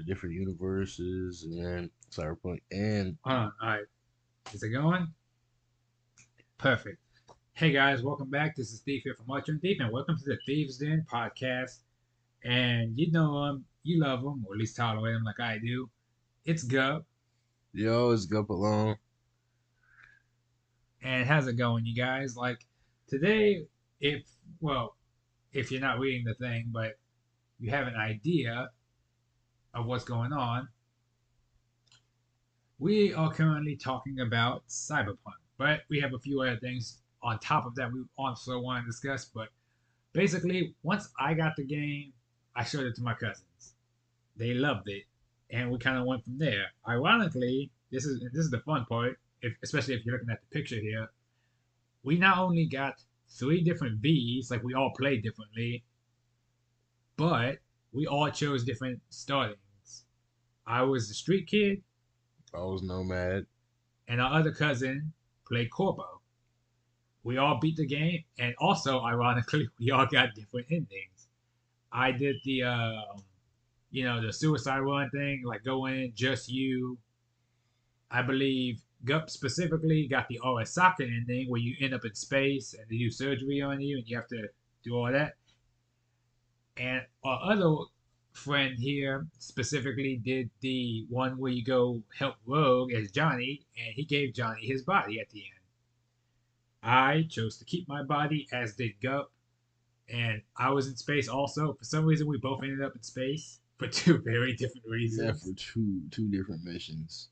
different universes, and then Cyberpunk, and All right. Is it going? Perfect. Hey guys, welcome back. This is Thieve here from Archer and Deep, and welcome to the Thieves Den podcast. And you know him, you love him, or at least tolerate him like I do. It's Gub. yo, it's up along. And how's it going, you guys? Like today, if well, if you're not reading the thing, but you have an idea of what's going on, we are currently talking about Cyberpunk, but we have a few other things on top of that we also want to discuss. But basically, once I got the game, I showed it to my cousins. They loved it, and we kind of went from there. Ironically, this is the fun part, especially if you're looking at the picture here. We not only got three different V's, like we all played differently, but we all chose different startings. I was the street kid, I was Nomad. and our other cousin played Corbo. We all beat the game, and also, ironically, we all got different endings. I did the suicide run thing, like go in, just you. I believe Gup specifically got the Arasaka ending where you end up in space and they do surgery on you and you have to do all that. And our other friend here specifically did the one where you go help Rogue as Johnny and he gave Johnny his body at the end. I chose to keep my body, as did Gup, and I was in space also. For some reason, we both ended up in space for two very different Yeah, for reasons. two different missions.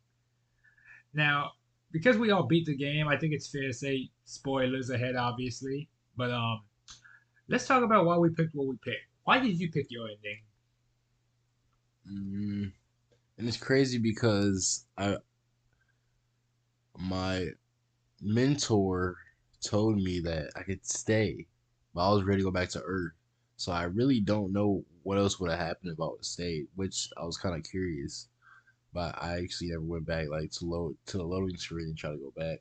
Now, because we all beat the game, I think it's fair to say spoilers ahead, obviously. But let's talk about why we picked what we picked. Why did you pick your ending? Mm. And it's crazy because I my mentor told me that I could stay, but I was ready to go back to Earth. So I really don't know what else would have happened if I would have stayed, which I was kind of curious. But I actually never went back like to the loading screen and try to go back.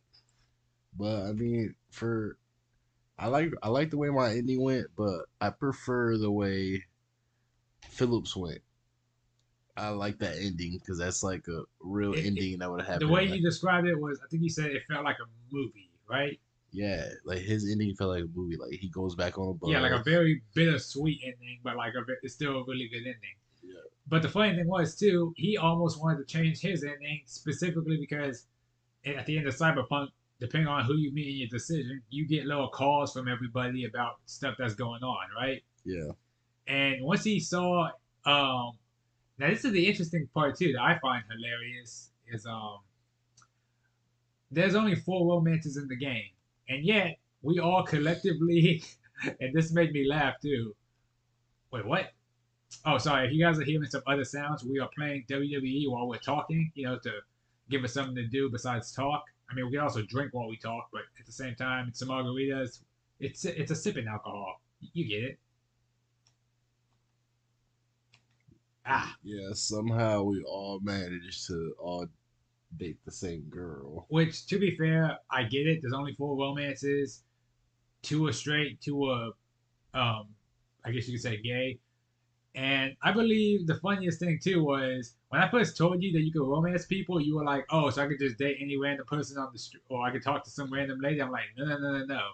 But I mean, for I like the way my ending went, but I prefer the way Phillips went. I like that ending because that's like a real It, it, ending that would have the happened way in you described it was, I think you said it felt like a movie, right? yeah, like his ending felt like a movie. Like he goes back on a Yeah, like a bus. very bittersweet ending, but like it's still a really good ending. Yeah, But the funny thing was too, he almost wanted to change his ending specifically because at the end of Cyberpunk, depending on who you meet in your decision, you get little calls from everybody about stuff that's going on, right? yeah. And once he saw, um, now this is the interesting part too that I find hilarious is there's only four romances in the game, and yet we all collectively, and this made me laugh too. Wait, what? Oh, sorry. If you guys are hearing some other sounds, we are playing WWE while we're talking, to give us something to do besides talk. I mean, we can also drink while we talk, but at the same time, it's some margaritas. It's a sipping alcohol. You get it. Ah, Yeah, somehow we all managed to all date the same girl. which to be fair, I get it. There's only four romances. Two are straight, two are, um, I guess you could say gay. And I believe the funniest thing too was when I first told you that you could romance people, you were like, "Oh, so I could just date any random person on the street, or I could talk to some random lady." I'm like, "No, no, no, no, no.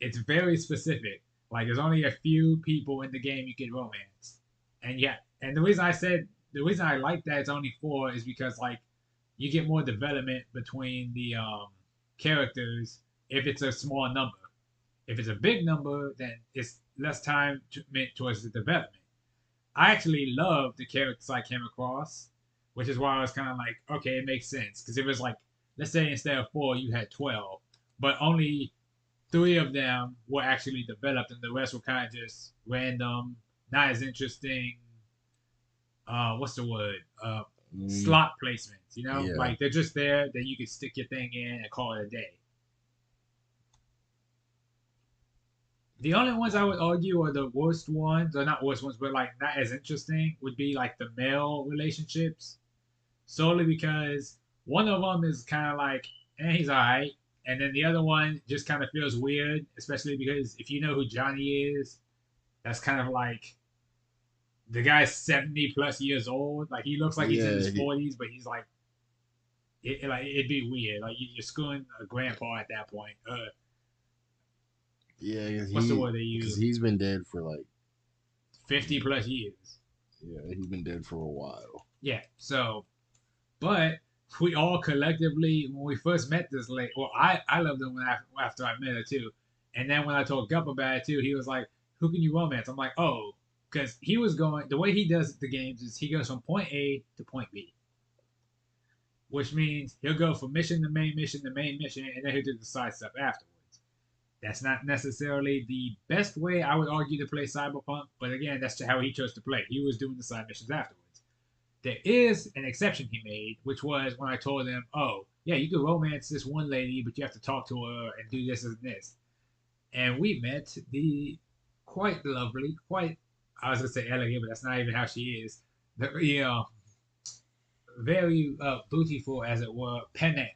It's very specific. Like, there's only a few people in the game you can romance." And yeah, and the reason I like that it's only four is because like you get more development between the characters if it's a small number. If it's a big number, then it's less time meant towards the development. I actually love the characters I came across, which is why I was kind of like, okay, it makes sense. Because it was like, let's say instead of four, you had 12, but only three of them were actually developed, and the rest were kind of just random, not as interesting. What's the word? Mm, Slot placements, yeah, like they're just there that you can stick your thing in and call it a day. The only ones I would argue are the worst ones, or not worst ones, but like not as interesting, would be like the male relationships solely because one of them is kind of like, he's alright, and then the other one just kind of feels weird, especially because if you know who Johnny is, that's kind of like the guy's 70 plus years old. Like he looks like he's in his Yeah, 40s, but he's like like it'd be weird. Like you're screwing a grandpa at that point. yeah, What's the word they because use? he's been dead for like 50 plus years. yeah, he's been dead for a while. Yeah. So, but we all collectively, when we first met this lady, well, I loved her after I met her too. And then when I told Gup about it too, he was like, "Who can you romance?" I'm like, "Oh," because he was going the way he does the games is he goes from point A to point B, which means he'll go from mission to main mission, and then he'll do the side stuff afterwards. That's not necessarily the best way I would argue to play Cyberpunk, but again, that's how he chose to play. He was doing the side missions afterwards. There is an exception he made, which was when I told him, "Oh, yeah, you can romance this one lady, but you have to talk to her and do this and this." And we met the quite lovely, quite I was gonna say elegant, but that's not even how she is. The very beautiful, as it were, Penam.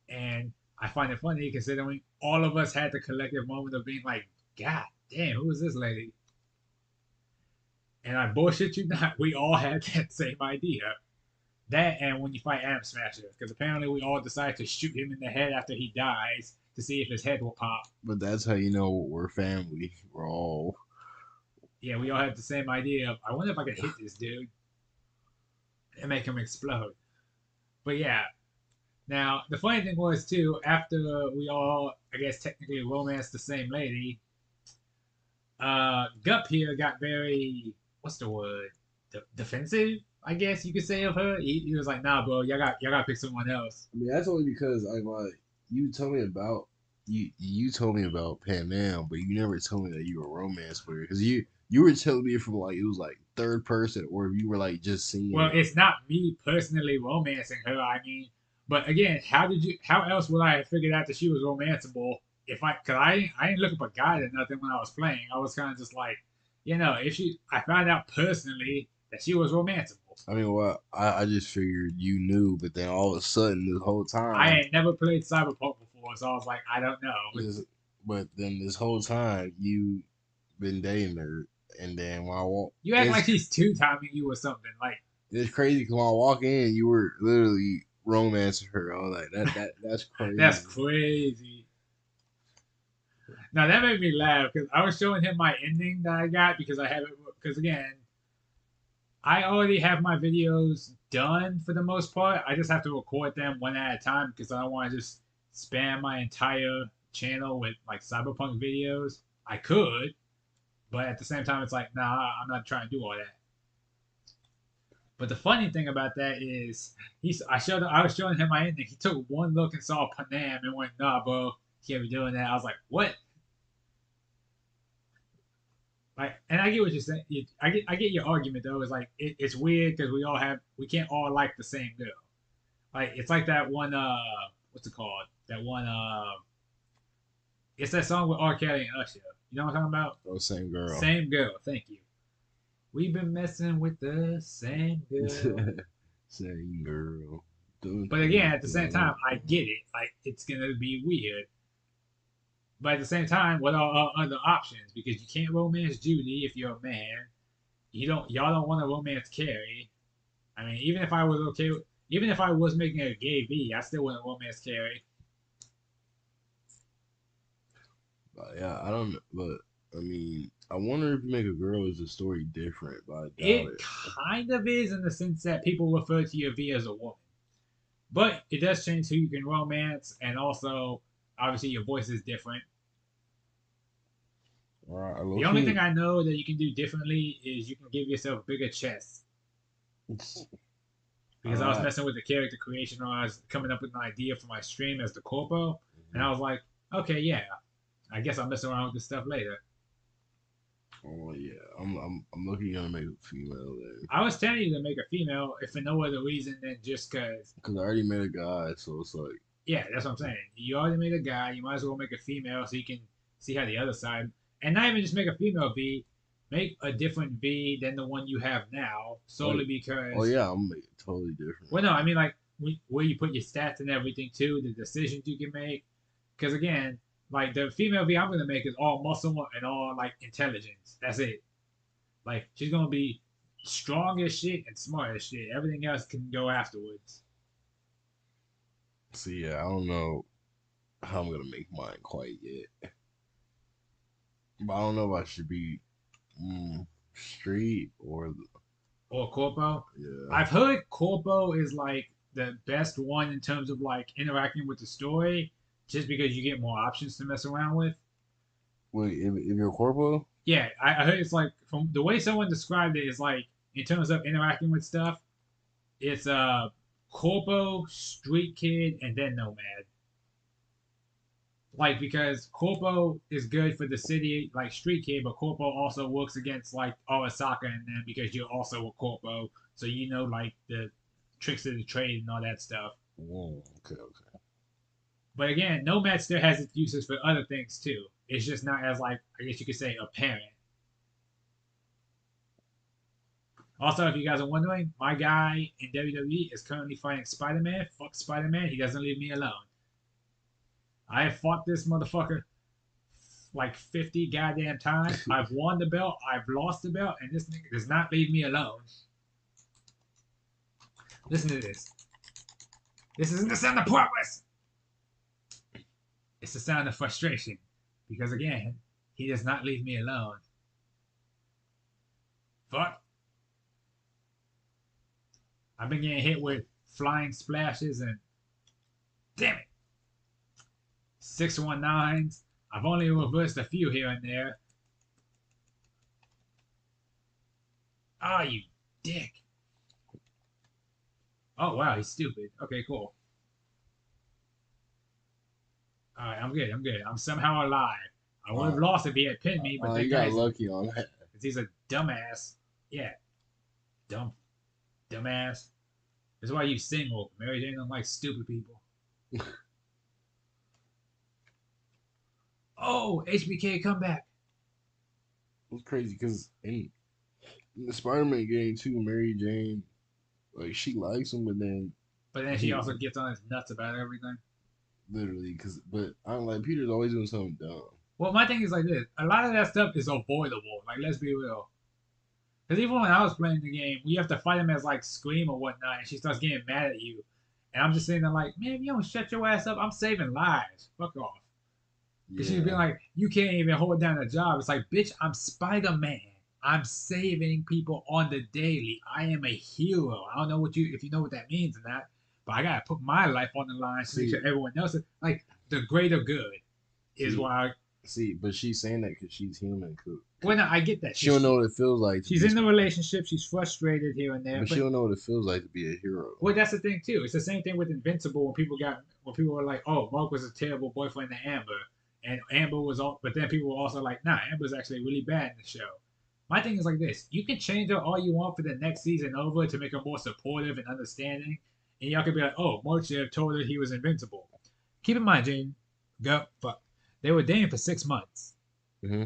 And I find it funny considering all of us had the collective moment of being like, God damn, who is this lady? And I bullshit you not, we all had that same idea. That and when you fight Atom Smasher, because apparently we all decided to shoot him in the head after he dies to see if his head will pop. But that's how you know we're family. We're all Yeah, we all had the same idea of, I wonder if I could hit this dude and make him explode. But yeah, now the funny thing was too, after we all, I guess technically romanced the same lady, Gup here got very, what's the word, defensive, I guess you could say, of her. He was like, "Nah, bro, y'all got to pick someone else." I mean, that's only because I like you told me about you told me about Pam Am, but you never told me that you were a romance player because you were telling me from like it was like third person or if you were like just seeing Well, it. it's not me personally romancing her. I mean, but again, how did you? How else would I have figured out that she was romanceable? If Cause I didn't look up a guide or nothing when I was playing. I was kind of just like, if I found out personally that she was romanceable. I mean, well, I just figured you knew, but then all of a sudden this whole I time, had never played Cyberpunk before, so I was like, I don't know. this, but then this whole time you been dating her, and then when I walk, You act like he's two timing you or something. Like it's crazy because when I walk in, you were literally romancing her. I was like, that's that's crazy. crazy. Now that made me laugh because I was showing him my ending that I got because I have it. Because again, I already have my videos done for the most part. I just have to record them one at a time because I don't want to just spam my entire channel with like cyberpunk videos. I could, but at the same time, it's like, nah, I'm not trying to do all that. But the funny thing about that is, I was showing him my ending. He took one look and saw Panam and went, "Nah, bro, can't be doing that." I was like, "What?" Like, and I get what you're saying. I get your argument though. It's like it's weird because we can't all like the same girl. Like it's like that one what's it called? That one it's that song with R. Kelly and Usher. You know what I'm talking about? Oh, same girl. Same girl. Thank you. We've been messing with the same girl. Same girl. Dun, But again, dun, at the same time, dun. I get it. Like it's gonna be weird. But at the same time, what are our other options? Because you can't romance Judy if you're a man. Y'all don't want to romance Carrie. I mean, even if I was making a gay V, I still wouldn't romance Carrie. But yeah, I don't. But I mean, I wonder if you make a girl, is the story different? But I doubt It it. kind of is in the sense that people refer to your V as a woman, but it does change who you can romance, and also obviously your voice is different. All right, I The low only key. thing I know that you can do differently is you can give yourself bigger chests. Because I was Alright. messing with the character creation, or I was coming up with an idea for my stream as the corpo, and I was like, okay, yeah, I guess I'll mess around with this stuff later. Oh yeah, I'm lucky gonna make a female then, I was telling you to make a female if for no other reason than just because. cause I already made a guy, so it's like, Yeah, that's what I'm saying. You already made a guy, you might as well make a female so you can see how the other side, and not even just make a female V, make a different V than the one you have now, oh, solely oh because. yeah, I'm gonna make it totally different. Well, no, I mean like where you put your stats and everything too, the decisions you can make. Because again, like the female V I'm gonna make is all muscle and all like intelligence. That's it. Like she's gonna be strong as shit and smart as shit. Everything else can go afterwards. See, yeah, I don't know how I'm gonna make mine quite yet, but I don't know if I should be street or Or Corpo. yeah. I've heard Corpo is like the best one in terms of like interacting with the story, just because you get more options to mess around with. Wait, if you're a corpo, Yeah, I heard it's like from the way someone described it is like in terms of interacting with stuff, it's Corpo, Street Kid, and then Nomad. Like because Corpo is good for the city, like Street Kid, but Corpo also works against like Arasaka and them because you're also a Corpo, so you know like the tricks of the trade and all that stuff. okay, okay. But again, Nomad still has its uses for other things too. It's just not as like I guess you could say apparent. Also, if you guys are wondering, my guy in WWE is currently fighting Spider Man. Fuck Spider Man, he doesn't leave me alone. I have fought this motherfucker like 50 goddamn times. I've won the belt, I've lost the belt, and this nigga does not leave me alone. Listen to this. This isn't the sound of progress. It's the sound of frustration. Because again, he does not leave me alone. Fuck. I've been getting hit with flying splashes and damn it. 619s. I've only reversed a few here and there. Ah, oh, you dick. Oh, wow, he's stupid. Okay, cool. Alright, I'm good. I'm good. I'm somehow alive. I would have lost if he had pinned me, but that You got guy's lucky on that. because he's a dumbass. Yeah, dumbass. That's why you single. Mary Jane don't like stupid people. Oh, HBK comeback. It's crazy because in the Spider-Man game too, Mary Jane, like she likes him, but then But then she he also gets on his nuts about everything. literally because, but I don't like Peter's always doing something dumb. Well, my thing is like this: a lot of that stuff is avoidable. Like, let's be real. Because even when I was playing the game, we have to fight him as like Scream or whatnot, and she starts getting mad at you, and I'm just sitting there like, man, if you don't shut your ass up, I'm saving lives. Fuck off. Because she's been Yeah, like, you can't even hold down a job. It's like, bitch, I'm Spider Man. I'm saving people on the daily. I am a hero. I don't know what you if you know what that means or not, but I gotta put my life on the line to make see, sure everyone else is like the greater good is see, why. but she's saying that because she's human. Well, no, I get that. She don't know what it feels like to She's be, in the relationship. She's frustrated here and there, but she but don't know what it feels like to be a hero. well, that's the thing too. It's the same thing with Invincible when people were like, "Oh, Mark was a terrible boyfriend to Amber," and Amber was all, but then people were also like, "Nah, Amber's actually really bad in the show." My thing is like this: you can change her all you want for the next season over to make her more supportive and understanding, and y'all could be like, "Oh, Mark should have told her he was invincible." Keep in mind, Jane, go fuck. They were dating for 6 months. Mm-hmm.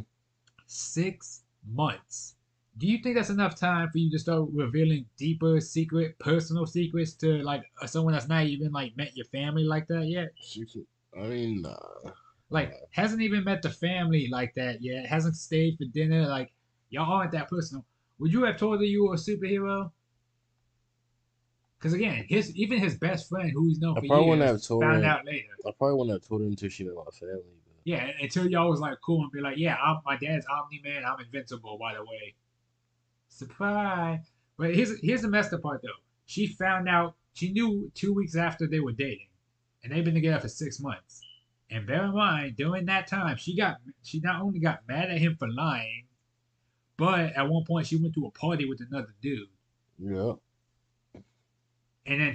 6 months. Do you think that's enough time for you to start revealing deeper, secret, personal secrets to like someone that's not even like met your family like that yet? I mean, nah. Like hasn't even met the family like that yet. Hasn't stayed for dinner. Like y'all aren't that personal. Would you have told her you were a superhero? Because again, his best friend, who he's known I for probably wouldn't years, have told found her. out later. I probably wouldn't have told her until she met my family. Yeah, until y'all was like cool and be like, yeah, my dad's Omni Man. I'm invincible, by the way. Surprise. But here's the messed up part though. She found out she knew 2 weeks after they were dating, and they've been together for 6 months. And bear in mind, during that time, she not only got mad at him for lying, but at one point she went to a party with another dude. Yeah. And then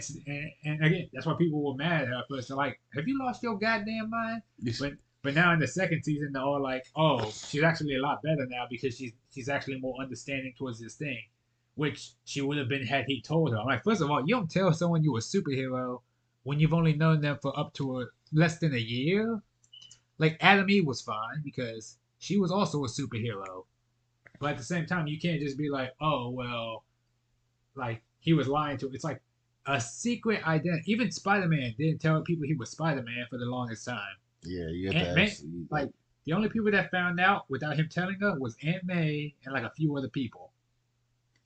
and again, that's why people were mad at her first. They're like, "Have you lost your goddamn mind?" But but now in the second season, they're all like, "Oh, she's actually a lot better now because she's actually more understanding towards this thing," which she would have been had he told her. I'm like, first of all, you don't tell someone you're a superhero when you've only known them for up to less than a year. Like Adam Eve was fine because she was also a superhero, but at the same time, you can't just be like, "Oh well, like he was lying to." It's like a secret identity. Even Spider Man didn't tell people he was Spider Man for the longest time. Yeah, you have to Aunt May, actually like the only people that found out without him telling her was Aunt May and like a few other people.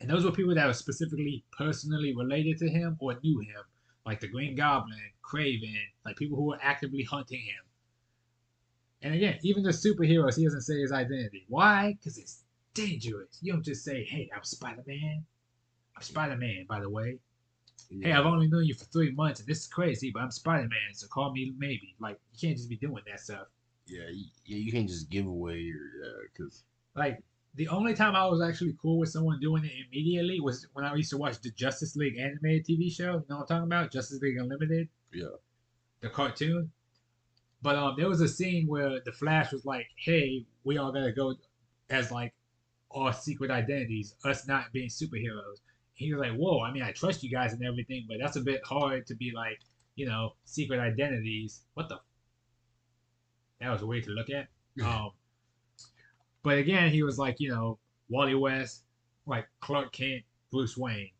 And those were people that were specifically personally related to him or knew him, like the Green Goblin, Craven, like people who were actively hunting him. And again, even the superheroes, he doesn't say his identity. Why? Because it's dangerous. You don't just say, "Hey, I'm Spider Man. I'm Spider Man, by the way. Hey, I've Yeah, only known you for 3 months, and this is crazy, but I'm Spider Man, so call me maybe." Like, you can't just be doing that stuff. yeah. You can't just give away your because Like, the only time I was actually cool with someone doing it immediately was when I used to watch the Justice League animated TV show. You know what I'm talking about? Justice League Unlimited, yeah, the cartoon. But there was a scene where the Flash was like, "Hey, we all gotta go as like our secret identities, us not being superheroes." He was like, "Whoa, I mean, I trust you guys and everything, but that's a bit hard to be like, secret identities. What the? That was weird to look at." Um, but again, he was like, Wally West, like Clark Kent, Bruce Wayne.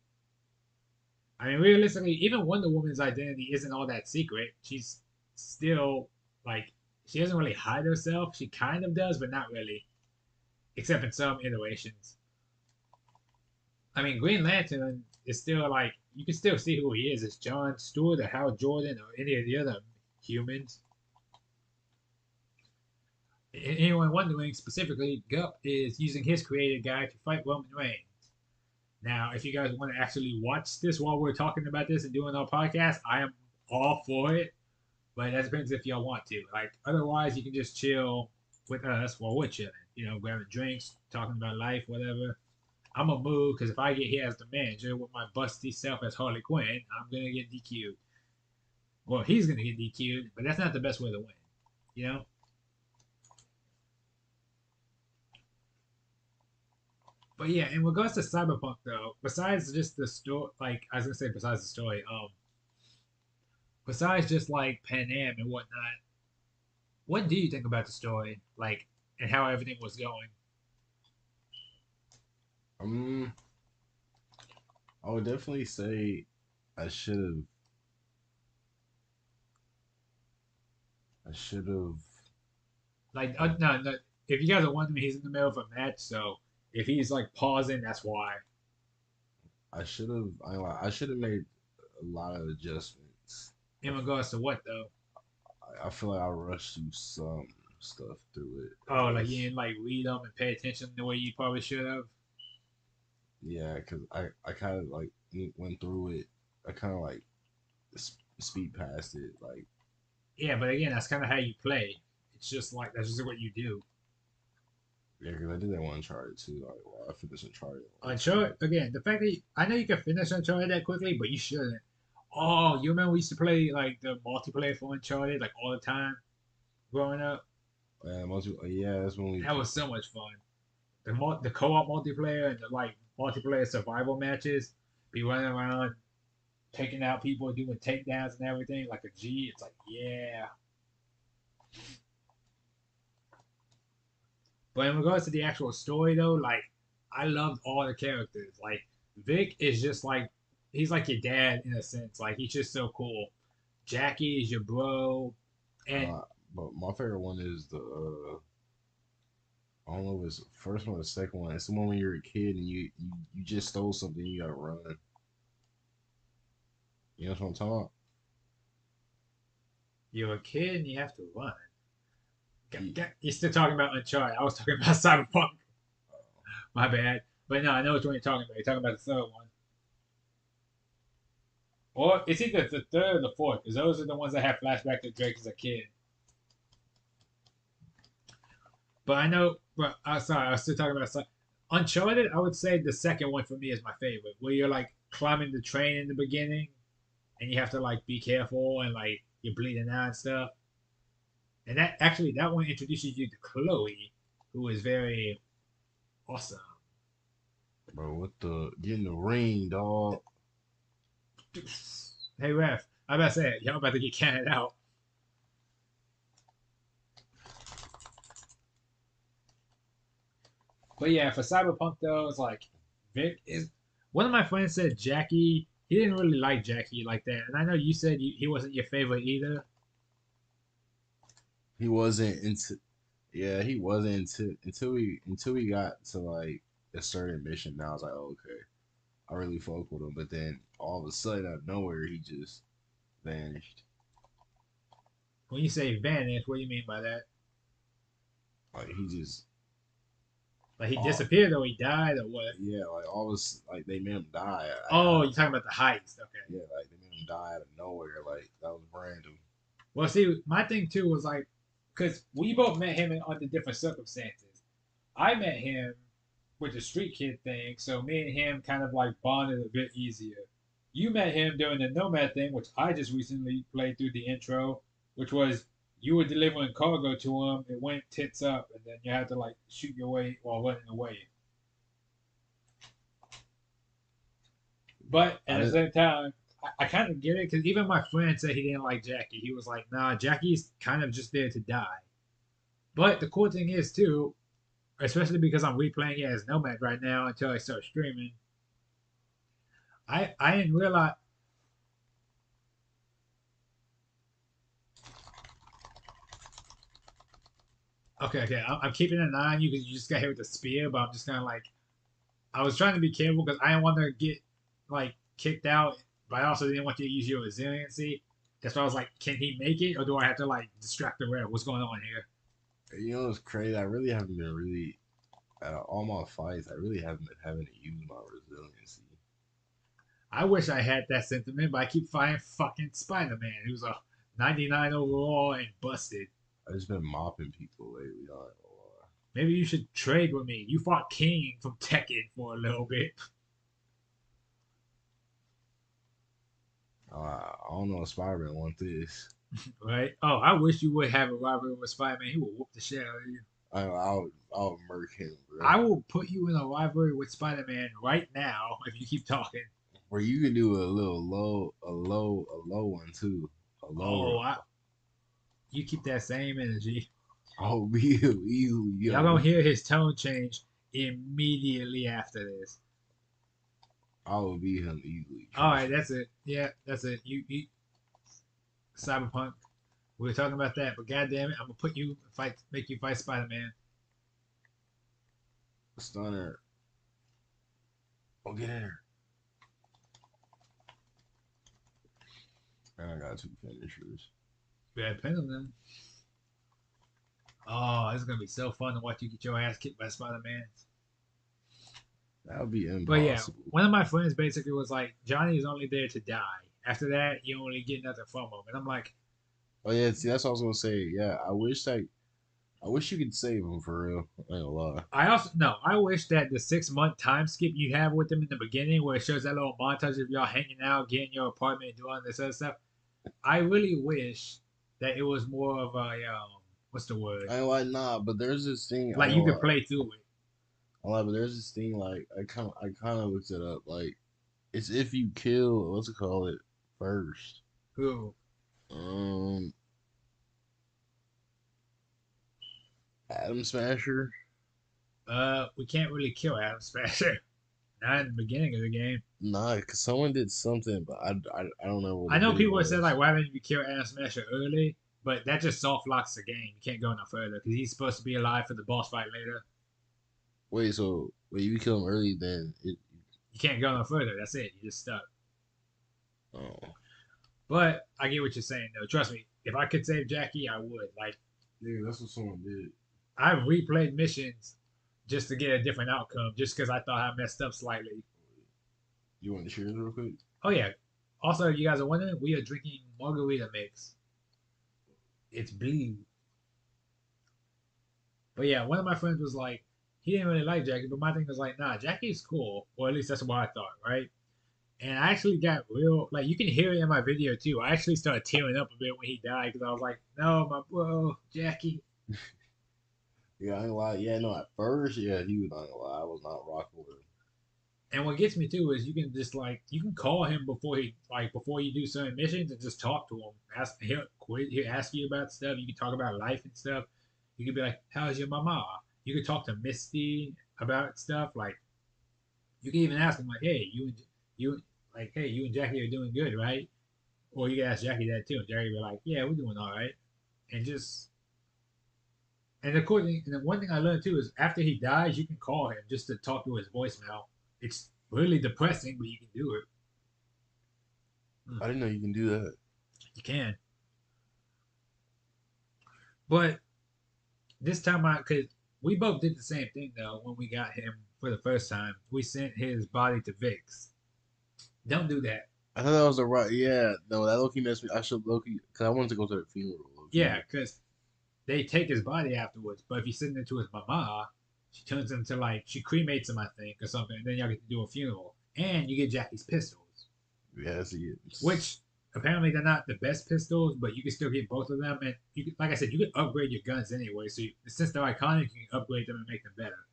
I mean, realistically, even Wonder Woman's identity isn't all that secret. She's still like she doesn't really hide herself. She kind of does, but not really, except in some iterations. I mean, Green Lantern is still like you can still see who he is. It's John Stewart or Hal Jordan or any of the other humans. Anyone wondering specifically, Gup is using his creative guy to fight Roman Reigns. Now, if you guys want to actually watch this while we're talking about this and doing our podcast, I am all for it. But that depends if y'all want to. Like, otherwise, you can just chill with us while we're chilling. Grabbing drinks, talking about life, whatever. I'm gonna move because if I get here as the manager with my busty self as Harley Quinn, I'm gonna get DQ'd. Well, he's gonna get DQ'd, but that's not the best way to win. You know. But yeah, in regards to Cyberpunk though, besides just the story, like I was gonna say, besides the story, besides just like Pan Am and whatnot, what do you think about the story, like, and how everything was going? um, I would definitely say I should have, I should have, Like, I, no, no. If you guys are wondering, he's in the middle of a match, so if he's like pausing, that's why. I should have, I should have made a lot of adjustments. In regards to what though? I feel like I rushed through some stuff through it Oh, like you because didn't like read them and pay attention the way you probably should have. yeah, because I kind of like went through it. I kind of like speed past it. Like Yeah, but again, that's kind of how you play. It's just like that's just what you do. yeah, because I did that one Uncharted too. Like well, I finished Uncharted like two. Uncharted again. The fact that I know you can finish Uncharted that quickly, but you shouldn't. Oh, you remember we used to play like the multiplayer for Uncharted like all the time growing up? And most people, yeah, that's when we That was so much fun. The co-op multiplayer and the like multiplayer survival matches. Be running around taking out people, doing takedowns and everything like a G. It's like yeah. But in regards to the actual story though, like I loved all the characters. Like Vic is just like he's like your dad in a sense. Like he's just so cool. Jackie is your bro, and uh, but my favorite one is the I don't know if it's the first one or the second one. It's the one when you're a kid and you just stole something. You gotta run. You know what I'm talking about? you're a kid and you have to run. He, You're still talking about Uncharted. I was talking about Cyberpunk. My bad. But no, I know which one you're talking about. You're talking about the third one. Or it's either the third or the fourth, because those are the ones that have flashback to Drake as a kid. But I know, but sorry, I was still talking about Uncharted. I would say the second one for me is my favorite, where you're like climbing the train in the beginning, and you have to like be careful and like you're bleeding out and stuff. And that one introduces you to Chloe, who is very awesome. bro, what the get in the ring, dog? Hey ref, I about to say it. Y'all about to get counted out. But yeah, for Cyberpunk though, it's like Vic is. One of my friends said Jackie. He didn't really like Jackie like that, and I know you said he wasn't your favorite either. He wasn't into. Yeah, he wasn't until we got to like a certain mission. Now I was like, oh, okay. I really fuck with him, but then all of a sudden out of nowhere he just vanished. When you say vanish, what do you mean by that? Like he just Like he oh disappeared or he died or what? yeah, like all of like they made him die. Oh, you're talking about the heist. Okay. Yeah, like they made him die out of nowhere. Like that was random. Well, see, my thing too was like, because we both met him in under different circumstances. I met him with the street kid thing, so me and him kind of like bonded a bit easier. You met him during the Nomad thing, which I just recently played through the intro, which was you were delivering cargo to him, it went tits up, and then you had to like shoot your way while running away. But I at the didn't. same time, I kind of get it because even my friend said he didn't like Jackie. He was like, "Nah, Jackie's kind of just there to die." But the cool thing is too, especially because I'm replaying it as Nomad right now until I start streaming. I didn't realize. Okay, I'm keeping an eye on you because you just got hit with the spear, but I'm just kind of like I was trying to be careful because I didn't want to get like kicked out, but I also didn't want you to use your resiliency. That's why I was like, can he make it, or do I have to like distract the ref? What's going on here? You know, it's crazy. I really haven't been really out of all my fights. I really haven't been having to use my resiliency. I wish I had that sentiment, but I keep fighting fucking Spider Man, who's a 99 overall and busted. I just been mopping people lately. I ain't Maybe you should trade with me. You fought King from Tekken for a little bit, gonna lie. I don't know if Spider-Man want this. right? Oh, I wish you would have a rivalry with Spider Man. He will whoop the shit out of you. I'll murk him, bro. I will put you in a rivalry with Spider Man right now if you keep talking. Where you can do a little a low one too. A lower. Oh, you keep that same energy. Oh, be easily, Y'all gonna yo. hear his tone change immediately after this. I will beat him easily. All Trust right, me. that's it. Yeah, that's it. You Cyberpunk. We were talking about that, but goddamn it, I'm gonna put you fight, make you fight Spider Man. Stunner. Oh, get in there. And I got two finishers. Yeah, pin him then. Oh, this is gonna be so fun to watch you get your ass kicked by Spider Man. That would be But yeah, impossible. one of my friends basically was like, Johnny is only there to die. After that, you only get nothing from him. And I'm like, Oh yeah, see that's what I was gonna say. Yeah, I wish you could save him for real. I ain't gonna lie. I also no, I wish that the 6 month time skip you have with them in the beginning, where it shows that little montage of y'all hanging out, getting your apartment, and doing this other stuff. I really wish that it was more of a what's the word? I ain't like nah, but there's this thing. I Like ain't you gonna could lie. play through it. I ain't gonna lie, but there's this thing like I kind of looked it up. Like it's if you kill what's it called it first. Ooh. Um, Adam Smasher. We can't really kill Adam Smasher. Not in the beginning of the game. Nah, cause someone did something, but I don't know what I the know video people have said was. like, why didn't you kill Adam Smasher early? But that just soft locks the game. You can't go no further because he's supposed to be alive for the boss fight later. Wait, so wait, you kill him early, then it. You can't go no further. That's it. You're just stuck. Oh, But I get what you're saying though. Trust me, if I could save Jackie, I would. Like yeah, that's what someone did. I've replayed missions just to get a different outcome, just because I thought I messed up slightly. You want to share real quick? Oh yeah. Also, you guys are wondering, we are drinking margarita mix. It's blue. But yeah, one of my friends was like, he didn't really like Jackie, but my thing was like, nah, Jackie's cool. Or at least that's what I thought, right? And I actually got real, like, you can hear it in my video too. I actually started tearing up a bit when he died because I was like, no, my bro, Jackie. Yeah, I ain't gonna lie. Yeah, no, at first, yeah, he was not gonna lie. I was not rocking with him. And what gets me too is you can just like you can call him before he like before you do certain missions and just talk to him. He'll ask you about stuff. You can talk about life and stuff. You can be like, "How's your mama?" You can talk to Misty about stuff. Like you can even ask him like, "Hey, you like hey you and Jackie are doing good, right?" Or you can ask Jackie that too, and Jackie will be like, "Yeah, we're doing all right." And just and the one thing I learned too is after he dies, you can call him just to talk to his voicemail. It's really depressing, but you can do it. Mm, I didn't know you can do that. you can. But this time I, cause we both did the same thing though when we got him for the first time. We sent his body to Vix. Don't do that. I thought that was the right. Yeah, no, that Loki messed me. I should Loki because I wanted to go to the funeral. Loki. Yeah, cause they take his body afterwards. But if you send it to his mama, she turns him to like she cremates him, I think, or something. And then y'all get to do a funeral, and you get Jackie's pistols, Yeah, see, which apparently they're not the best pistols, but you can still get both of them. And you can, like I said, you can upgrade your guns anyway. So since they're iconic, you can upgrade them and make them better.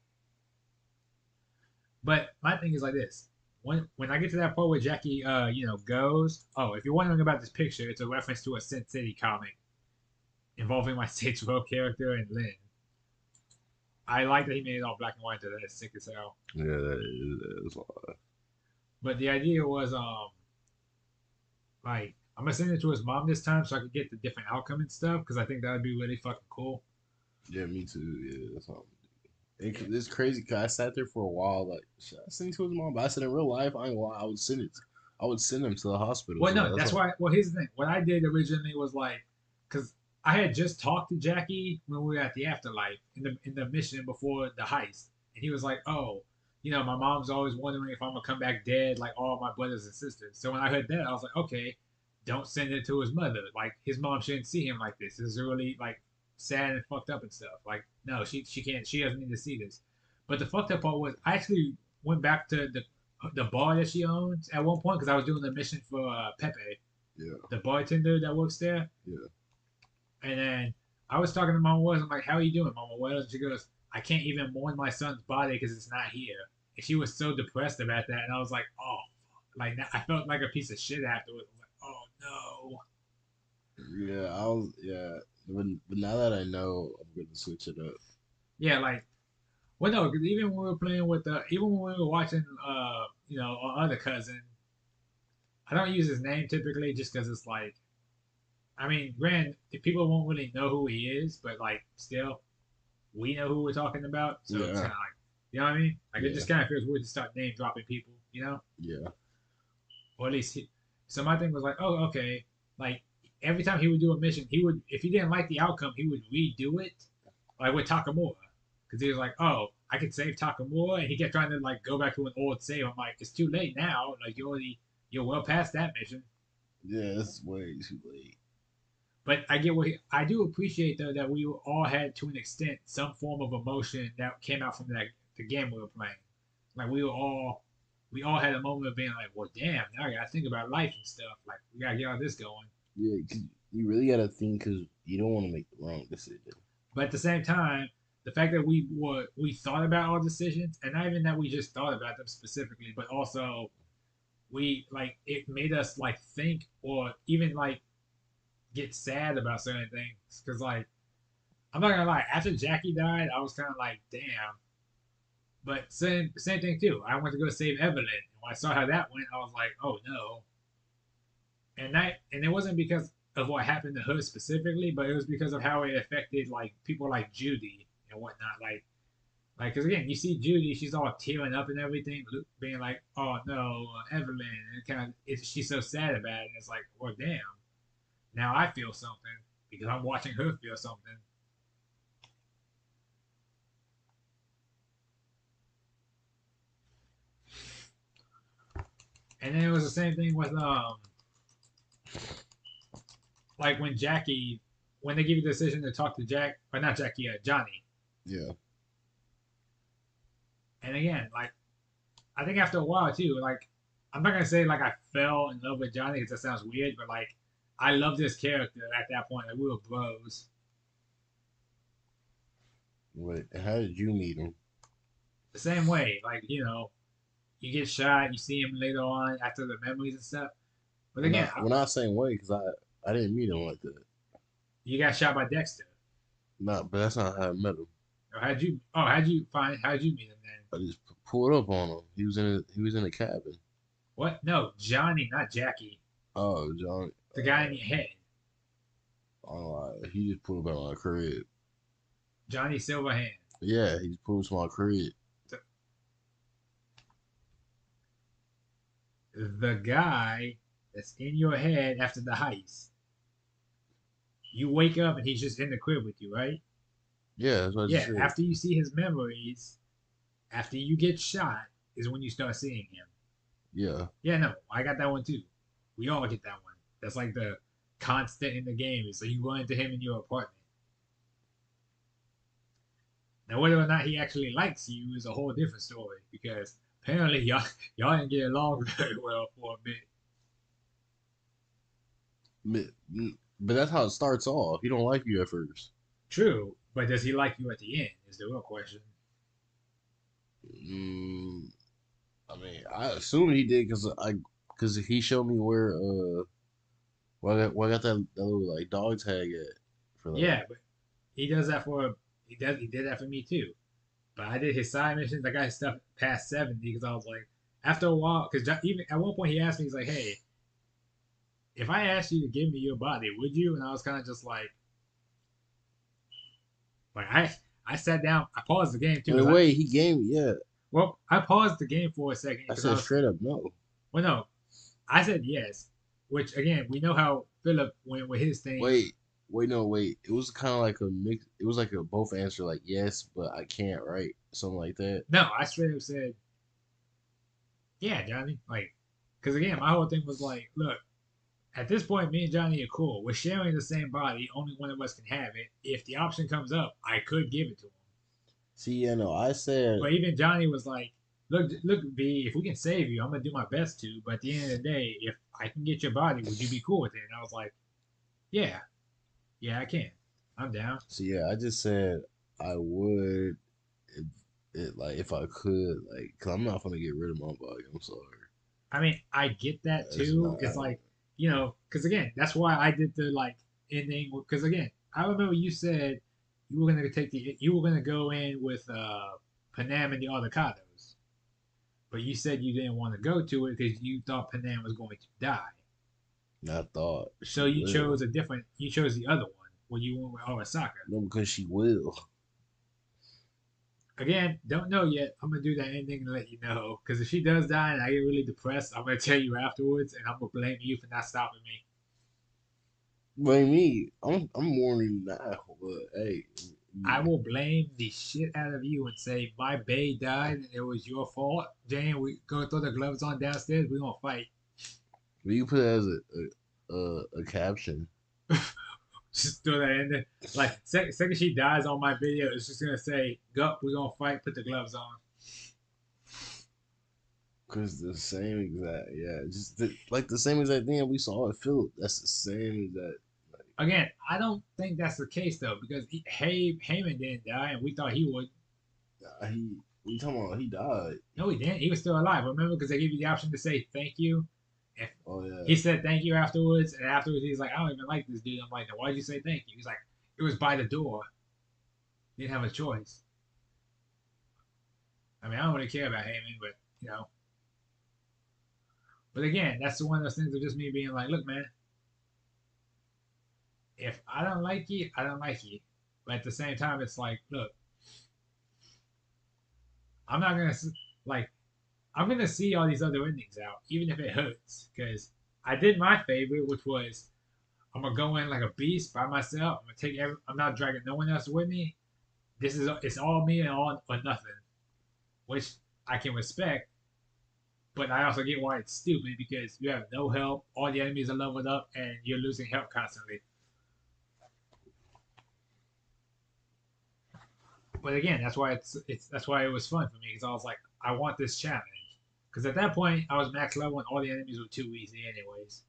But my thing is like this: when I get to that part where Jackie, goes. Oh, if you're wondering about this picture, it's a reference to a Sin City comic involving my Saints Row character and Lynn. I like that he made it all black and white. That is sick as hell. yeah, that is a lot. But the idea was, like I'm gonna send it to his mom this time so I could get the different outcome and stuff because I think that would be really fucking cool. Yeah, me too. Yeah, that's all. It's crazy because I sat there for a while. Like, should I send it to his mom? But I said in real life, I ain't gonna lie, I would send it. I would send him to the hospital. Well, So no, that's that's all. why. Well, here's the thing. What I did originally was like, because I had just talked to Jackie when we were at the afterlife in the mission before the heist, and he was like, "Oh, my mom's always wondering if I'm gonna come back dead, like all my brothers and sisters." So when I heard that, I was like, "Okay, don't send it to his mother. Like his mom shouldn't see him like this. This is really like sad and fucked up and stuff. Like no, she can't. She doesn't need to see this." But the fucked up part was I actually went back to the bar that she owns at one point because I was doing the mission for Pepe, Yeah, the bartender that works there. yeah, And then I was talking to Mama Wells. I'm like, "How are you doing, Mama Wells?" And she goes, "I can't even mourn my son's body because it's not here." And she was so depressed about that. And I was like, "Oh, like I felt like a piece of shit afterwards." I was like, "Oh no." yeah. I was yeah. But now that I know, I'm gonna switch it up. Yeah, like well, no, because even when we were playing with even when we were watching, our other cousin, I don't use his name typically just because it's like I mean, Grand, people won't really know who he is, but like still, we know who we're talking about. So it's Yeah, kind of like, you know what I mean? Like it yeah, just kind of feels weird to start name dropping people, yeah, or at least he. So my thing was like, oh, okay. Like every time he would do a mission, he would, if he didn't like the outcome, he would redo it, like with Takamura, because he was like, oh, I could save Takamura, and he kept trying to like go back to an old save. I'm like, it's too late now. Like you're well past that mission. yeah. It's way too late. But I get I do appreciate though that we all had to an extent some form of emotion that came out from the game we were playing. Like we all had a moment of being like, well, damn, now I gotta think about life and stuff. Like we gotta get all this going. Yeah, 'cause you really gotta think because you don't want to make the wrong decision. But at the same time, the fact that we thought about our decisions, and not even that we just thought about them specifically, but also we like it made us like think or even like get sad about certain things. Cause like I'm not gonna lie. After Jackie died, I was kind of like, damn. But same thing too. I went to go save Evelyn, and when I saw how that went, I was like, oh no. And it wasn't because of what happened to her specifically, but it was because of how it affected like people like Judy and whatnot. Because again, you see Judy, she's all tearing up and everything, being like, oh no, Evelyn, and she's so sad about it. And it's like, well, damn. Now I feel something because I'm watching her feel something. And then it was the same thing with like when they give you the decision to talk to Jack, or not Jackie, Johnny. Yeah, And again, like I think after a while too, like I'm not gonna say like I fell in love with Johnny because that sounds weird, but like I loved this character at that point. Like we were bros. wait. How did you meet him? The same way, like you get shot, you see him later on after the memories and stuff. But We're again, not we're not same way because I didn't meet him like that. you got shot by Dexter. Not, but that's not how I met him. Or how'd you? Oh, how'd you meet him then? I just pulled up on him. He was in a cabin. What? No, Johnny, not Jackie. Oh, John. The guy in your head, He just pulled up at my crib. Johnny Silverhand. Yeah, he just pulled up to my crib. the guy that's in your head after the heist. You wake up and he's just in the crib with you, right? Yeah, that's what I just Yeah, said. after you see his memories, after you get shot, is when you start seeing him. Yeah. Yeah, no, I got that one too. We all get that one. That's like the constant in the game. So you run into him in your apartment. Now, whether or not he actually likes you is a whole different story because apparently y'all didn't get along very well for a bit. But that's how it starts off. He don't like you at first. True, but does he like you at the end? Is the real question. Mm, I mean, I assume he did because he showed me where I got that little like dog tag at for that. Yeah, but he does that for he did that for me too. But I did his side missions. I got his stuff past 70 because I was like, after a while, because even at one point he asked me, he's like, "Hey, if I asked you to give me your body, would you?" And I was kind of just like I sat down, I paused the game too, Wait, because wait, he gave me, yeah. I paused the game for a second I because I said was straight up no. well, no, I said yes, which again we know how Philip went with his thing. Wait, wait, no, wait. It was kind of like a mix. It was like a both answer, like yes, but I can't, right? Something like that. No, I straight up said, yeah, Johnny, like, because again my whole thing was like, look, at this point, me and Johnny are cool. We're sharing the same body. Only one of us can have it. If the option comes up, I could give it to him. See, yeah, no, I said, But even Johnny was like, look, B, if we can save you, I'm gonna do my best to. But at the end of the day, if I can get your body, would you be cool with it?" And I was like, yeah, yeah, I can. I'm down. see, yeah, I just said I would if like if I could, like, cause I'm not gonna get rid of my body. I'm sorry, I mean, I get that that's too. not It's happening. like, because again, that's why I did the like ending. Because again, I remember you said you were gonna go in with Panam and the avocados, but you said you didn't want to go to it because you thought Panam was going to die. I thought So she you chose will. a different. You chose the other one when you went with Arasaka. No, because she will. Again, don't know yet. I'm gonna do that ending and let you know. Because if she does die and I get really depressed, I'm gonna tell you afterwards, and I'm gonna blame you for not stopping me. But me, I'm mourning now. But hey, I yeah. will blame the shit out of you and say my bae died and it was your fault. Jane, we go throw the gloves on downstairs. We gonna fight. But you put it as a caption. Just throw that in there. Like second she dies on my video, it's just gonna say, "Go, we gonna fight. Put the gloves on." Cause the same exact, yeah, like the same exact thing we saw at Philip. That's the same exact. Again, I don't think that's the case though, because Heyman didn't die, and we thought he would. He, we talking about he died. No, he didn't. He was still alive. Remember, because they gave you the option to say thank you. And Oh yeah, he said thank you afterwards, and afterwards he's like, "I don't even like this dude." I'm like, "Why'd you say thank you?" He's like, "It was by the door. You didn't have a choice." I mean, I don't really care about Heyman, but you know. But again, that's one of those things of just me being like, "Look, man, if I don't like you, I don't like you." But at the same time, it's like, look, I'm not gonna like I'm gonna see all these other endings out, even if it hurts, because I did my favorite, which was I'm gonna go in like a beast by myself. I'm not dragging no one else with me. It's all me and all or nothing, which I can respect. But I also get why it's stupid because you have no help, all the enemies are leveled up, and you're losing help constantly. But again, that's why it was fun for me because I was like, I want this challenge. Because at that point, I was max level and all the enemies were too easy, anyways.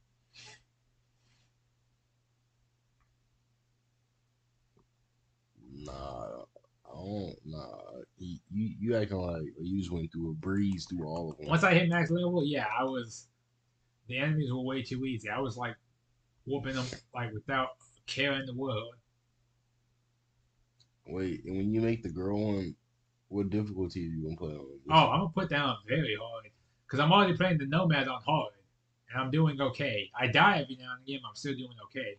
nah, I don't. Nah, you acting like you just went through a breeze through all of them. Once I hit max level, yeah, the enemies were way too easy. I was like whooping them like without care in the world. Wait, and when you make the girl one, what difficulty are you gonna play on Oh, this I'm one? gonna put that on very hard because I'm already playing the Nomad on hard, and I'm doing okay. I die every now and again, but I'm still doing okay.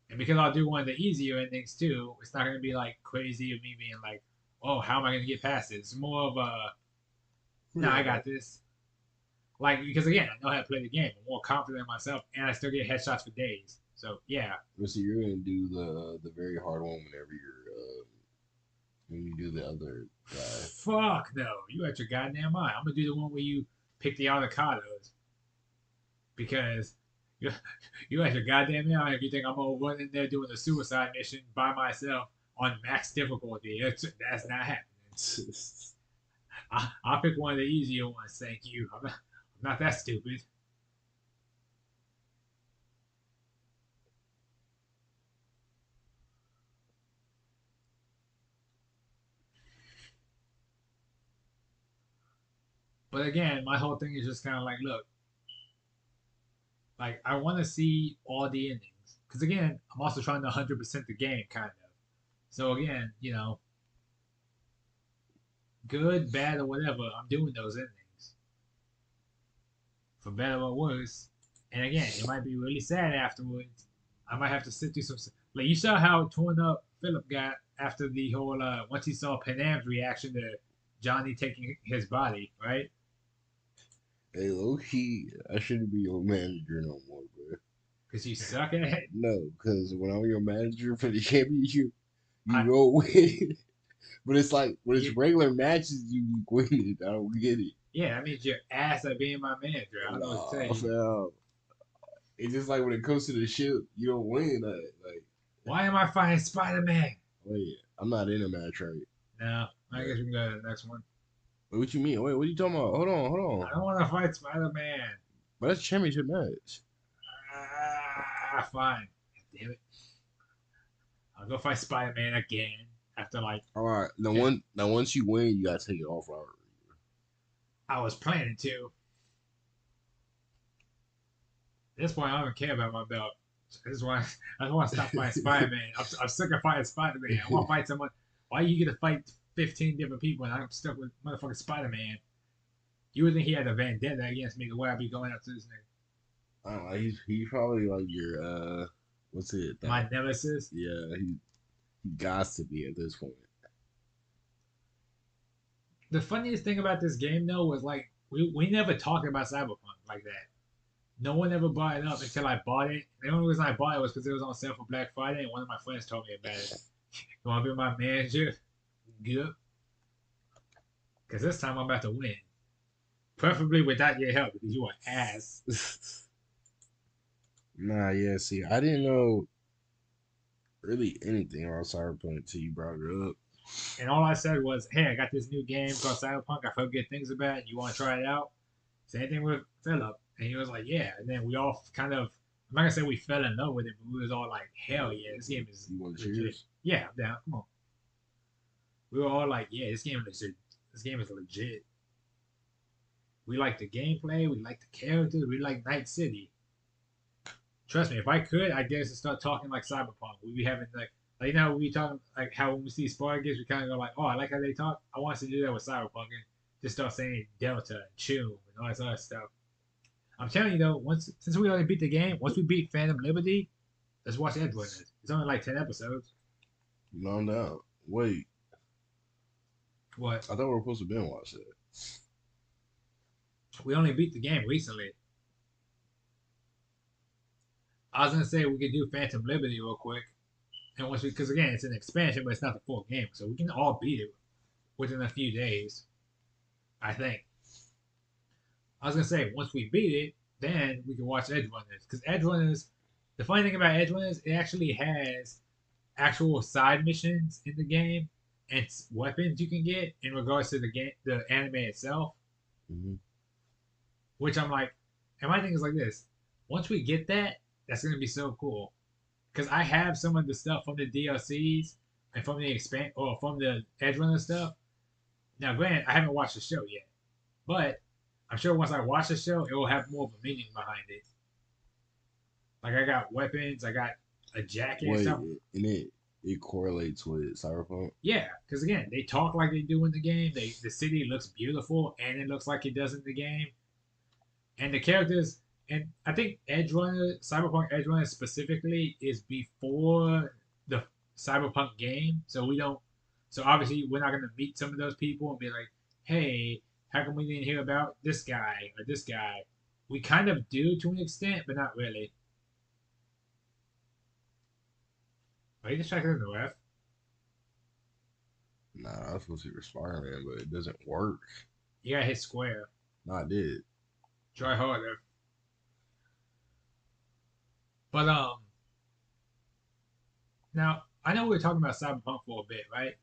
And because I'll do one of the easier endings too, it's not gonna be like crazy of me being like, "Oh, how am I gonna get past this?" It's more of a, "No, I Yeah, got this." Like because again, I know how to play the game. I'm more confident in myself, and I still get headshots for days. So yeah. But see, you're gonna do the very hard one whenever you're when you do the other guy. Fuck no, you at your goddamn mind. I'm gonna do the one where you pick the avocados because you you at your goddamn mind if you think I'm gonna run in there doing a suicide mission by myself on max difficulty. That's not happening. I'll pick one of the easier ones. Thank you. I'm not that stupid. But again, my whole thing is just kind of like, look, like I want to see all the endings because again, I'm also trying to 100% the game, kind of. So again, good, bad, or whatever, I'm doing those endings for better or worse. And again, it might be really sad afterwards. I might have to sit through some. Like you saw how torn up Philip got after the whole once he saw Panam's reaction to Johnny taking his body, right? Hey, low key, I shouldn't be your manager no more, bro. Because you suck at it. No, because when I'm your manager for the championship, you I, go win. But it's like when it's you, regular matches, you be winning. I don't get it. yeah, that means you're ass at being my manager. I don't know what to tell Nah, you. fam. It's just like when it comes to the ship, you don't win. Like, Why am I fighting Spider Man? wait, I'm not in a match, right? No, I guess Right. we can go to the next one. Wait, what you mean? Wait, what are you talking about? Hold on. I don't want to fight Spider Man. But that's a championship match. Fine. Damn it. I'll go fight Spider Man again after like All right, yeah, now once you win, you gotta take it off. Robert. I was planning to. At this point, I don't care about my belt. I just want to stop fighting Spider Man. I'm sick of fighting Spider Man. I want to fight someone. Why you get to fight 15 different people and I'm stuck with motherfucking Spider Man? You would think he had a vendetta against me the way I be going after this nigga. I don't know. He's probably like your what's it? My nemesis. Yeah, he got to be at this point. The funniest thing about this game though was like we never talked about Cyberpunk like that. No one ever brought it up until I bought it. The only reason I bought it was because it was on sale for Black Friday, and one of my friends told me about it. You want to be my manager? Good. Because this time I'm about to win. Preferably without your help, because you are ass. Nah, yeah. See, I didn't know really anything about Cyberpunk until you brought it up. And all I said was, hey, I got this new game called Cyberpunk. I've heard good things about it. You want to try it out? Same thing with Philip. And he was like, yeah. And then we all kind of, I'm not going to say we fell in love with it, but we was all like, hell yeah, this game is You want to legit. cheers? Yeah, I'm down. Come on. We were all like, yeah, this game is legit. We like the gameplay. We like the characters. We like Night City. Trust me, if I could, I guess to start talking like Cyberpunk. We'd be having like we talking like how when we see Spartacus, we kind of go like, oh, I like how they talk. I want us to do that with Cyberpunk and just start saying Delta and Chooms and all this other stuff. I'm telling you though, since we already beat the game, once we beat Phantom Liberty, let's watch Edge Runners. It's only like 10 episodes. No, I'm down. Wait, What? I thought we were supposed to binge watch that. We only beat the game recently. I was gonna say we could do Phantom Liberty real quick, and once because again it's an expansion, but it's not the full game, so we can all beat it within a few days. I think. I was gonna say once we beat it, then we can watch Edge Runners because Edge Runners. The funny thing about Edge Runners, it actually has actual side missions in the game and weapons you can get in regards to the anime itself. Mm-hmm. Which I'm like, and my thing is like this: once we get that, that's gonna be so cool. Because I have some of the stuff from the DLCs and from the expand or from the Edge Runner stuff. Now, granted, I haven't watched the show yet, but I'm sure once I watch the show, it will have more of a meaning behind it. Like I got weapons, I got a jacket and Wait, stuff. and it correlates with Cyberpunk. Yeah, because again, they talk like they do in the game. The city looks beautiful, and it looks like it does in the game. And the characters, and I think Edge Runner, Cyberpunk Edge Runner specifically, is before the Cyberpunk game. So we don't. So obviously, we're not gonna meet some of those people and be like, "Hey, how come we didn't hear about this guy or this guy? We kind of do to an extent, but not really. Are you distracted in the ref? Nah, I was supposed to be Spider-Man, but it doesn't work. You gotta hit square. No, I did. Try harder. But now I know we were talking about Cyberpunk for a bit, right?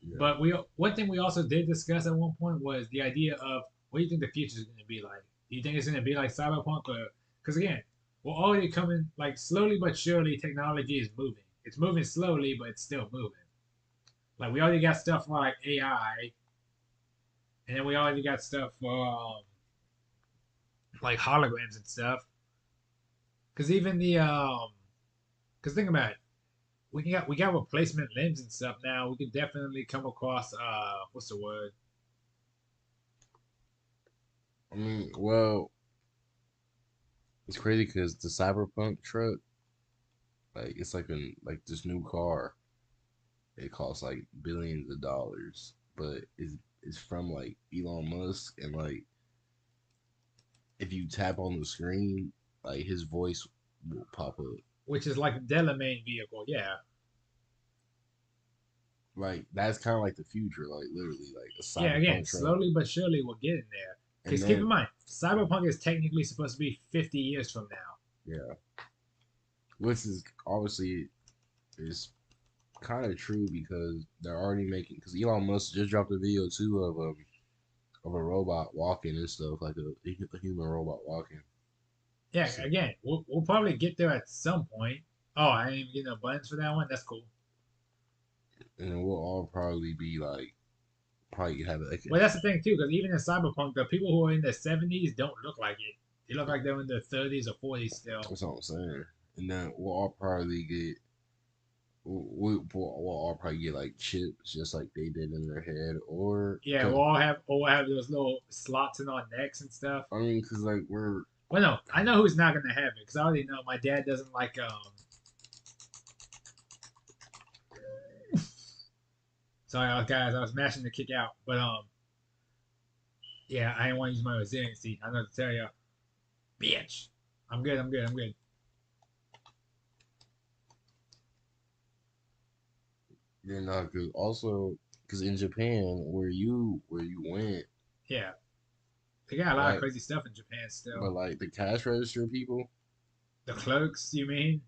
Yeah. But we one thing we also did discuss at one point was the idea of what do you think the future is going to be like? Do you think it's going to be like Cyberpunk, or because again, we're already coming like slowly but surely. Technology is moving. It's moving slowly, but it's still moving. Like we already got stuff for like AI, and then we already got stuff for like holograms and stuff. Because even the because think about it, we got replacement limbs and stuff now. We could definitely come across what's the word? I mean, well, it's crazy because the Cyberpunk truck, like, it's like this new car. It costs like billions of dollars, but it's from like Elon Musk, and like if you tap on the screen, like his voice will pop up. Which is like the Delamain vehicle, yeah. Like that's kind of like the future, like literally like a Yeah, again, cyberpunk truck. slowly but surely we're getting there. And Because keep in then mind, Cyberpunk is technically supposed to be 50 years from now. yeah, which is obviously is kind of true because they're already making because Elon Musk just dropped a video too of a robot walking and stuff like a human robot walking. Yeah, So, again, we'll probably get there at some point. Oh, I didn't even get no buttons for that one. That's cool. and then we'll all probably be like probably have like Well, that's the thing too, because even in Cyberpunk, the people who are in their 70s don't look like it. They look like they're in their 30s or 40s still. that's what I'm saying. And then we'll all probably get we'll all probably get like chips just like they did in their head, or Yeah, we'll have those little slots in our necks and stuff. I mean, because like we're Well, no, I know who's not gonna have it because I already know my dad doesn't like. Sorry, guys, I was mashing the kick out, but yeah, I didn't want to use my resiliency. I know to tell you, bitch. I'm good. I'm good. I'm good. you're not good. Also, because in Japan, where you went, Yeah, they got a lot of like, crazy stuff in Japan but still. like the cash register people, The clerks, you mean?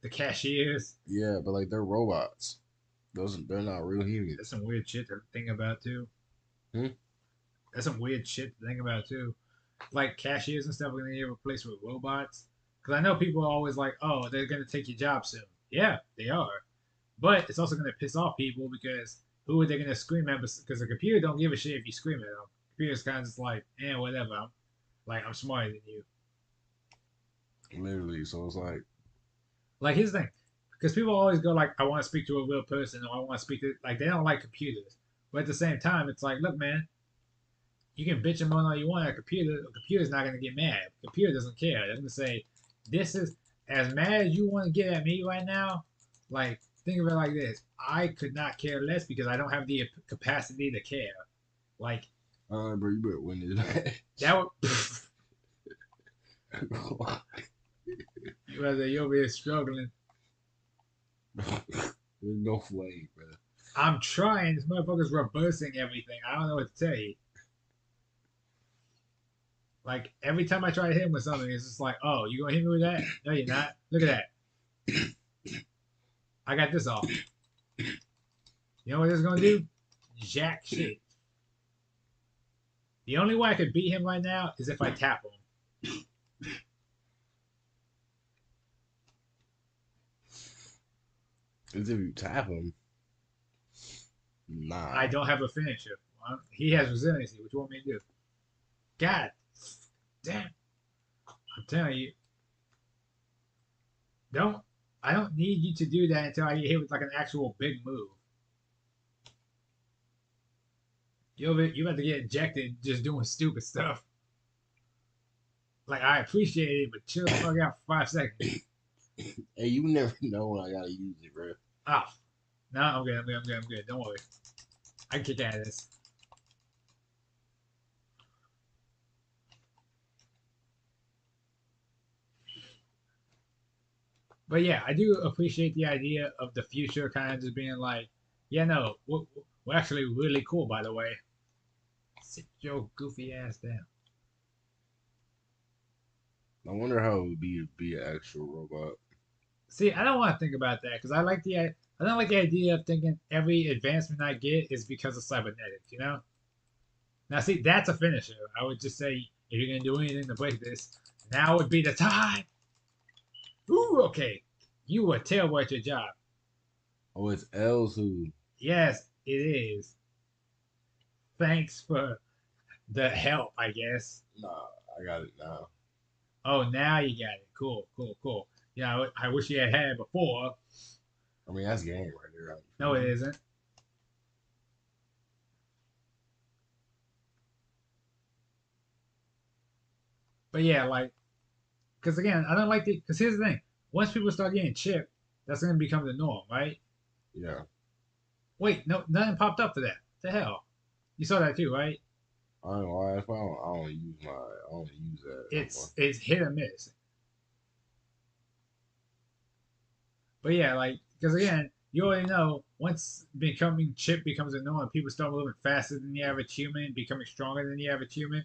The cashiers. yeah, but like they're robots. They're not real That's humans. some weird shit to think about too. Hmm? That's some weird shit to think about too. Like cashiers and stuff are gonna get replaced with robots. Because I know people are always like, "Oh, they're gonna take your job soon." Yeah, they are. But it's also gonna piss off people because who are they gonna scream at? Because the computer don't give a shit if you scream at them. The computer's kind of just like, whatever. I'm smarter than you. Literally, so it's like, Like here's the thing, because people always go like, "I want to speak to a real person," or "I want to speak to," like they don't like computers. But at the same time, it's like, look, man, you can bitch and moan all you want. A computer's not gonna get mad. A computer doesn't care. They're gonna say, "This is as mad as you want to get at me right now." Like, think of it like this: I could not care less because I don't have the capacity to care. Like bro, you better win this that match. would. Whether you're over here struggling, There's no flame, bro. I'm trying. This motherfucker's reversing everything. I don't know what to tell you. Like every time I try to hit him with something, it's just like, "Oh, you gonna hit me with that? No, you're not. Look at that. I got this off. You know what this is gonna do? Jack shit. The only way I could beat him right now is if I tap him. Because if you tap him, I nah. don't have a finisher. He has resiliency. What you want me to do? God damn! I'm telling you, don't. I don't need you to do that until I get hit with like an actual big move. You about to get ejected just doing stupid stuff. Like I appreciate it, but chill the fuck out for 5 seconds. Hey, you never know when I gotta use it, bro. Ah, oh, no, I'm good. I'm good. I'm good. I'm good. Don't worry. I can kick out of this. But yeah, I do appreciate the idea of the future kind of just being like, yeah, no, we're actually really cool, by the way. Sit your goofy ass down. I wonder how it would be to be an actual robot. See, I don't want to think about that because I don't like the idea of thinking every advancement I get is because of cybernetics. You know. Now, see, that's a finisher. I would just say if you're gonna do anything to break this, now would be the time. Ooh, okay. You were terrible at your job. Oh, it's L's who. Yes, it is. Thanks for the help, I guess. Nah, I got it now. Oh, now you got it. Cool, cool, cool. Yeah, I wish you had it before. I mean, that's game right there. You No, feel it me? isn't. But yeah, like, because again, I don't like the. Because here's the thing: once people start getting chipped, that's gonna become the norm, right? Yeah. Wait, no, nothing popped up for that. What the hell? You saw that too, right? I don't know why. That's why I don't use my. I don't use that no more. It's hit or miss. But yeah, like because again, you already know once becoming chip becomes a norm, people start moving faster than the average human, becoming stronger than the average human.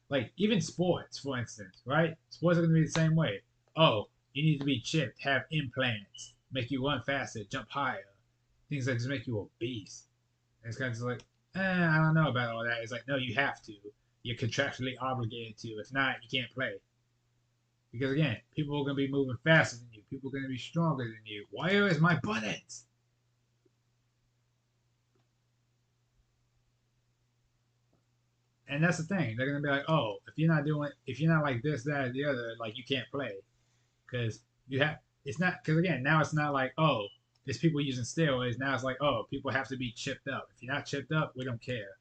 Like even sports, for instance, right? Sports are gonna be the same way. Oh, you need to be chipped, have implants, make you run faster, jump higher, things that just make you a beast. And it's kind of just like, I don't know about all that. It's like, no, you have to. You're contractually obligated to. If not, you can't play. Because again, people are gonna be moving faster than you. People are gonna be stronger than you. Where is my buttons? And that's the thing. They're gonna be like, oh, if you're not like this, that, or the other, like you can't play because you have. It's not because again, now it's not like oh, there's people using steroids. Now it's like oh, people have to be chipped up. If you're not chipped up, we don't care.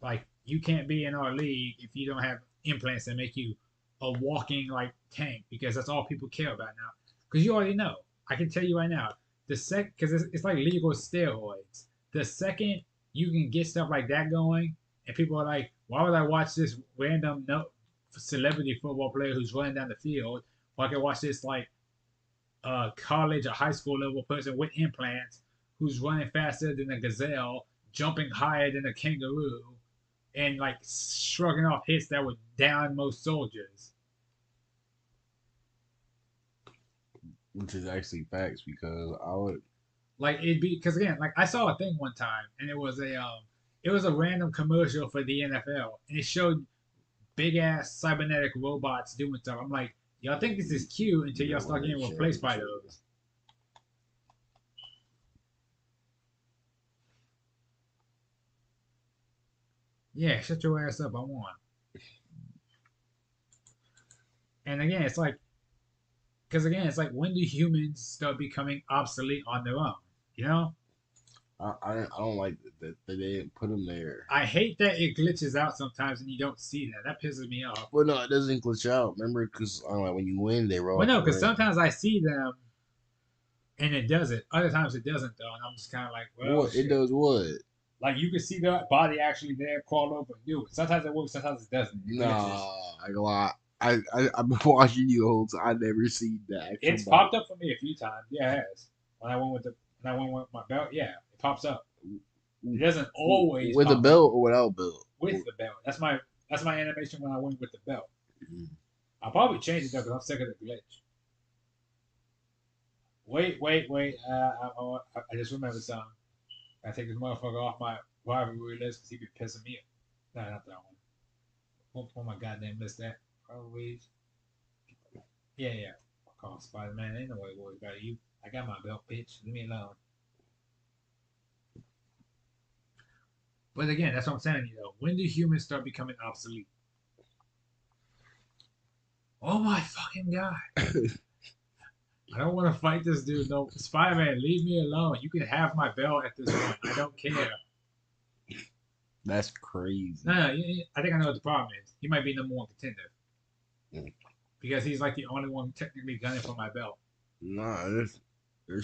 Like you can't be in our league if you don't have implants that make you a walking like tank because that's all people care about now. Because you already know. I can tell you right now. Because it's like legal steroids. The second you can get stuff like that going, and people are like, why would I watch this random no celebrity football player who's running down the field, or I can watch this like college or high school level person with implants who's running faster than a gazelle, jumping higher than a kangaroo, and like shrugging off hits that would down most soldiers. Which is actually facts because I would. Like it'd be because again, like I saw a thing one time, and it was a random commercial for the NFL, and it showed big ass cybernetic robots doing stuff. I'm like, y'all think this is cute until You y'all gotta win start a getting replaced by championship. those. Yeah, shut your ass up. I want. And again, it's like because again, it's like when do humans start becoming obsolete on their own? You know, I don't like that they didn't put him there. I hate that it glitches out sometimes and you don't see that. That pisses me off. Well, no, it doesn't glitch out. Remember, because like when you win, they roll Well, out no, the because ring. sometimes I see them and it does it. Other times it doesn't though, and I'm just kind of like, well, What it shit. does? What? Like you can see the body actually there, crawl over and do it. Sometimes it works, sometimes it doesn't. It glitches. Nah, I lie. I've been watching you the whole time. I never seen the actual It's body. popped up for me a few times. Yeah, it has. When I went with my belt, yeah, it pops up. It doesn't always With a pop up belt or without belt. with the belt. That's my animation when I went with the belt. I'll probably change it though because I'm sick of the glitch. Wait. I just remembered something. I take this motherfucker off my rivalry list because he be pissing me off. Nah, not that one. Oh my goddamn list that. Rivalries. Yeah. I'll call Spider Man. Ain't nobody worried about you. I got my belt, bitch. Leave me alone. But again, that's what I'm saying, you know. When do humans start becoming obsolete? Oh my fucking god. I don't want to fight this dude. No, Spider Man, leave me alone. You can have my belt at this point. I don't care. That's crazy. No, I think I know what the problem is. He might be number one contender Mm. because he's like the only one technically gunning for my belt. Nah, there's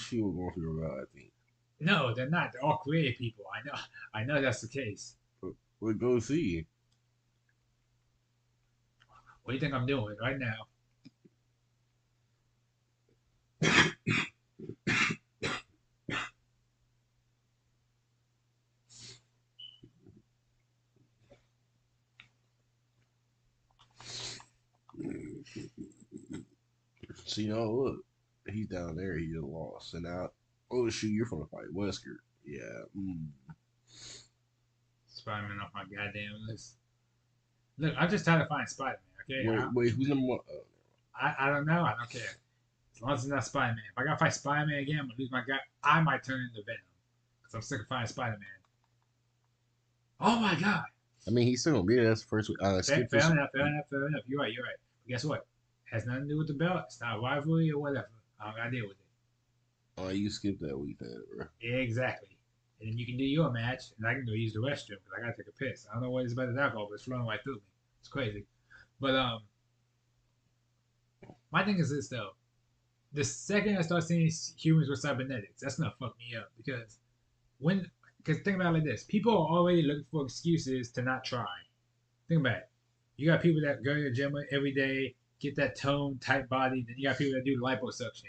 people going for your belt. I think. No, they're not. They're all creative people. I know that's the case. But go see. What do you think I'm doing right now? So you know, look, he's down there. He just lost, and now, oh shoot, you're from the fight, Wesker. Yeah. Spider-Man off my goddamn list. Look, I'm just trying to find Spider-Man. Okay, Wait, who's number one? I don't know. I don't care. As long as it's not Spider-Man. If I gotta fight Spider-Man again, I'm gonna lose my guy. I might turn into Venom because I'm sick of fighting Spider-Man. Oh my god. I mean, he's still gonna be there. That's the first. Fair, Skip this. fair enough. You're right. You're right. But guess what? It has nothing to do with the belt. It's not a rivalry or whatever. I don't gotta deal with it. Oh, you skipped that week then, bro. Yeah, exactly. And then you can do your match, and I can go use the restroom because I gotta take a piss. I don't know what it's about this alcohol, but it's flowing right through me. It's crazy. But my thing is this though. The second I start seeing humans with cybernetics, that's gonna fuck me up because think about it like this: people are already looking for excuses to not try. Think about it. You got people that go to the gym every day, get that tone, tight body. Then you got people that do liposuction.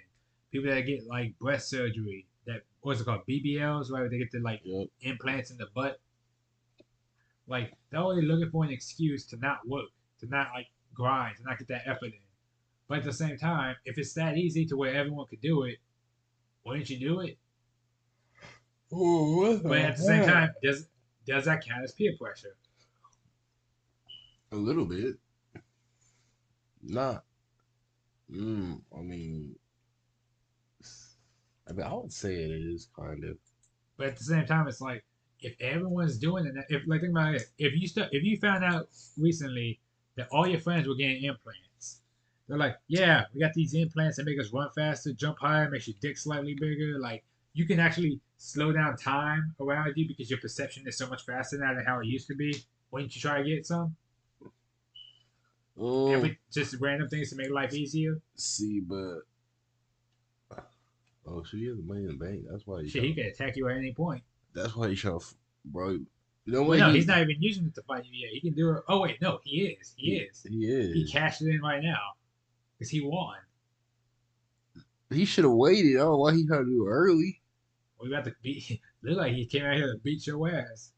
People that get like breast surgery. That what's it called? BBLs, right? Where they get the like Yep. implants in the butt. Like they're already looking for an excuse to not work, to not like grind, to not get that effort in. But at the same time, if it's that easy to where everyone could do it, wouldn't you do it? Oh, what But the at the same time, heck? does that count as peer pressure? A little bit. Not. I mean, I would say it is kind of. But at the same time, it's like if everyone's doing it, if like think about it, if you found out recently that all your friends were getting implants, they're like, yeah, we got these implants that make us run faster, jump higher, makes your dick slightly bigger. Like you can actually slow down time around you because your perception is so much faster now than how it used to be. Wouldn't you try to get some? Um. Every just random things to make life easier. See, but oh, she has the money in the bank. That's why he's Shit, he trying. could attack you at any point. That's why he's trying. Bro, you know Well, what no, he's he not even using it to fight you yet. He can do it. Oh wait, no, he is. He he is. he He is. cashed it in right now because he won. He should have waited. Oh, why he trying to do it early? We got to beat. Look like he came out here to beat your ass.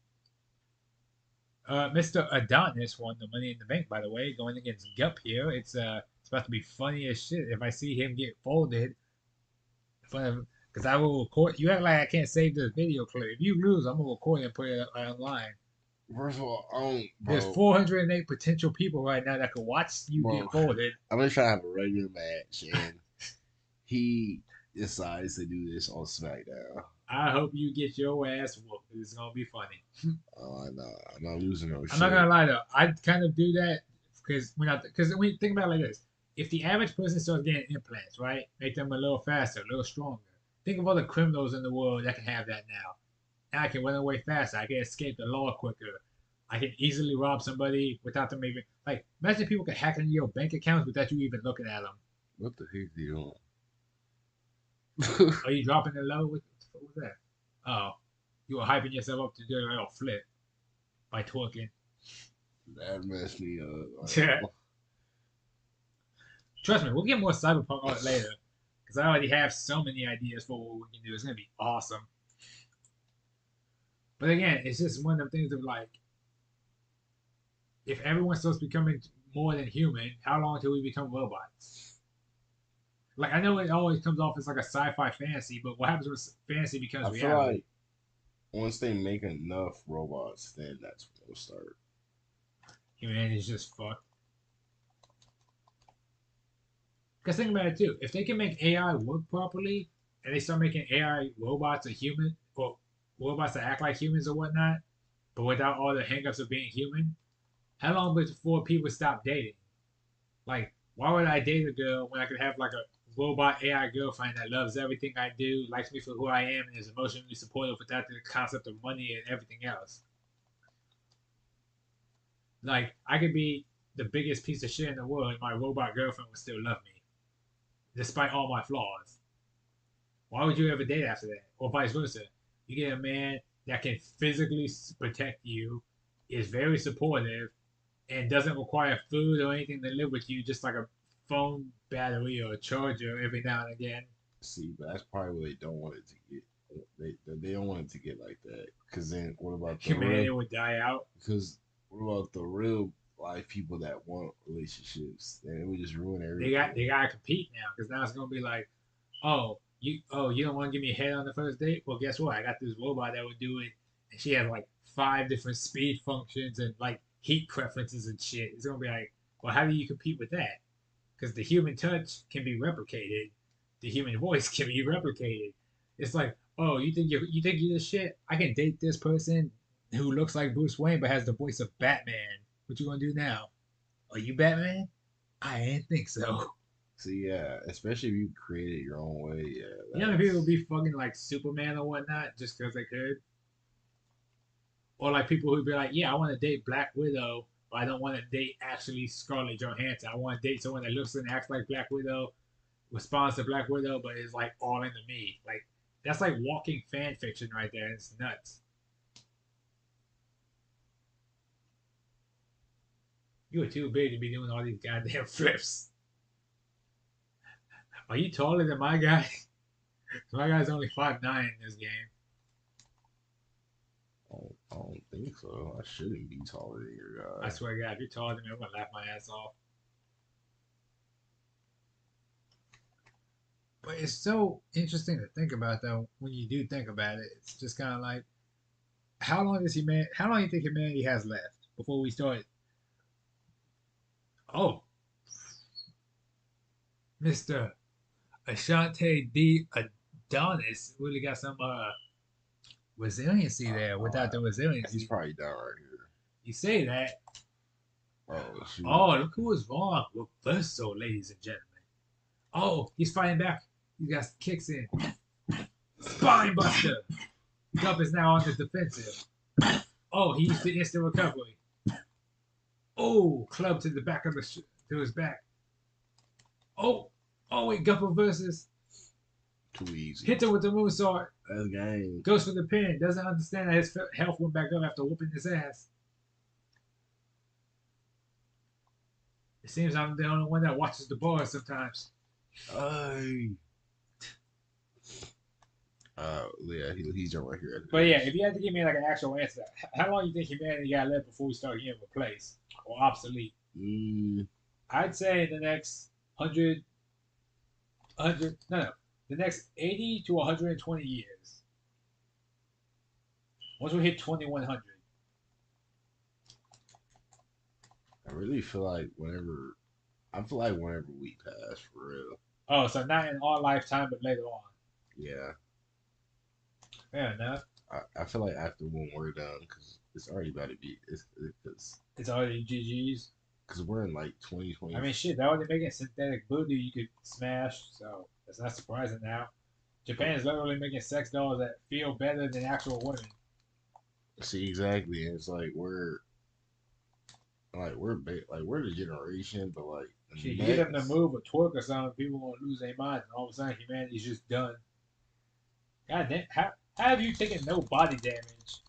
Mr. Adonis won the Money in the Bank, by the way, going against Gup here. It's about to be funny as shit if I see him get folded. Because I will record. You act like I can't save this video clip. If you lose, I'm gonna record it and put it online. First of all, I don't, There's bro, 408 potential people right now that could watch you bro. get folded. I'm just trying to have a regular match, and he decides to do this on SmackDown. I hope you get your ass whooped. It's gonna be funny. Oh, I'm not losing no I'm not shit. gonna lie though. I kind of do that because when you think about it like this, if the average person starts getting implants, right, make them a little faster, a little stronger. Think of all the criminals in the world that can have that now. Now I can run away faster. I can escape the law quicker. I can easily rob somebody without them even like. Imagine people could hack into your bank accounts without you even looking at them. What the heck are you Are you dropping it low? What was that? Oh, you were hyping yourself up to do a little flip by twerking. That messed me up. Trust me, we'll get more cyberpunk art later because I already have so many ideas for what we can do. It's gonna be awesome. But again, it's just one of the things of like, if everyone starts becoming more than human, how long until we become robots? Like I know it always comes off as like a sci-fi fantasy, but what happens when fantasy becomes I feel reality? like once they make enough robots, then that's when it'll start. Humanity is just fucked. Because think about it too. If they can make AI work properly, and they start making AI robots or human, or robots that act like humans or whatnot, but without all the hangups of being human, how long before people stop dating? Like, why would I date a girl when I could have like a robot AI girlfriend that loves everything I do, likes me for who I am, and is emotionally supportive without the concept of money and everything else? Like, I could be the biggest piece of shit in the world, and my robot girlfriend would still love me, despite all my flaws. Why would you ever date after that? Or vice versa. You get a man that can physically protect you, is very supportive, and doesn't require food or anything to live with you, just like a phone battery or a charger every now and again. See, but that's probably what they don't want it to get. They don't want it to get like that. Cause then what about the Humanity real? would die out. Because what about the real? like people that want relationships, and it would just ruin They everything. gotta compete now because now it's gonna be like, you don't want to give me a head on the first date? Well, guess what? I got this robot that would do it, and she has like five different speed functions and like heat preferences and shit. It's gonna be like, well, how do you compete with that? Because the human touch can be replicated, the human voice can be replicated. It's like, oh, you think you're the shit? I can date this person who looks like Bruce Wayne but has the voice of Batman. What you gonna do now? Are you Batman? I didn't think so. So yeah, especially if you create it your own way. Yeah, You know, people would that's be fucking like Superman or whatnot just because they could. Or like people who'd be like, yeah, I want to date Black Widow, but I don't want to date actually Scarlett Johansson. I want to date someone that looks and acts like Black Widow, responds to Black Widow, but is like all into me. Like that's like walking fan fiction right there. It's nuts. You were too big to be doing all these goddamn flips. Are you taller than my guy? My guy's only 5'9" in this game. I don't think so. I shouldn't be taller than your I guy. swear to God, if you're taller than me, I'm gonna laugh my ass off. But it's so interesting to think about though. When you do think about it, it's just kind of like, How long do you think humanity has left before we start? Oh, Mister Ashante D. Adonis really got some resiliency there. Without the He's resiliency, probably down right here. you say that. Oh shoot. Oh, look who was wrong. Reversal, ladies and gentlemen. Oh, he's fighting back. He got kicks in. Spine buster. Gup is now on the defensive. Oh, he used the instant recovery. Oh, club to the back of to his back. Oh, oh wait, Gup reverses. Too easy. Hits him with the moonsault. That's game. Goes for the pin. Doesn't understand that his health went back up after whooping his ass. It seems I'm the only one that watches the bars sometimes. Hey. Yeah, he's right here. But yeah, if you had to give me like an actual answer, how long do you think humanity got left before we start getting replaced or obsolete? Mm, I'd say the next 100, no, the next 80 to 120 years. Once we hit 2100. I really feel like whenever we pass, for real. Oh, so not in our lifetime, but later on. Yeah, Fair enough. I feel like after when we're done, because it's already about to be, It's already GG's. because we're in like I 2020. mean, shit, they're already making synthetic voodoo you could smash, so it's not surprising now. Japan is literally making sex dolls that feel better than actual women. See exactly, and it's like we're the generation, but like Shit, the you get them to next, move or twerk or something, people gonna lose their minds, and all of a sudden humanity's just done. God damn, how have you taken no body damage?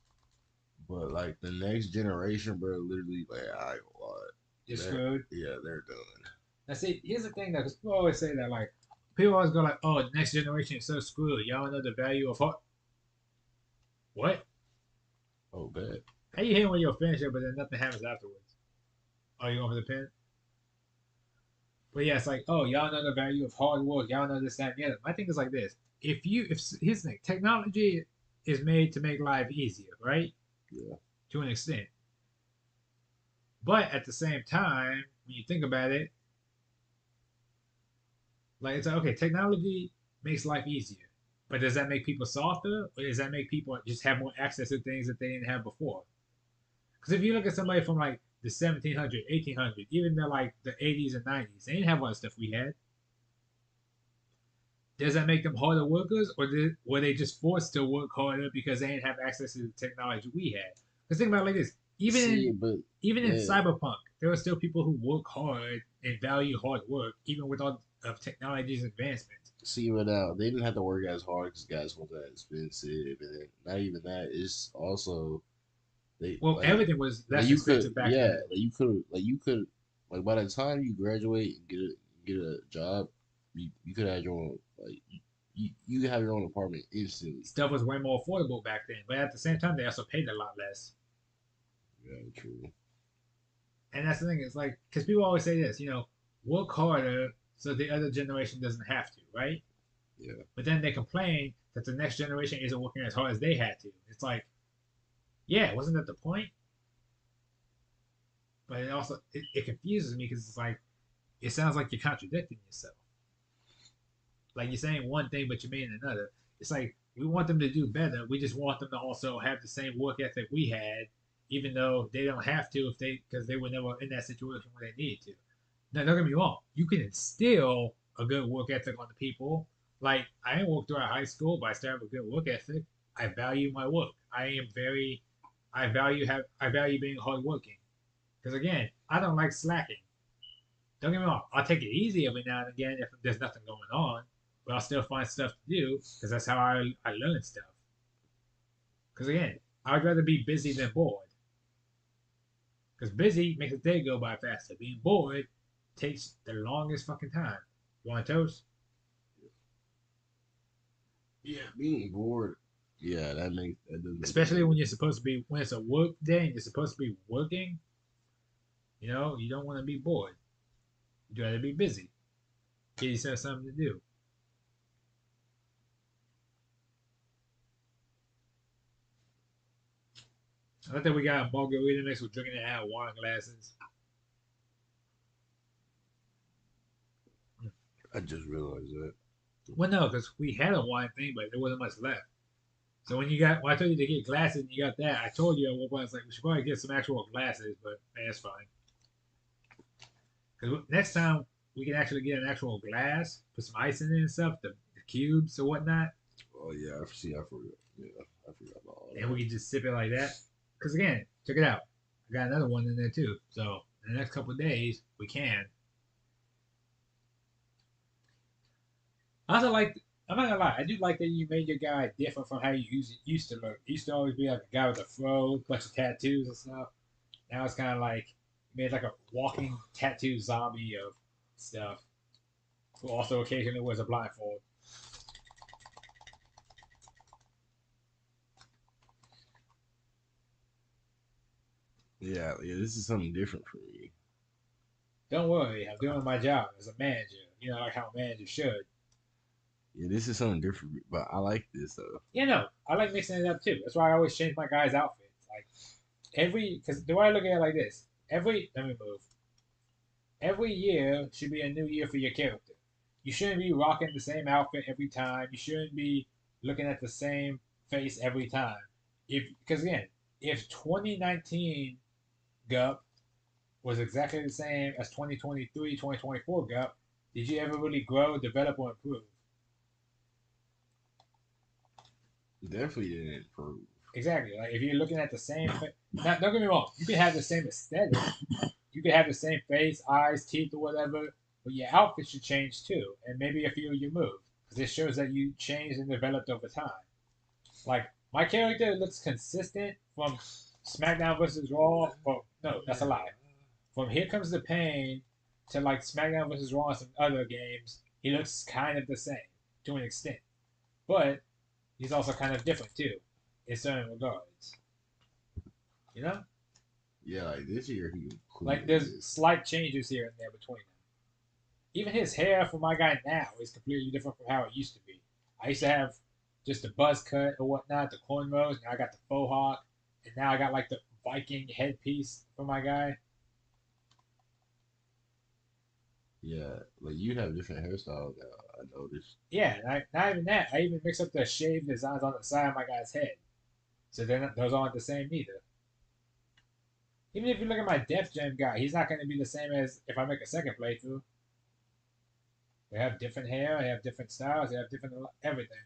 but like the next generation, bro, literally like I ain't gonna lie, You're they're screwed. yeah they're done. Now see, here's the thing though, because people always say that like people always go like, "Oh, the next generation is so screwed. Y'all know the value of what? Oh, bad. How you hear when you're finished it, but then nothing happens afterwards? Oh, you going for the pin? But yeah, it's like, oh, y'all know the value of hard work. Y'all know this, that, and the other. My thing is like this: if here's the thing, technology is made to make life easier, right? Yeah. To an extent. But at the same time, when you think about it, like it's like, okay, technology makes life easier. But does that make people softer, or does that make people just have more access to things that they didn't have before? Because if you look at somebody from like the 1700s, 1800s, even the 80s and 90s, they didn't have all the stuff we had. Does that make them harder workers, or were they just forced to work harder because they didn't have access to the technology we had? Because think about it like this: See, but even in yeah, cyberpunk, there are still people who work hard and value hard work, even with all of technology's advancements. see, but now they didn't have to work as hard because gas wasn't that expensive, and then not even that. It's also they Well, everything was less expensive back then. you could like by the time you graduate and get a job, you could have your own you could have your own apartment instantly. Stuff was way more affordable back then, but at the same time, they also paid a lot less. Yeah, true. And that's the thing. It's like because people always say this, work harder so the other generation doesn't have to, right? Yeah. But then they complain that the next generation isn't working as hard as they had to. It's like, yeah, wasn't that the point? But it also it confuses me because it's like it sounds like you're contradicting yourself. Like you're saying one thing but you mean another. It's like we want them to do better. We just want them to also have the same work ethic we had, even though they don't have to if they because they were never in that situation where they needed to. Now don't get me wrong, you can instill a good work ethic on the people. Like I didn't work throughout high school, but I still have a good work ethic. I value my work. I value being hardworking. Because again, I don't like slacking. Don't get me wrong, I'll take it easy every now and again if there's nothing going on, but I'll still find stuff to do because that's how I learn stuff. Because again, I'd rather be busy than bored. Because busy makes the day go by faster. Being bored takes the longest fucking time. You want a toast? Yeah, being bored. Yeah, that does make Especially when sense. you're supposed to be when it's a work day and you're supposed to be working. You don't want to be bored. You'd rather be busy. Get yourself something to do. I like that we got a margarita mix with drinking it out of wine glasses. I just realized that. Well, no, because we had a wine thing, but there wasn't much left. So when I told you to get glasses and you got that, I told you at one point I was like, we should probably get some actual glasses, but man, it's fine. Because next time we can actually get an actual glass, put some ice in it and stuff, the cubes or whatnot, Oh yeah, I see. I forgot. Yeah, I forgot about all and that. we can just sip it like that. Because again, check it out. I got another one in there too. So in the next couple of days, we can. I also like. I'm not gonna lie. I do like that you made your guy different from how you used to look. He used to always be like a guy with a fro, bunch of tattoos and stuff. Now it's kind of like made like a walking tattoo zombie of stuff, who also occasionally wears a blindfold. Yeah, yeah. This is something different for me. Don't worry, I'm doing my job as a manager. Like how a manager should. Yeah, this is something different, but I like this though. I like mixing it up too. That's why I always change my guys' outfits. Like because the way I look at it like this, let me move. Every year should be a new year for your character. You shouldn't be rocking the same outfit every time. You shouldn't be looking at the same face every time. Because again, if 2019 Gup was exactly the same as 2023, 2024 Gup, did you ever really grow, develop, or improve? Definitely didn't improve. Exactly. Like if you're looking at the same, now don't get me wrong, you can have the same aesthetic, you can have the same face, eyes, teeth, or whatever, but your outfit should change too, and maybe a few of your moves, because it shows that you changed and developed over time. Like my character looks consistent from SmackDown versus Raw. Well, no, that's a lie. From Here Comes the Pain to like SmackDown versus Raw and some other games, he looks kind of the same to an extent, but he's also kind of different too, in certain regards. You know, Yeah, like this year he like completely there's missed. slight changes here and there between them. Even his hair for my guy now is completely different from how it used to be. I used to have just a buzz cut or whatnot, the cornrows. Now I got the faux hawk, and now I got like the Viking headpiece for my guy. Yeah, like you have different hairstyles now. I noticed. Yeah, and not even that. I even mix up the shave designs on the side of my guy's head, so those aren't the same either. Even if you look at my Def Jam guy, he's not going to be the same as if I make a second playthrough. They have different hair, they have different styles, they have different everything.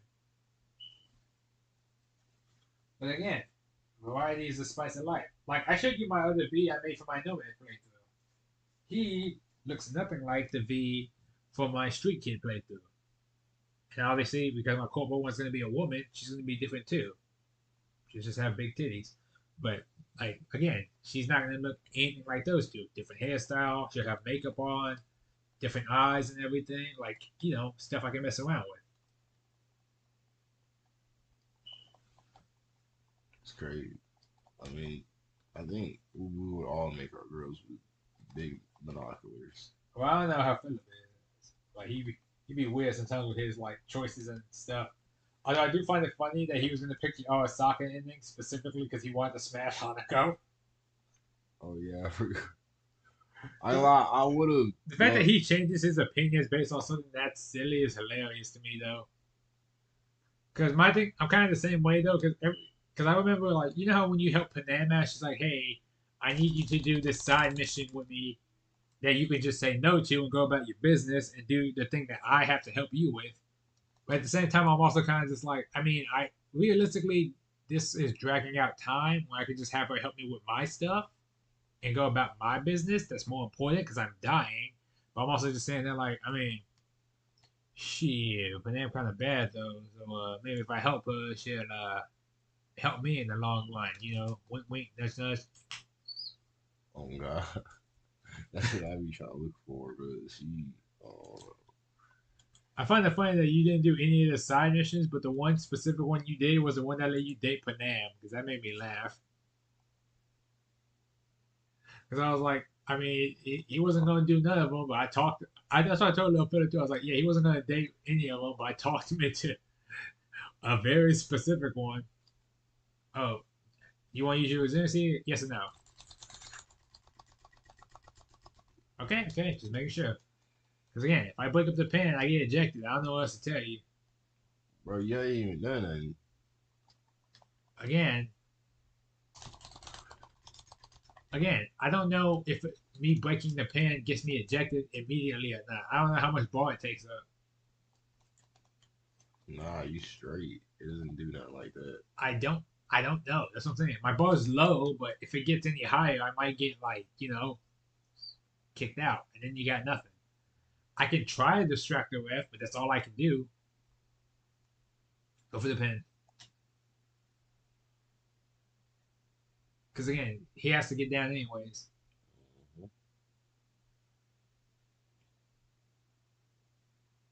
But again, variety is the spice of life. Like I showed you my other V I made for my Nomad playthrough. He looks nothing like the V for my Street Kid playthrough. And obviously, because my corporate one's going to be a woman, she's going to be different too. She'll just have big titties. But like again, she's not going to look anything like those two. Different hairstyle. She'll have makeup on, different eyes and everything. Like stuff I can mess around with. It's crazy. I mean, I think we would all make our girls big binoculars. Well, I don't know how Philip is. Like he be weird sometimes with his like choices and stuff. Although I do find it funny that he was gonna pick the Arasaka ending specifically because he wanted to smash Hanako. Oh yeah, I forgot. I lied. I would have The fact that loved. he changes his opinions based on something that silly is hilarious to me though. Because my thing, I'm kind of the same way though. Because I remember like you know how when you help Panama, she's like, hey, I need you to do this side mission with me that you can just say no to and go about your business and do the thing that I have to help you with. But at the same time, I'm also kind of just like, I mean, I realistically, this is dragging out time when I could just have her help me with my stuff and go about my business. That's more important because I'm dying. But I'm also just saying that, like, I mean, shit, but I'm kind of bad though. So maybe if I help her, she'll help me in the long run. You know, wink, wink, nudge, nudge. Oh god, that's what I be trying to look for, but she. Oh, I find it funny that you didn't do any of the side missions, but the one specific one you did was the one that let you date Panam, because that made me laugh. Because I was like, I mean, he wasn't going to do none of them, but I talked. That's what I told Lil Peter too. I was like, yeah, he wasn't going to date any of them, but I talked him into a very specific one. Oh, you want to use your resiliency? Yes or no? Okay, okay, just making sure. Because again, if I break up the pen, I get ejected. I don't know what else to tell you. bro, you ain't even done nothing. Again, I don't know if me breaking the pen gets me ejected immediately or not. I don't know how much ball it takes up. Nah, you straight. It doesn't do nothing like that. I don't. I don't know. That's what I'm saying. My bar is low, but if it gets any higher, I might get like kicked out, and then you got nothing. I can try to distract the ref, but that's all I can do. Go for the pen, because again, he has to get down anyways. Mhm.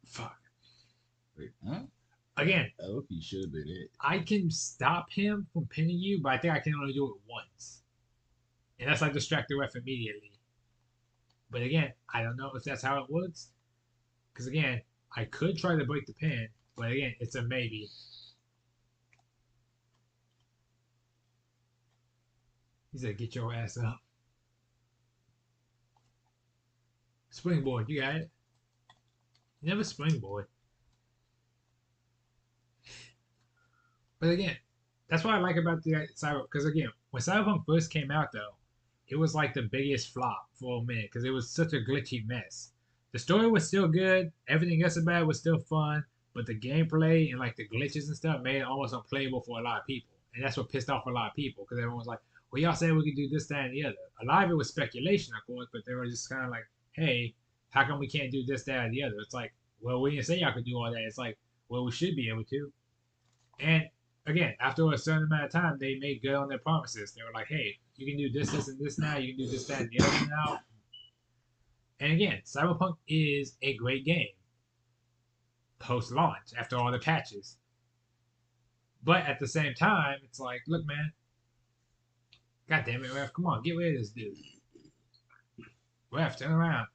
Fuck. Wait, huh? Again, That Loki should have been it. I can stop him from pinning you, but I think I can only do it once, and that's like distract the ref immediately. But again, I don't know if that's how it works. Because again, I could try to break the pin, but again, it's a maybe. He said, "Get your ass up, springboard. You got it. You never springboard." But again, that's what I like about the Cyber. Because again, when Cyberpunk first came out, though, it was like the biggest flop for a minute because it was such a glitchy mess. The story was still good. Everything else about it was still fun, but the gameplay and like the glitches and stuff made it almost unplayable for a lot of people, and that's what pissed off a lot of people because everyone was like, "Well, y'all said we could do this, that, and the other." A lot of it was speculation, of course, but they were just kind of like, "Hey, how come we can't do this, that, and the other?" It's like, well, we didn't say y'all could do all that. It's like, well, we should be able to. And again, after a certain amount of time, they made good on their promises. They were like, "Hey, you can do this, this, and this now. You can do this, that, and the other now." And again, Cyberpunk is a great game post launch after all the patches. But at the same time, it's like, look, man, God damn it, Ref, come on, get rid of this dude. Ref, turn around.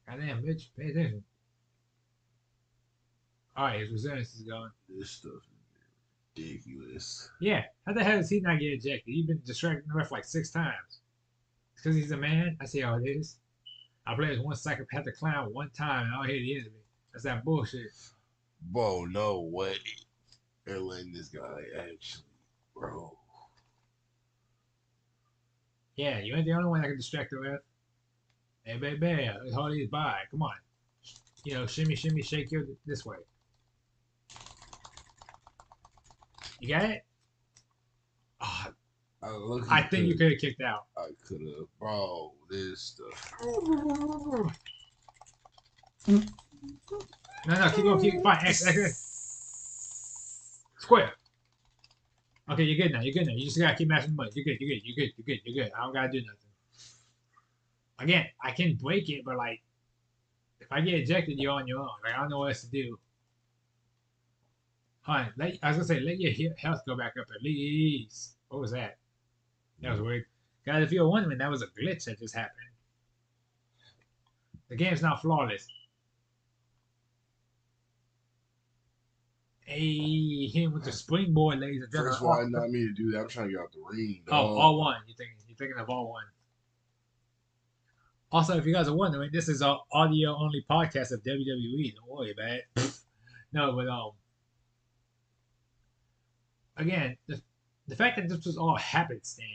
Goddamn, bitch, pay attention. All right, his resilience is going. This stuff is ridiculous. Yeah, how the hell does he not get ejected? He's been distracting the ref like 6 times. It's because he's a man. I see how it is. I play as one psychopathic clown one time and I don't hit the enemy. That's that bullshit. Bro, no way. They're letting this guy actually, bro. Yeah, you ain't the only one that can distract the ref. Hey, baby, hold these by. Come on. Shimmy, shimmy, shake your this way. You got it? Oh, I look, he I think you could. could have kicked out. I could have, bro. This stuff. No, no, keep going, keep fine. X. Square. Okay, you're good now. You're good now. You just gotta keep mashing the button. You're good. You're good. You're good. You're good. You're good. I don't gotta do nothing. Again, I can break it, but like, if I get ejected, you're on your own. Like, I don't know what else to do. Huh? I was gonna say, let your health go back up at least. What was that? That was weird. Guys, if you're wondering, that was a glitch that just happened. The game's not flawless. Hey, him with the springboard, ladies and gentlemen. First of all, I did not mean to do that. I'm trying to get out the ring, Oh, dog. all one. You're thinking of all one. Also, if you guys are wondering, this is an audio only podcast of WWE. Don't worry about it. No, but again, the fact that this was all happenstance.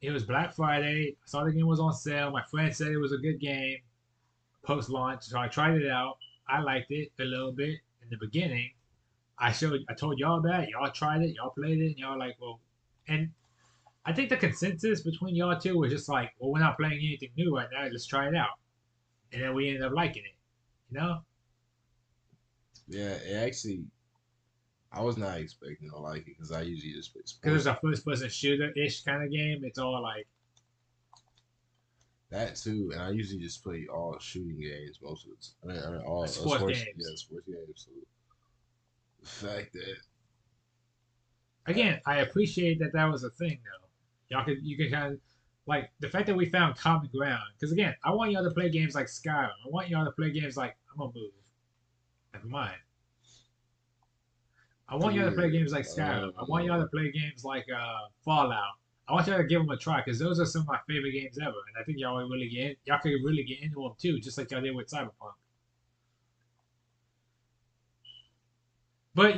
It was Black Friday. I saw the game was on sale. My friend said it was a good game post launch, so I tried it out. I liked it a little bit in the beginning. I told y'all about it. Y'all tried it. Y'all played it. And y'all like, well, and I think the consensus between y'all two was just like, well, we're not playing anything new right now. Let's try it out. And then we ended up liking it. You know? Yeah, it actually, I was not expecting to like it because I usually just play Because sports. it's a first person shooter ish kind of game. It's all like, That too, and I usually just play all shooting games most of the time. I mean all sports sports, games. yeah, sports games. So the fact that Again, I appreciate that that was a thing though. You can kind of like the fact that we found common ground. Because again, I want y'all to play games like Skyrim. I want y'all to play games like I'm gonna move. Never mind. I want y'all to play games like Skyrim. I want y'all to play games like Fallout. I want y'all to give them a try because those are some of my favorite games ever, and I think y'all could really get into them too, just like y'all did with Cyberpunk. But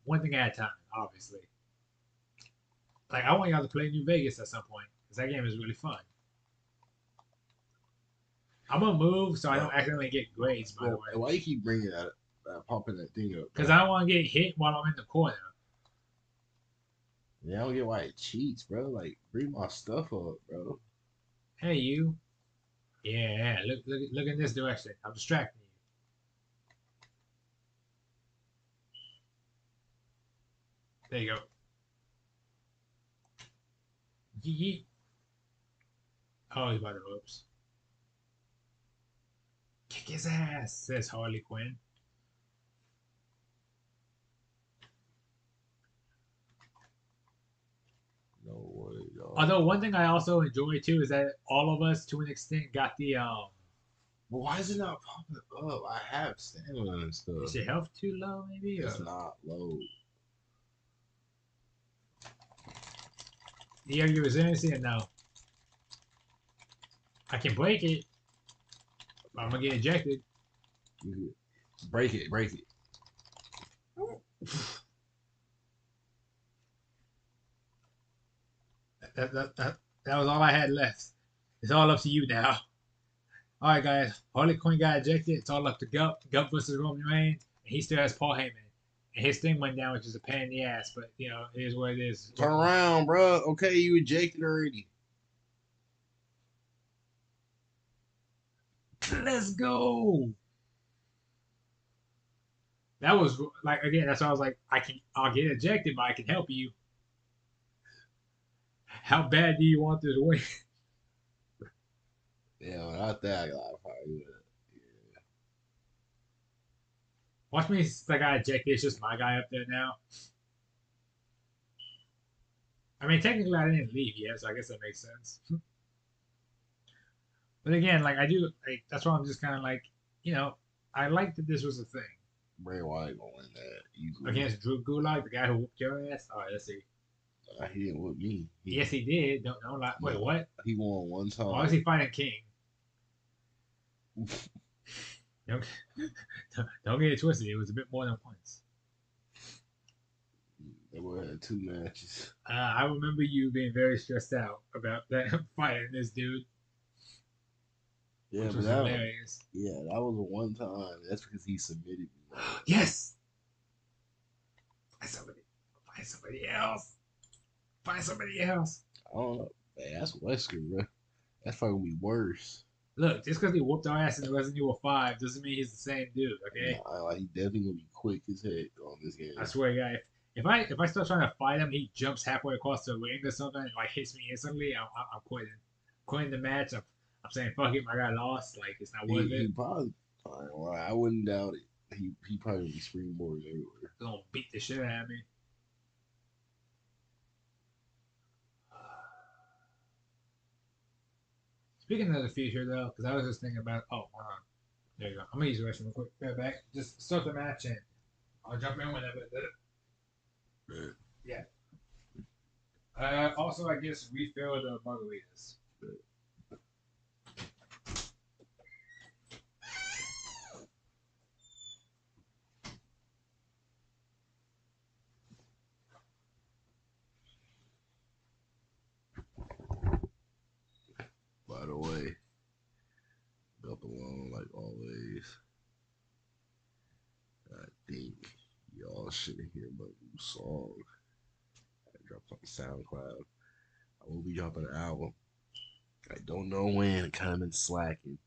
one thing at a time, obviously. Like I want y'all to play New Vegas at some point because that game is really fun. I'm gonna move so I don't accidentally get grades. By the way, why you keep bringing that, popping that thing up, because bro? I don't want to get hit while I'm in the corner. Yeah, I don't get why it cheats, bro. Like, bring my stuff up, bro. Hey you, yeah, look in this direction. I'm distracting you. There you go. Yeet. Oh, he's about to whoops. Kick his ass, says Harley Quinn. No way, dog. Although one thing I also enjoy too is that all of us, to an extent, got the But why is it not popping up? I have stamina and is stuff. your health too low maybe? It's Or not low. yeah, your resiliency or no? I can break it, but I'm gonna get ejected. Break it, break it. That was all I had left. It's all up to you now. All right, guys. Harley Quinn got ejected. It's all up to Gup. Gup versus Roman Reigns, and he still has Paul Heyman. And his thing went down, which is a pain in the ass. But it is what it is. Turn around, bro. Okay, you ejected already. Let's go. That was like again. That's why I was like, I'll get ejected, but I can help you. How bad do you want this win? Yeah, without that, I gotta probably Watch me, the guy ejected. It's just my guy up there now. I mean, technically, I didn't leave yet, so I guess that makes sense. But again, like I do, like that's why I'm just kind of like, I like that this was a thing Bray Wyatt gonna win that easily. against Drew Gulak, the guy who whooped your ass. All right, let's see. He didn't whoop me. Yes, he did. Don't lie. Wait, No, what? he won one Why was time. he fighting King? Don't, don't get it twisted. It was a bit more than once. They were had two matches. I remember you being very stressed out about that fighting this dude, Yeah, which but was hilarious. that was a one time. That's because he submitted me. Yes. Find somebody. Find somebody else. Find somebody else. I don't know. Man, that's Wesker, bro. That's fucking be worse. Look, just because he whooped our ass in Resident Evil 5 doesn't mean he's the same dude, okay? Nah, like he definitely gonna be quick as heck on this game. I swear, guy. If I start trying to fight him, he jumps halfway across the ring or something and like hits me instantly. I'm quitting. Quitting the match. I'm saying fuck it. My guy lost. Like it's not worth He it. probably. Well, I wouldn't doubt it. He probably be springboarding everywhere. He's gonna beat the shit out of me. Speaking of the future, though, because I was just thinking about. Oh, hold on. There you go. I'm gonna use the restroom real quick. Right back. Just start the match and I'll jump in whenever. Yeah. Also, I guess refill the margaritas. By the way, up alone like always. I think y'all should hear my new song. I dropped on SoundCloud. I will be dropping an album. I don't know when. It kind of been slacking.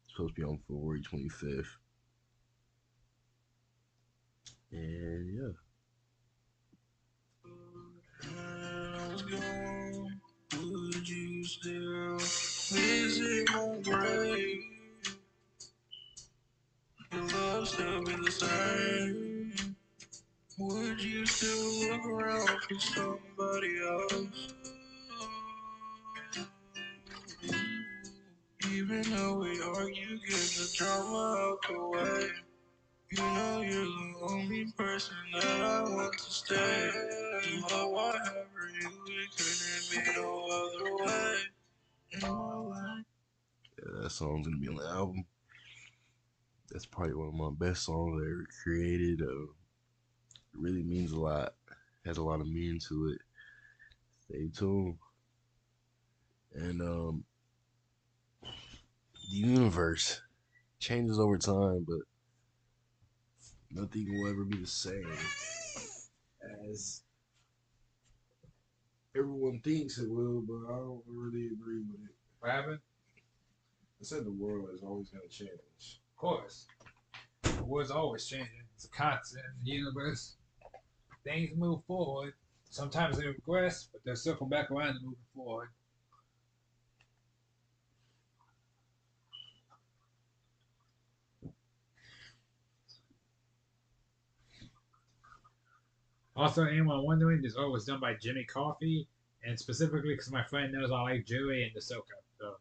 It's supposed to be on February 25th. And yeah. Would you still visit my grave? Your love still be the same. Would you still look around for somebody else? Even though we argue, get the drama out the way. You know you're the only person that I want to stay. You are whatever you, it couldn't be no other way. Yeah, that song's gonna be on the album. That's probably one of my best songs I ever created. It really means a lot. Has a lot of meaning to it. Stay tuned. And the universe changes over time, but nothing will ever be the same as everyone thinks it will, but I don't really agree with it. What happened? I said the world is always going to change. Of course. The world's always changing. It's a constant in the universe. Things move forward. Sometimes they regress, but they'll circle back around and moving forward. Also, anyone wondering, this art was done by Jimmy Coffey, and specifically because my friend knows I like Joey and Ahsoka. So,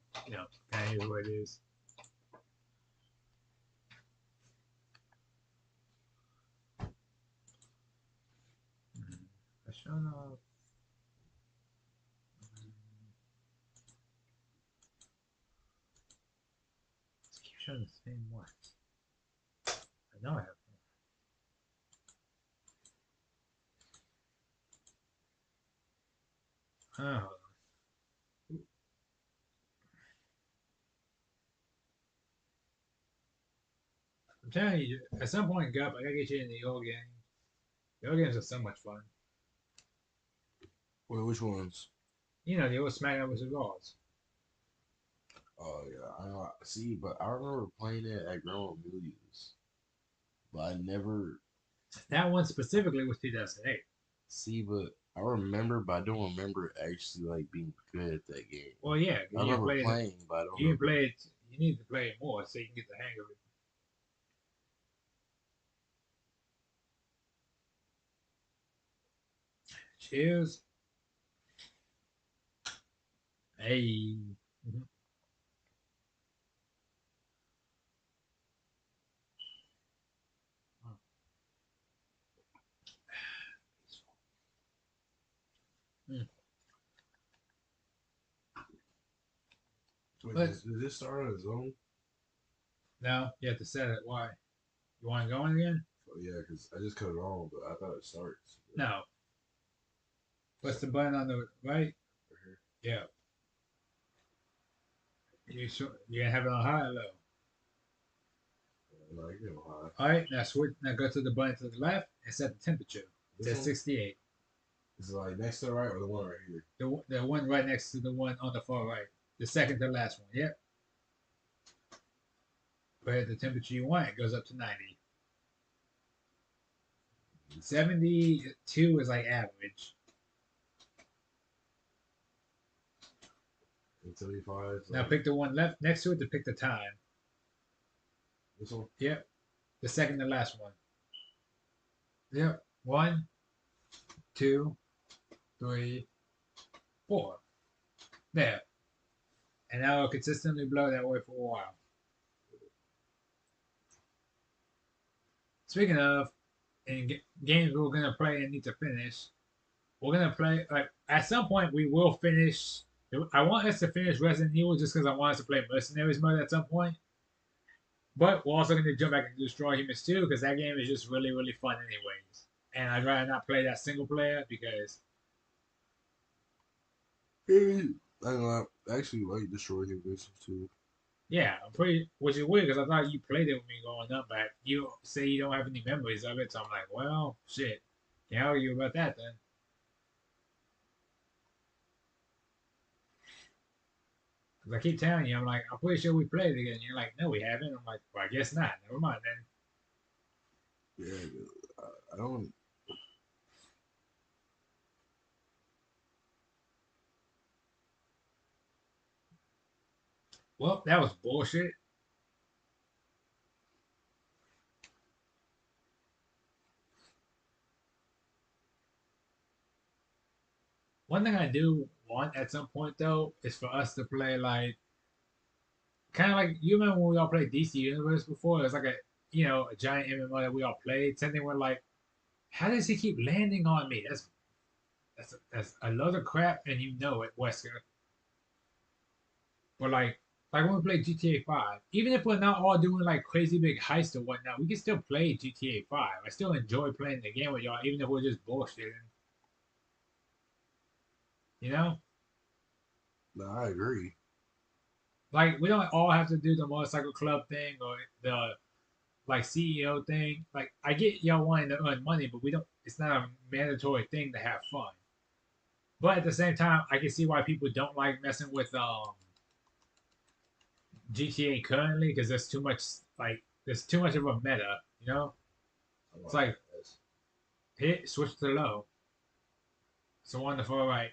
kind of is what it is. I showing off. Let's keep showing the same one. I know I have. Oh. I'm telling you, at some point, Gup, I gotta get you in the old game. The old games are so much fun. Well, which ones? The old SmackDown vs. Raws. Oh yeah, I see, but I remember playing it at Grandma Amelia's, but I never That one specifically was 2008. see. But I remember, but I don't remember actually like being good at that game. Well, yeah, I remember playing, but I don't you remember. play it. You need to play it more so you can get the hang of it. Cheers. Hey. Mhm. Mm. Wait, did this start on its own? No, you have to set it. Why? You want to go in again? Oh yeah, because I just cut it on, but I thought it starts. No. What's the button on the right? Right Yeah. You gonna have it on high or low? here. Like, high. All right. Now switch. Now go to the button to the left and set the temperature. It says 68. Is it like next to the right or the one right here? The one right next to the one on the far right. The second to last one. Yep. But at the temperature you want, it goes up to 90. 72 is like average. And 75 is Now like, pick the one left next to it to pick the time. this one? Yep. The second to last one. Yep. 1, 2, 3, 4. There. and I will consistently blow that way for a while. Speaking of, in games we're gonna play and need to finish, we're gonna play like at some point we will finish. I want us to finish Resident Evil just because I want us to play Mercenaries mode at some point. But we're also gonna jump back and Destroy Humans too because that game is just really fun anyways. And I'd rather not play that single player because I actually like Destroy Humans too. yeah, I'm pretty which is weird because I thought you played it with me growing up, but you say you don't have any memories of it, so I'm like, well, shit, can't argue about that then. Because I keep telling you, I'm like, I'm pretty sure we played it again. You're like, no, we haven't. I'm like, well, I guess not. Never mind then. Yeah, I don't. Well, that was bullshit. One thing I do want at some point though is for us to play like kind of like you remember when we all played DC Universe before? It was like a giant MMO that we all played. Same thing with like, how does he keep landing on me? That's a load of crap, and you know it, Wesker. But like when we play GTA 5, even if we're not all doing like crazy big heists or whatnot, we can still play GTA 5. I still enjoy playing the game with y'all, even if we're just bullshitting. You know, Nah, I agree. like we don't all have to do the motorcycle club thing or the like CEO thing. Like I get y'all wanting to earn money, but we don't. It's not a mandatory thing to have fun. But at the same time, I can see why people don't like messing with GTA currently because there's too much of a meta. You know, I'm it's like, like hit switch to low. So on the far right.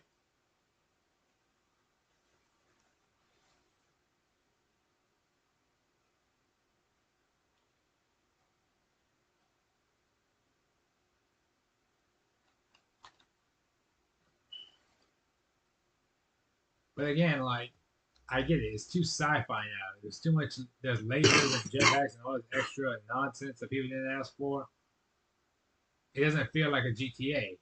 But again, like I get it. It's too sci-fi now. There's too much. There's lasers and jetpacks and all this extra nonsense that people didn't ask for. It doesn't feel like a GTA,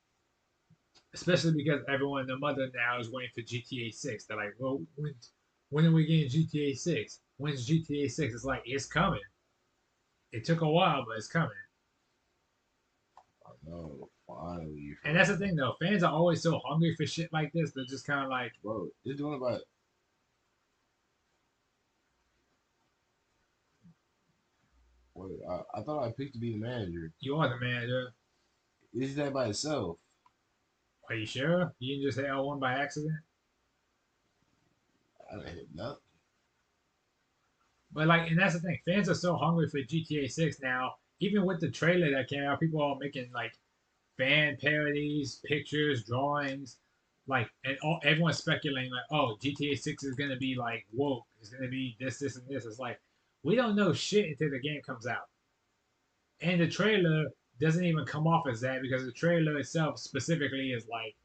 especially because everyone and their mother now is waiting for GTA 6. They're like, well, when are we getting GTA 6? When's GTA 6? It's like it's coming. It took a while, but it's coming. I know. Finally, And that's the finally. thing, though. Fans are always so hungry for shit like this. They're just kind of like, Bro, it's doing about. Wait, I thought I picked to be the manager. you are the manager. Is that by itself? Are you sure? You didn't just hit L1 by accident? I didn't hit nothing. But like, and that's the thing. Fans are so hungry for GTA 6 now. Even with the trailer that came out, people are making like fan parodies, pictures, drawings, like, and everyone's speculating like, oh, GTA 6 is gonna be like woke. It's gonna be this, and this. It's like we don't know shit until the game comes out, and the trailer doesn't even come off as that because the trailer itself specifically is like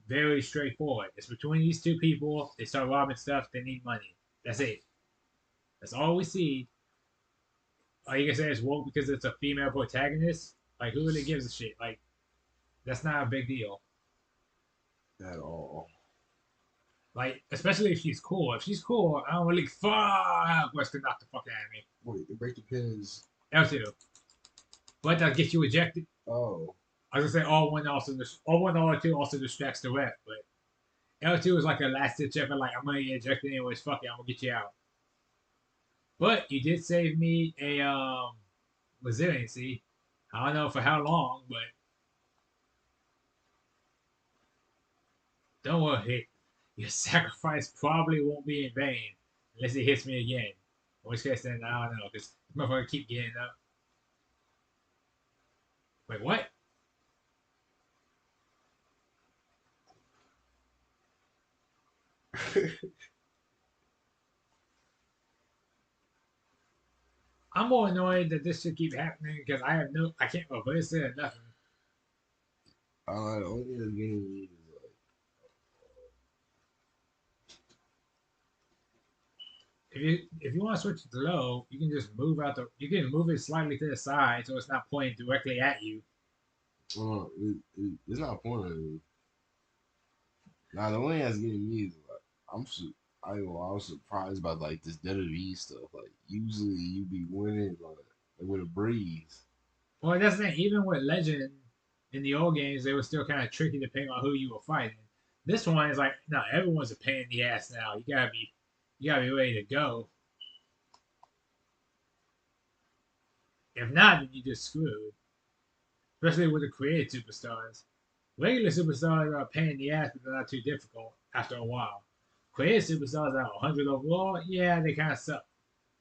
very straightforward. It's between these two people. They start robbing stuff. They need money. That's it. That's all we see. Are you gonna say it's woke because it's a female protagonist? Like, who really gives a shit? Like, that's not a big deal. At all. Like, especially if she's cool. If she's cool, I don't really fuck West could knock the fuck out of me. Wait, the break the pins. L2. But that gets you ejected. Oh. I was gonna say all one L2 also distracts the ref, but L2 is like a last ditch effort, like I'm gonna get ejected anyways, fuck it, I'm gonna get you out. But you did save me a resiliency. I don't know for how long, but don't worry. Your sacrifice probably won't be in vain unless it hits me again. In which case, then I don't know, because this motherfucker keep getting up. Wait, what? I'm more annoyed that this should keep happening because I can't reverse it or nothing. The only thing that's getting me is like, If you want to switch it to low, you can just move out the. You can move it slightly to the side so it's not pointing directly at you. It's not pointing. Nah, the only thing that's getting me is like I ain't gonna lie, I was surprised by like this dead of E stuff. Like usually you be winning like with a breeze. Well, that's the thing. Even with Legend in the old games, they were still kind of tricky depending on who you were fighting. This one is like, no, everyone's a pain in the ass now. You gotta be ready to go. If not, then you just screwed. Especially with the created superstars. Regular superstars are a pain in the ass, but they're not too difficult after a while. Created superstars at 100 overall, yeah, they kind of suck.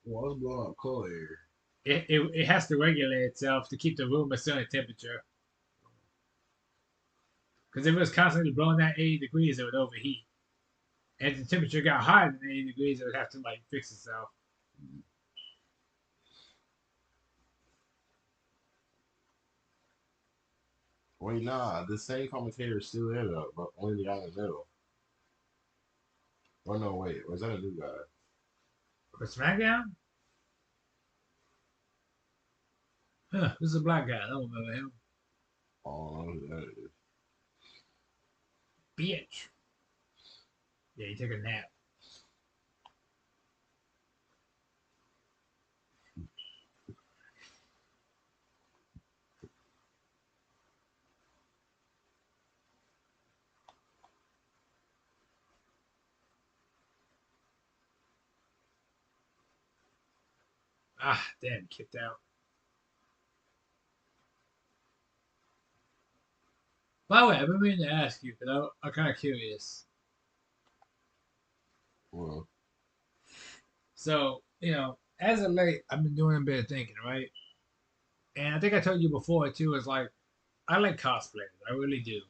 Well, I was blowing up cold air. It has to regulate itself to keep the room a certain temperature. Because if it was constantly blowing at 80 degrees, it would overheat. And if the temperature got higher than 80 degrees, it would have to like fix itself. Wait, nah, the same commentator is still there though, but only the guy in the middle. Oh no, wait, was that a new guy? For SmackDown, huh, this is a black guy. I don't remember him. Oh, I don't know who that is. Bitch. Yeah, he took a nap. Ah, damn, kicked out. By the way, I've been meaning to ask you because I'm kind of curious. Well, So, as of late, I've been doing a bit of thinking, right? And I think I told you before too. Is like I like cosplayers. I really do.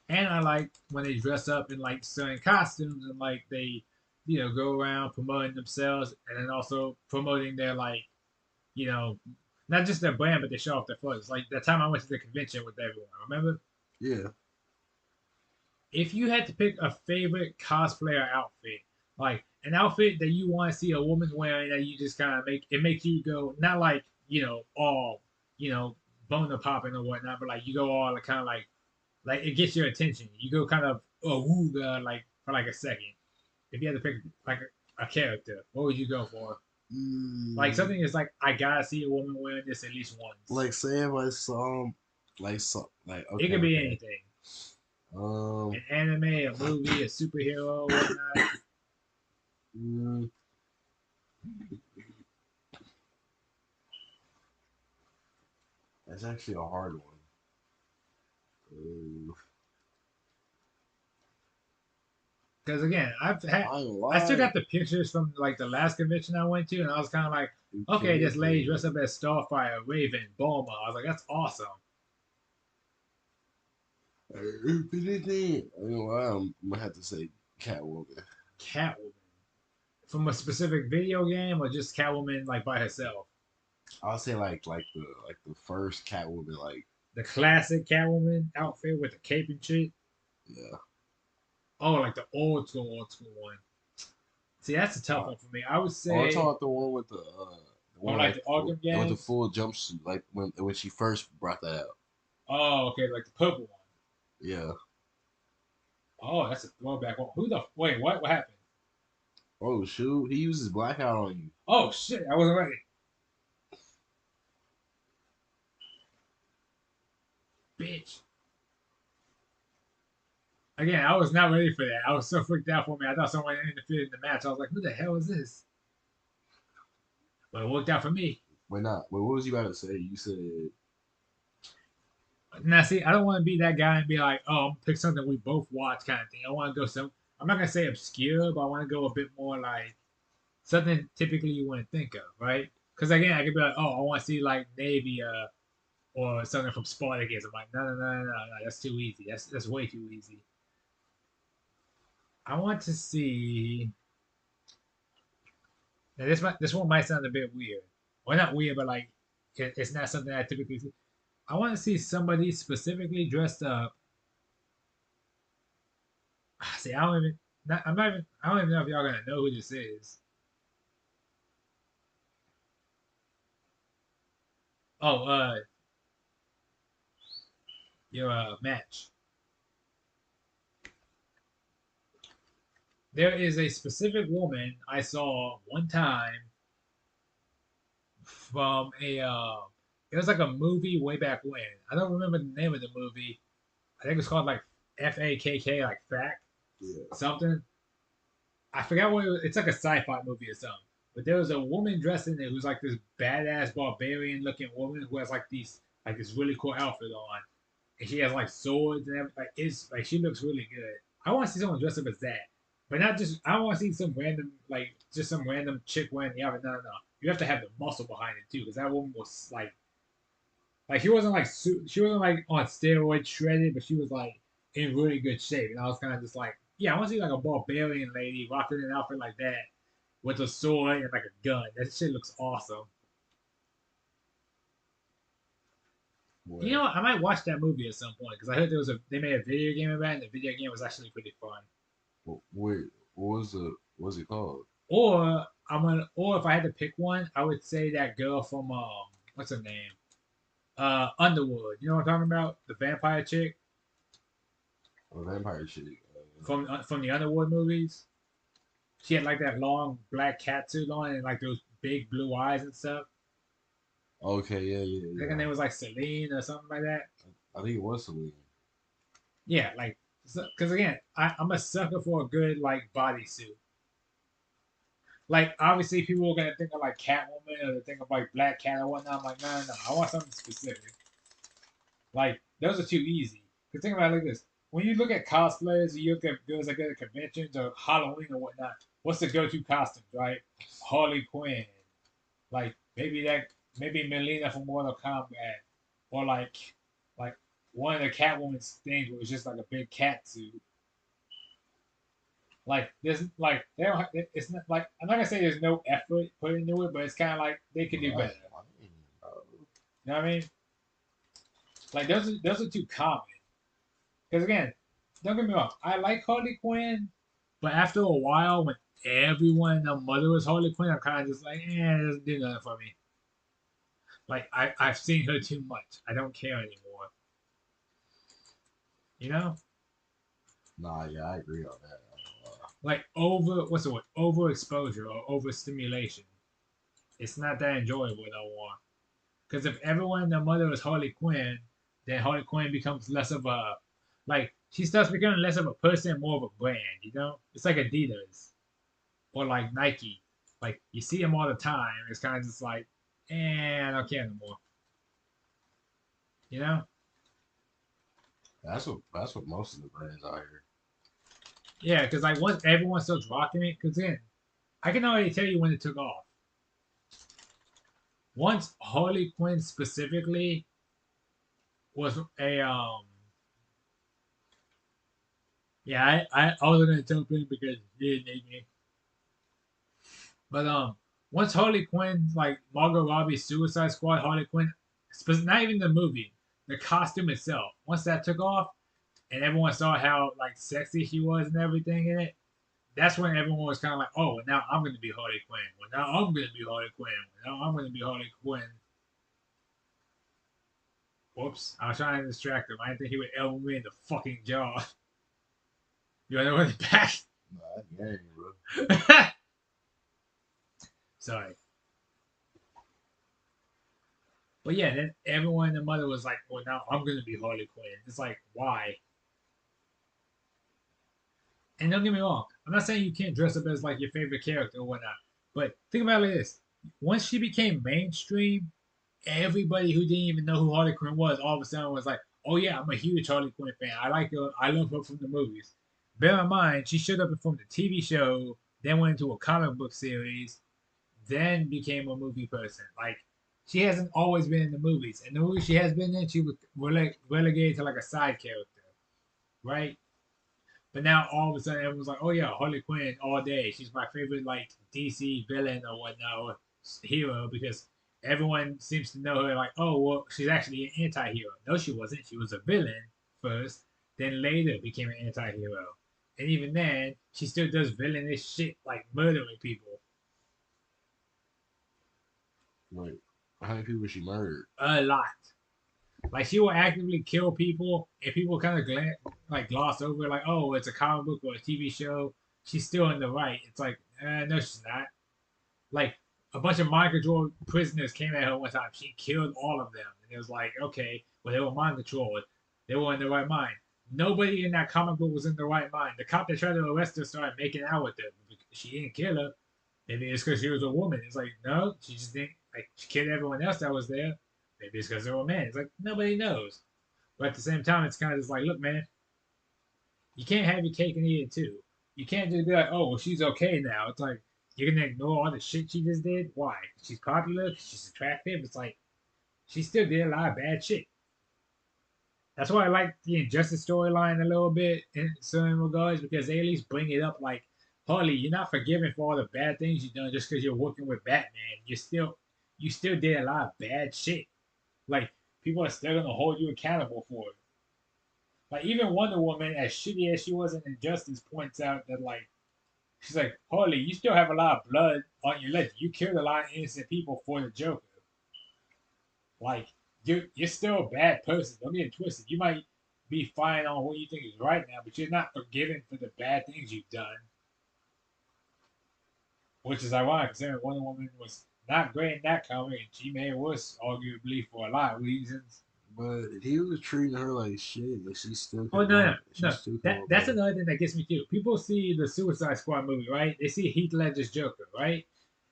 And I like when they dress up in like certain costumes and like they, go around promoting themselves and then also promoting their like, you know, not just their brand, but they show off their photos. Like that time I went to the convention with everyone. Remember? yeah. If you had to pick a favorite cosplayer outfit, like an outfit that you want to see a woman wearing that you just kind of make you go not like all boner popping or whatnot, but like you go all kind of like it gets your attention. You go kind of wooga like for like a second. If you had to pick like a character, what would you go for? Like Mm, something is like I gotta see a woman wearing this at least once. like say if I saw him, like It okay, could be okay. anything. Um, An anime, a movie, a superhero, whatnot. mm, that's actually a hard one. Uh, Because again, I ain't gonna I still lie. got the pictures from like the last convention I went to, and I was kind of like, You okay, can't this lady say dressed up as Starfire, Raven, Bulma. I was like, that's awesome. if anything, I ain't gonna lie. I'm gonna have to say Catwoman. Catwoman from a specific video game or just Catwoman like by herself. I'll say like the first Catwoman, like The classic Catwoman outfit with the cape and shit. yeah. Oh, like the old school one. See, that's a tough Uh, one for me. I would I'm talking say about the one with the from one like like the Arkham with the games. full jumpsuit, like when she first brought that out. Oh, okay, like the purple one. Yeah. Oh, that's a throwback one. Who the wait? What happened? Oh shoot, he uses blackout on you. Oh shit, I wasn't ready. Bitch. Again, I was not ready for that. I was so freaked out for me. I thought someone interfered in the match. I was like, who the hell is this? But it worked out for me. Wait, not. Wait, what was you about to say? You said Now, see, I don't want to be that guy and be like, oh, I'm gonna pick something we both watch kind of thing. I want to go some. I'm not gonna say obscure, but I want to go a bit more like something typically you wouldn't think of, right? Because again, I could be like, oh, I want to see like Navy or something from Spartacus. I'm like, no, that's too easy. That's way too easy. I want to see. Now this one might sound a bit weird. Well, not weird, but like it's not something I typically see. I want to see somebody specifically dressed up. See, I don't even. I'm not even. I don't even know if y'all gonna know who this is. Oh, your match. There is a specific woman I saw one time from a. It was like a movie way back when. I don't remember the name of the movie. I think it's called like FAKK, like fact Yeah. something. I forgot what it was. It's like a sci-fi movie or something. But there was a woman dressed in it who's like this badass barbarian looking woman who has like this really cool outfit on, and she has like swords and everything. Like it's like she looks really good. I want to see someone dressed up as that, but not just. I don't want to see some random like just some random chick wearing the outfit. No, no, no. You have to have the muscle behind it too, because that woman was like she wasn't like she wasn't like on steroids shredded, but she was like in really good shape. And I was kind of just like, yeah, I want to see like a barbarian lady rocking an outfit like that with a sword and like a gun. That shit looks awesome. You What? know what? I might watch that movie at some point because I heard they made a video game about it, and the video game was actually pretty fun. Wait, what was it called? Or if I had to pick one, I would say that girl from what's her name? Underwood. You know what I'm talking about? The vampire chick A vampire chick. from the Underwood movies. She had like that long black cat suit on and like those big blue eyes and stuff. Okay, yeah, yeah, I think her yeah. name was like Celine or something like that. I think it was Celine. Yeah, like because again, I'm a sucker for a good like bodysuit. Like obviously people are gonna think of like Catwoman or they think of like Black Cat or whatnot. I'm like, no, no, no. I want something specific. Like those are too easy. Cause think about it like this: when you look at cosplayers, you look at girls that go to conventions or Halloween or whatnot. What's the go-to costumes, right? Harley Quinn, like maybe Melina from Mortal Kombat, or like one of the Catwoman's things was just like a big cat suit. Like there's like they don't have, it's not like I'm not gonna say there's no effort put into it, but it's kind of like they could do Right. better. You know what I mean? Like those are too common. Because again, don't get me wrong, I like Harley Quinn, but after a while, when everyone and their mother was Harley Quinn, I'm kind of just like, it doesn't do nothing for me. Like I've seen her too much. I don't care anymore. You know, Nah, yeah, I agree on that. like what's the word? Overexposure or overstimulation. It's not that enjoyable no more. Because if everyone and their mother is Harley Quinn, then Harley Quinn becomes less of a like she starts becoming less of a person, more of a brand. You know, it's like Adidas or like Nike. Like you see them all the time. It's kind of just like, I don't care anymore. You know? That's what most of the brands are here. Yeah, because like once everyone starts rocking it, because then I can already tell you when it took off. Once Harley Quinn specifically was a yeah, I wasn't gonna jump in because you didn't need me. But once Harley Quinn, like Margot Robbie's Suicide Squad, Harley Quinn, not even the movie, the costume itself. Once that took off, and everyone saw how like sexy she was and everything in it, that's when everyone was kind of like, oh, well, now I'm gonna be Harley Quinn. Well, now I'm gonna be Harley Quinn. Well, now I'm gonna be Harley Quinn. Whoops, I was trying to distract him. I didn't think he would elbow me in the fucking jaw. You want to know the back? Nah, that gang, bro. Sorry. But yeah, then everyone and the mother was like, well, now I'm gonna be Harley Quinn. It's like, why? And don't get me wrong, I'm not saying you can't dress up as like your favorite character or whatnot. But think about it like this: once she became mainstream, everybody who didn't even know who Harley Quinn was all of a sudden was like, "Oh yeah, I'm a huge Harley Quinn fan. I like her. I love her from the movies." Bear in mind, she showed up from the TV show, then went into a comic book series, then became a movie person. Like she hasn't always been in the movies. And the movies she has been in, she was relegated to like a side character, right? But now all of a sudden everyone's like, oh yeah, Harley Quinn all day. She's my favorite like DC villain or whatnot or hero because everyone seems to know her like, oh well, she's actually an anti-hero. No, she wasn't. She was a villain first, then later became an anti-hero. And even then, she still does villainous shit like murdering people. Like, how many people she murdered? A lot. Like she will actively kill people, and people kind of gloss over like, oh, it's a comic book or a TV show. She's still in the right. It's like, no, she's not. Like a bunch of mind control prisoners came at her one time. She killed all of them, and it was like, okay, well they were mind controlled. They were in the right mind. Nobody in that comic book was in the right mind. The cop that tried to arrest her started making out with her. She didn't kill her. Maybe it's because she was a woman. It's like, no, she just didn't. Like, she killed everyone else that was there. Maybe it's because they were men. It's like, nobody knows. But at the same time, it's kind of just like, look, man, you can't have your cake and eat it too. You can't just be like, oh, well, she's okay now. It's like, you're going to ignore all the shit she just did? Why? She's popular. She's attractive. It's like, she still did a lot of bad shit. That's why I like the Injustice storyline a little bit in certain regards because they at least bring it up like, Harley, you're not forgiven for all the bad things you've done just because you're working with Batman. You still did a lot of bad shit. Like people are still gonna hold you accountable for it. Like even Wonder Woman, as shitty as she was in Injustice, points out that like she's like, Harley, you still have a lot of blood on your leg. You killed a lot of innocent people for the Joker. Like you're still a bad person. Don't get it twisted. You might be fine on what you think is right now, but you're not forgiven for the bad things you've done. Which is ironic, considering Wonder Woman was not great in that comic, and she made it worse, arguably for a lot of reasons. But he was treating her like shit. Like she still Oh could no, no, want. She no. still could That want that's better. another thing that gets me too. People see the Suicide Squad movie, right? They see Heath Ledger's Joker, right?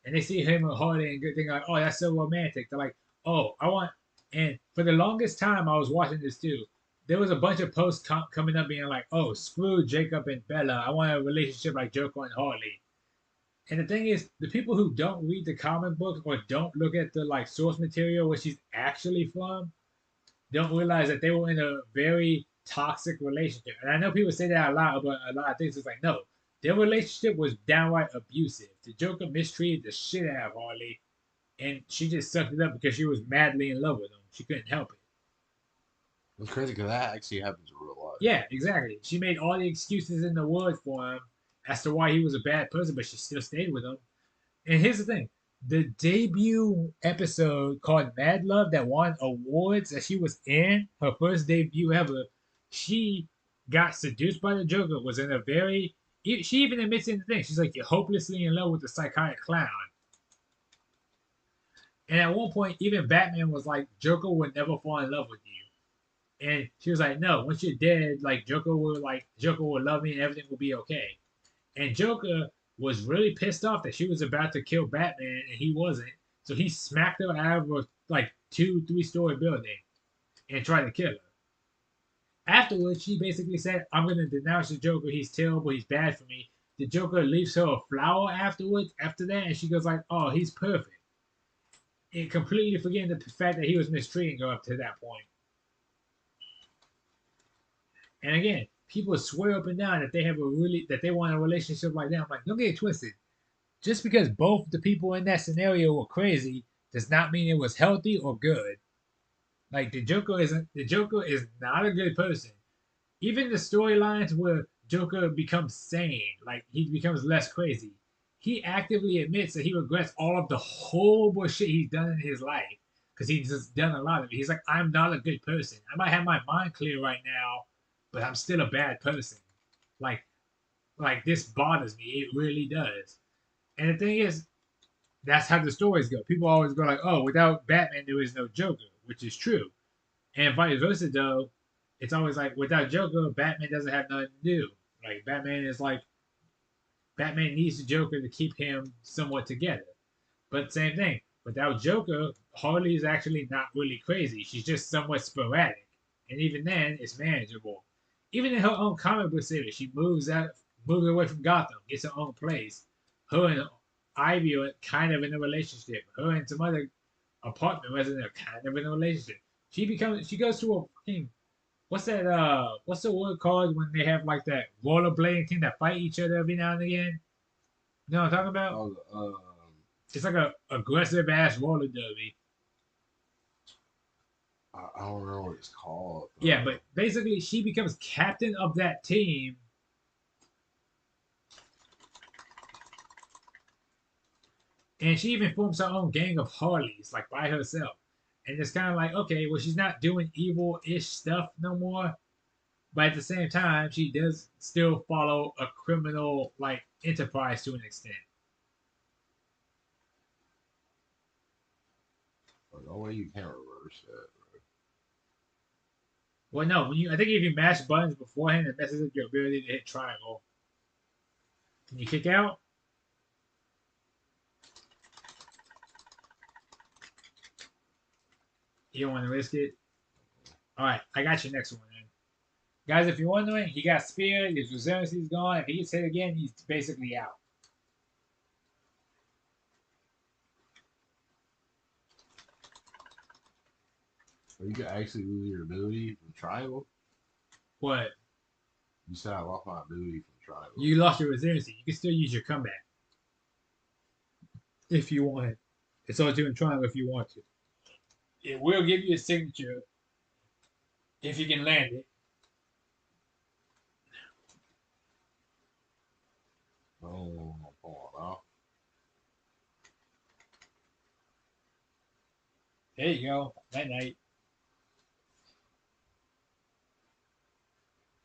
And they see him with Hardy and good thing like, oh, that's so romantic. They're like, oh, I want. And for the longest time, I was watching this too. There was a bunch of posts coming up being like, oh, screw Jacob and Bella. I want a relationship like Joker and Harley. And the thing is, the people who don't read the comic books or don't look at the like source material where she's actually from, don't realize that they were in a very toxic relationship. And I know people say that a lot about a lot of things. It's like, no, their relationship was downright abusive. The Joker mistreated the shit out of Harley, and she just sucked it up because she was madly in love with him. She couldn't help it. It's crazy because that actually happens in real life. Yeah, exactly. She made all the excuses in the world for him as to why he was a bad person, but she still stayed with him. And here's the thing: the debut episode called Mad Love that won awards that she was in, her first debut ever, she got seduced by the Joker. Was in a very she even admits in the thing. She's like, you're hopelessly in love with the psychotic clown. And at one point, even Batman was like, Joker would never fall in love with you. And she was like, no, once you're dead, Joker will love me and everything will be okay. And Joker was really pissed off that she was about to kill Batman and he wasn't. So he smacked her out of a like 2, 3 story building and tried to kill her. Afterwards, she basically said, I'm gonna denounce the Joker, he's terrible, he's bad for me. The Joker leaves her a flower afterwards, after that, and she goes like, oh, he's perfect. And completely forgetting the fact that he was mistreating her up to that point. And again, people swear up and down that they want a relationship like that. I'm like, don't get it twisted. Just because both the people in that scenario were crazy does not mean it was healthy or good. Like the Joker is not a good person. Even the storylines where Joker becomes sane, like he becomes less crazy, he actively admits that he regrets all of the horrible shit he's done in his life because he's just done a lot of it. He's like, I'm not a good person. I might have my mind clear right now, but I'm still a bad person. Like, like this bothers me. It really does. And the thing is, that's how the stories go. People always go like, "Oh, without Batman, there is no Joker," which is true. And vice versa, though, it's always like, without Joker, Batman doesn't have nothing to do. Like Batman needs the Joker to keep him somewhat together. But same thing, without Joker, Harley is actually not really crazy. She's just somewhat sporadic, and even then, it's manageable. Even in her own comic book series, she moves away from Gotham, gets her own place. Her and Ivy are kind of in a relationship. Her and some other apartment resident are kind of in a relationship. She goes to a fucking what's the word called when they have like that rollerblading team that fight each other every now and again? You know what I'm talking about? Oh, It's like a aggressive ass roller derby. I don't know what it's called. Yeah, but basically she becomes captain of that team And she even forms her own gang of Harleys, like by herself. And it's kind of like, okay, well, she's not doing evil ish stuff no more. But at the same time, she does still follow a criminal like enterprise to an extent. But no way you can't reverse that. Well, no, when you I think if you mash buttons beforehand, it messes up your ability to hit triangle. Can you kick out? You don't want to risk it. All right, I got your next one, then. Guys, if you're wondering, he got speared. His resiliency's gone. If he gets hit again, he's basically out. Or you could actually lose your ability from triangle. What? You said I lost my ability from triangle. You lost your resiliency. You can still use your comeback if you want it. It's all doing triangle if you want to. It will give you a signature if you can land it. Oh, come on now. There you go. Night night.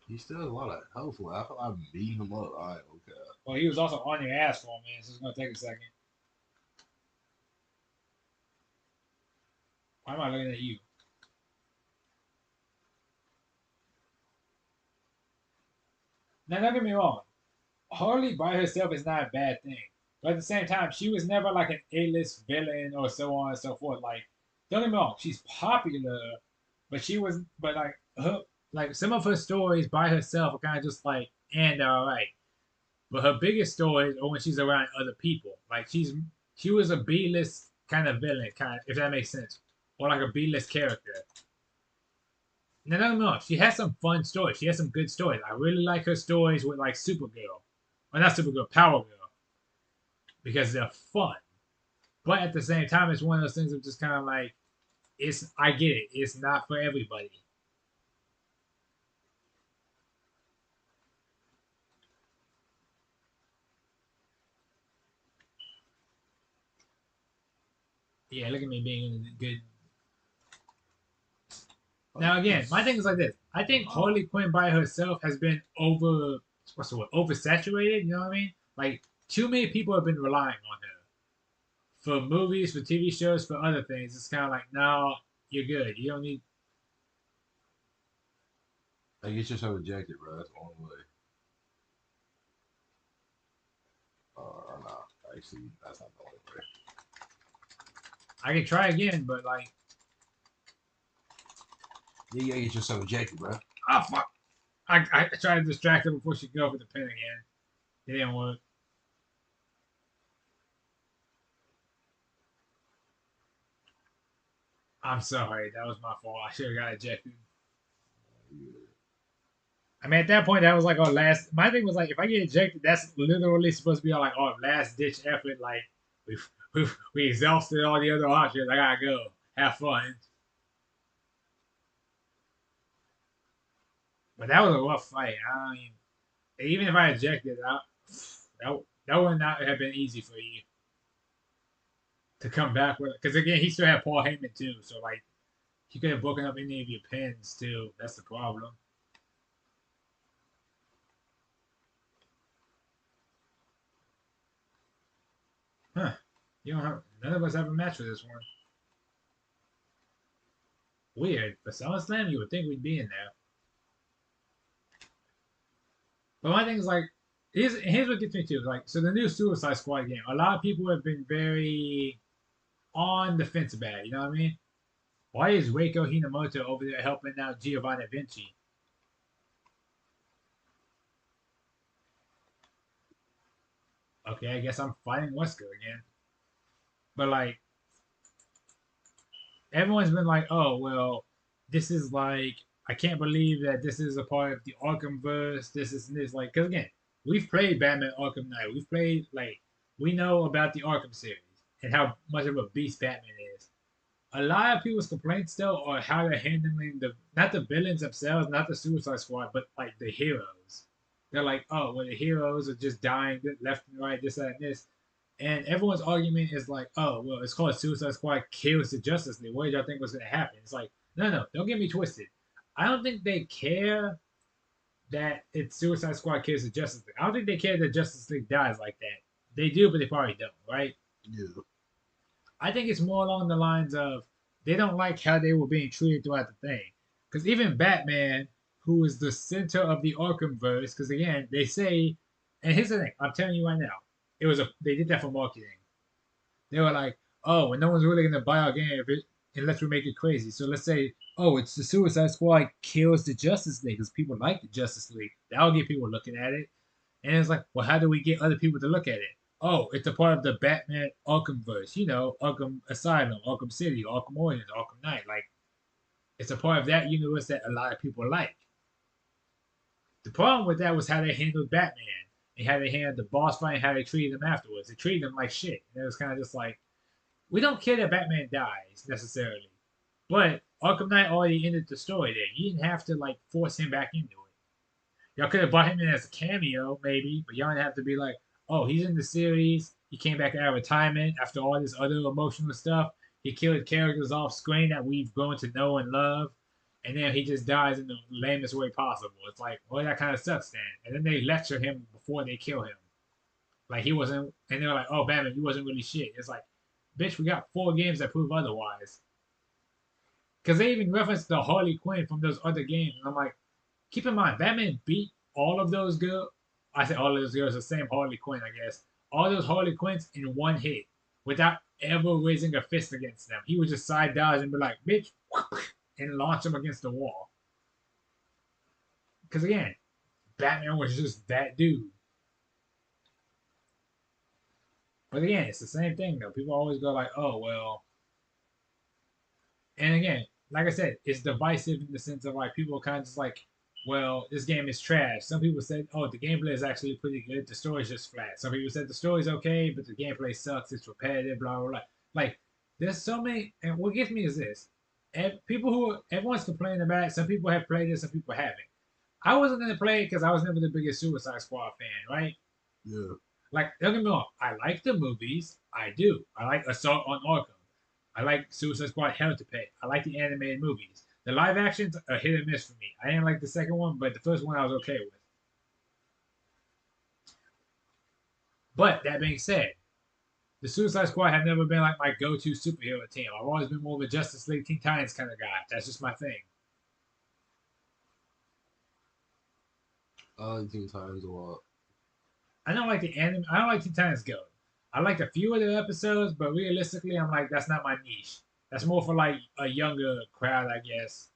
He still has a lot of health left. I feel like I'm beating him up. All right, okay. Well, he was also on your ass for a minute, so it's gonna take a second. Why am I looking at you? Now, don't get me wrong. Harley by herself is not a bad thing. But at the same time, she was never like an A-list villain or so on and so forth. Like, don't get me wrong, she's popular, but she was, but like some of her stories by herself are kind of just like, and all right. But her biggest stories are when she's around other people. Like she was a B-list kind of villain, kind of, if that makes sense, or like a B-list character. No, no, no. She has some fun stories. She has some good stories. I really like her stories with like Supergirl, or not Supergirl, Power Girl, because they're fun. But at the same time, it's one of those things of just kind of like, it's. I get it. It's not for everybody. Yeah, look at me being good. Now again, my thing is like this. I think Harley Quinn by herself has been what's the word, oversaturated. You know what I mean? Like too many people have been relying on her for movies, for TV shows, for other things. It's kind of like, no, you're good. You don't need. Like, get yourself ejected, bro. That's the only way. Or not. Actually, that's not the only way. I can try again, but like, Yeah, you gotta get yourself ejected, bro. oh fuck! I tried to distract her before she could go for the pin again. It didn't work. I'm sorry. That was my fault. I should have got ejected. I mean, at that point, that was like our last. My thing was like, if I get ejected, that's literally supposed to be like our last ditch effort. Like we exhausted all the other options. I gotta go. Have fun. But that was a rough fight. I mean, even if I ejected, that would not have been easy for you to come back with. Because again, he still had Paul Heyman too. So like, he could have broken up any of your pins too. That's the problem. Huh. You don't have none of us have a match for this one. Weird. But SummerSlam, you would think we'd be in there. But my thing is like, here's what gets me too. Like, so the new Suicide Squad game, a lot of people have been very on the fence about it. You know what I mean? Why is Reiko Hinamoto over there helping out Giovanni Vinci? Okay, I guess I'm fighting Wesker again. But like, everyone's been like, oh well, this is like, I can't believe that this is a part of the Arkham verse. This is this like, because again, we've played Batman Arkham Knight. We've played like, we know about the Arkham series and how much of a beast Batman is. A lot of people's complaints though are how they're handling the not the villains themselves, not the Suicide Squad, but like the heroes. They're like, oh, well, the heroes are just dying left and right, this, that, and this. And everyone's argument is like, oh, well, it's called Suicide Squad kills the Justice League. What did y'all think was going to happen? It's like, no, no, don't get me twisted. I don't think they care that it's Suicide Squad kills the Justice League. I don't think they care that Justice League dies like that. They do, but they probably don't, right? Yeah. I think it's more along the lines of they don't like how they were being treated throughout the thing. Because even Batman, who is the center of the Arkham verse, because again, they say, and here's the thing, I'm telling you right now, they did that for marketing. They were like, oh, and no one's really gonna buy our game if it, unless we make it crazy. So let's say, oh, it's the Suicide Squad kills the Justice League because people like the Justice League. That'll get people looking at it. And it's like, well, how do we get other people to look at it? Oh, it's a part of the Batman Arkham verse. You know, Arkham Asylum, Arkham City, Arkham Origins, Arkham Knight. Like, it's a part of that universe that a lot of people like. The problem with that was how they handled Batman and how they handled the boss fight and how they treated him afterwards. They treated him like shit. And it was kind of just like, we don't care that Batman dies necessarily, but Arkham Knight already ended the story there. You didn't have to like force him back into it. Y'all could have brought him in as a cameo maybe, but y'all didn't have to be like, oh, he's in the series. He came back out of retirement after all this other emotional stuff. He killed characters off screen that we've grown to know and love, and then he just dies in the lamest way possible. It's like, well, that kind of sucks then. And then they lecture him before they kill him. Like he wasn't, and they're like, "Oh, Batman, you wasn't really shit." It's like, bitch, we got 4 games that prove otherwise. Because they even referenced the Harley Quinn from those other games, and I'm like, keep in mind, Batman beat all of those girls. I say all of those girls, the same Harley Quinn, I guess. All those Harley Quinns in one hit, without ever raising a fist against them. He would just side dodge and be like, "Bitch," and launch them against the wall. Because again, Batman was just that dude. But again, it's the same thing though. People always go like, "Oh well," and again, like I said, it's divisive in the sense of like people kind of just like, well, this game is trash. Some people said, oh, the gameplay is actually pretty good. The story's just flat. Some people said the story's okay, but the gameplay sucks. It's repetitive. Blah blah blah. Like, there's so many. And what gets me is this: people who everyone's complaining about it. Some people have played it. Some people haven't. I wasn't gonna play it because I was never the biggest Suicide Squad fan, right? Yeah. Like, don't get me wrong. I like the movies. I do. I like Assault on Arkham. I like Suicide Squad Hell to Pay. I like the animated movies. The live actions are hit and miss for me. I didn't like the second one, but the first one I was okay with. But that being said, the Suicide Squad have never been like my go-to superhero team. I've always been more of a Justice League Teen Titans kind of guy. That's just my thing. I like Teen Titans a lot. I don't like the anime. I don't like Teen Titans Go. I liked a few of the episodes, but realistically, I'm like, that's not my niche. That's more for like a younger crowd, I guess.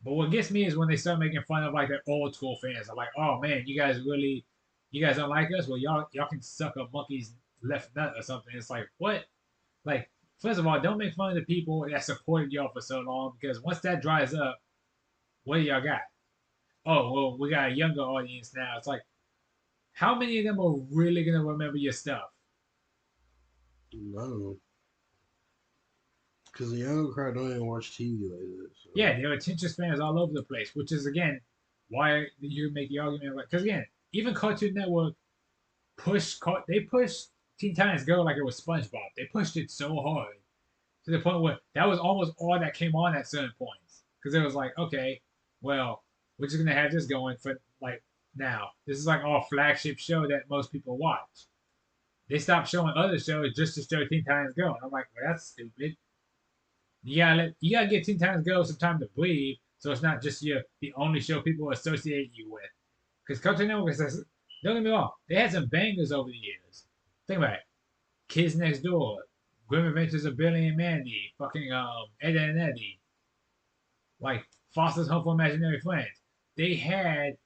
But what gets me is when they start making fun of like their old school fans. I'm like, oh man, you guys don't like us? Well, y'all can suck a monkey's left nut or something. It's like what? Like, first of all, don't make fun of the people that supported y'all for so long because once that dries up, what do y'all got? Oh well, we got a younger audience now. It's like, how many of them are really gonna remember your stuff? I don't know. Because the younger crowd don't even watch TV like that. So. Yeah, there are attention spans all over the place, which is again why you make the argument like because again, even Cartoon Network they pushed Teen Titans Go like it was SpongeBob. They pushed it so hard to the point where that was almost all that came on at certain points because it was like, okay, well, we're just gonna have this going for like now. This is like our flagship show that most people watch. They stopped showing other shows just to show Teen Titans Go, and I'm like, well, that's stupid. You gotta get Teen Titans Go some time to breathe, so it's not just the only show people associate you with. Because Cartoon Network says, don't get me wrong, they had some bangers over the years. Think about it: Kids Next Door, Grim Adventures of Billy and Mandy, fucking Ed and Eddie, like Foster's Home for Imaginary Friends. They had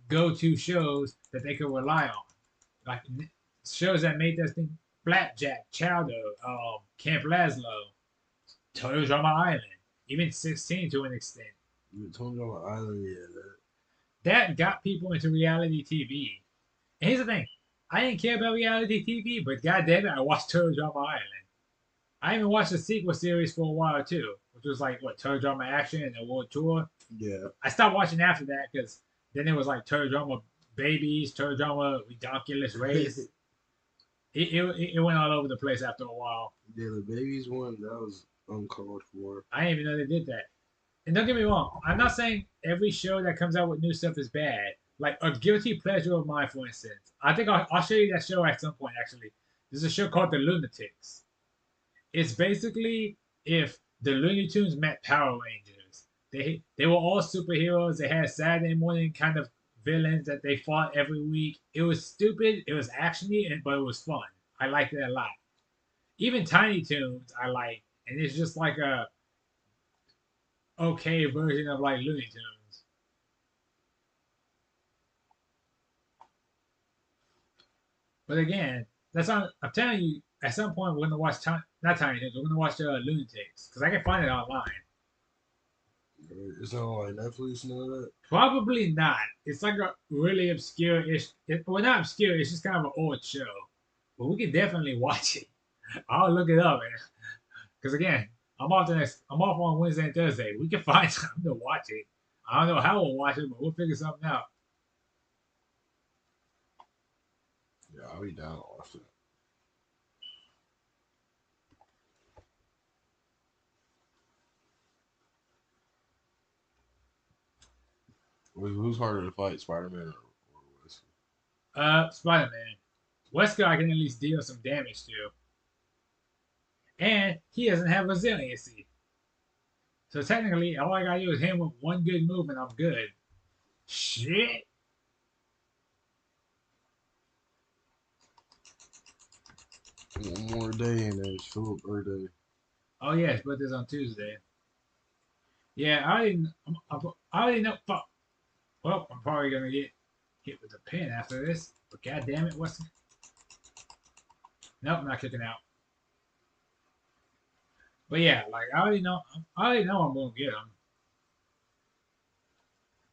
go-to shows that they could rely on, like shows that made us think Flapjack, Chowder, Camp Lazlo, Total Drama Island, even 16 to an extent. You told you on Island, yeah. That got people into reality TV. And here's the thing, I didn't care about reality TV, but goddamn it, I watched Total Drama Island. I even watched the sequel series for a while too, which was like what Total Drama Action and the World Tour. Yeah. I stopped watching after that because then it was like Total Drama Babies, Total Drama Redonkulous Race. it went all over the place after a while. Yeah, the babies one that was uncalled for. I didn't even know they did that. And don't get me wrong, I'm not saying every show that comes out with new stuff is bad. Like a guilty pleasure of mine, for instance. I think I'll show you that show at some point. Actually, there's a show called The Lunatics. It's basically if the Looney Tunes met Power Rangers. They were all superheroes. They had Saturday morning kind of villains that they fought every week. It was stupid. It was actiony, but it was fun. I liked it a lot. Even Tiny Toons I like, and it's just like a okay version of like Looney Tunes. But again, that's not. I'm telling you, at some point we're gonna watch not Tiny Toons. We're gonna watch Lunatics because I can find it online. It's not on like Netflix and all that. Probably not. It's like a really obscure-ish. Well, not obscure. It's just kind of an old show, but we can definitely watch it. I'll look it up, because again, I'm off on Wednesday and Thursday. We can find time to watch it. I don't know how we'll watch it, but we'll figure something out. Yeah, I'll be down to watch it. Who's harder to fight, Spider Man or Wesker? Spider Man. Wesker, I can at least deal some damage to, and he doesn't have resiliency. So technically, all I gotta do is hit him with one good move, and I'm good. Shit. One more day and then it's Philip's birthday. Oh yeah, his birthday's on Tuesday. Yeah, I didn't. I already know. Fuck. Well, I'm probably gonna get hit with a pin after this. But god damn it, what's? Nope, I'm not kicking out. But yeah, like I already know. I already know I'm gonna get him.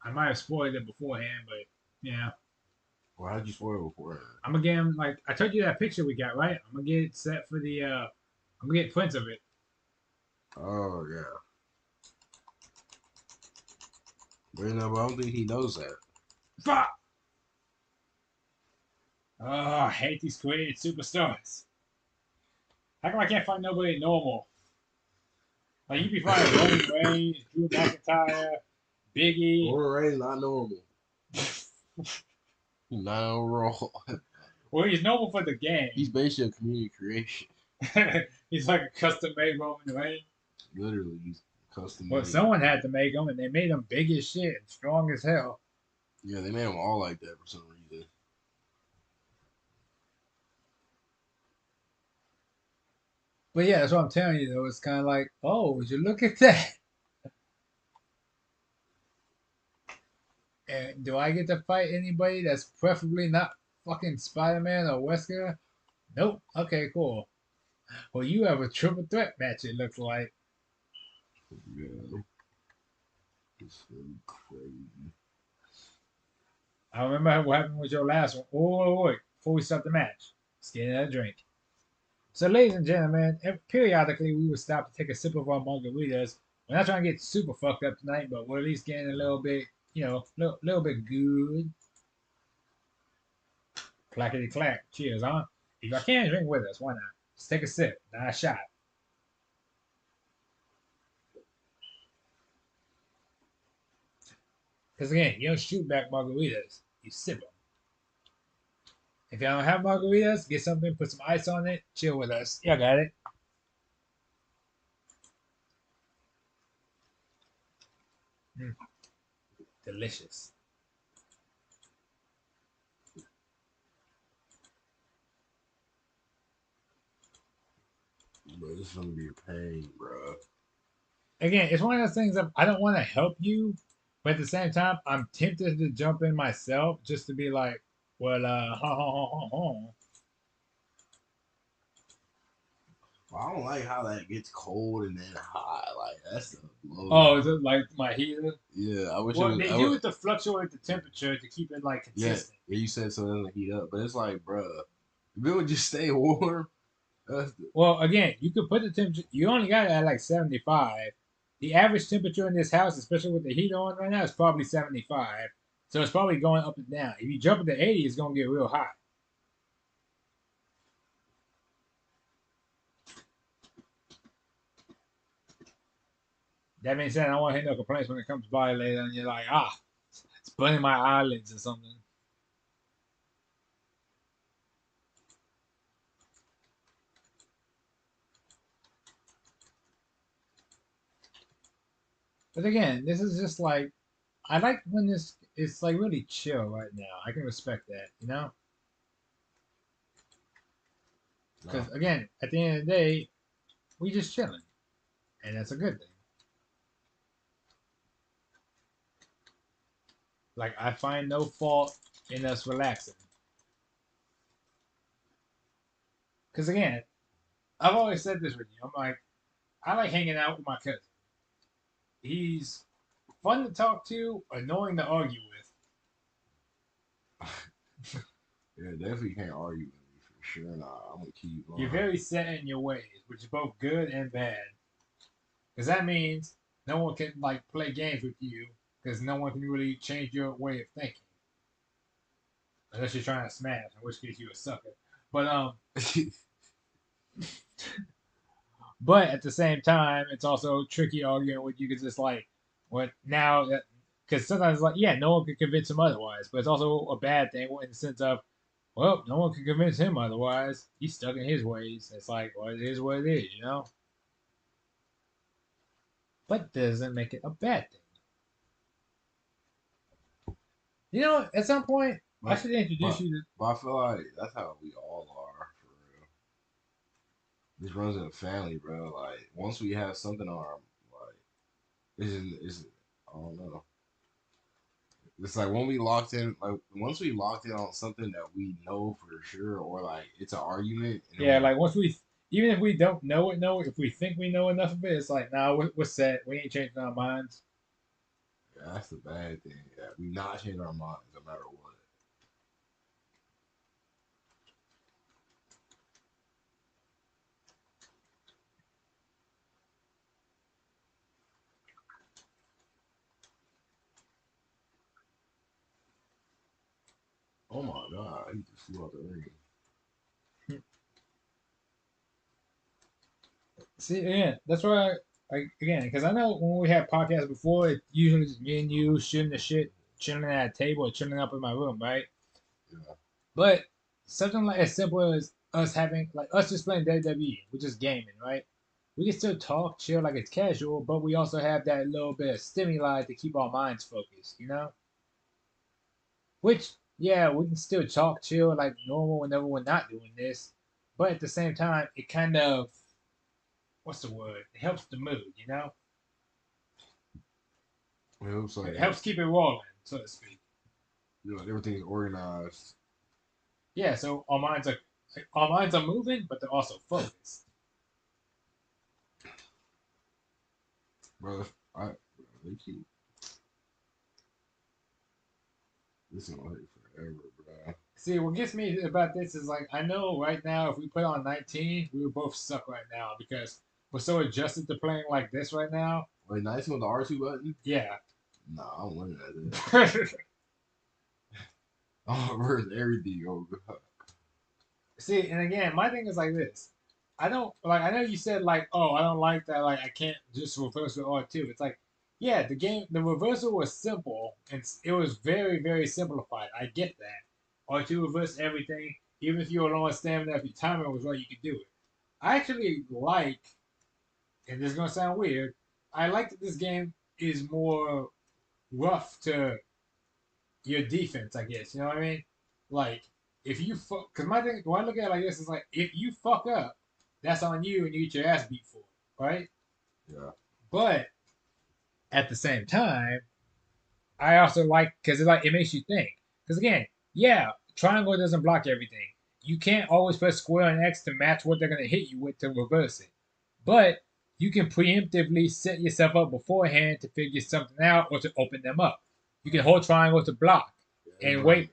I might have spoiled it beforehand, but yeah, Well, how'd you spoil it before? I'm gonna get him. Like I told you that picture we got, right? I'm gonna get it set for the. I'm gonna get prints of it. Oh yeah. But, but I don't think he knows that. Fuck. Oh, I hate these created superstars. How come I can't find nobody normal? Like you be finding Roman Reigns, Drew McIntyre, Biggie. Roman Reigns not normal. Not overall. Well, he's normal for the game. He's basically a community creation. He's like a custom made Roman Reigns. Literally, he's custom Well, made. someone had to make him, and they made him big as shit and strong as hell. Yeah, they made them all like that for some reason. But yeah, that's what I'm telling you, though. It's kind of like, oh, would you look at that? And do I get to fight anybody that's preferably not fucking Spider Man or Wesker? Nope. Okay, cool. Well, you have a triple threat match, it looks like. Yeah. It's really crazy. I remember what happened with your last one. Oh, wait. Before we start the match, let's get a drink. So, ladies and gentlemen, periodically we would stop to take a sip of our margaritas. We're not trying to get super fucked up tonight, but we're at least getting a little bit, little bit good. Clackety clack. Cheers, huh? If I can't drink with us, why not? Just take a sip, not a shot. Because again, you don't shoot back margaritas, you sip them. If you don't have margaritas, get something, put some ice on it, chill with us. Y'all got it. Mm, delicious. But it's gonna be a pain, bro. Again, it's one of those things that I don't want to help you, but at the same time, I'm tempted to jump in myself just to be like, well, Well, I don't like how that gets cold and then hot. Like that's the blow. Oh, is it like my heater? Yeah, I wish it Well, was. they do it to fluctuate the temperature to keep it like Yeah, consistent. yeah, you said so it doesn't heat up, but it's like, bro, if it would just stay warm, that's the, Well, again, you could put the temperature. You only got it at like 75. The average temperature in this house, especially with the heat on right now, is probably 75. So it's probably going up and down. If you jump it to 80, it's gonna get real hot. That being said, I don't want to hear no complaints when it comes by later and you're like, it's burning my eyelids or something. But again, this is just like I like when this it's like really chill right now. I can respect that, you know? Nah, Because again, at the end of the day, we just chilling, and that's a good thing. Like I find no fault in us relaxing. Because again, I've always said this with you. I'm like, I like hanging out with my cousin. He's fun to talk to, annoying to argue with. yeah, definitely can't argue with me for sure. Nah, I'm gonna keep You're on. very set in your ways, which is both good and bad. Because that means no one can like play games with you, because no one can really change your way of thinking, unless you're trying to smash, in which case you're a sucker. But but at the same time, it's also tricky arguing with you because it's like, what now? Because sometimes it's like, yeah, no one can convince him otherwise, but it's also a bad thing in the sense of, well, no one can convince him otherwise. He's stuck in his ways. It's like, well, it is what it is, you know. But doesn't make it a bad thing. You know, at some point, I but should introduce but you to. but I feel like that's how we all are for real. This runs in the family, bro. Like once we have something on our like, it's I don't know. It's like when we locked in, like once we locked in on something that we know for sure, or like it's an argument, and then Yeah, we like once we, even if we don't know it, if we think we know enough of it, it's like, nah, we're set. We ain't changing our minds. yeah, that's the bad thing. Yeah, we not changing our minds no matter what. Oh my god, he just flew out the ring. See, yeah, that's why. Again, because I know when we had podcasts before, it usually just me and you shooting the shit, chilling at a table, or chilling up in my room, right? Yeah. But something like as simple as us having, like us just playing WWE, which is gaming, right? We can still talk, chill like it's casual, but we also have that little bit of stimuli to keep our minds focused, you know? Which, yeah, we can still talk, chill like normal whenever we're not doing this, but at the same time, it kind of, what's the word? It helps the mood, you know? It looks like It helps keep it rolling, so to speak. you know everything's organized, Yeah, so our minds are moving, but they're also focused. bro. I they keep this is gonna take forever, bro. See, what gets me about this is like I know right now if we put on 19, we would both suck right now because we're so adjusted to playing like this right now. Wait, nice with the R2 button? Yeah. Nah, I'm winning at that. I'm reverse everything. Oh god. See, and again, my thing is like this. I don't like. I know you said like, oh, I don't like that. Like, I can't just reverse with R2. It's like, yeah, the reversal was simple and it was very, very simplified. I get that. R2 reverse everything. Even if you were low on stamina, if your timer was right, you could do it. I actually like, and this is gonna sound weird. I like that this game is more rough to your defense, I guess. You know what I mean? Like, if you fuck, because my thing, when I look at it like this, is like, if you fuck up, that's on you and you get your ass beat for it, right? Yeah. But at the same time, I also like, because it makes you think. Because again, yeah, triangle doesn't block everything. You can't always press square and X to match what they're going to hit you with to reverse it. But you can preemptively set yourself up beforehand to figure something out or to open them up. You can hold triangle to block Yeah, that's and right.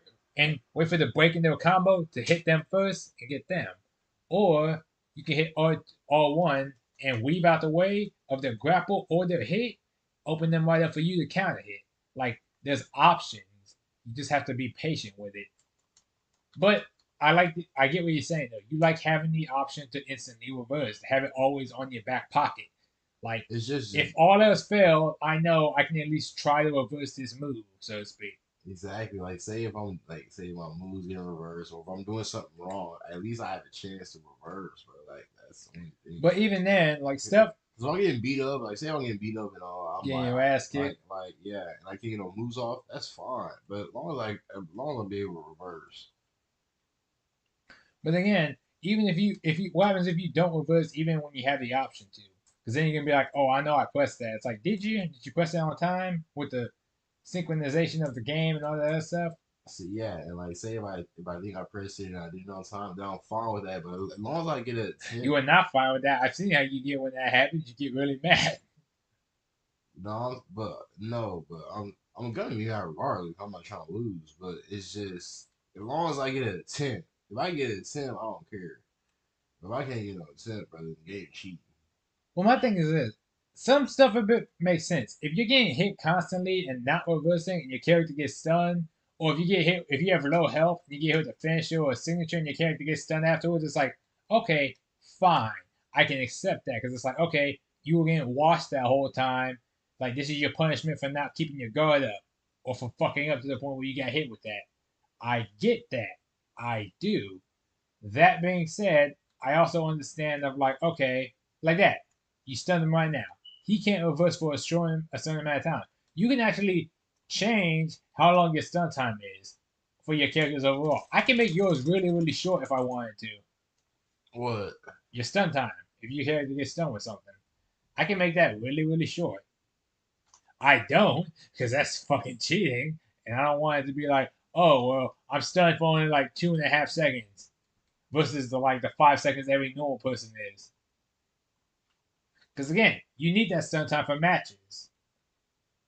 wait for the break in their combo to hit them first and get them. Or you can hit R1 and weave out the way of their grapple or their hit, open them right up for you to counter hit. Like there's options. You just have to be patient with it. But I get what you're saying though. You like having the option to instantly reverse, to have it always on your back pocket. Like, It's just if all else failed, I know I can at least try to reverse this move, so to speak. exactly like say my moves get reversed or if I'm doing something wrong, at least I have a chance to reverse, bro. Like that's the only thing. But even then, like Because stuff I'm getting beat up, like say I'm getting beat up and all, I'm getting your ass kicked. like yeah, and I can get no moves off. That's fine, but as long as I'm be able to reverse. But again, even if you what happens if you don't reverse even when you have the option to? Because then you're gonna be like, oh, I know I pressed that. It's like, did you? Did you press that on time with the synchronization of the game and all that other stuff? See, yeah, and like say if I think I pressed it and I did it on time, then I'm fine with that. But as long as I get a You attempt, are not fine with that. I've seen how you get when that happens. You get really mad. no, but no, but I'm gonna be mad regardless. I'm not trying to lose, but it's just as long as I get an attempt. If I get an attempt, I don't care. If I can't get no attempt, brother, the game cheating. Well, my thing is this: some stuff a bit makes sense. If you're getting hit constantly and not reversing, and your character gets stunned, or if you get hit, if you have low health, and you get hit with a finisher or a signature, and your character gets stunned afterwards, it's like, okay, fine, I can accept that because it's like, okay, you were getting washed that whole time. Like this is your punishment for not keeping your guard up, or for fucking up to the point where you got hit with that. I get that. I do. That being said, I also understand of like, okay, like that. You stun him right now. He can't reverse for a certain amount of time. You can actually change how long your stun time is for your characters overall. I can make yours really, really short if I wanted to. What? Your stun time, if your character gets stunned with something, I can make that really, really short. I don't, because that's fucking cheating, and I don't want it to be like, oh well, I'm stunned for only like 2.5 seconds versus the 5 seconds every normal person is. Because again, you need that stun time for matches.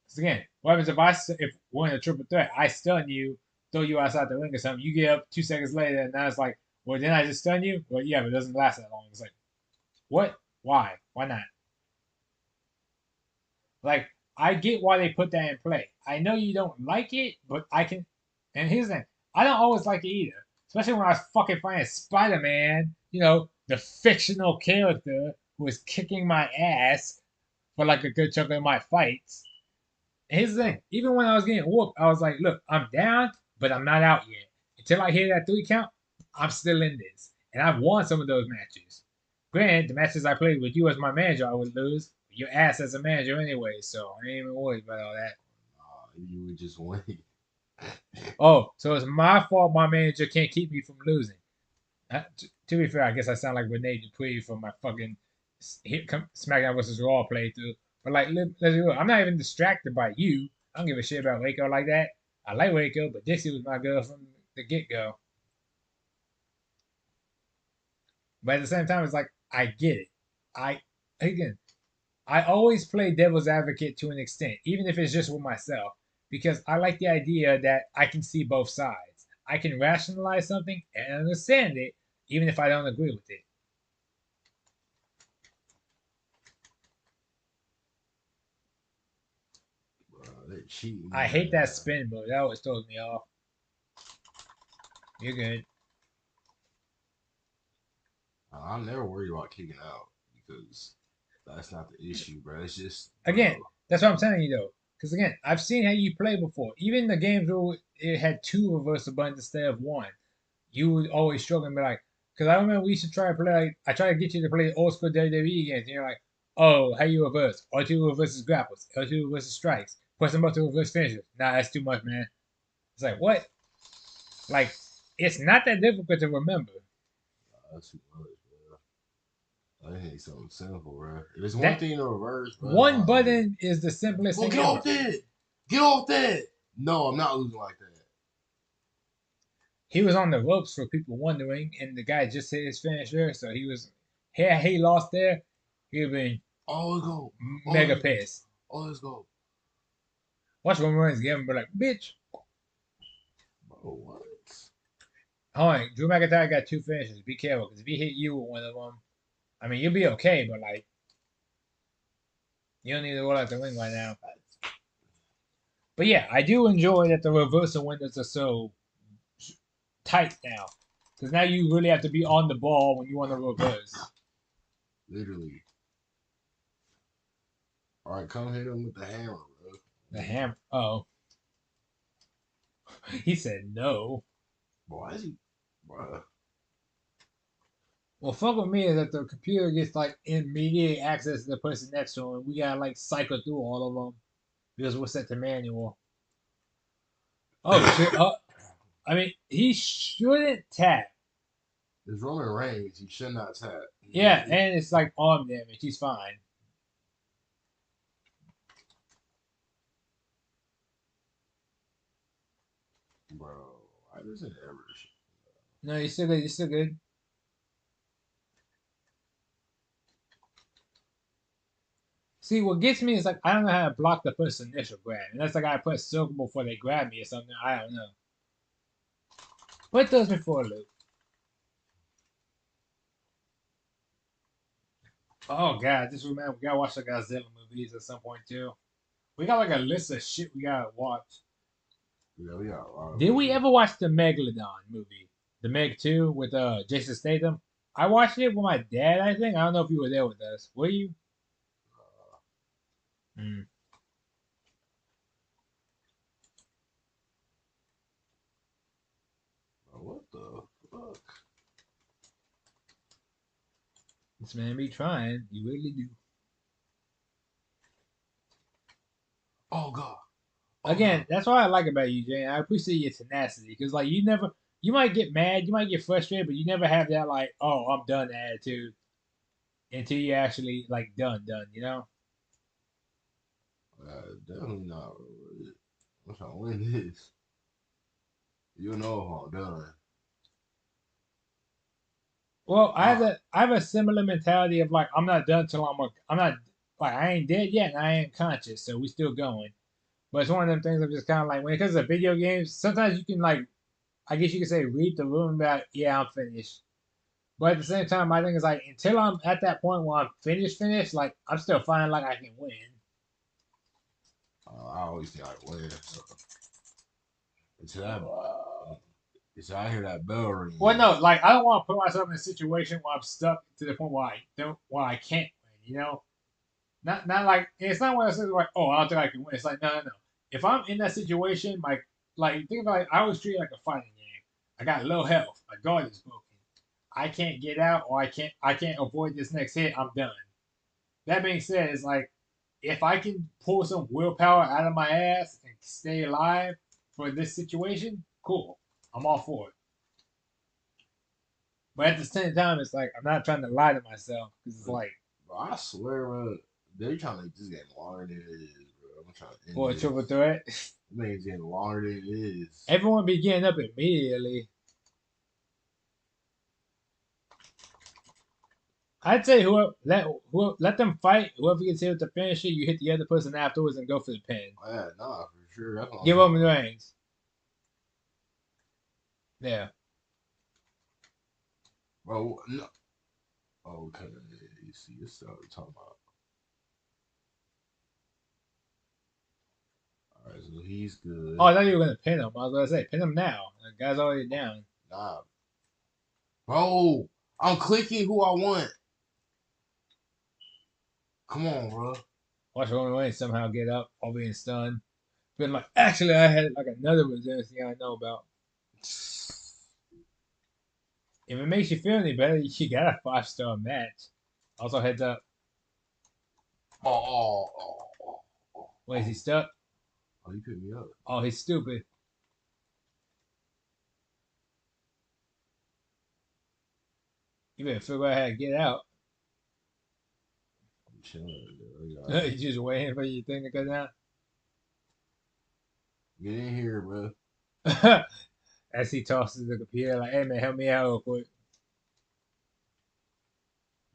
Because again, what happens if we're in a triple threat, I stun you, throw you outside the ring or something, you get up 2 seconds later, and now it's like, well, didn't I just stun you? Well, yeah, but it doesn't last that long. It's like, what? Why? Why not? Like, I get why they put that in play. I know you don't like it, but I can. And here's the thing: I don't always like it either. Especially when I was fucking fighting Spider Man, the fictional character who was kicking my ass for like a good chunk of my fights. And here's the thing: even when I was getting whooped, I was like, look, I'm down, but I'm not out yet. Until I hear that 3 count, I'm still in this. And I've won some of those matches. Granted, the matches I played with you as my manager, I would lose. Your ass as a manager anyway, so I ain't even worried about all that. You would just win. Oh, so it's my fault my manager can't keep me from losing. To be fair, I guess I sound like Renee Dupree from my fucking SmackDown vs. Raw playthrough. But like, let's be real, I'm not even distracted by you. I don't give a shit about Waco like that. I like Waco, but Dixie was my girl from the get go. But at the same time, it's like I get it. I again, I always play devil's advocate to an extent, even if it's just with myself, because I like the idea that I can see both sides. I can rationalize something and understand it, even if I don't agree with it. They're cheating, I hate man. that spin, but that always throws me off. You're good. I'm never worried about kicking out because that's not the issue, bro. It's just, Again, bro. that's what I'm telling you though. Because again, I've seen how you play before. Even the games where it had two reversal buttons instead of one, you would always struggle and be like, because I remember we used to try to play, like, I tried to get you to play old school WWE games, and you're like, oh, how you reverse? R2 reverses grapples, L2 reverses strikes, press them up to reverse finishes. Nah, that's too much, man. It's like, what? Like, it's not that difficult to remember. That's too much, bro. I need something simple, bro. If it's one That thing to reverse, bro, one I'll do it. button is the simplest Well, thing get off ever. that. Get off that. No, I'm not losing like that. He was on the ropes for people wondering, and the guy just hit his finisher, so he was, had he lost there, he'd have been Oh, let's go. Oh, mega let's go. pissed. Oh, let's go. Watch Roman Reigns get him, be like, bitch. Bro, what? Hold on, Drew McIntyre got two finishes. Be careful, because if he hit you with one of them, I mean, you'll be okay, but like, you don't need to roll out the ring right now. But yeah, I do enjoy that the reversal windows are so tight now, because now you really have to be on the ball when you want to reverse. Literally. All right, come hit him with the hammer, bro. The hammer. Oh, he said no. Boy, why is he, bro? Well, fuck with me is that the computer gets like immediate access to the person next to him. We gotta like cycle through all of them because we're set to manual. Oh shit! Oh, I mean, he shouldn't tap. It's Roman Reigns. He should not tap. Yeah, and it's like arm damage. He's fine. Bro, why does it ever? No, he's still good. He's still good. See, what gets me is like I don't know how to block the first initial grab, unless like I press circle before they grab me or something. I don't know. What does me for a loop? Oh god, just remember we gotta watch the Godzilla movies at some point too. We got like a list of shit we gotta watch. Yeah, we got a lot of Did we movies. ever watch the Megalodon movie? The Meg 2 with Jason Statham? I watched it with my dad, I think. I don't know if you were there with us. Were you? Mm. What the fuck? This man be trying. You really do. Oh god. Oh Again, god. that's what I like about you, Jane. I appreciate your tenacity. Because, like, you might get mad, you might get frustrated, but you never have that, like, oh, I'm done attitude until you actually, like, done, you know? Definitely not. I'm trying to win this. You know if I'm done. Well, Ah, I have a similar mentality of like I'm not done till I'm not like I ain't dead yet and I ain't conscious, so we still going. But it's one of them things I'm just kind of like when it comes to video games, sometimes you can like I guess you could say read the room about yeah I'm finished. But at the same time, I think it's like until I'm at that point where I'm finished, like I'm still feeling like I can win. I always think I win. So until that, until I hear that bell Well, ring. no, like I don't want to put myself in a situation where I'm stuck to the point where I can't win. You know, not like it's not one of those things like, oh, I don't think I can win. It's like no. If I'm in that situation, like think about it, I always treat it like a fighting game. I got low health. My guard is broken. I can't get out, or I can't avoid this next hit. I'm done. That being said, it's like if I can pull some willpower out of my ass and stay alive for this situation, cool. I'm all for it. But at the same time, it's like I'm not trying to lie to myself because it's like, Bro, I swear, bro, they're trying to make this game longer than it is, bro. I'm trying to end or a triple this. threat. It makes getting longer than it is. Everyone be getting up immediately. I'd say whoever let them fight. Whoever gets hit with the finisher, you hit the other person afterwards and go for the pin. Yeah, nah, for sure. That's what I'm Give Roman saying. Reigns. Yeah. Bro, no. Okay, you see, this stuff we're talking about. All right, so he's Oh, good. I thought you were gonna pin him. I was gonna say pin him now. The guy's already down. Nah, bro, I'm clicking who I want. Come on, bro. Watch Roman Reigns somehow get up while being stunned. Been like, actually, I had like another resiliency I know about. If it makes you feel any better, you got a 5-star match. Also, heads up. Oh, oh, oh, oh, oh, Wait, is he oh. stuck? Oh, you picked me up. Oh, he's stupid. You better figure out how to get out. I'm chilling, bro. You just waiting for your thing to go down. Get in here, bro. As he tosses the computer, like, hey man, help me out real quick.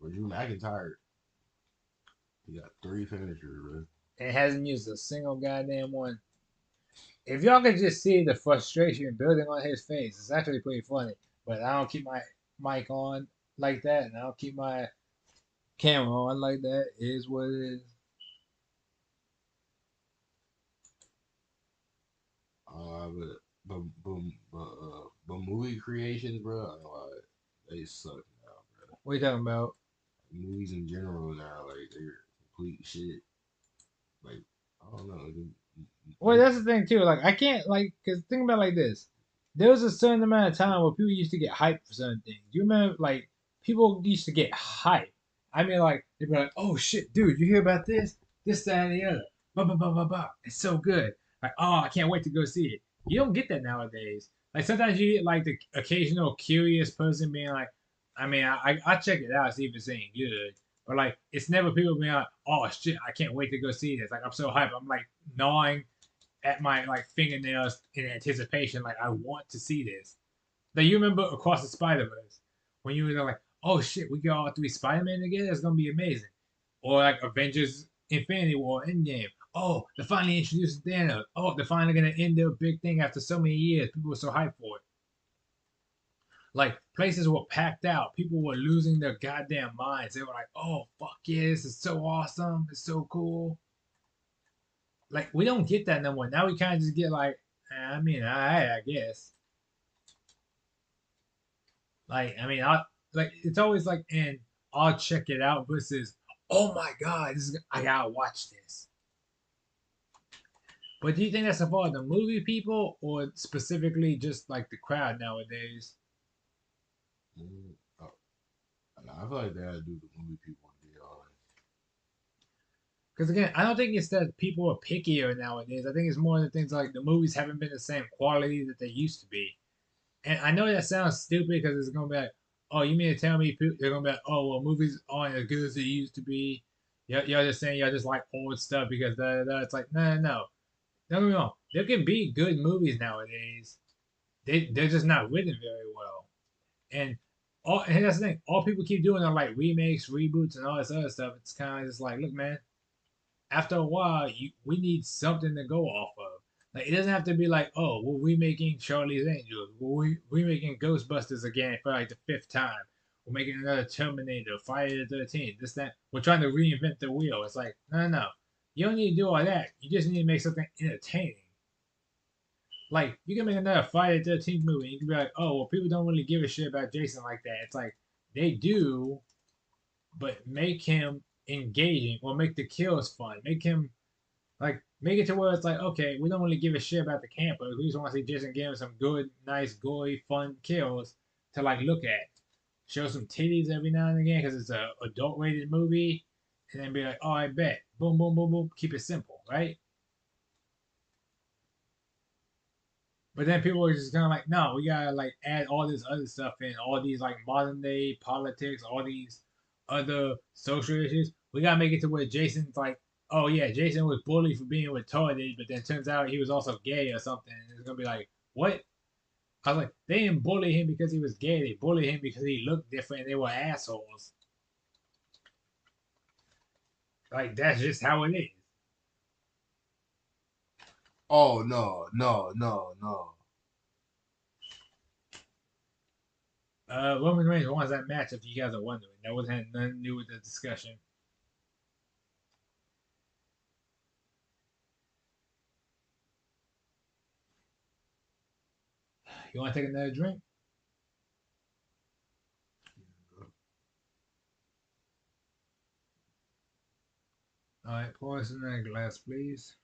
Bro, Drew McIntyre, he got 3 finishers, bro. And hasn't used a single goddamn one. If y'all could just see the frustration building on his face, it's actually pretty funny. But I don't keep my mic on like that, and I don't keep my camera on like that. It is what it is. But movie creations, bro, I know they suck now, bro. What are you talking about? Movies in general now, like they're complete shit. Like I don't know. Well, that's the thing too. Like I can't like because think about it like this. There was a certain amount of time where people used to get hyped for certain things. You remember like people used to get hyped. I mean like they'd be like, "Oh shit, dude, you hear about this? This, that, and the other. Bah, bah, bah, bah, bah. It's so good. Like, oh, I can't wait to go see it." You don't get that nowadays. Like sometimes you get like the occasional curious person being like, I mean, I check it out, see if it's any good. But like, it's never people being like, "Oh shit, I can't wait to go see this." Like, I'm so hyped. I'm like gnawing at my like fingernails in anticipation. Like, I want to see this. Like, you remember Across the Spider Verse when you were like, "Oh shit, we got all three Spider Man together. It's gonna be amazing." Or like Avengers Infinity War Endgame. Oh, they're finally introducing Thanos. Oh, they're finally gonna end their big thing after so many years. People were so hyped for it. Like places were packed out. People were losing their goddamn minds. They were like, "Oh fuck yeah, this is so awesome. It's so cool." Like we don't get that no more. Now we kind of just get like, I mean, I guess. Like I mean, I like it's always like, and I'll check it out versus, oh my god, this is I gotta watch this. But do you think that's about the movie people or specifically just like the crowd nowadays? Mm, oh, I feel like they had to do the movie people to be honest. Because again, I don't think it's that people are pickier nowadays. I think it's more the things like the movies haven't been the same quality that they used to be. And I know that sounds stupid because it's gonna be like, oh, you mean to tell me they're gonna be like, oh, well, movies aren't as good as they used to be. Y'all just saying y'all just like old stuff because da da da. It's like, no, no, no. Don't get me wrong. There can be good movies nowadays. They're just not written very well. And and that's the thing. All people keep doing are like remakes, reboots, and all this other stuff. It's kind of just like, look, man. After a while, we need something to go off of. Like it doesn't have to be like, oh, we're remaking Charlie's Angels, we're remaking Ghostbusters again for like the fifth time. We're making another Terminator, Friday the 13th, this that. We're trying to reinvent the wheel. It's like, no, no, no. You don't need to do all that. You just need to make something entertaining. Like you can make another Friday the 13th movie. And you can be like, oh, well, people don't really give a shit about Jason like that. It's like they do, but make him engaging or make the kills fun. Make him like make it to where it's like, okay, we don't really give a shit about the campers. We just want to see Jason give him some good, nice, gory, fun kills to like look at. Show some titties every now and again because it's a adult rated movie, and then be like, oh, I bet, boom, boom, boom, boom. Keep it simple, right? But then people are just kind of like, no, we gotta like add all this other stuff in, all these like modern day politics, all these other social issues. We gotta make it to where Jason's like, oh yeah, Jason was bullied for being retarded, but then turns out he was also gay or something. And it's gonna be like, what? I was like, they didn't bully him because he was gay. They bullied him because he looked different. And they were assholes. Like that's just how it is. Oh no, no, no, no. Roman Reigns wants that match. If you guys are wondering, that wasn't had nothing to do with the discussion. You want to take another drink? All right, pour us another glass, please.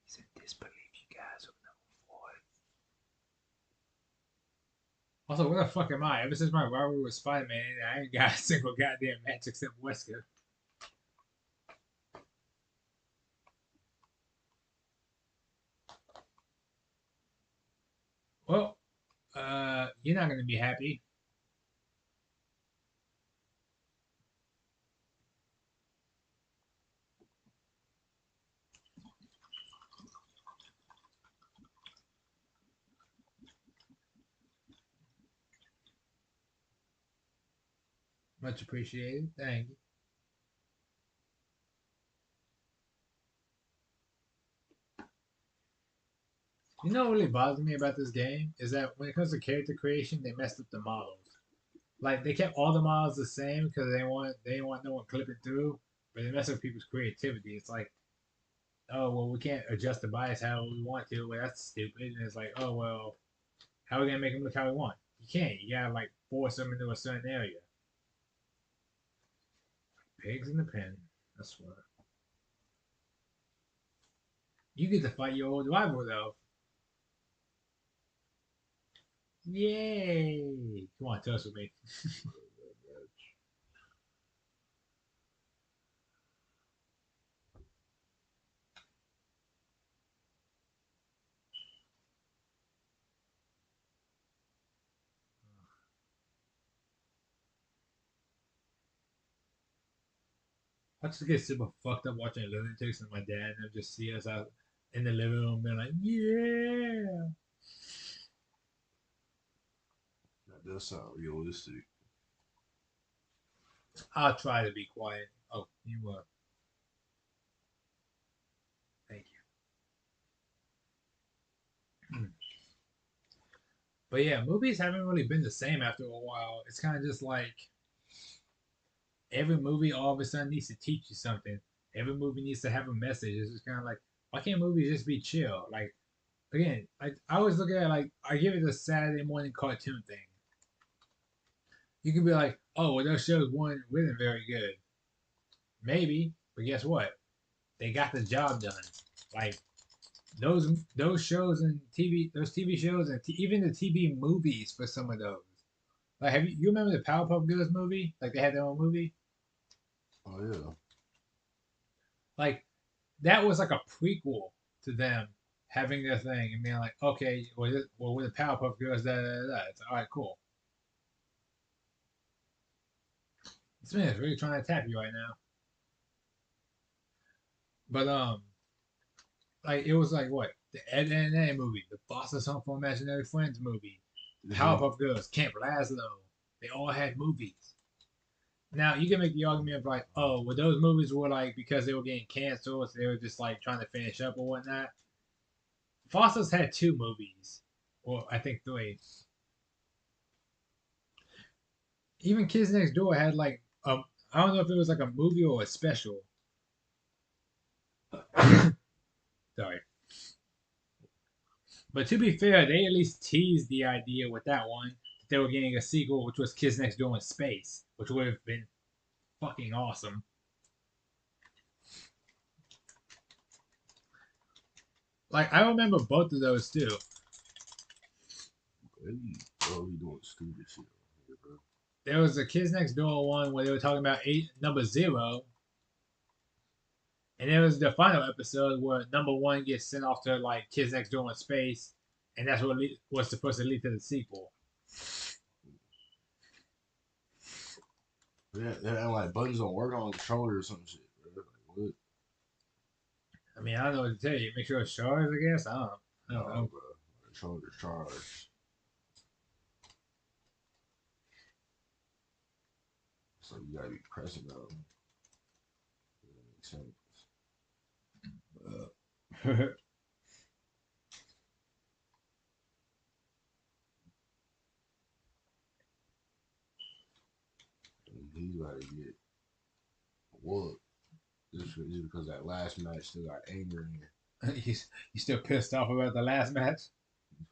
He's in disbelief, you guys. Also, where the fuck am I? Ever since my rivalry with Spider Man, I ain't got a single goddamn match except Wesker. Well, you're not gonna be happy. Much appreciated. Thank you. You know what really bothers me about this game is that when it comes to character creation, they messed up the models. Like they kept all the models the same because they didn't want no one clipping through, but they mess up people's creativity. It's like, oh well, we can't adjust the bias how we want to. Well, that's stupid. And it's like, oh well, how are we gonna make them look how we want? You can't. You gotta like force them into a certain area. Pigs in the pen. That's what. You get to fight your old rival though. Yay! Come on, toast with me. I just get super fucked up watching Lunatics and my dad and just see us out in the living room being like, yeah. That does sound realistic. I'll try to be quiet. Oh, you were. Thank you. But yeah, movies haven't really been the same after a while. It's kind of just like every movie all of a sudden needs to teach you something. Every movie needs to have a message. It's just kind of like, why can't movies just be chill? Like, again, I always look at it like, I give it the Saturday morning cartoon thing. You can be like, oh, well, those shows weren't written very good. Maybe, but guess what? They got the job done. Like, those shows and those TV shows and even the TV movies for some of those. Like, have you remember the Powerpuff Girls movie? Like they had their own movie. Oh yeah. Like that was like a prequel to them having their thing and being like, okay, well, with the Powerpuff Girls, da da da. It's all right, cool. This man is really trying to tap you right now. But like it was like what the Ed and A movie, the Foster's Home for Imaginary Friends movie, Mm-hmm. Powerpuff Girls, Camp Lazlo. They all had movies. Now you can make the argument of like, oh, well, those movies were like because they were getting canceled, so they were just like trying to finish up or whatnot. Foster's had two movies, well, I think three. Even Kids Next Door had like I don't know if it was like a movie or a special. Sorry, but to be fair, they at least teased the idea with that one that they were getting a sequel, which was Kids Next Door in space, which would have been fucking awesome. Like I remember both of those too. Bro, he doing stupid shit here, bro. There was a Kids Next Door one where they were talking about number zero, and there was the final episode where number one gets sent off to like Kids Next Door in space, and that's what was supposed to lead to the sequel. Yeah, and like buttons don't work on the controller or some shit, bro. Like what? I mean, I don't know what to tell you. Make sure it's Shards, I guess. I don't No, know. bro. The controller's charged. So you gotta be pressing them. That makes sense. And he's about to get whooped just because that last match still got anger in it. You still pissed off about the last match?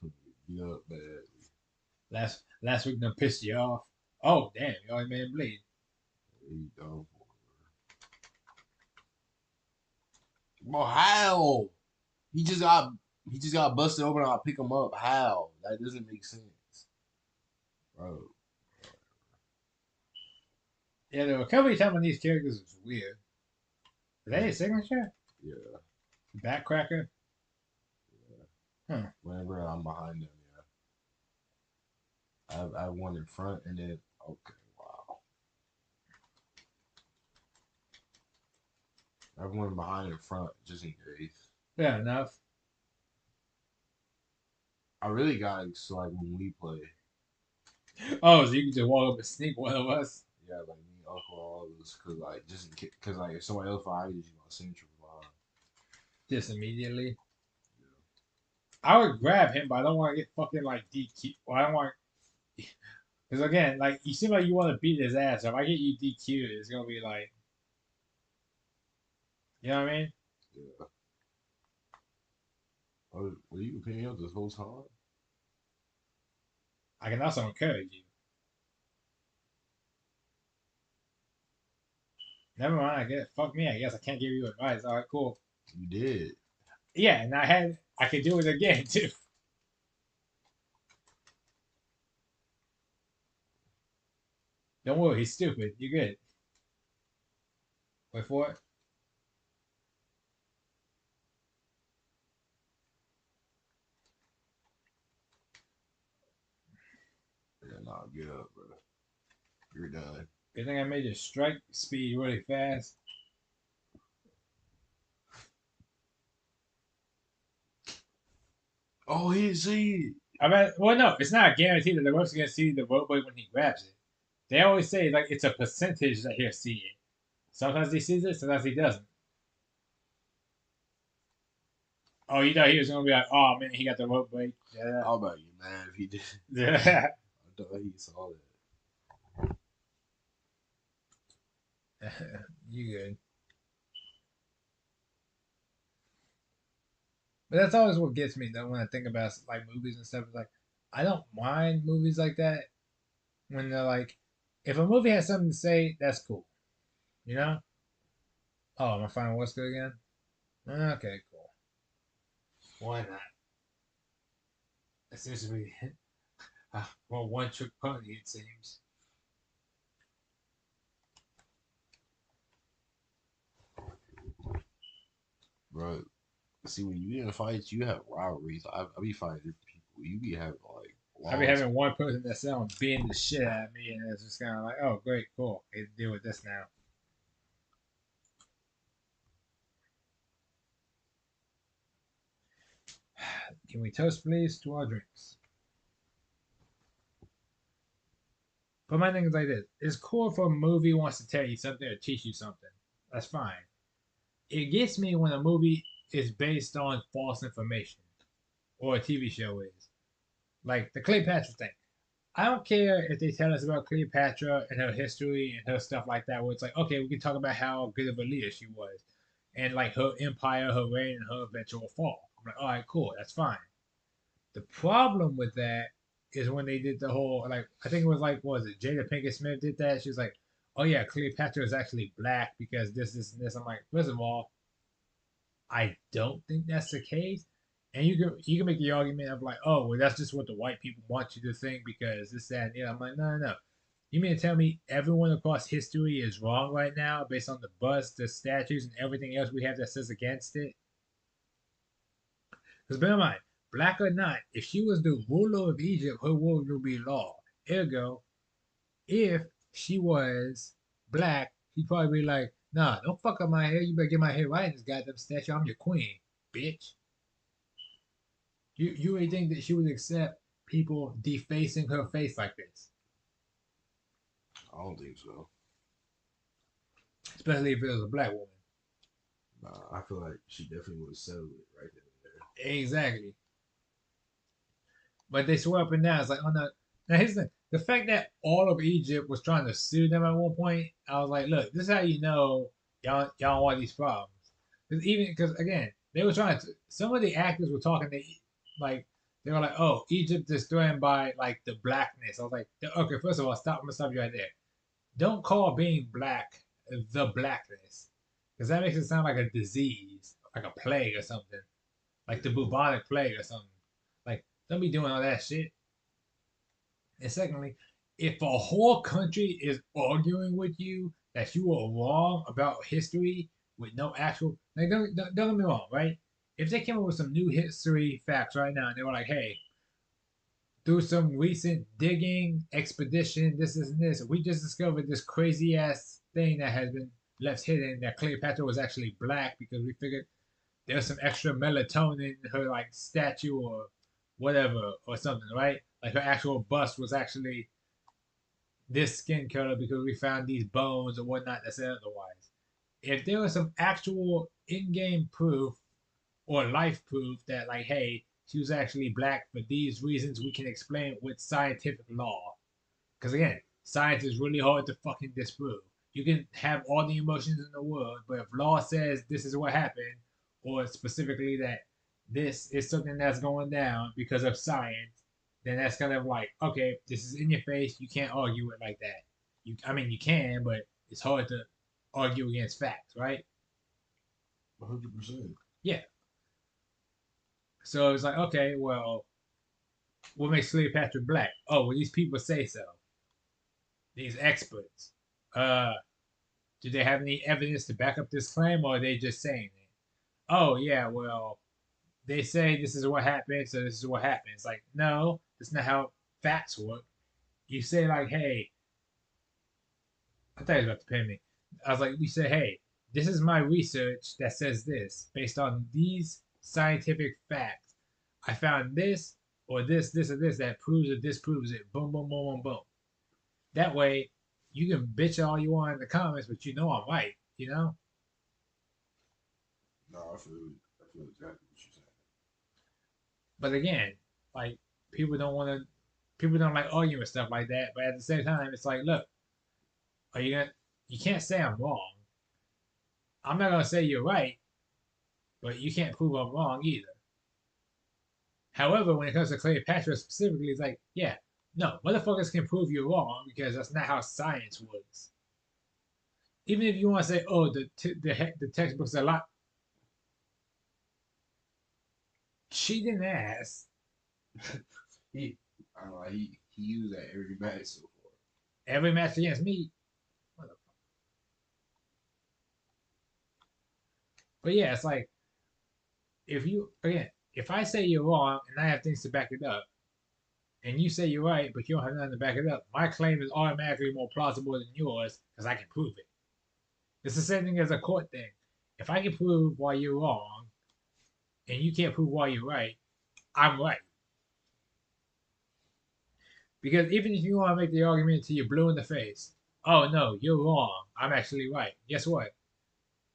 He's gonna get beat up bad. Last week done pissed you off. Oh damn, you already made him bleed. He done for it. Bro, how? He just got he just got busted open and I pick him up. How? That doesn't make sense. Bro. Yeah, the recovery time on these characters is weird. Is that his signature? Yeah. Backcracker? Yeah. Huh. Whenever I'm behind them, yeah. I have one in front and then okay, wow. I have one behind and front just in case. Fair enough. I really got it so like when we play, Oh, so you can just walk up and sneak one of us? yeah, like me, Uncle, all of us, cause like just in case, cause like if somebody else fires, you gonna send you behind. Just immediately. Yeah. I would grab him, but I don't want to get fucking like DQ. Well, I don't want. Because again, like, you seem like you want to beat his ass. So if I get you DQ'd, it's going to be like. You know what I mean? Yeah. Oh, were you paying up this whole time? I can also encourage you. Never mind. I guess. Fuck me. I guess I can't give you advice. All right, cool. You did. Yeah, and I could do it again too. Don't worry, he's stupid. You're good. Wait for it. Yeah, nah, get up, bro. You're done. Good thing I made your strike speed really fast. Oh, he didn't see it. I mean, well, no, it's not guaranteed that the rook's gonna see the rope when he grabs it. They always say like it's a percentage that he'll see it. Sometimes he sees it, sometimes he doesn't. Oh, you thought he was gonna be like, oh man, he got the rope break. Yeah. How about you, man? If he did, Yeah. I thought he saw that. You good. But that's always what gets me though when I think about like movies and stuff. It's like I don't mind movies like that when they're like, if a movie has something to say, that's cool. You know? Oh, am I finding what's good again? Okay, cool. Why not? It seems to be well one trick pony. It seems. Bro, see, when you get in fights, you have rivalries. I be fighting different people. You be having like I be long having one person that's beating the shit out of me, and it's just kind of like, oh, great, cool. I can deal with this now. Can we toast, please, to our drinks? But my thing is like this: it's cool if a movie wants to tell you something or teach you something. That's fine. It gets me when a movie is based on false information, or a TV show is. Like the Cleopatra thing. I don't care if they tell us about Cleopatra and her history and her stuff like that, where it's like, okay, we can talk about how good of a leader she was and like her empire, her reign, and her eventual fall. I'm like, all right, cool, that's fine. The problem with that is when they did the whole, like, I think it was like, what was it, Jada Pinkett Smith did that? She was like, oh yeah, Cleopatra is actually black because this, and this. I'm like, first of all, I don't think that's the case. And you can make the argument of like, oh, well, that's just what the white people want you to think because this, that, and the other. I'm like, no, no, no. You mean to tell me everyone across history is wrong right now based on the busts, the statues, and everything else we have that says against it? Because bear in mind, black or not, if she was the ruler of Egypt, her word would be law. Ergo, if she was black, she'd probably be like, nah, don't fuck up my hair. You better get my hair right in this goddamn statue. I'm your queen, bitch. You really think that she would accept people defacing her face like this? I don't think so. Especially if it was a black woman. Nah, I feel like she definitely would have settled it right then and there. Exactly. But they swear up and down. It's like, oh no. Now here's the thing. The fact that all of Egypt was trying to sue them at one point, I was like, look, this is how you know y'all want these problems. Because again, they were trying to. Some of the actors were talking to, like, they were like, oh, Egypt is threatened by like the blackness. I was like, okay, first of all, stop. I'm gonna stop you right there. Don't call being black the blackness, because that makes it sound like a disease, like a plague or something, like the Yeah. bubonic plague or something. Like, don't be doing all that shit. And secondly, if a whole country is arguing with you that you are wrong about history with no actual, like, don't get me wrong, right? If they came up with some new history facts right now and they were like, hey, through some recent digging expedition, this and this, we just discovered this crazy ass thing that has been left hidden that Cleopatra was actually black because we figured there's some extra melatonin in her like statue or whatever or something, right? Like her actual bust was actually this skin color because we found these bones or whatnot that said otherwise. If there was some actual in-game proof or life proof that like, hey, she was actually black for these reasons, we can explain it with scientific law. Because again, science is really hard to fucking disprove. You can have all the emotions in the world, but if law says this is what happened, or specifically that this is something that's going down because of science, then that's kind of like, okay, this is in your face. You can't argue it like that. I mean, you can, but it's hard to argue against facts, right? 100%. Yeah. So it's like, okay, well, what makes Cleopatra black? Oh, well, these people say so. These experts. Uh, do they have any evidence to back up this claim, or are they just saying it? Oh, yeah, well, they say this is what happened, so this is what happened. It's like, no, that's not how facts work. You say, like, hey, I thought he was about to pay me. I was like, we say, hey, this is my research that says this. Based on these scientific facts, I found this, or this, or this that proves it, disproves it. Boom, boom, boom, boom, boom. That way, you can bitch all you want in the comments, but you know I'm right, you know? No, I feel it. I feel exactly what you're saying. But again, like, people don't want to, people don't like arguing with stuff like that. But at the same time, it's like, look, are you gonna, you can't say I'm wrong. I'm not gonna say you're right, but you can't prove I'm wrong either. However, when it comes to Cleopatra specifically, it's like, yeah, no, motherfuckers can prove you're wrong because that's not how science works. Even if you want to say, oh, the textbooks are a lot cheating ass. He, I don't know, he used that every match so far. Every match against me, but yeah, it's like if you again, if I say you're wrong and I have things to back it up, and you say you're right, but you don't have nothing to back it up, my claim is automatically more plausible than yours because I can prove it. It's the same thing as a court thing. If I can prove why you're wrong and you can't prove why you're right, I'm right. Because even if you want to make the argument until you're blue in the face, oh no, you're wrong, I'm actually right. Guess what?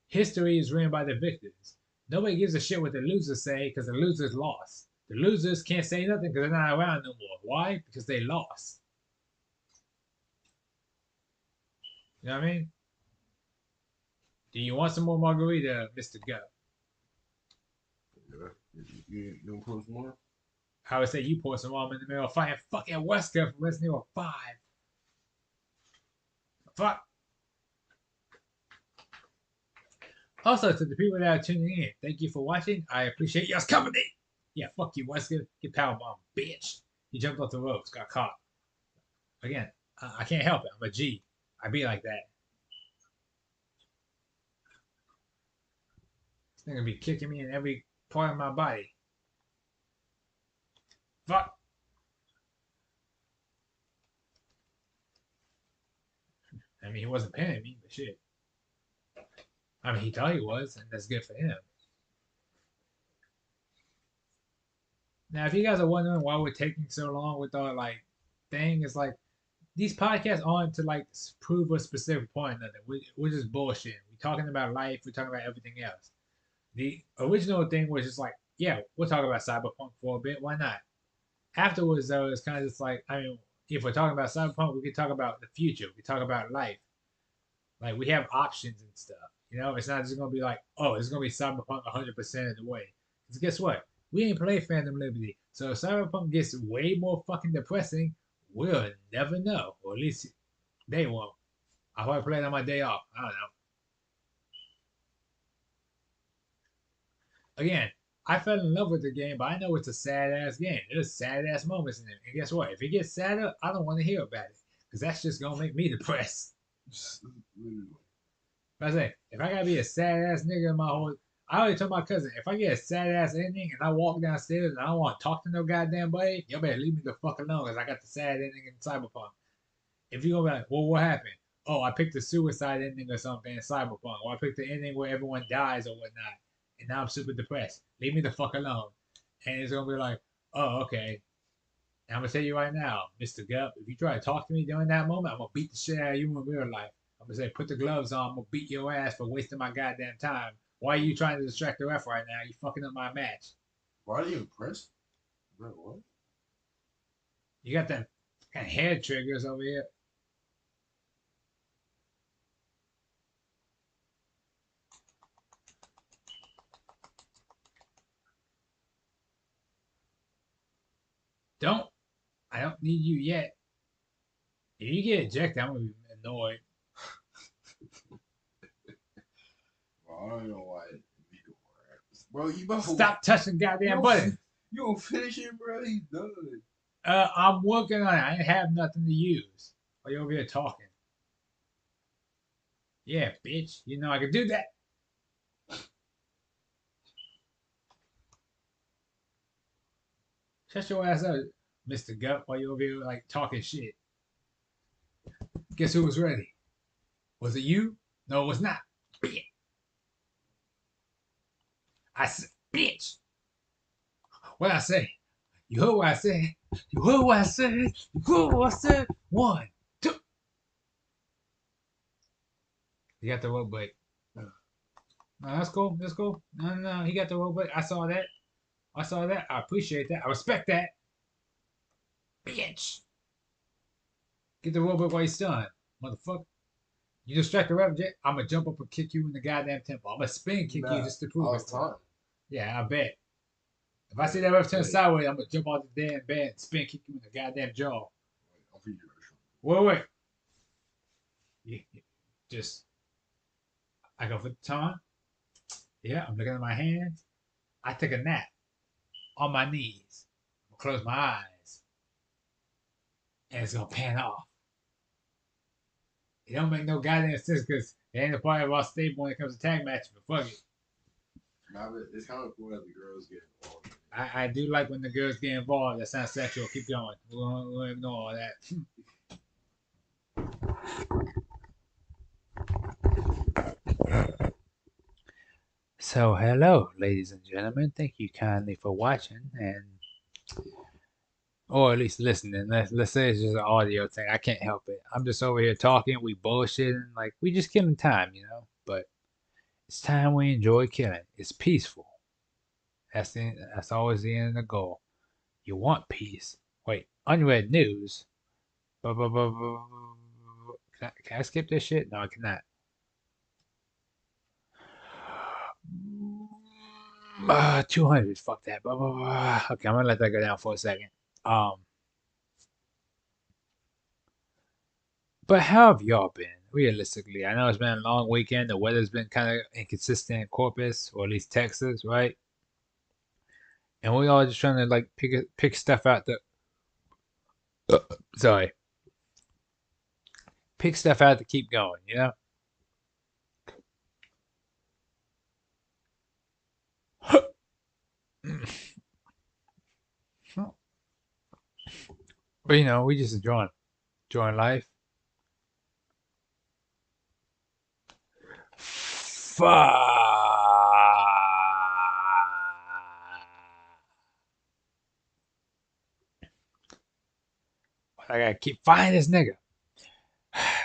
History is written by the victors. Nobody gives a shit what the losers say because the losers lost. The losers can't say nothing because they're not around no more. Why? Because they lost. You know what I mean? Do you want some more margarita, Mr. Go? Yeah. You want to post more? I would say you pour some rum in the middle of fighting fucking Wesker from Resident Evil 5. Fuck. Also, to the people that are tuning in, thank you for watching. I appreciate your company. Yeah, fuck you, Wesker. Get power bomb, bitch. He jumped off the ropes, got caught. Again, I can't help it. I'm a G. I be like that. This thing gonna be kicking me in every part of my body. Fuck. I mean, he wasn't pinning me, but shit. I mean, he thought he was, and that's good for him. Now, if you guys are wondering why we're taking so long with our like thing, it's like these podcasts aren't to like prove a specific point or nothing. We're just bullshit. We're talking about life. We're talking about everything else. The original thing was just like, yeah, we'll talk about cyberpunk for a bit. Why not? Afterwards, though, it's kind of just like, I mean, if we're talking about cyberpunk, we could talk about the future. We could talk about life. Like we have options and stuff. You know, it's not just gonna be like, oh, it's gonna be cyberpunk 100% of the way. Because guess what? We ain't play Phantom Liberty, so if cyberpunk gets way more fucking depressing, we'll never know, or at least they won't. I'll probably play it on my day off. I don't know. Again, I fell in love with the game, but I know it's a sad ass game. There's sad ass moments in it. And guess what? If it gets sadder, I don't want to hear about it. Because that's just going to make me depressed. I say, if I got to be a sad ass nigga in my whole. I already told my cousin, if I get a sad ass ending and I walk downstairs and I don't want to talk to no goddamn buddy, y'all better leave me the fuck alone because I got the sad ending in Cyberpunk. If you go back, well, what happened? Oh, I picked the suicide ending or something in Cyberpunk, or I picked the ending where everyone dies or whatnot, and now I'm super depressed. Leave me the fuck alone. And it's gonna be like, oh, okay. And I'm gonna tell you right now, Mr. Gup, if you try to talk to me during that moment, I'm gonna beat the shit out of you in real life. I'm gonna say, put the gloves on. I'm gonna beat your ass for wasting my goddamn time. Why are you trying to distract the ref right now? You fucking up my match. Why are you impressed? Bro, what? You got them kind of head triggers over here. Don't I don't need you yet. If you get ejected, I'm gonna be annoyed. Bro, I don't know why we doing that. Bro, you about Stop touching goddamn button. You don't finish it, bro. He's done. I'm working on it. I ain't have nothing to use. Are you over here talking? Yeah, bitch. You know I can do that. Shut your ass up, Mr. Gut, while you over here like talking shit. Guess who was ready? Was it you? No, it was not. Bitch. I said, bitch. What I say? You heard what I said? You heard what I said? You heard what I said? 1, 2. You got the rope break. No, that's cool. That's cool. No. He got the rope break. I saw that. I saw that. I appreciate that. I respect that. Bitch. Get the rope break while you're stunned, motherfucker. You distract the ref, I'm gonna jump up and kick you in the goddamn temple. I'm gonna spin kick you just to prove it. Yeah, I bet. If I see that ref turn sideways, I'm gonna jump off the damn bed and spin kick you in the goddamn jaw. Wait. Just, I go for the time. Yeah, I'm looking at my hands. I take a nap on my knees. I'm gonna close my eyes. And it's gonna pan off. It don't make no goddamn sense because it ain't a part of our stable when it comes to tag matches, but fuck it. Nah, but it's kind of cool that the girls get involved. I do like when the girls get involved. That sounds sexual. Keep going. We'll ignore all that. So, hello, ladies and gentlemen. Thank you kindly for watching and, or at least listening. Let's say it's just an audio thing. I can't help it. I'm just over here talking. We bullshitting. Like, we just killing time, you know? But it's time we enjoy killing. It's peaceful. That's always the end of the goal. You want peace. Wait, unread news. Can I skip this shit? No, I cannot. 200. Fuck that. Okay, I'm gonna let that go down for a second. Um, but how have y'all been? Realistically, I know it's been a long weekend. The weather's been kind of inconsistent in Corpus, or at least Texas, right? And we all just trying to like pick stuff out the. Sorry, pick stuff out to keep going. You know. But you know, we just enjoying life. Fuck. I gotta keep fighting this nigga.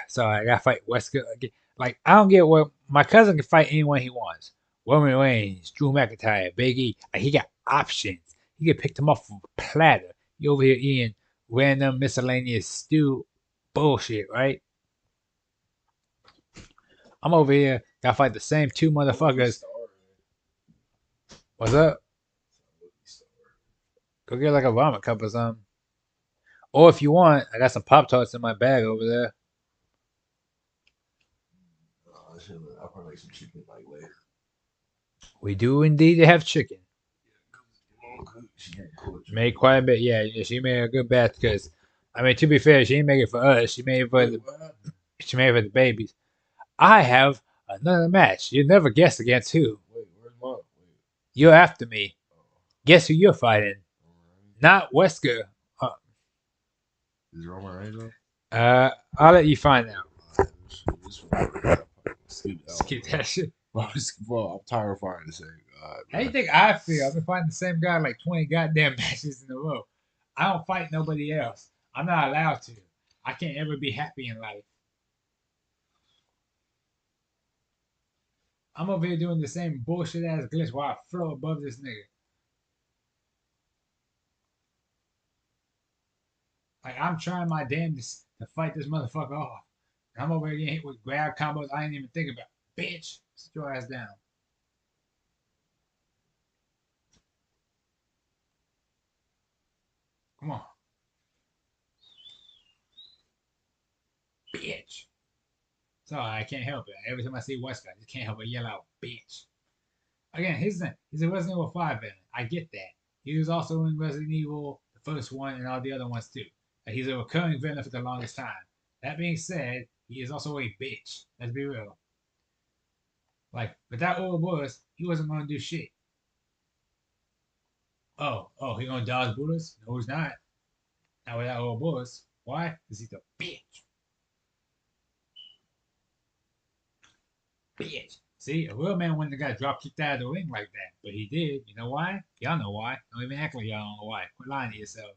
So I gotta fight Wesker again. Like I don't get what my cousin can fight anyone he wants. Roman Reigns, Drew McIntyre, Big E. Like he got options. He can pick them off of a platter. You over here eating random miscellaneous stew bullshit, right? I'm over here gotta fight the same two motherfuckers. What's up? Go get like a ramen cup or something. Or if you want, I got some Pop Tarts in my bag over there. I'll probably make some chicken like later. We do indeed have chicken. Made quite a bit. Yeah, she made a good batch because, I mean, to be fair, she didn't make it for us. She made it for she made it for the babies. I have another match. You never guess against who. Wait, where's Mom? You're after me. Guess who you're fighting? Not Wesker. Is Roman Reigns on? I'll let you find out. Skip that shit. Bro, I'm tired of fighting the same guy. How do you think I feel? I've been fighting the same guy like 20 goddamn matches in a row. I don't fight nobody else. I'm not allowed to. I can't ever be happy in life. I'm over here doing the same bullshit ass glitch while I float above this nigga. Like I'm trying my damnedest to fight this motherfucker off. And I'm over here getting hit with grab combos I ain't even think about. Bitch, sit your ass down. Come on. So I can't help it. Every time I see Wesker, I just can't help but yell out, bitch. Again, here's the thing. He's a Resident Evil 5 villain. I get that. He was also in Resident Evil, the first one, and all the other ones too. Like, he's a recurring villain for the longest time. That being said, he is also a bitch. Let's be real. Like, without Ouroboros, he wasn't going to do shit. Oh, he gonna dodge bullets? No, he's not. Not without Ouroboros. Why? Because he's a bitch. Bitch. See, a real man wouldn't have got drop kicked out of the ring like that. But he did. You know why? Y'all know why. Don't even act like y'all don't know why. Quit lying to yourself.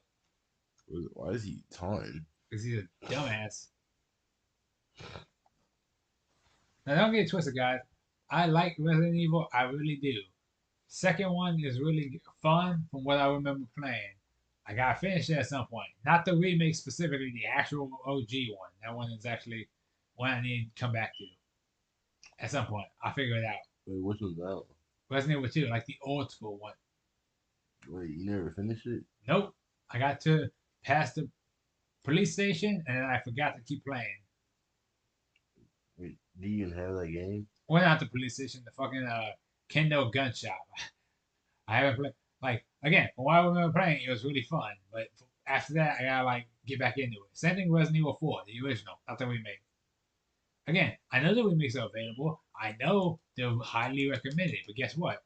Why is he taunting? Because he's a dumbass. Now, don't get it twisted, guys. I like Resident Evil. I really do. Second one is really fun from what I remember playing. I gotta finish it at some point. Not the remake specifically, the actual OG one. That one is actually one I need to come back to. At some point, I'll figure it out. Wait, which one's that? Resident Evil 2, like the old school one. Wait, you never finished it? Nope. I got to pass the police station and then I forgot to keep playing. Wait, do you even have that game? Well, not the police station, the fucking Kendo gun shop. I haven't played. Like, again, from what I remember playing, it was really fun. But after that, I gotta, like, get back into it. Same thing with Resident Evil 4, the original, not the remake. Again, I know the remakes are available. I know they're highly recommended. But guess what?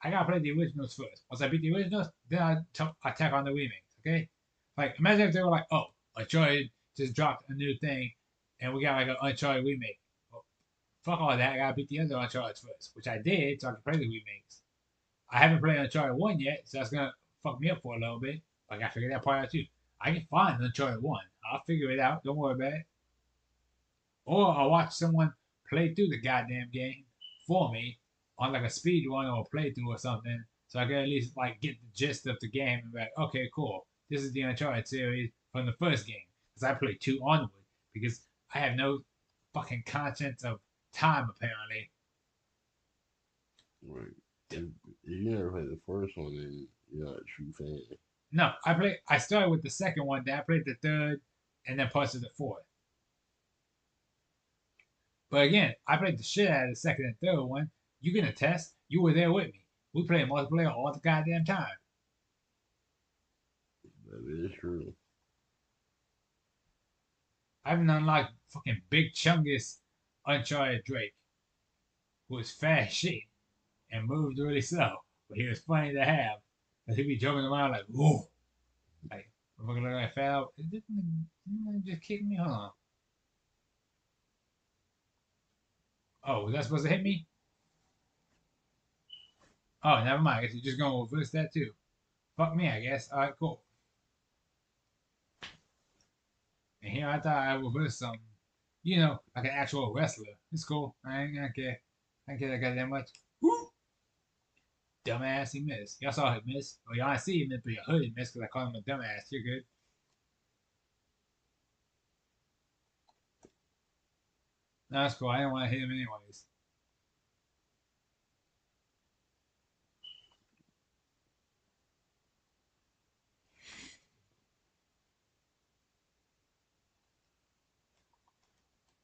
I gotta play the originals first. Once I beat the originals, then I tack on the remakes. Okay? Like, imagine if they were like, "Oh, Uncharted just dropped a new thing, and we got like an Uncharted remake." Well, fuck all that. I gotta beat the other Uncharted first, which I did, so I can play the remakes. I haven't played Uncharted 1 yet, so that's gonna fuck me up for a little bit. I gotta figure that part out too. I can find Uncharted 1. I'll figure it out. Don't worry about it. Or I'll watch someone play through the goddamn game for me on like a speed run or a playthrough or something, so I can at least like get the gist of the game and be like, okay, cool. This is the Uncharted series from the first game. Because I played 2 onward because I have no fucking conscience of time apparently. Wait, if you never played the first one, then you're not a true fan. No, I started with the second one, then I played the third, and then parts of the fourth. But again, I played the shit out of the second and third one. You can attest. You were there with me. We played multiplayer all the goddamn time. That is true. I haven't unlocked fucking Big Chungus Uncharted Drake, who was fast shit and moved really slow. But he was funny to have. Because he'd be jumping around like, whoa. Like, looking like I fell. It didn't just kick me? Hold on. Oh, was that supposed to hit me? Oh, never mind. I guess you're just going to reverse that too. Fuck me, I guess. Alright, cool. And here I thought I reversed something. You know, like an actual wrestler. It's cool. I ain't gonna care. I ain't care that goddamn much. Woo! Dumbass, he missed. Y'all saw him miss. Well, y'all didn't see him miss, but you heard him miss because I called him a dumbass. You're good. No, that's cool. I didn't want to hit him anyways.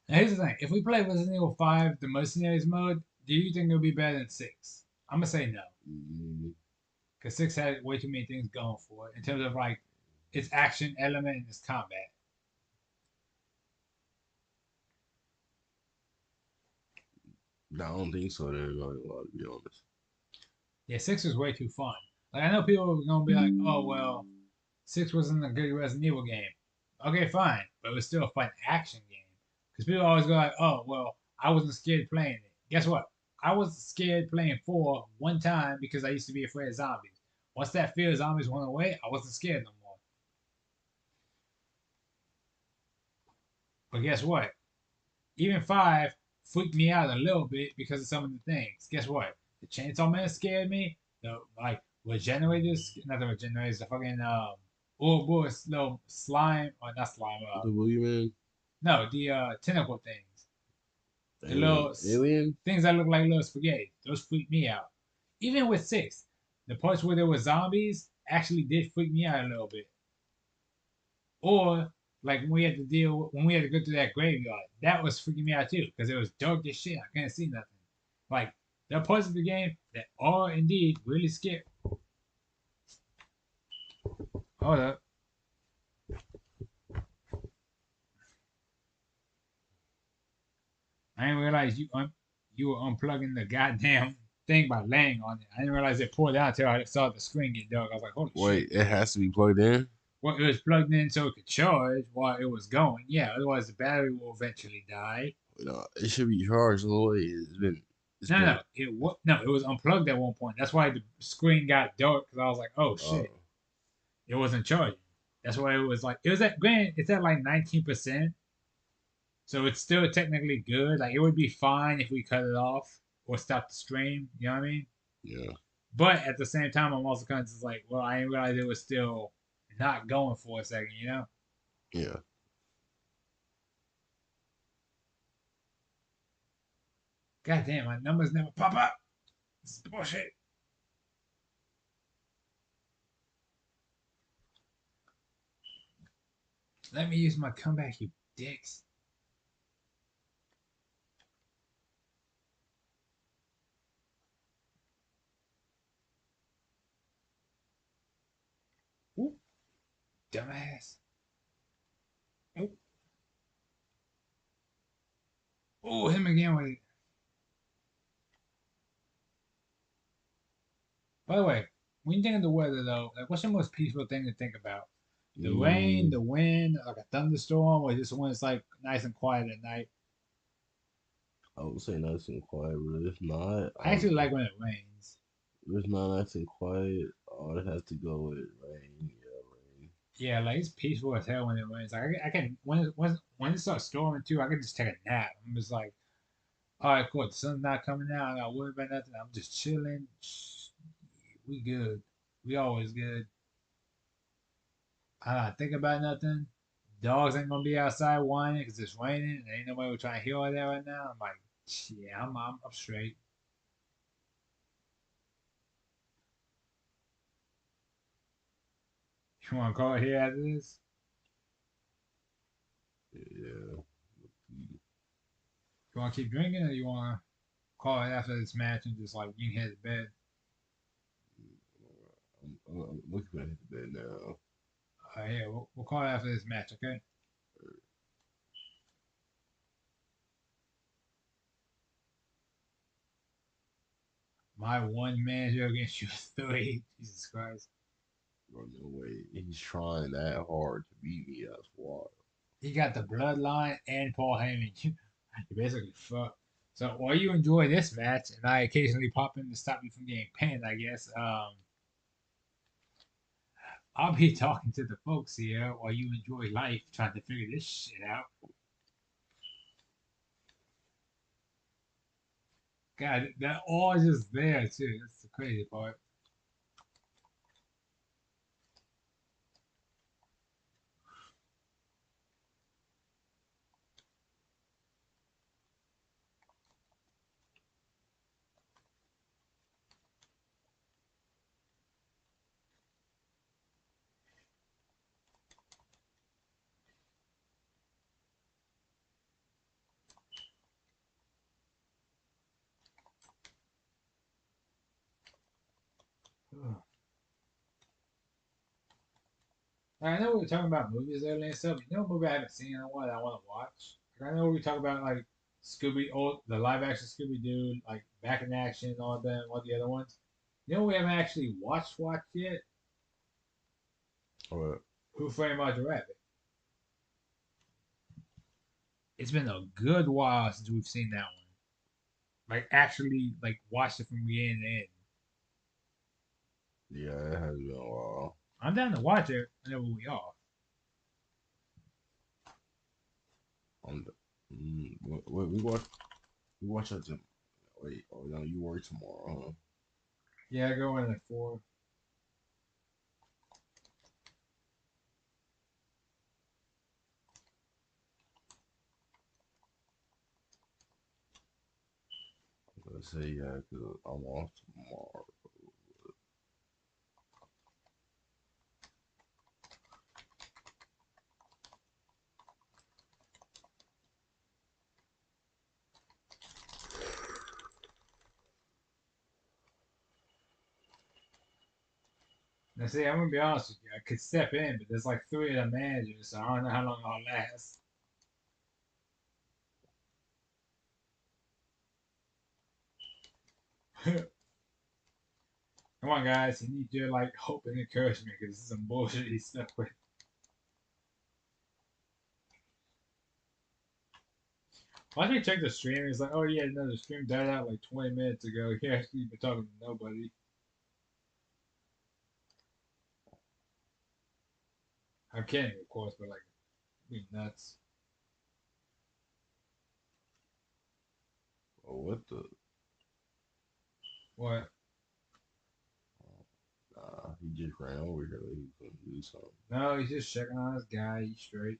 Now, here's the thing. If we play Resident Evil 5, the Mercenaries mode, do you think it'll be better than 6? I'm going to say no. Because 6 had way too many things going for it in terms of, like, its action element and its combat. I don't think so. They're going to be honest. Yeah, 6 was way too fun. Like, I know people are going to be like, oh, well, 6 wasn't a good Resident Evil game. Okay, fine. But it was still a fun action game. Because people always go like, oh, well, I wasn't scared playing it. Guess what? I was scared playing 4 one time because I used to be afraid of zombies. Once that fear of zombies went away, I wasn't scared no more. But guess what? Even 5 freaked me out a little bit because of some of the things. Guess what? The Chainsaw Man scared me. The like regenerators, not the regenerators, the fucking Ouroboros little slime or not slime. The Boogeyman? No, the tentacle things. The Alien? little Alien? things that look like little spaghetti. Those freak me out. Even with 6, the parts where there were zombies actually did freak me out a little bit. Or like when we had to go through that graveyard, that was freaking me out too because it was dark as shit. I couldn't see nothing. Like there are parts of the game that are indeed really scary. Hold up, I didn't realize you were unplugging the goddamn thing by laying on it. I didn't realize it pulled out until I saw the screen get dark. I was like, holy shit. Wait, it has to be plugged in. Well, it was plugged in so it could charge while it was going. Yeah, otherwise the battery will eventually die. It should be charged all the way. It's No, been. no, it was unplugged at one point. That's why the screen got dark because I was like, oh Uh, shit, it wasn't charging. That's why it was like it was at granted it's at like 19%, so it's still technically good. Like it would be fine if we cut it off or stop the stream. You know what I mean? yeah, But at the same time, I'm also kind of just like, well, I didn't realize it was still not going for a second. You know? yeah, God damn, my numbers never pop up. This is bullshit. Let me use my comeback, you dicks. Ooh, dumbass. Ooh, ooh, him again with it. By the way, when you think of the weather, though, like, what's the most peaceful thing to think about? The rain, mm, the wind, like a thunderstorm, or just when it's like nice and quiet at night. I would say nice and quiet, but if not, I I don't actually know. like when it rains. If it's not nice and quiet, I would have to go with rain. Yeah, rain. Yeah, like it's peaceful as hell when it rains. Like I can when it starts storming too, I can just take a nap. I'm just like, all right, cool. The sun's not coming out. I got worry about nothing. I'm just chilling. We good. We always good. I don't think about nothing. Dogs ain't gonna be outside whining because it's raining and ain't nobody trying to hear all that right now. I'm like, yeah, I'm straight. You want to call it here as it is? Yeah. You want to keep drinking or you want to call it after this match and just like you can head to bed? I'm looking at the bed now. Yeah, we'll call it after this match, okay? My one manager against you three. Jesus Christ. Bro, no way. He's trying that hard to beat me. That's why. He got the bloodline and Paul Heyman. You basically fucked. So while you enjoy this match, and I occasionally pop in to stop you from getting pinned, I guess, I'll be talking to the folks here while you enjoy life trying to figure this shit out. God, that all is just there too. That's the crazy part. I know we were talking about movies earlier and stuff. You know, a movie I haven't seen in a while that I want to watch. Like, I know we talk about like the live action Scooby Doo, like Back in Action, all them, all the other ones. You know, we haven't actually watched yet. All right. Who Framed Roger Rabbit? It's been a good while since we've seen that one. Like actually, like watched it from beginning to end. Yeah, it has been a while. I'm down to watch it whenever we are. I'm, we watch that. Wait, oh no, you work tomorrow, huh? Yeah, I go in at 4. Let's say yeah, cause I'm off tomorrow. Now, see, I'm gonna be honest with you. I could step in, but there's like three of the managers, so I don't know how long I'll last. Come on, guys. You need your like hope and encouragement because this is some bullshit he's stuck with. Watch me check the stream. He's like, oh yeah, no, the stream died out like 20 minutes ago. He actually been talking to nobody. I'm kidding, of course, but like, being nuts. Oh, what the? What? Nah, he just ran over here like he was gonna do something. No, he's just checking on this guy. He's straight.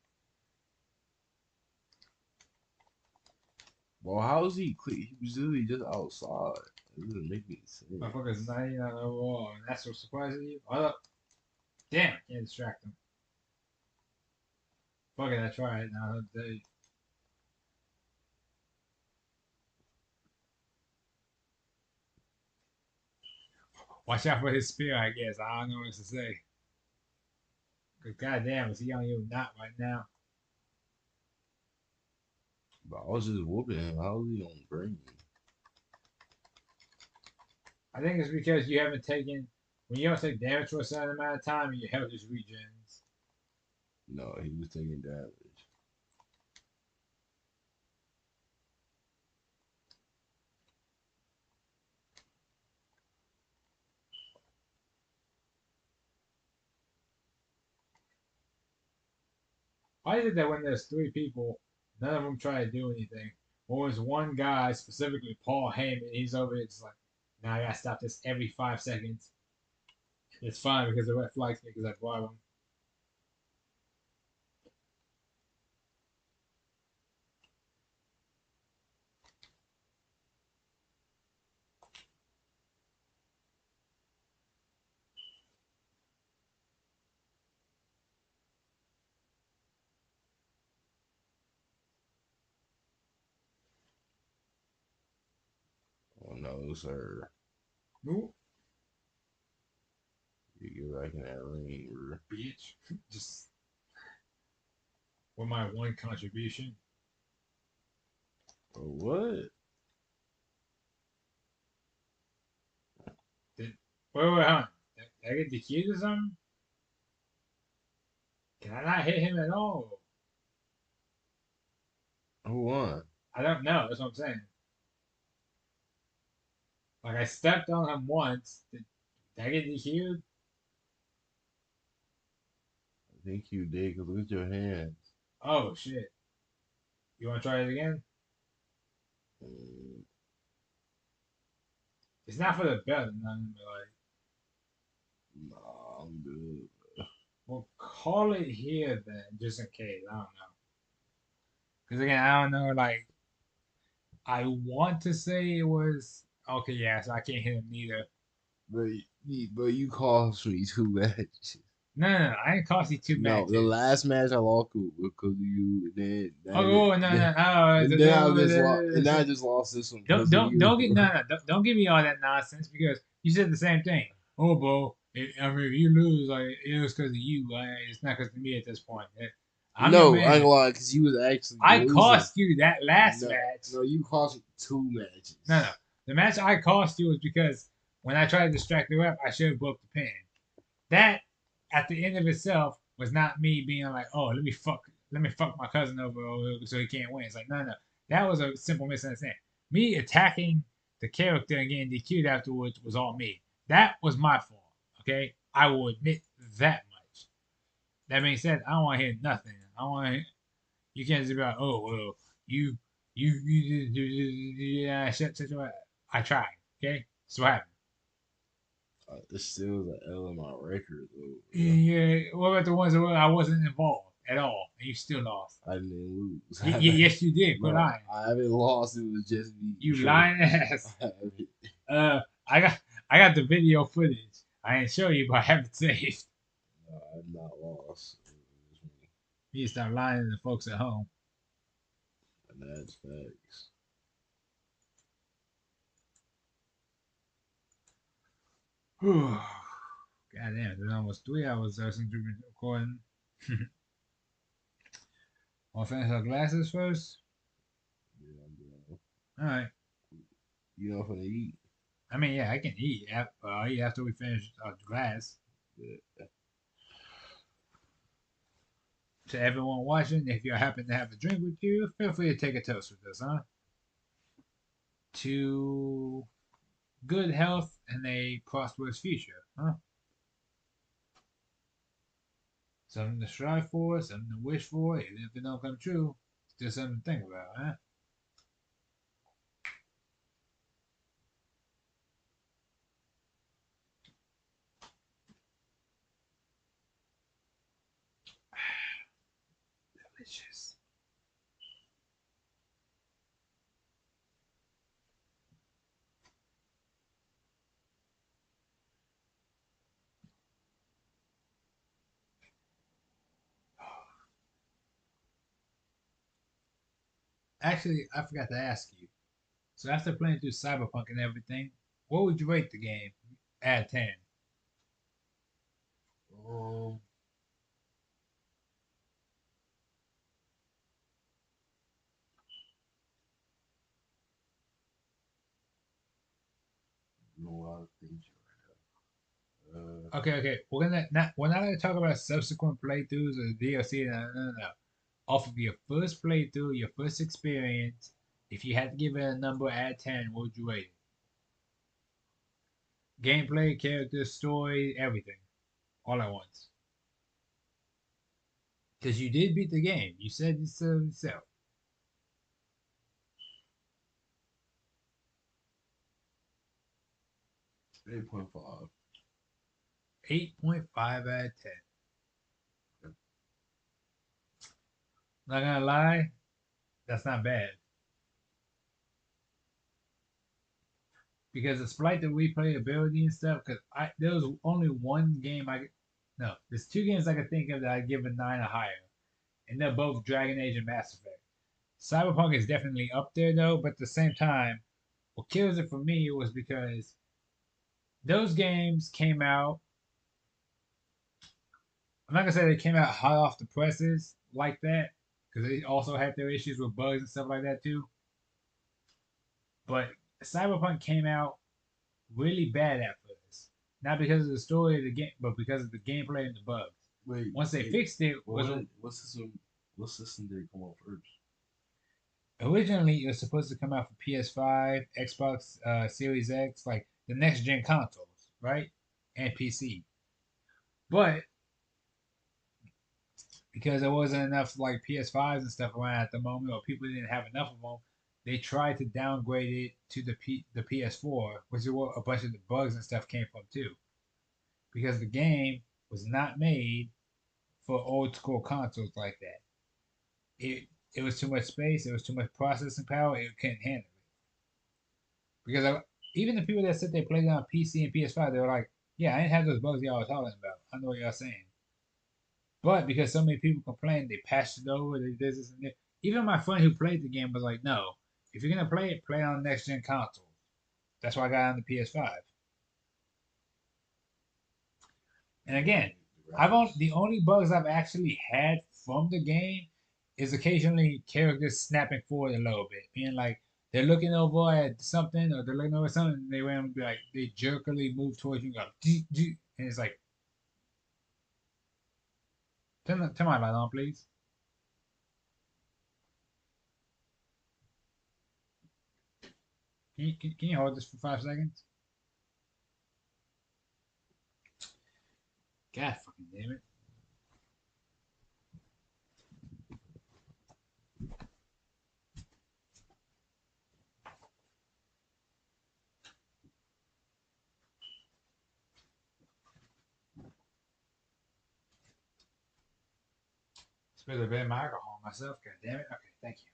Well, how is he? He was literally just outside. It doesn't make any sense. Motherfucker's 99 overall, and that's what surprises you? Hold up. Damn, can't distract him. Fuck it, I tried. Now, they. Watch out for his spear, I guess. I don't know what to say. Cause goddamn, is he on you not right now? But I was just whooping him. How is he on green? I think it's because you haven't taken. When you don't take damage for a certain amount of time, your health just regens. No, he was taking damage. Why is it that when there's three people, none of them try to do anything? Or is one guy, specifically Paul Heyman, he's over here just like, now I gotta stop this every 5 seconds. It's fine because the ref likes me because I bribe him. Oh no, sir. Ooh, You get back in that ring, bro. bitch. Just for my one contribution. Oh, what? Did, wait, hold on. Did I get DQ'd or something? Can I not hit him at all? Who won? I don't know. That's what I'm saying. Like I stepped on him once. Did I get DQ'd? I think you did, because look at your hands. Oh shit. You want to try it again? Mm, It's not for the belt, nothing, but like, nah, I'm good. we'll call it here then, just in case. I don't know. Because again, I don't know. Like, I want to say it was okay. Yeah, so I can't hit him neither. But you cost me two matches. No. I didn't cost you two No, the matches. last match I lost because of you, and Oh, oh no, no. Oh, and then I just lost, and then I just lost this one because of you. don't get don't give me all that nonsense because you said the same thing. Oh, bro, I mean, if you lose, like it was because of you. It's not because of me at this point. I'm your No, I ain't man. gonna lie, because you was actually I losing. cost you that last No, match. no, you cost me two No. matches. The match I cost you was because when I tried to distract the ref, I should have broke the pin. That, at the end of itself, was not me being like, oh, let me fuck my cousin over so he can't win. It's like, no. That was a simple misunderstanding. Me attacking the character and getting DQ'd afterwards was all me. That was my fault. Okay, I will admit that much. That being said, I don't want to hear nothing. I don't want to. You can't just be like, oh well, yeah, shut your. I tried. Okay, so what happened? It's still the L in my record, though. Yeah. Yeah, what about the ones where I wasn't involved at all and you still lost? I didn't lose. Yes, you did. Quit No, lying. I haven't lost. It was just me. You lying ass. Uh, I got I got the video footage. I ain't show you, but I have it saved. No, I'm not lost. It was me. You stop lying to the folks at home. And that's facts. Okay. God damn, it's almost 3 hours since we've been recording. Want to finish our glasses first? Yeah, I'm doing. All right. You know, for the eat. I mean, yeah, I can eat. I'll eat after we finish our glass. Yeah. To everyone watching, if you happen to have a drink with you, feel free to take a toast with us, huh? To good health and a prosperous future, huh? Something to strive for, something to wish for, even if it don't come true. Still something to think about, huh? Delicious. Actually, I forgot to ask you. So after playing through Cyberpunk and everything, what would you rate the game? Out of 10. Um, know a lot of things right now. Okay. We're not gonna talk about subsequent playthroughs or DLC. No. Off of your first playthrough, your first experience, if you had to give it a number out of 10, what would you rate it? Gameplay, characters, story, everything, all at once. Because you did beat the game. You said it so yourself. 8.5. 8.5 out of 10. Not gonna lie, that's not bad. Because despite the replayability and stuff, because there was only one game no, there's two games I could think of that I'd give a 9 or higher, and they're both Dragon Age and Mass Effect. Cyberpunk is definitely up there though, but at the same time, what kills it for me was because those games came out. I'm not gonna say they came out hot off the presses like that, because they also had their issues with bugs and stuff like that too. But Cyberpunk came out really bad at first, not because of the story of the game, but because of the gameplay and the bugs. Wait, Once they wait. fixed it, was What system? What system did it come out first? originally it was supposed to come out for PS5, Xbox Series X, like the next gen consoles, right, and PC. But because there wasn't enough like PS5s and stuff around at the moment, or people didn't have enough of them, they tried to downgrade it to the PS4, which is where a bunch of the bugs and stuff came from too. Because the game was not made for old school consoles like that. It was too much space. It was too much processing power. It couldn't handle it. Because even the people that said they played it on PC and PS5, they were like, "Yeah, I didn't have those bugs y'all were talking about. I know what y'all saying." But because so many people complained, they patched it over. They did this and that. Even my friend who played the game was like, "No, if you're gonna play it on next gen consoles." That's why I got on the PS5. And again, The I've only graphics. the only bugs I've actually had from the game is occasionally characters snapping forward a little bit, being like they're looking over at something or they're looking over something, and they randomly be like they jerkily move towards you, like and it's like turn my light on, please. Can you hold this for 5 seconds? God fucking damn it! Spilled a bit of my alcohol myself. God damn it! Okay, thank you.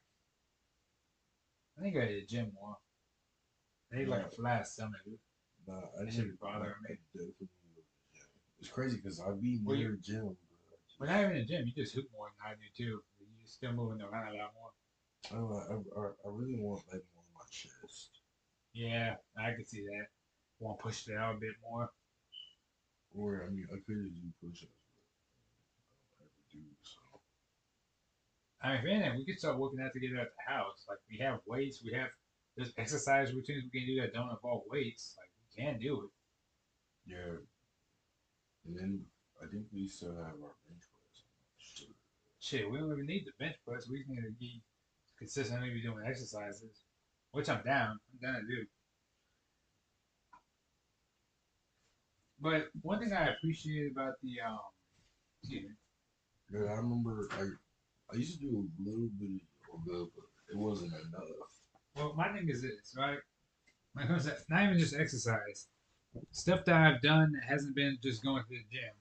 I think I hit the gym more. I need like Nah, a flat stomach, dude. nah, I That should need. be Nah, bothering I me. definitely need to go to the gym. It's crazy because I be Well, near a gym, but we're not even in the gym. You just hoop more than I do too. You're still moving around a lot more. I really want like more on my chest. Yeah, I can see that. Want to push it out a bit more. Or I mean, I could just do push-ups, but I don't ever do so. I mean, if anything, we could start working out together at the house. Like we have weights, we have there's exercise routines we can do that don't involve weights. Like we can do it. Yeah, and then I think we still have our bench press. I'm not sure. Shit, we don't even need the bench press. We just need to be consistently be doing exercises, which I'm down. I'm down to do. But one thing I appreciate about the excuse me. Yeah, I remember I used to do a little bit of yoga, but it wasn't enough. Well, my thing is this, right? When it comes to not even just exercise, stuff that I've done that hasn't been just going to the gym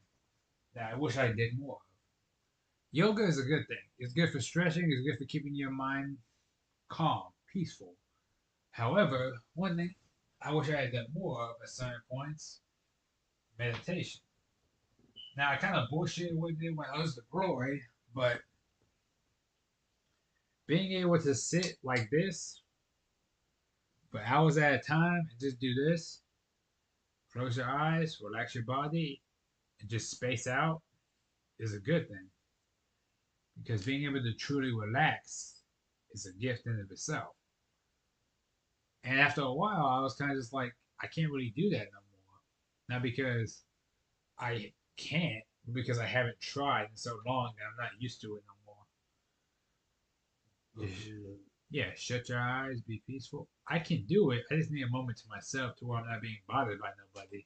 that I wish I did more of. Yoga is a good thing. It's good for stretching. It's good for keeping your mind calm, peaceful. However, one thing I wish I had done more of at certain points: meditation. Now I kind of bullshit with it when I was the glory, but being able to sit like this for hours at a time and just do this, close your eyes, relax your body, and just space out is a good thing. Because being able to truly relax is a gift in of itself. And after a while, I was kind of just like, I can't really do that no more. Not because I can't, but because I haven't tried in so long that I'm not used to it no more. Oh, yeah. Yeah, shut your eyes, be peaceful. I can do it. I just need a moment to myself to where I'm not being bothered by nobody.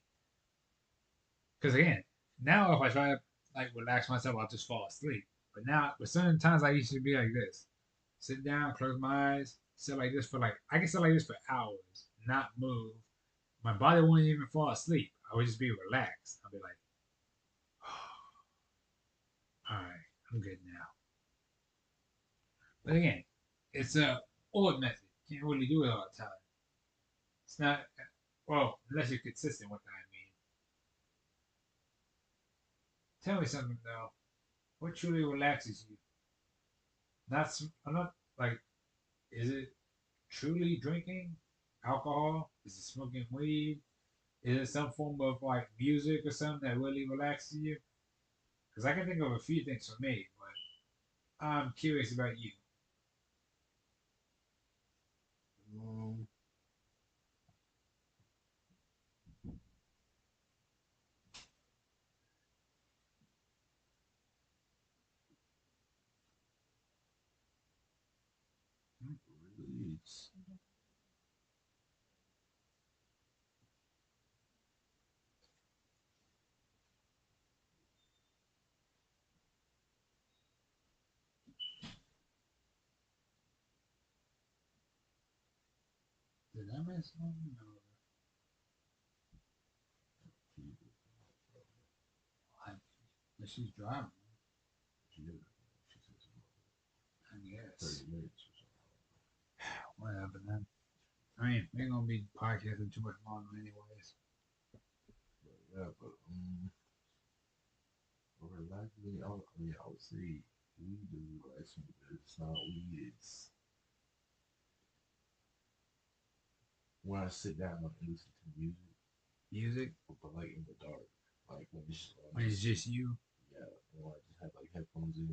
Because again, now if I try to like relax myself, I'll just fall asleep. But certain times I used to be like this: sit down, close my eyes, sit like this for like I can sit like this for hours, not move. My body wouldn't even fall asleep. I would just be relaxed. I'll be like, oh, all right, I'm good now. But again, it's a old method. Can't really do it all the time. It's not well unless you're consistent with that. I mean, tell me something though. What truly relaxes you? Not I'm not like. Is it truly drinking alcohol? Is it smoking weed? Is it some form of like music or something that really relaxes you? Because I can think of a few things for me, but I'm curious about you. Um, really, Did I miss something? No. I, but she's driving. she did. She said something I about guess. 30 minutes or something. Whatever then. I mean, we ain't gonna be podcasting too much longer, anyways. But yeah, but relaxing. I mean, I would say weed is relaxing, but it's not weed. It's when I sit down and listen to music, Music but like in the dark, like when when it's just you. yeah, when I just have like headphones in.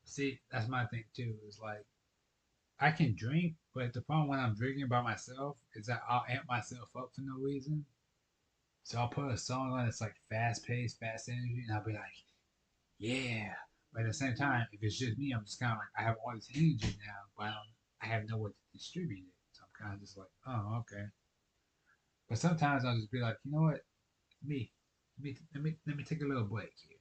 See, that's my thing too. Is like I can drink, but the problem when I'm drinking by myself is that I'll amp myself up for no reason. So I'll put a song on that's like fast paced, fast energy, and I'll be like, yeah. But at the same time, if it's just me, I'm just kind of like, I have all this energy now, but I have nowhere to distribute it. So I'm kind of just like, oh, okay. But sometimes I'll just be like, you know what? Me, let me take a little break here.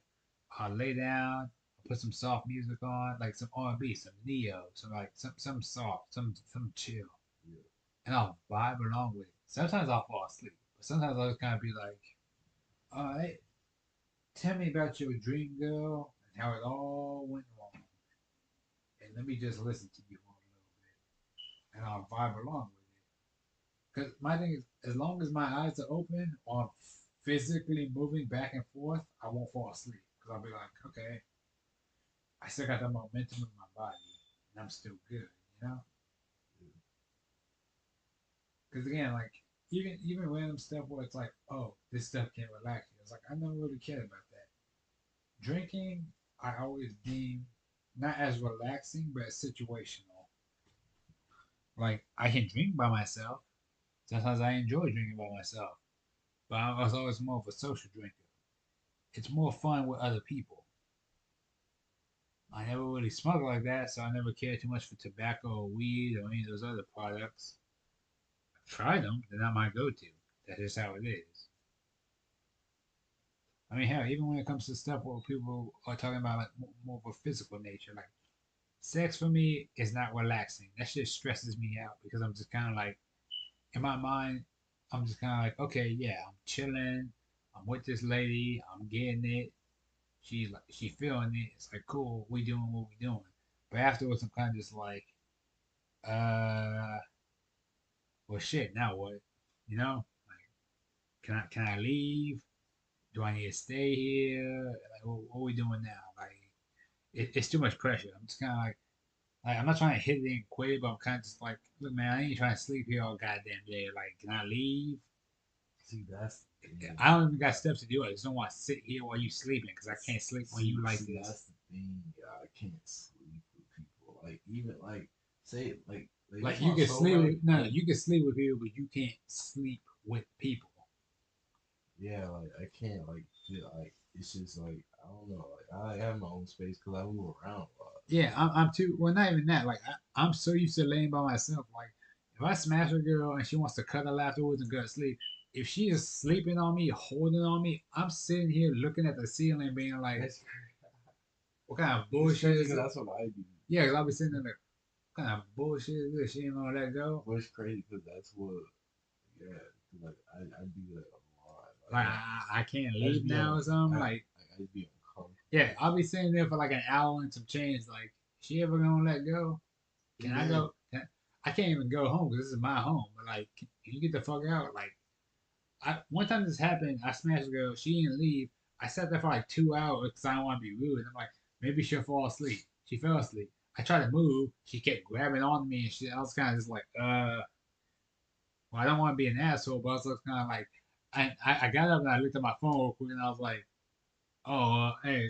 I'll lay down, I'll put some soft music on, like some R&B, some neo, some soft, some chill, Yeah, and I'll vibe along with it. Sometimes I'll fall asleep, but sometimes I'll just kind of be like, all right, tell me about your dream girl and how it all went wrong, and let me just listen to you for a little bit, and I'll vibe along with it. Because my thing is, as long as my eyes are open or I'm physically moving back and forth, I won't fall asleep. Because I'll be like, okay, I still got that momentum in my body, and I'm still good, you know? yeah, Because again, like even random stuff where it's like, oh, this stuff can relax you. It's like I never really cared about that. Drinking, I always deem not as relaxing, but as situational. Like I can drink by myself. Sometimes I enjoy drinking by myself, but I was always more of a social drinker. It's more fun with other people. I never really smoked like that, so I never cared too much for tobacco or weed or any of those other products. I've tried them, they're not my go-to. That's just how it is. I mean, hell, even when it comes to stuff where people are talking about like more of a physical nature, like sex for me is not relaxing. That shit stresses me out because I'm just kind of like, in my mind, I'm just kind of like, okay, yeah, I'm chilling. I'm with this lady. I'm getting it. She feeling it. It's like cool. We doing what we doing. But afterwards, I'm kind of just like, uh, well, shit. Now what? You know, like, can I leave? Do I need to stay here? Like, what we doing now? Like, it's too much pressure. I'm just kind of like, I'm not trying to hit it and quit, but I'm kind of just like, look, man, I ain't trying to sleep here all goddamn day. Like, can I leave? See, that's the thing. I don't even got steps to do it. I just don't want to sit here while you sleeping because I can't sleep when See, you like see, this. that's the thing. I can't sleep with people. Like even like say like Like that's you my can soul. sleep Right? with no, you can sleep with people, but you can't sleep with people. Yeah, like I can't like feel like it's just like I don't know. Like I have my own space because I move around a lot. Yeah, I'm too. Well, not even that. Like I'm so used to laying by myself. Like if I smash a girl and she wants to cuddle afterwards and go to sleep, if she is sleeping on me, holding on me, I'm sitting here looking at the ceiling, being like, That's "What kind of it's bullshit crazy is because it?" that's what I do. Yeah, because I'll be sitting there like, "What kind of bullshit is this?" She ain't gonna let go. But it's crazy because that's what yeah. 'Cause, like I do that a lot. Like Like I can't I just leave be now on or something. I just be Yeah, uncomfortable. I'll be sitting there for like an hour and some change. Like, she ever gonna let go? Can I Yeah, go? I can't even go home because this is my home. But like, can you get the fuck out? Like, one time this happened. I smashed a girl. She didn't leave. I sat there for like 2 hours because I don't want to be rude. I'm like, maybe she'll fall asleep. She fell asleep. I tried to move. She kept grabbing on me and shit. I was kind of just like, well, I don't want to be an asshole, but I was kind of like, I got up and I looked at my phone real quick and I was like, oh, hey,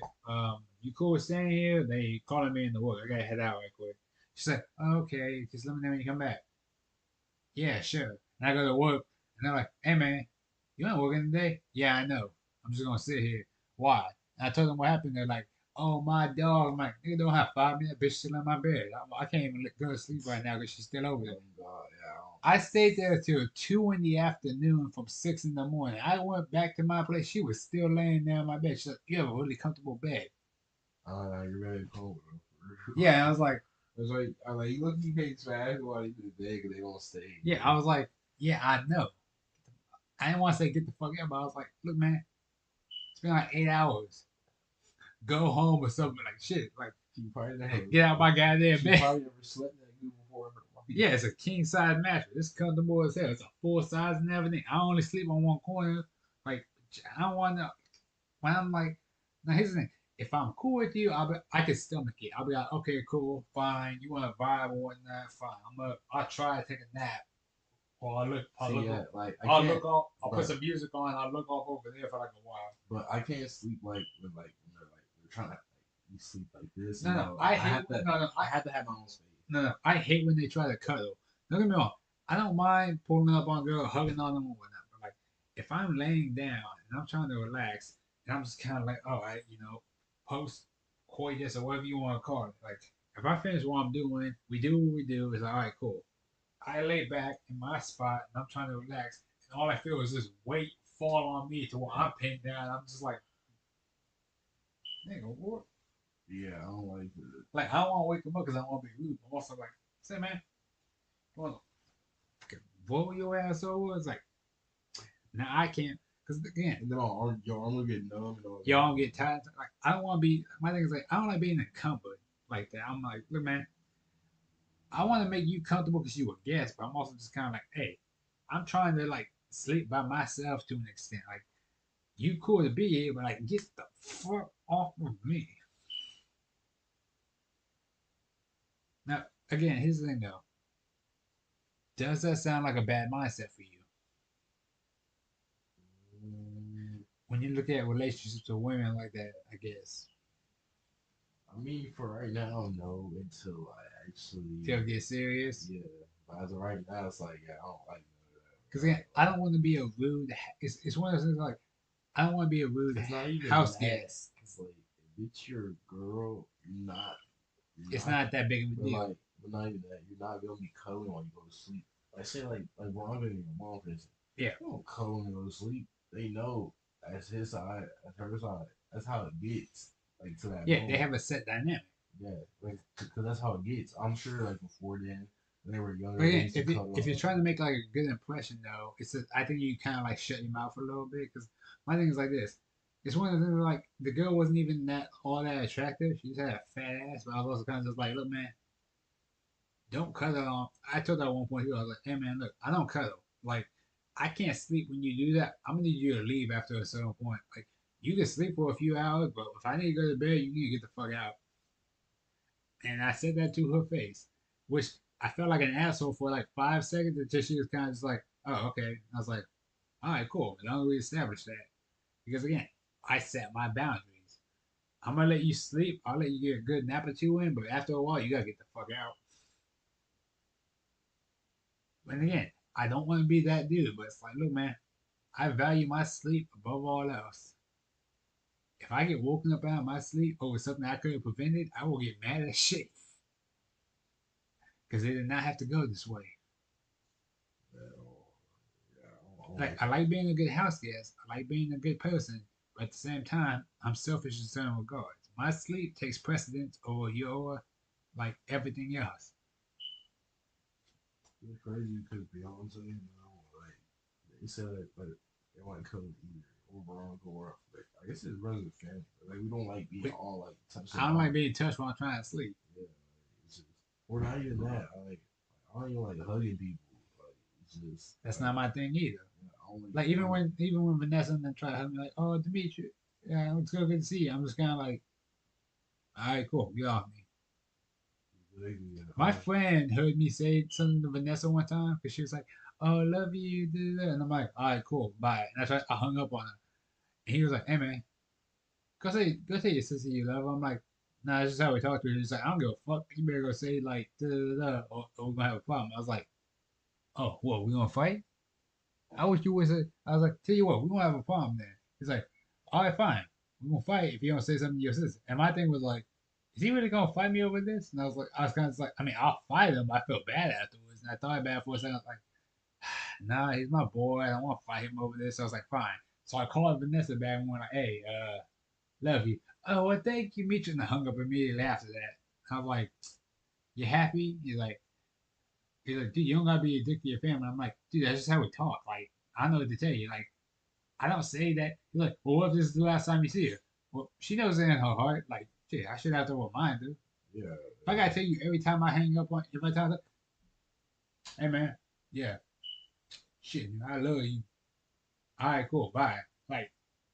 you cool with staying here? They calling me in the work. I gotta head out right quick. She's like, oh, okay, just let me know when you come back. Yeah, sure. And I go to work, and they're like, hey, man, you ain't working today? Yeah, I know. I'm just gonna sit here. Why? And I told them what happened. They're like, oh, my dog. I'm like, nigga, don't have 5 minutes. Bitch still in my bed. I can't even go to sleep right now because she's still over there. oh God, yeah. I stayed there till 2 in the afternoon from 6 in the morning. I went back to my place. She was still laying there in my bed. She's like, you have a really comfortable bed. You're very cold, bro. Yeah, and I was like, It's like I'm like, you look, you can't smash while you do the day because they gonna stay. yeah, I was like, yeah, I know. I didn't want to say get the fuck out, but I was like, look, man, it's been like 8 hours. Go home or something like shit. Like, She probably never. get out my goddamn She bed. probably never slept that good before in her Yeah, life. it's a king size mattress. It's comfortable as hell. It's a full size and everything. I only sleep on one corner. Like, I don't want to. When I'm like, now here's the thing. If I'm cool with you, I can stomach it. I'll be like, okay, cool, fine. You want to vibe or whatnot, fine. I'll try to take a nap. Or See, yeah, like I I'll can't, look off. I'll put but some music on. I'll look off over there for like a while. I can't sleep when they're trying to like you sleep like this. No, You no, know, like I I hate. have to No, no, I have to have my own space. no. I hate when they try to cuddle. Don't get me wrong. I don't mind pulling up on a girl, hugging on them, or whatnot. But like, if I'm laying down and I'm trying to relax, and I'm just kind of like, all right, post coitus or whatever you want to call it. Like, if I finish what I'm doing, we do what we do. It's all right, cool. I lay back in my spot and I'm trying to relax, and all I feel is this weight fall on me to where I'm pinned down. I'm just like, nigga, what? Yeah, I don't like it. Like, I don't want to wake him up because I want to be rude. I'm also like, say, man, well, roll your ass over. It's like, now I can't. Because again, And then your arm will get numb and all y'all get tired. Like, I don't want to be, my thing is like, I don't like being encumbered like that. I'm like, look, man, I want to make you comfortable because you a guest, but I'm also just kind of like, hey, I'm trying to like sleep by myself to an extent. Like, you cool to be here, but like, get the fuck off of me. Now, again, here's the thing though. Does that sound like a bad mindset for you? that. when you look at relationships with women like that, I guess I mean, for right now, no. Until I actually, they'll get serious. yeah. But as of right now, it's like, yeah, I don't like none of Because that. again, I don't want to be a rude. It's one of those things like I don't want to be a rude It's not even house that. guest. It's like if it's your girl, you're It's not, not that big of a but deal. like, but not even that. You're not gonna be cuddling while you go to sleep. Like say like when I'm in your mom, for instance, Yeah, they don't cuddle when they go to sleep. They know that's his side, that's her side. That's how it gets like to that yeah, they moment. have a set dynamic. Yeah, like because that's how it gets. I'm sure like before then, when they were But younger, they again, used to cuddle if up. you're trying to make like a good impression though, I think you kind of like shut your mouth a little bit because my thing is like this. It's one of the things where, like the girl wasn't even that all that attractive. She just had a fat ass, but I was also kind of just like, look, man, don't cuddle on. I told her at one point, I was like, hey man, look, I don't cuddle. Like, I can't sleep when you do that. I'm gonna need you to leave after a certain point. Like, you can sleep for a few hours, but if I need to go to bed, you need to get the fuck out. And I said that to her face, which I felt like an asshole for like 5 seconds until she was kind of just like, oh, okay. I was like, all right, cool. As long as we establish that. Because again, I set my boundaries. I'm gonna let you sleep. I'll let you get a good nap or two in, but after a while, you gotta get the fuck out. And again, I don't want to be that dude, but it's like, look, man, I value my sleep above all else. If I get woken up out of my sleep over something I could have prevented, I will get mad as shit because they did not have to go this way. Yeah, I don't Like, like I that. like being a good house guest. I like being a good person, but at the same time, I'm selfish in certain regards. My sleep takes precedence over your like everything else. It's crazy because Beyonce, like they said like they want to come either overall or up. Like I guess it runs with family. Like we don't like being But all like touched I don't like upon. being touched while I'm trying to sleep. Yeah, like, it's just or not even that. I don't even like hugging people. Like it's just That's like not my thing either. I don't like Like I don't, even when Vanessa and them try to hug me, like, oh Dimitri, yeah, it's so good to see you. I'm just kind of like, all right, cool, get off me. lately, My friend heard me say something to Vanessa one time because she was like, "Oh, I love you," da, da, da. And I'm like, "All right, cool, bye." And that's why I hung up on her. And he was like, "Hey man, go say your sister you love her." I'm like, "Nah, that's just how we talk to her." He's like, "I don't give a fuck. You better go say like da da da, or we're gonna have a problem." I was like, "Oh, what? We gonna fight?" I wish you would say. I was like, "Tell you what, we gonna have a problem then." He's like, "All right, fine. We're gonna fight if you don't say something to your sister." And my thing was like, is he really gonna fight me over this? And I was kind of like, I mean, I'll fight him. But I feel bad afterwards, and I thought bad for a second. I was like, nah, he's my boy. I don't want to fight him over this. So I was like, fine. So I called Vanessa back and went like, hey, love you. Oh, well, thank you, Mitch. And I hung up immediately after that. I was like, you happy? He's like, dude, you don't gotta be a dick to your family. I'm like, dude, that's just how we talk. Like, I know what to tell you. Like, I don't say that. He's like, well, what if this is the last time you see her? Well, she knows it in her heart. Like, shit, I should have to remind her. If yeah, I gotta tell you every time I hang up on, if I tell her, hey man, yeah, shit, I love you. All right, cool, bye. Like,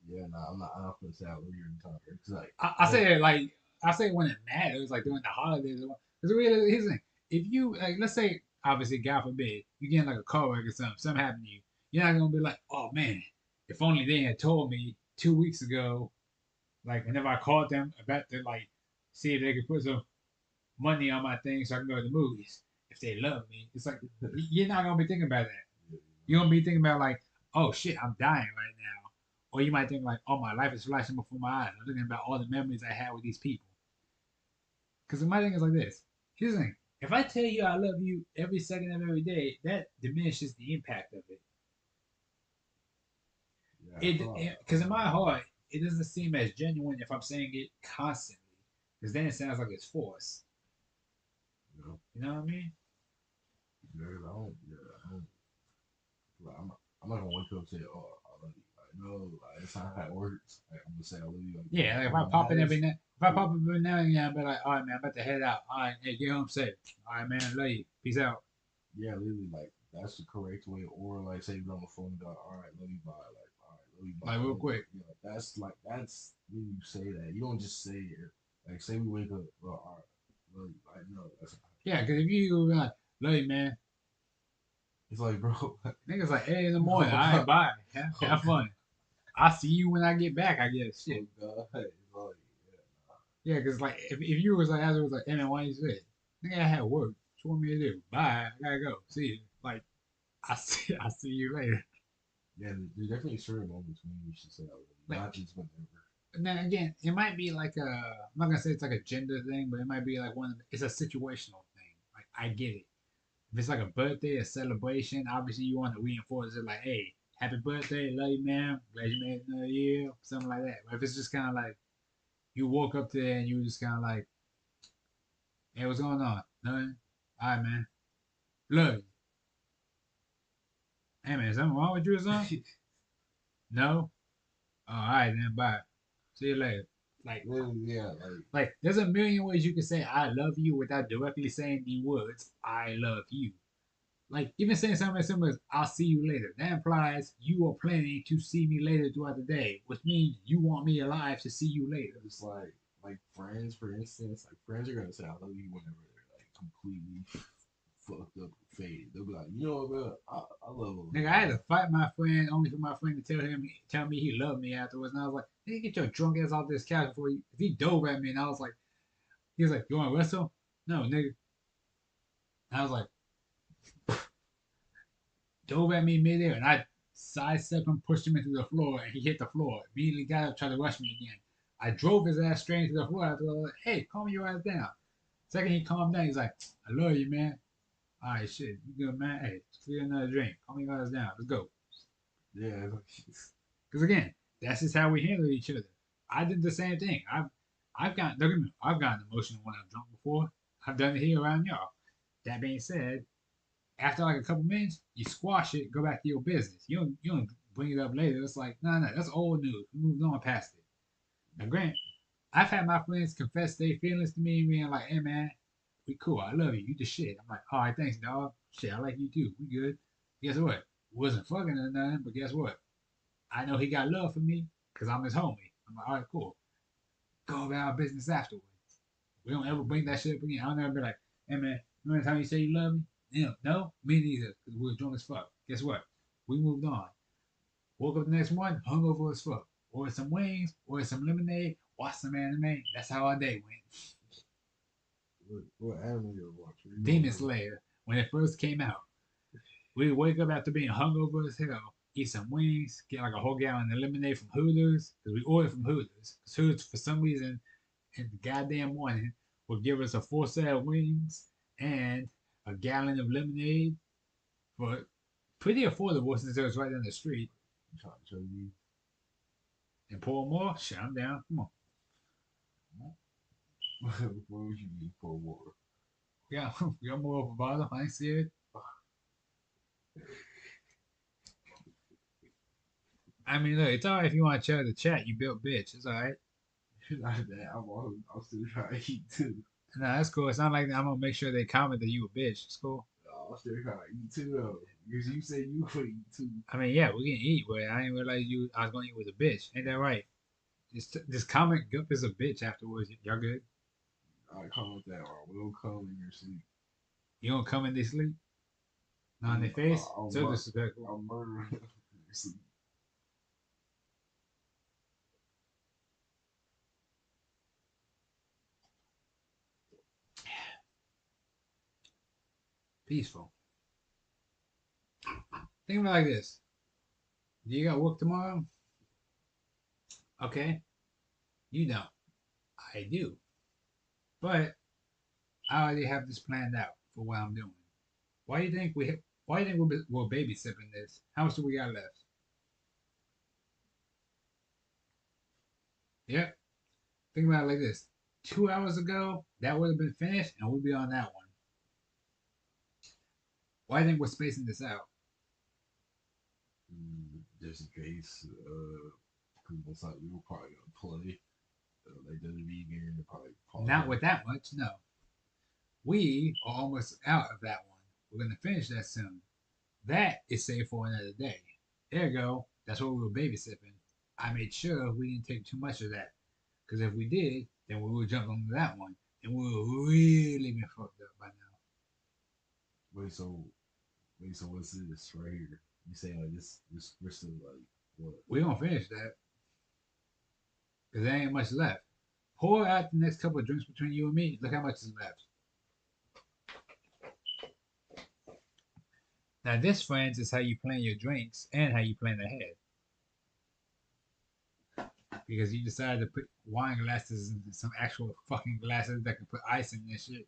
yeah. Nah, I'm not gonna say I love you every time. It's like I oh say it like I say it when it matters, like during the holidays. Because really, here's the thing: if you like, let's say, obviously, God forbid, you get in like a car wreck or something happened to you, you're not gonna be like, oh man, if only they had told me 2 weeks ago, like whenever I called them about to like see if they could put some money on my thing so I can go to the movies. If they love me, it's like you're not gonna be thinking about that. yeah, You're gonna be thinking about like, oh shit, I'm dying right now. Or you might think like, oh, my life is flashing before my eyes. I'm thinking about all the memories I had with these people. Because my thing is like this. Here's the thing. If I tell you I love you every second of every day, that diminishes the impact of it. yeah. It because in my heart, it doesn't seem as genuine if I'm saying it constantly. Because then it sounds like it's forced. You know, You know what I mean? yeah, I don't. Like, I'm not gonna wake up and say, "Oh, I love you." Like, no, like, that's not how it works. Like, I'm gonna say I love you. Yeah, like When it matters, if I yeah, pop in every now and then, I'll be like, all right, man, I'm about to head out. All right, hey, get home safe. All right, man, love you. Peace out. yeah, literally, like that's the correct way. Or like, say you're on the phone, and go, "All right, love you, bye." Like, all right, love you, bye. Like real Don't, quick. you know, that's when you say that. You don't just say it. Like, say we wake up, well, all right, love you. Like, no, that's not. Yeah, because if you be like, love you, man, It's like, bro, niggas like 8 in the morning. oh All right, god, bye. oh Have god, fun. I'll see you when I get back. I guess Oh shit. God, like, Yeah, cause like if you was like as it was like, hey man, why you say? Nigga, I had work. What you want me to do? Bye. I gotta go. See you. Like I see you later. yeah, there's definitely certain moments when you should say I love you, Like not just whenever. now again, it might be like a I'm not gonna say it's like a gender thing, but it might be like it's a situational thing. Like I get it. If it's like a birthday, a celebration, obviously you want to reinforce it like, hey, happy birthday, love you, man. Glad you made it another year, something like that. But if it's just kind of like you woke up today and you were just kind of like, hey, what's going on? Nothing. All right, man. Love you. Hey, man, is something wrong with you or something? No. Oh, all right, then. Bye. See you later. Like, Yeah, like, there's a million ways you can say I love you without directly saying the words I love you. Like even saying something as simple as "I'll see you later," that implies you are planning to see me later throughout the day, which means you want me alive to see you later. it's like friends, for instance. Like friends are gonna say I love you whenever they're like completely fucked up and faded. They'll be like, you know what, bro? I love him. Nigga, I had to fight my friend only for my friend to tell me he loved me afterwards, and I was like, "Nigga, get your drunk ass off this couch before you." He dove at me, and I was like, "He was like, you want to wrestle?" No, nigga. And I was like, dove at me midair, and I sidestepped him, pushed him into the floor, and he hit the floor. Immediately got up, tried to rush me again. I drove his ass straight into the floor. I was like, "Hey, calm your ass down." Second he calmed down, he's like, "I love you, man. All right, shit, you good, man? Hey, let's get another drink. Calm your ass down. Let's go." Yeah, Because again, that's just how we handle each other. I did the same thing. I've gotten don't get me wrong, I've gotten emotional when I've drunk before. I've done it here around y'all. That being said, after like a couple minutes, you squash it, go back to your business. You don't bring it up later. It's like, no, that's old news. We moved on past it. Now, Grant, I've had my friends confess their feelings to me and being like, hey man, we cool. I love you. You the shit. I'm like, all right, thanks, dog. Shit, I like you too. We good. Guess what? Wasn't fucking or nothing, but guess what? I know he got love for me because I'm his homie. I'm like, all right, cool. Go about our business afterwards. We don't ever bring that shit up again. I'll never be like, hey man, remember the time you say you love me? Yeah, no, me neither, because we were drunk as fuck. Guess what? We moved on. Woke up the next morning, hungover as fuck. Ordered some wings, ordered some lemonade, watched some anime. That's how our day went. what anime you watch? What you Demon remember? Slayer, when it first came out. We wake up after being hungover as hell, eat some wings, get like a whole gallon of lemonade from Hooters, because we ordered from Hooters. Because Hooters, for some reason, in the goddamn morning, will give us a full set of wings and a gallon of lemonade for pretty affordable since it was right down the street. I'm trying to show you. And pour more? Shit, I'm down. Come on. What would you need for more? Yeah, we got more of a bottle. I ain't see it. I mean, look, it's alright if you want to chat the chat. You built bitch. It's alright. Not that I'm still trying to eat too. Nah, that's cool. It's not like I'm gonna make sure they comment that you a bitch. It's cool. I'm still trying to eat too though. Because you said you would eat too. I mean, yeah, we can eat, but I didn't realize I was gonna eat with a bitch. Ain't that right? Just comment Gup is a bitch afterwards. Y'all good? I comment that or will come in your sleep. You gonna come in their sleep? Not in their face? I'll, So disrespectful. I'll murder in your sleep. Peaceful. Think of it like this. Do you got work tomorrow? Okay. You don't. I do. But I already have this planned out for what I'm doing. Why do you think why do you think we're babysitting this? How much do we got left? Yep. Think about it like this. 2 hours ago, that would have been finished and we'd be on that one. Why do you think we're spacing this out? Just in case, because most likely we're probably gonna play. Like WWE game, they probably pause Not with it. that much, no. We are almost out of that one. We're gonna finish that soon. That is saved for another day. There you go. That's what we were babysitting. I made sure we didn't take too much of that. Because if we did, then we would jump onto that one. And we would really be fucked up by now. Wait, so wait, so what's this right here? You saying like this we're still like What? We gonna finish that because there ain't much left. Pour out the next couple of drinks between you and me. Look how much is left. Now this, friends, is how you plan your drinks and how you plan ahead. Because you decided to put wine glasses in some actual fucking glasses that can put ice in this shit.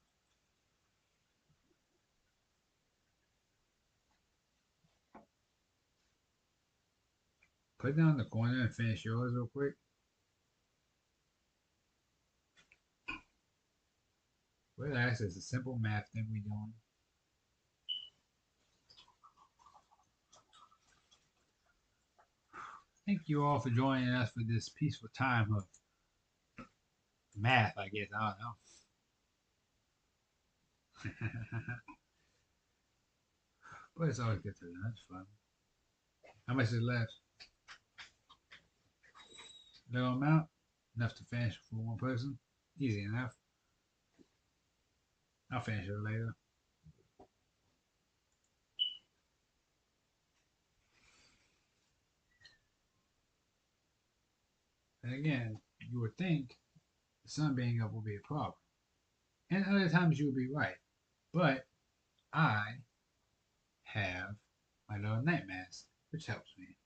Put down the corner and finish yours real quick. Relax, it's a simple math thing we doing. Thank you all for joining us for this peaceful time of math, I guess. I don't know. But it's always good to learn. It's fun. How much is left? Little amount? Enough to finish for one person? Easy enough. I'll finish it later. And again, you would think the sun being up will be a problem. And other times you would be right. But I have my little night mask, which helps me.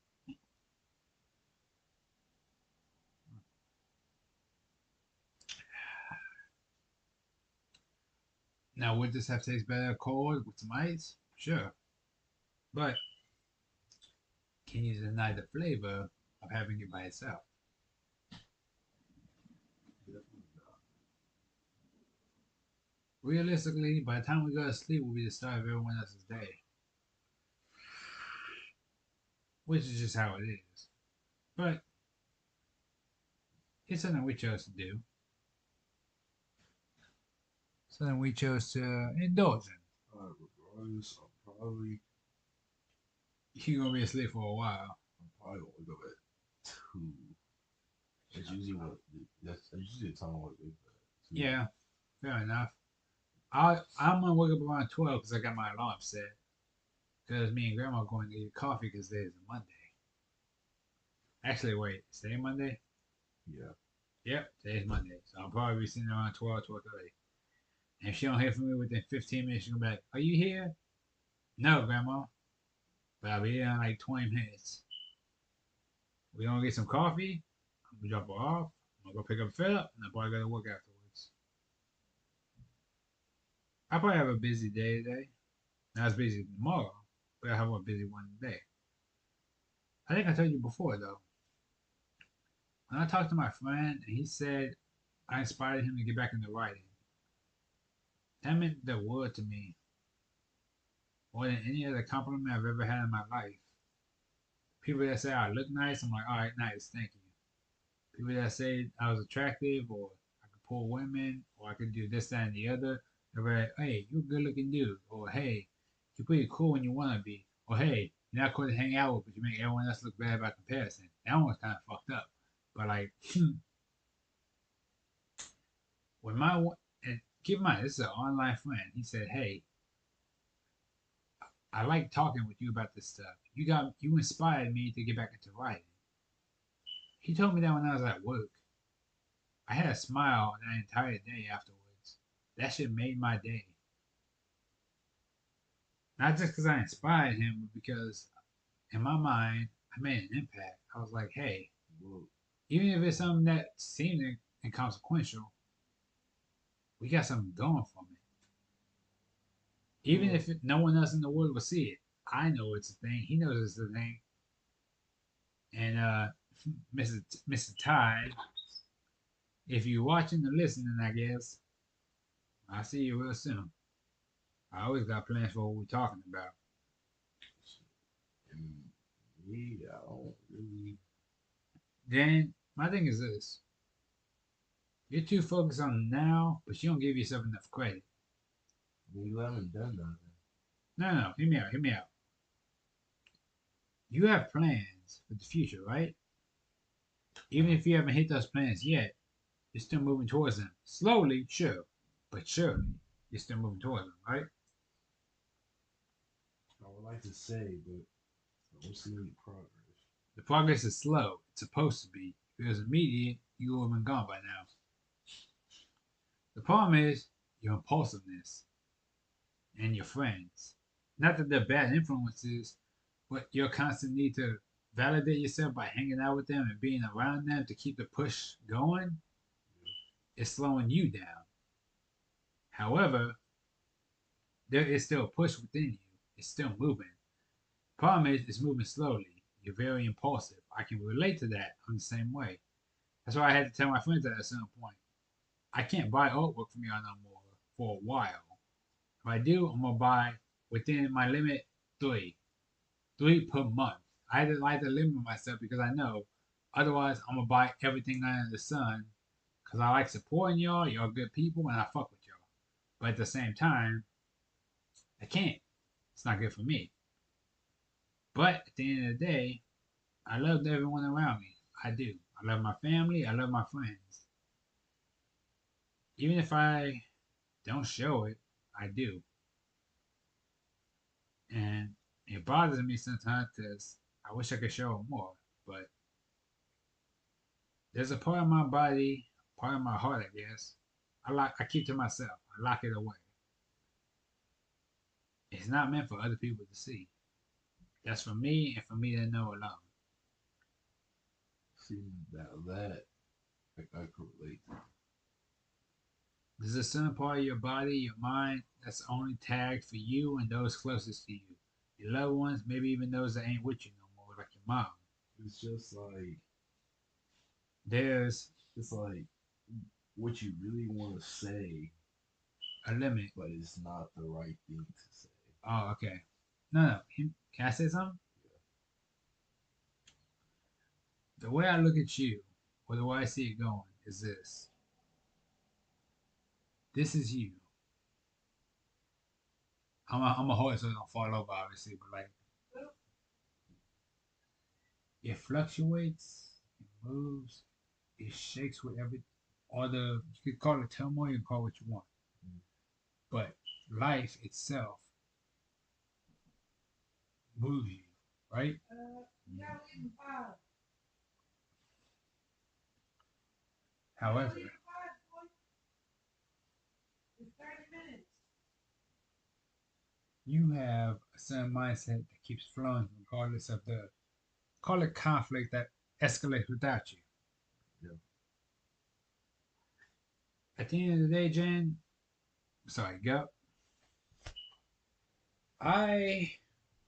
Now, would this have tasted better cold with some ice? Sure. But can you deny the flavor of having it by itself? Realistically, by the time we go to sleep, will be the start of everyone else's day. Which is just how it is. But it's something we chose to do. Something we chose to indulge in. Regardless, You're gonna be asleep for a while. I'm probably gonna wake up at 2. That's usually the time I wake up at 2. Yeah, fair enough. I'm gonna wake up around 12 because I got my alarm set. Because me and Grandma are going to get coffee because today's a Monday. Actually, wait, is today Monday? Yeah. Yep, today's Monday. So I'll probably be sitting around 12, 12:30. And if she don't hear from me within 15 minutes, she'll be like, "Are you here?" No, Grandma. But I'll be here in like 20 minutes. We're gonna get some coffee. I'm gonna drop her off. I'm gonna go pick up Philip, and I'll probably go to work afterwards. I'll probably have a busy day today. Not as busy tomorrow, but I'll have a busy one today. I think I told you before, though. When I talked to my friend, and he said I inspired him to get back into writing, that meant the world to me more than any other compliment I've ever had in my life. People that say I look nice, I'm like, all right, nice, thank you. People that say I was attractive, or I could pull women, or I could do this, that, and the other, they're like, hey, you're a good looking dude, or hey, you're pretty cool when you want to be, or hey, you're not cool to hang out with, but you make everyone else look bad by comparison. That one was kind of fucked up. But like, when and keep in mind, this is an online friend. He said, hey, I like talking with you about this stuff. You inspired me to get back into writing. He told me that when I was at work. I had a smile that entire day afterwards. That shit made my day. Not just because I inspired him, but because in my mind, I made an impact. I was like, hey, even if it's something that seemed inconsequential, we got something going from it. Even if no one else in the world will see it, I know it's a thing. He knows it's a thing. And Mr. Tide, if you're watching or listening, I guess I'll see you real soon. I always got plans for what we're talking about. Me, I don't really. Then my thing is this: you're too focused on now, but you don't give yourself enough credit. You haven't done nothing. No, hear me out. Hear me out. You have plans for the future, right? Even if you haven't hit those plans yet, you're still moving towards them. Slowly, sure, but surely, you're still moving towards them, right? I would like to say, but I don't see any progress. The progress is slow. It's supposed to be. If it was immediate, you would have been gone by now. The problem is your impulsiveness and your friends. Not that they're bad influences, but your constant need to validate yourself by hanging out with them and being around them to keep the push going is slowing you down. However, there is still a push within you. It's still moving. Problem is, it's moving slowly. You're very impulsive. I can relate to that. I'm the same way. That's why I had to tell my friends that at some point. I can't buy artwork from y'all no more for a while. If I do, I'm gonna buy within my limit three, three per month. I had to like to limit myself because I know otherwise I'm gonna buy everything under the sun because I like supporting y'all. Y'all good people and I fuck with y'all. But at the same time, I can't. It's not good for me. But at the end of the day, I love everyone around me. I do. I love my family. I love my friends. Even if I don't show it, I do. And it bothers me sometimes because I wish I could show it more. But there's a part of my body, part of my heart, I guess. I keep to myself. I lock it away. It's not meant for other people to see. That's for me and for me to know alone. See that I could relate to. There's a certain part of your body, your mind, that's only tagged for you and those closest to you. Your loved ones, maybe even those that ain't with you no more, like your mom. It's just like There's it's like what you really want to say, a limit. but it's not the right thing to say. Oh, okay. No. Can I say something? The way I look at you, or the way I see it going, is this. This is you. I'm a horse, so it don't fall over, obviously, but like, it fluctuates, it moves, it shakes with every, or you could call it turmoil, you can call it what you want. But life itself moves you, right? However, you have a certain mindset that keeps flowing regardless of the, call it conflict that escalates without you. Yeah. At the end of the day, Jen, sorry, go. I'm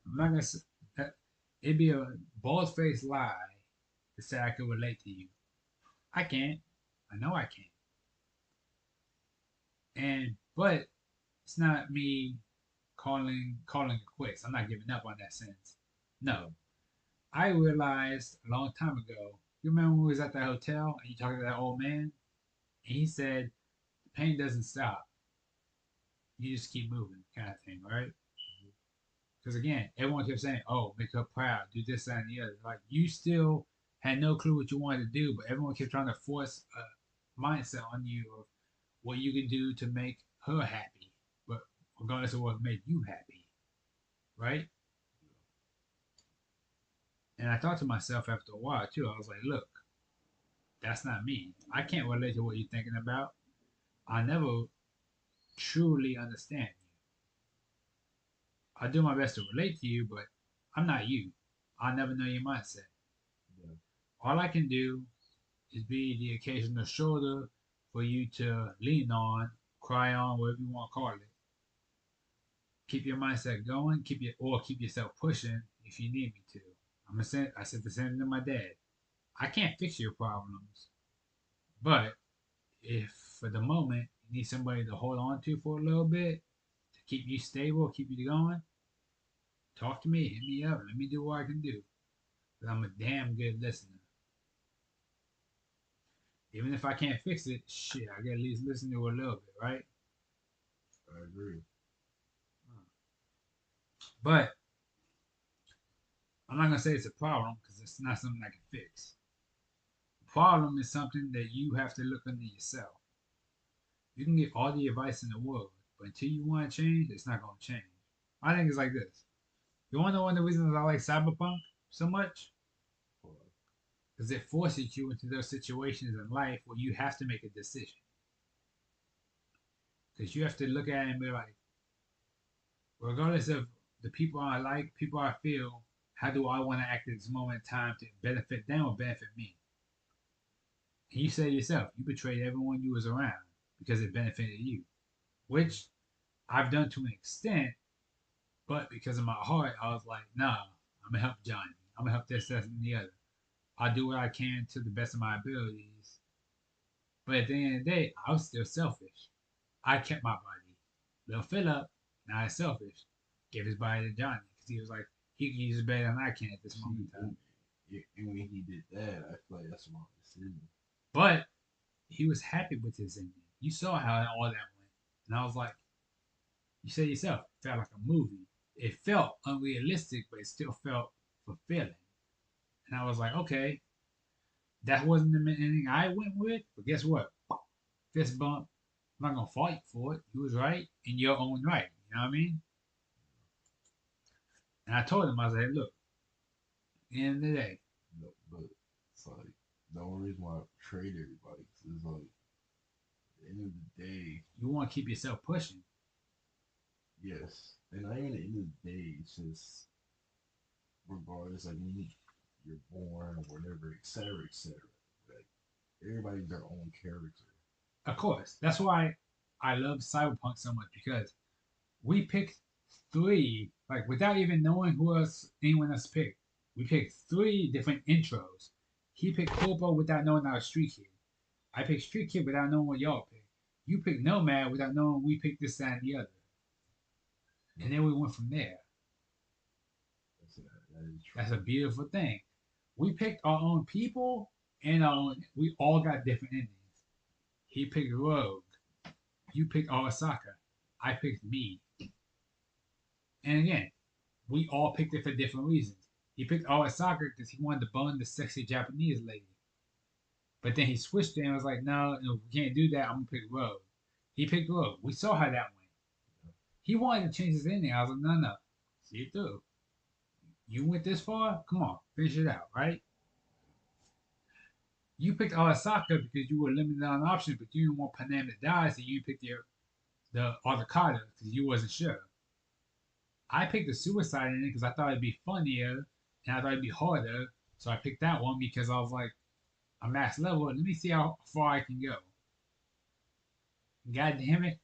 not gonna say, it'd be a bald faced lie to say I could relate to you. I can't. I know I can't. But it's not me calling it quits. I'm not giving up on that sense. No. I realized a long time ago. You remember when we was at that hotel and you talked to that old man? And he said the pain doesn't stop. You just keep moving, kind of thing, right? Because again, everyone kept saying, "Oh, make her proud, do this, that, and the other." Like you still had no clue what you wanted to do, but everyone kept trying to force a mindset on you of what you can do to make her happy, but regardless of what made you happy, right? And I thought to myself after a while too. I was like, "Look, that's not me. I can't relate to what you're thinking about. I never truly understand you. I do my best to relate to you, but I'm not you. I'll never know your mindset. Yeah. All I can do is be the occasional shoulder for you to lean on, cry on, whatever you want to call it. Keep your mindset going, keep yourself pushing if you need me to. I said the same thing to my dad. I can't fix your problems, but if for the moment you need somebody to hold on to for a little bit to keep you stable, keep you going, talk to me, hit me up, let me do what I can do. Because I'm a damn good listener. Even if I can't fix it, shit, I can at least listen to it a little bit, right? I agree. But I'm not gonna say it's a problem because it's not something I can fix. The problem is something that you have to look into yourself. You can get all the advice in the world, but until you want to change, it's not gonna change. I think it's like this. You wanna know one of the reasons I like cyberpunk so much? because it forces you into those situations in life where you have to make a decision. Because you have to look at it and be like, regardless of the people I like, people I feel, how do I want to act at this moment in time to benefit them or benefit me? And you say to yourself, you betrayed everyone you was around because it benefited you, which I've done to an extent, but because of my heart, I was like, nah, I'm gonna help Johnny. I'm gonna help this, that, and the other. I'll do what I can to the best of my abilities. But at the end of the day, I was still selfish. I kept my body. Little Philip, not as selfish, gave his body to Johnny because he was like, he can use it better than I can at this moment See, in time. and when he did that, I feel like that's a wrong decision. But he was happy with his ending. You saw how all that went. And I was like, you said yourself, it felt like a movie. It felt unrealistic, but it still felt fulfilling. And I was like, okay, that wasn't the ending I went with, but guess what? Fist bump. I'm not gonna fault you for it. You was right in your own right. You know what I mean? And I told him, I said, look, at the end of the day, No, but it's like the only reason why I trade everybody is like at the end of the day, you want to keep yourself pushing. yes. And not even at the end of the day, it's just regardless, like when you're born or whatever, etc., etc. Like everybody's their own character. Of course, that's why I love Cyberpunk so much because we picked three, like without even knowing who else anyone else picked. We picked three different intros. He picked Corpo without knowing I was Street Kid. I picked Street Kid without knowing what y'all picked. You picked Nomad without knowing we picked this, that, and the other. And then we went from there. That is true. That's a beautiful thing. We picked our own people and we all got different endings. He picked Rogue. You picked Arasaka. I picked me. And again, we all picked it for different reasons. He picked Arasaka because he wanted to bone the sexy Japanese lady. But then he switched it and was like, no, we can't do that. I'm going to pick Rogue. He picked Rogue. We saw how that went. He wanted to change his ending. I was like, no, no. See it through. You went this far? Come on, finish it out, right? You picked Arasaka because you were limited on options, but you didn't want Panam to die, so you picked the Arcada because you wasn't sure. I picked the suicide ending because I thought it'd be funnier and I thought it'd be harder, so I picked that one because I was like, I'm max level. Let me see how far I can go. God damn it,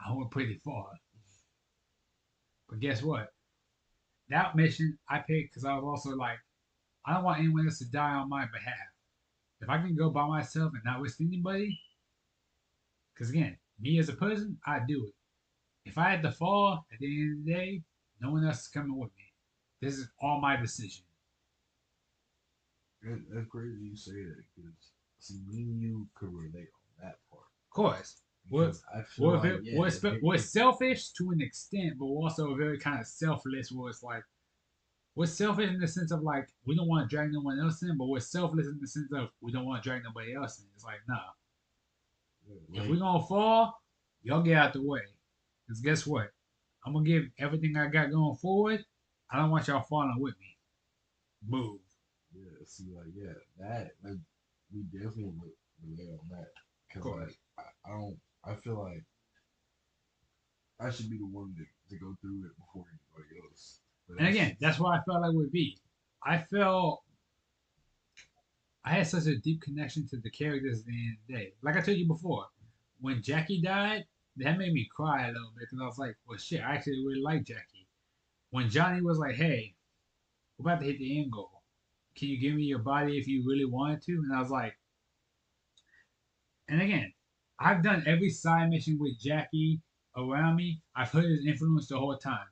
I went pretty far. But guess what? That mission I picked because I was also like, I don't want anyone else to die on my behalf. If I can go by myself and not risk anybody, because again, me as a person, I do it. If I had to fall at the end of the day, no one else is coming with me. This is all my decision. That's crazy you say that because see, me and you could relate on that part Of course, we're because I feel we're like yeah, we're selfish to an extent, but we're also very kind of selfless. Where it's like we're selfish in the sense of like we don't want to drag no one else in, but we're selfless in the sense of we don't want to drag nobody else in. It's like nah, if like we gonna fall, y'all get out the way. Cause guess what? I'm gonna give everything I got going forward. I don't want y'all falling with me. Move. yeah, see, like yeah, that like we definitely relate on that Of because course. like I don't, I feel like I should be the one to go through it before anybody else. But And that's again, just that's what I felt like with V. I felt I had such a deep connection to the characters at the end of the day. Like I told you before, when Jackie died, that made me cry a little bit because I was like, well, shit, I actually really like Jackie. When Johnny was like, hey, we're about to hit the end goal. Can you give me your body if you really wanted to? And I was like, and again, I've done every side mission with Jackie around me. I've heard his influence the whole time.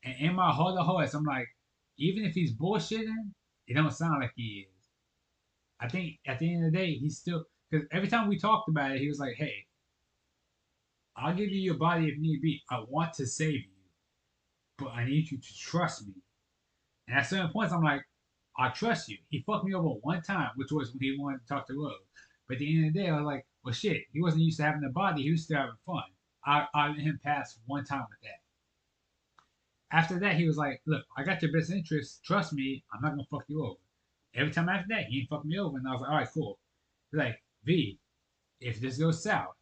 And in my heart of hearts, I'm like, even if he's bullshitting, it don't sound like he is. I think at the end of the day, he's still because every time we talked about it, he was like, "Hey, I'll give you your body if need be. I want to save you, but I need you to trust me." And at certain points, I'm like, "I trust you." He fucked me over one time, which was when he wanted to talk to Rose. But at the end of the day, I was like, "Well, shit, he wasn't used to having a body. He was still having fun." I let him pass one time with that. After that, he was like, "Look, I got your best interest. Trust me. I'm not gonna fuck you over." Every time after that, he ain't fucked me over. And I was like, all right, cool. He's like, V, if this goes south,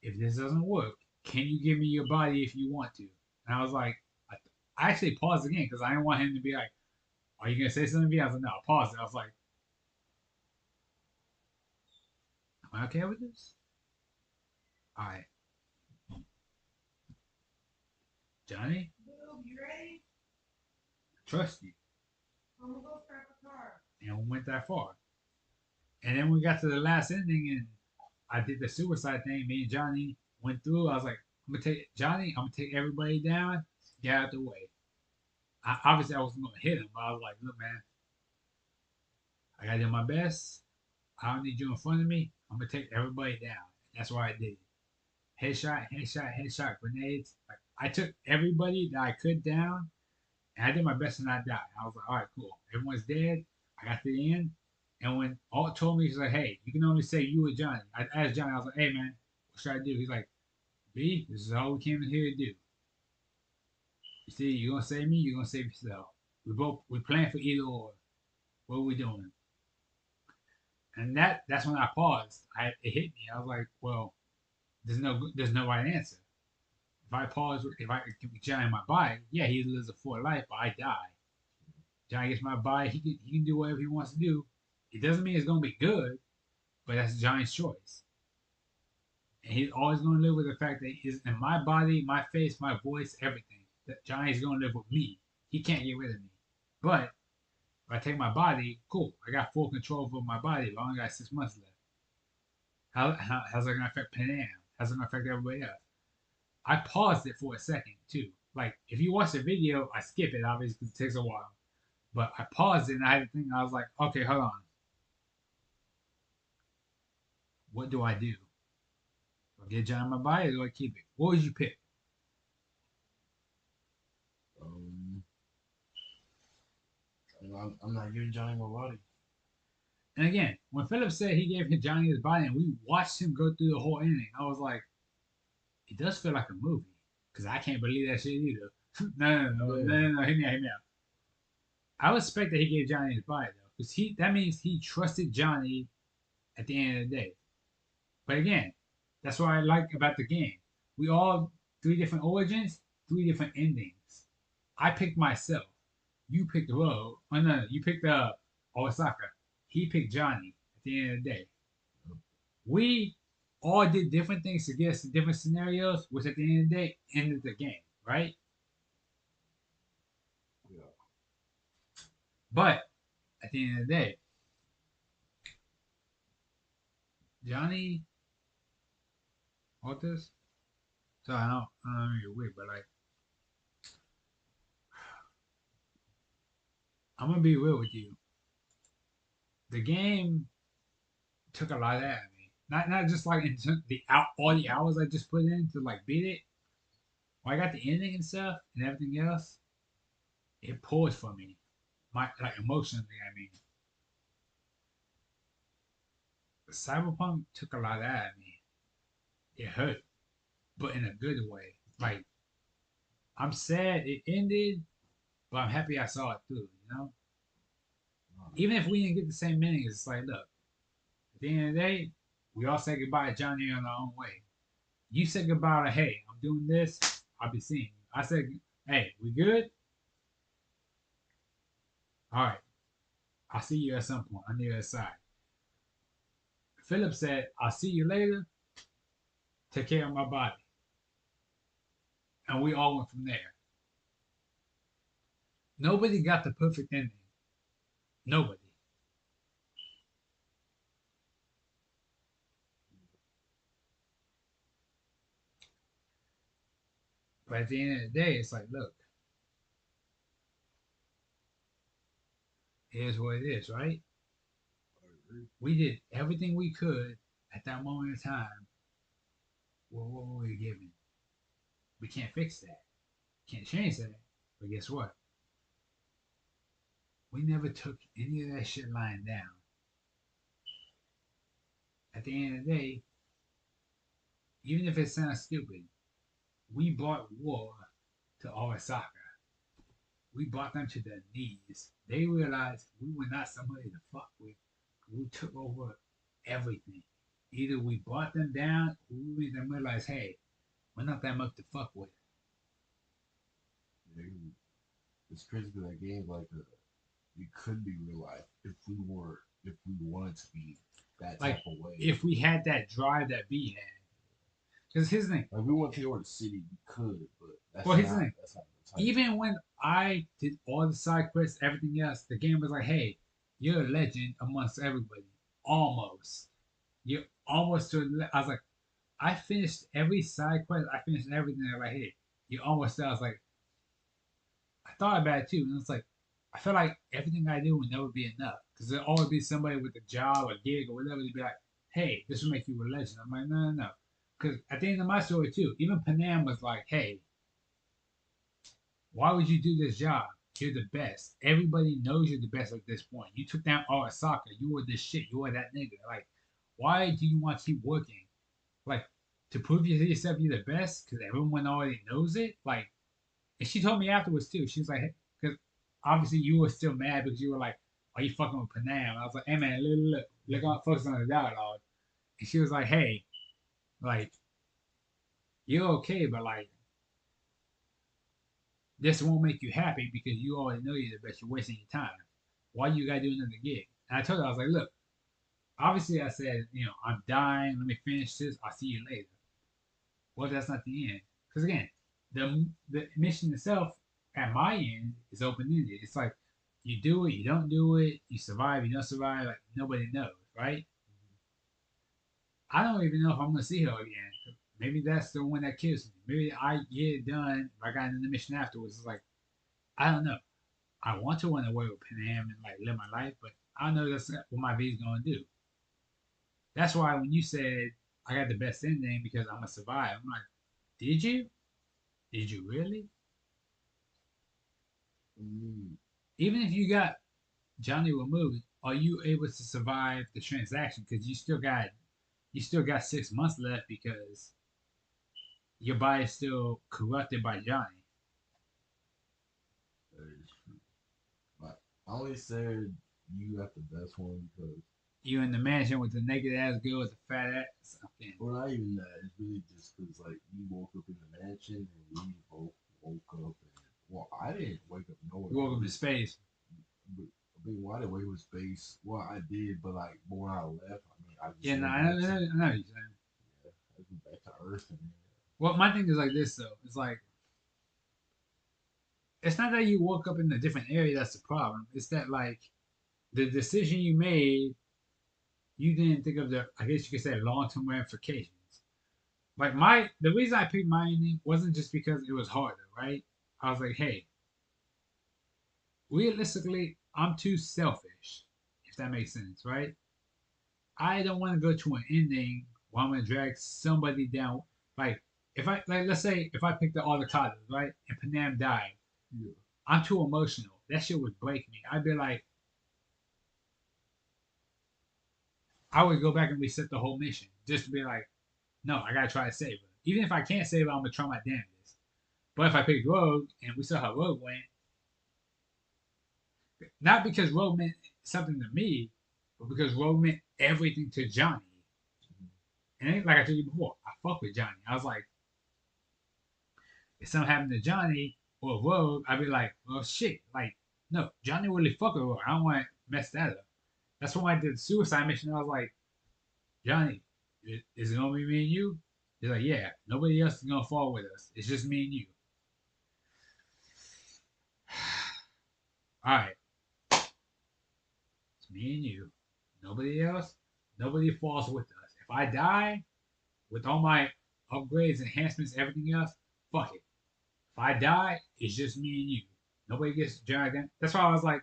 if this doesn't work, can you give me your body if you want to? And I was like, I actually paused again because I didn't want him to be like, are you going to say something to me? I was like, no, I paused it. I was like, am I okay with this? All right, Johnny, you ready? Trust you. I'm gonna go grab a car. And we went that far. And then we got to the last ending and I did the suicide thing. Me and Johnny went through. I was like, I'm gonna take Johnny, I'm gonna take everybody down, get out the way. Obviously I wasn't gonna hit him, but I was like, look man, I gotta do my best. I don't need you in front of me. I'm gonna take everybody down. That's why I did it. Headshot, headshot, headshot, grenades. Like I took everybody that I could down and I did my best to not die. I was like, all right, cool. Everyone's dead. I got to the end. And when Alt told me, he's like, hey, you can only say you or Johnny. I asked Johnny, I was like, hey, man, what should I do? He's like, B, this is all we came in here to do. You see, you're going to save me, you're going to save yourself. We plan for either or. What are we doing? And that's when I paused. It hit me. I was like, well, there's no right answer. If I pause, if I give Johnny my body, yeah, he lives a full life, but I die. Johnny gets my body. He can do whatever he wants to do. It doesn't mean it's gonna be good, but that's Johnny's choice. And he's always gonna live with the fact that he's in my body, my face, my voice, everything. That Johnny's gonna live with me. He can't get rid of me. But if I take my body, cool. I got full control over my body. But I only got 6 months left. How's that gonna affect Panam? How's it gonna affect everybody else? I paused it for a second too. Like if you watch the video, I skip it obviously because it takes a while. But I paused it and I had to think. I was like, okay, hold on. What do I do? Do I get John in my body or do I keep it? What would you pick? Um, I'm not giving Johnny my body. And again, when Philip said he gave Johnny his body and we watched him go through the whole ending, I was like, it does feel like a movie. Because I can't believe that shit either. No. Hear me out. I respect that he gave Johnny his body though. Because that means he trusted Johnny at the end of the day. But again, that's what I like about the game. We all three different origins, three different endings. I picked myself. You picked Ro. Oh no, you picked Osaka. He picked Johnny at the end of the day. We all did different things to get us to different scenarios, which at the end of the day ended the game, right? Yeah. But at the end of the day, Johnny Otis. So I don't know you're weird, but like I'm gonna be real with you. The game took a lot out of me. Not just like into all the hours I just put in to like beat it. When I got the ending and stuff and everything else, it pulled for me. My like emotionally, I mean. Cyberpunk took a lot out of me. It hurt, but in a good way. Like I'm sad it ended, but I'm happy I saw it through, you know? Even if we didn't get the same ending, it's like, look, at the end of the day, we all say goodbye to Johnny in our own way. You said goodbye to, hey, I'm doing this, I'll be seeing you. I said, hey, we good? All right, I'll see you at some point on the other side. Philip said, I'll see you later. Take care of my body. And we all went from there. Nobody got the perfect ending. Nobody. But at the end of the day, it's like, look, here's what it is, right? We did everything we could at that moment in time. Well, what were we given? We can't fix that. Can't change that. But guess what? We never took any of that shit lying down. At the end of the day, even if it sounds stupid, we brought war to Arasaka. we brought them to their knees. They realized we were not somebody to fuck with. We took over everything. Either we brought them down, or we made them realize, hey, we're not that much to fuck with. Yeah, it's crazy because that game, like, it could be real life if we wanted to be that Like, type of way. if we had that drive that B had. Because here's the thing. Like, we want to take over the city, we could, but Well, here's the thing. that's not the type. Even when I did all the side quests, everything else, the game was like, hey, you're a legend amongst everybody. Almost. You're almost to. I was like, I finished every side quest. I finished everything. I was like, hey, you're almost there. I was like, I thought about it too, and it's like, I feel like everything I do would never be enough because there'll always be somebody with a job, a gig, or whatever to be like, hey, this will make you a legend. I'm like, no, no, no. Because at the end of my story too, even Panam was like, hey, why would you do this job? You're the best. Everybody knows you're the best at this point. You took down Arasaka. You were this shit. You were that nigga. Like, why do you want to keep working? Like, to prove to yourself you're the best because everyone already knows it? Like, and she told me afterwards too. She was like, because obviously you were still mad because you were like, are you fucking with Panam? I was like, hey man, look, on focus on the dialogue. And she was like, hey, like, you're okay, but like, this won't make you happy because you already know you're the best. You're wasting your time. Why you gotta do another gig? And I told her, I was like, look, obviously I said, I'm dying. Let me finish this. I'll see you later. Well, that's not the end. Because again, the mission itself at my end is open ended. It's like you do it, you don't do it, you survive, you don't survive. Like nobody knows, right? I don't even know if I'm gonna see her again. Maybe that's the one that kills me. Maybe I get it done. If I got in the mission afterwards, it's like I don't know. I want to run away with Panam and like live my life, but I don't know that's what my V's gonna do. That's why when you said I got the best ending because I'm gonna survive, I'm like, did you? Did you really? Mm, Even if you got Johnny removed, are you able to survive the transaction? Because you still got 6 months left because your body is still corrupted by Johnny. that is true. But I only said you got the best one because, You in the mansion with the naked ass girl with the fat ass. Okay. well, not even that. It's really just because, like, you woke up in the mansion and we both woke up. And, well, I didn't wake up nowhere. You woke up in space. But, I mean, why did wake up in space? Well, I did, but, like, but when I left, I mean, I just Yeah, no, went I know, back I to, know, I know what you're saying. yeah, I went back to Earth and, Well, my thing is like this though. It's like it's not that you woke up in a different area that's the problem. It's that like the decision you made, you didn't think of the I guess you could say long term ramifications. Like the reason I picked my ending wasn't just because it was harder, right? I was like, hey, realistically, I'm too selfish, if that makes sense, right? I don't want to go to an ending where I'm gonna drag somebody down. Like if I like, let's say if I picked the avocados, right, and Panam died, yeah. I'm too emotional. That shit would break me. I'd be like, I would go back and reset the whole mission just to be like, no, I gotta try to save her. Even if I can't save her, I'm gonna try my damnedest. But if I picked Rogue and we saw how Rogue went, not because Rogue meant something to me, but because Rogue meant everything to Johnny. And like I told you before, I fuck with Johnny. I was like, if something happened to Johnny or Rogue, I'd be like, well, shit. Like, no, Johnny really fuck with Rogue. I don't want to mess that up. That's when I did the suicide mission. I was like, Johnny, is it gonna be me and you? He's like, yeah, nobody else is gonna fall with us. It's just me and you. All right, it's me and you. Nobody else. Nobody falls with us. If I die with all my upgrades, enhancements, everything else, fuck it. If I die, it's just me and you. Nobody gets dragged in. That's why I was like,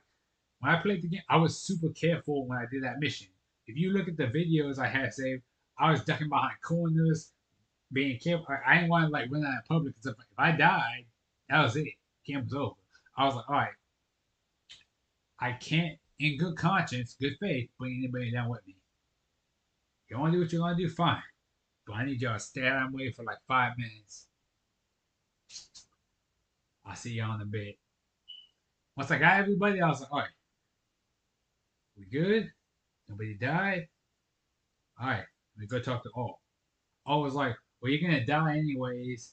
when I played the game, I was super careful when I did that mission. If you look at the videos I had saved, I was ducking behind corners, being careful. I didn't want to like run out in public and stuff. If I died, that was it. Game was over. I was like, all right, I can't, in good conscience, good faith, bring anybody down with me. You want to do what you're gonna do, fine. But I need y'all to stay out of my way for like 5 minutes. I'll see y'all in a bit. once I got everybody, I was like, all right, we good? Nobody died? All right, let me go talk to all. All was like, well, you're gonna die anyways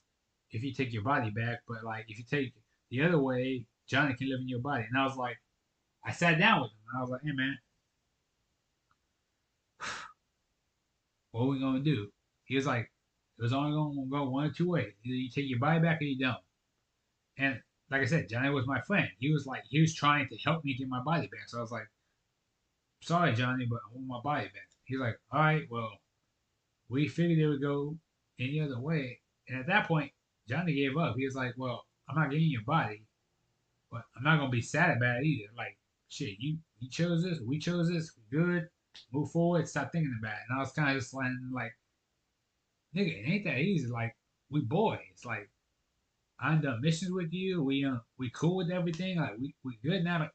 if you take your body back, but like if you take the other way, Johnny can live in your body. And I was like, I sat down with him and I was like, hey man, what are we gonna do? He was like, it was only gonna go one or two ways. Either you take your body back or you don't. And like I said, Johnny was my friend. He was trying to help me get my body back. So I was like, sorry, Johnny, but I want my body back. He's like, all right, well, we figured it would go any other way. And at that point, Johnny gave up. He was like, well, I'm not getting your body, but I'm not gonna be sad about it either. Like, shit, you chose this, we chose this, we good, move forward, stop thinking about it. And I was kind of just like, nigga, it ain't that easy. Like, we boys. Like, I'm done missions with you. We cool with everything. Like, we good now. Like,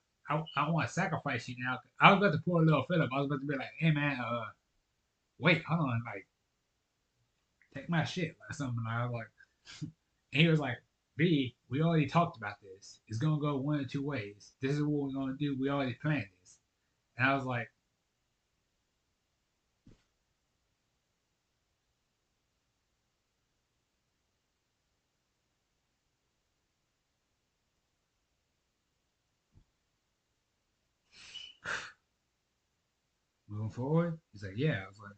I want to sacrifice you now. I was about to pull a little Philip. I was about to be like, hey man, wait, hold on, like, take my shit, like something. I was like, and he was like, B, we already talked about this. It's gonna go one or two ways. This is what we're gonna do. We already planned this. And I was like, moving forward. He's like, yeah. I was like,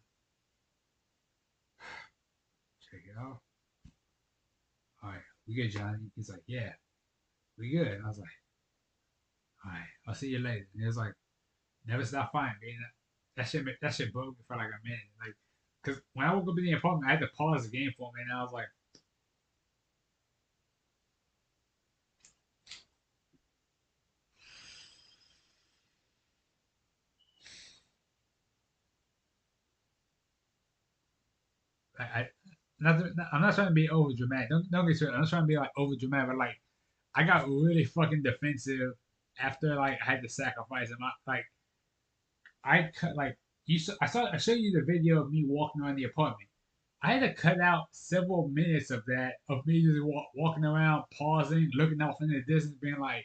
check it out. All right, we good, Johnny. He's like, yeah, we good. And I was like, all right, I'll see you later. And he was like, never stop fighting, man. That shit broke me for like a minute. Like, cause when I woke up in the apartment, I had to pause the game for a minute. And I was like, I I'm not trying to be over dramatic. Don't get straight. I'm not trying to be like over dramatic, but like I got really fucking defensive after like I had to sacrifice him. I cut like I showed you the video of me walking around the apartment. I had to cut out several minutes of that of me just walking around, pausing, looking off in the distance, being like,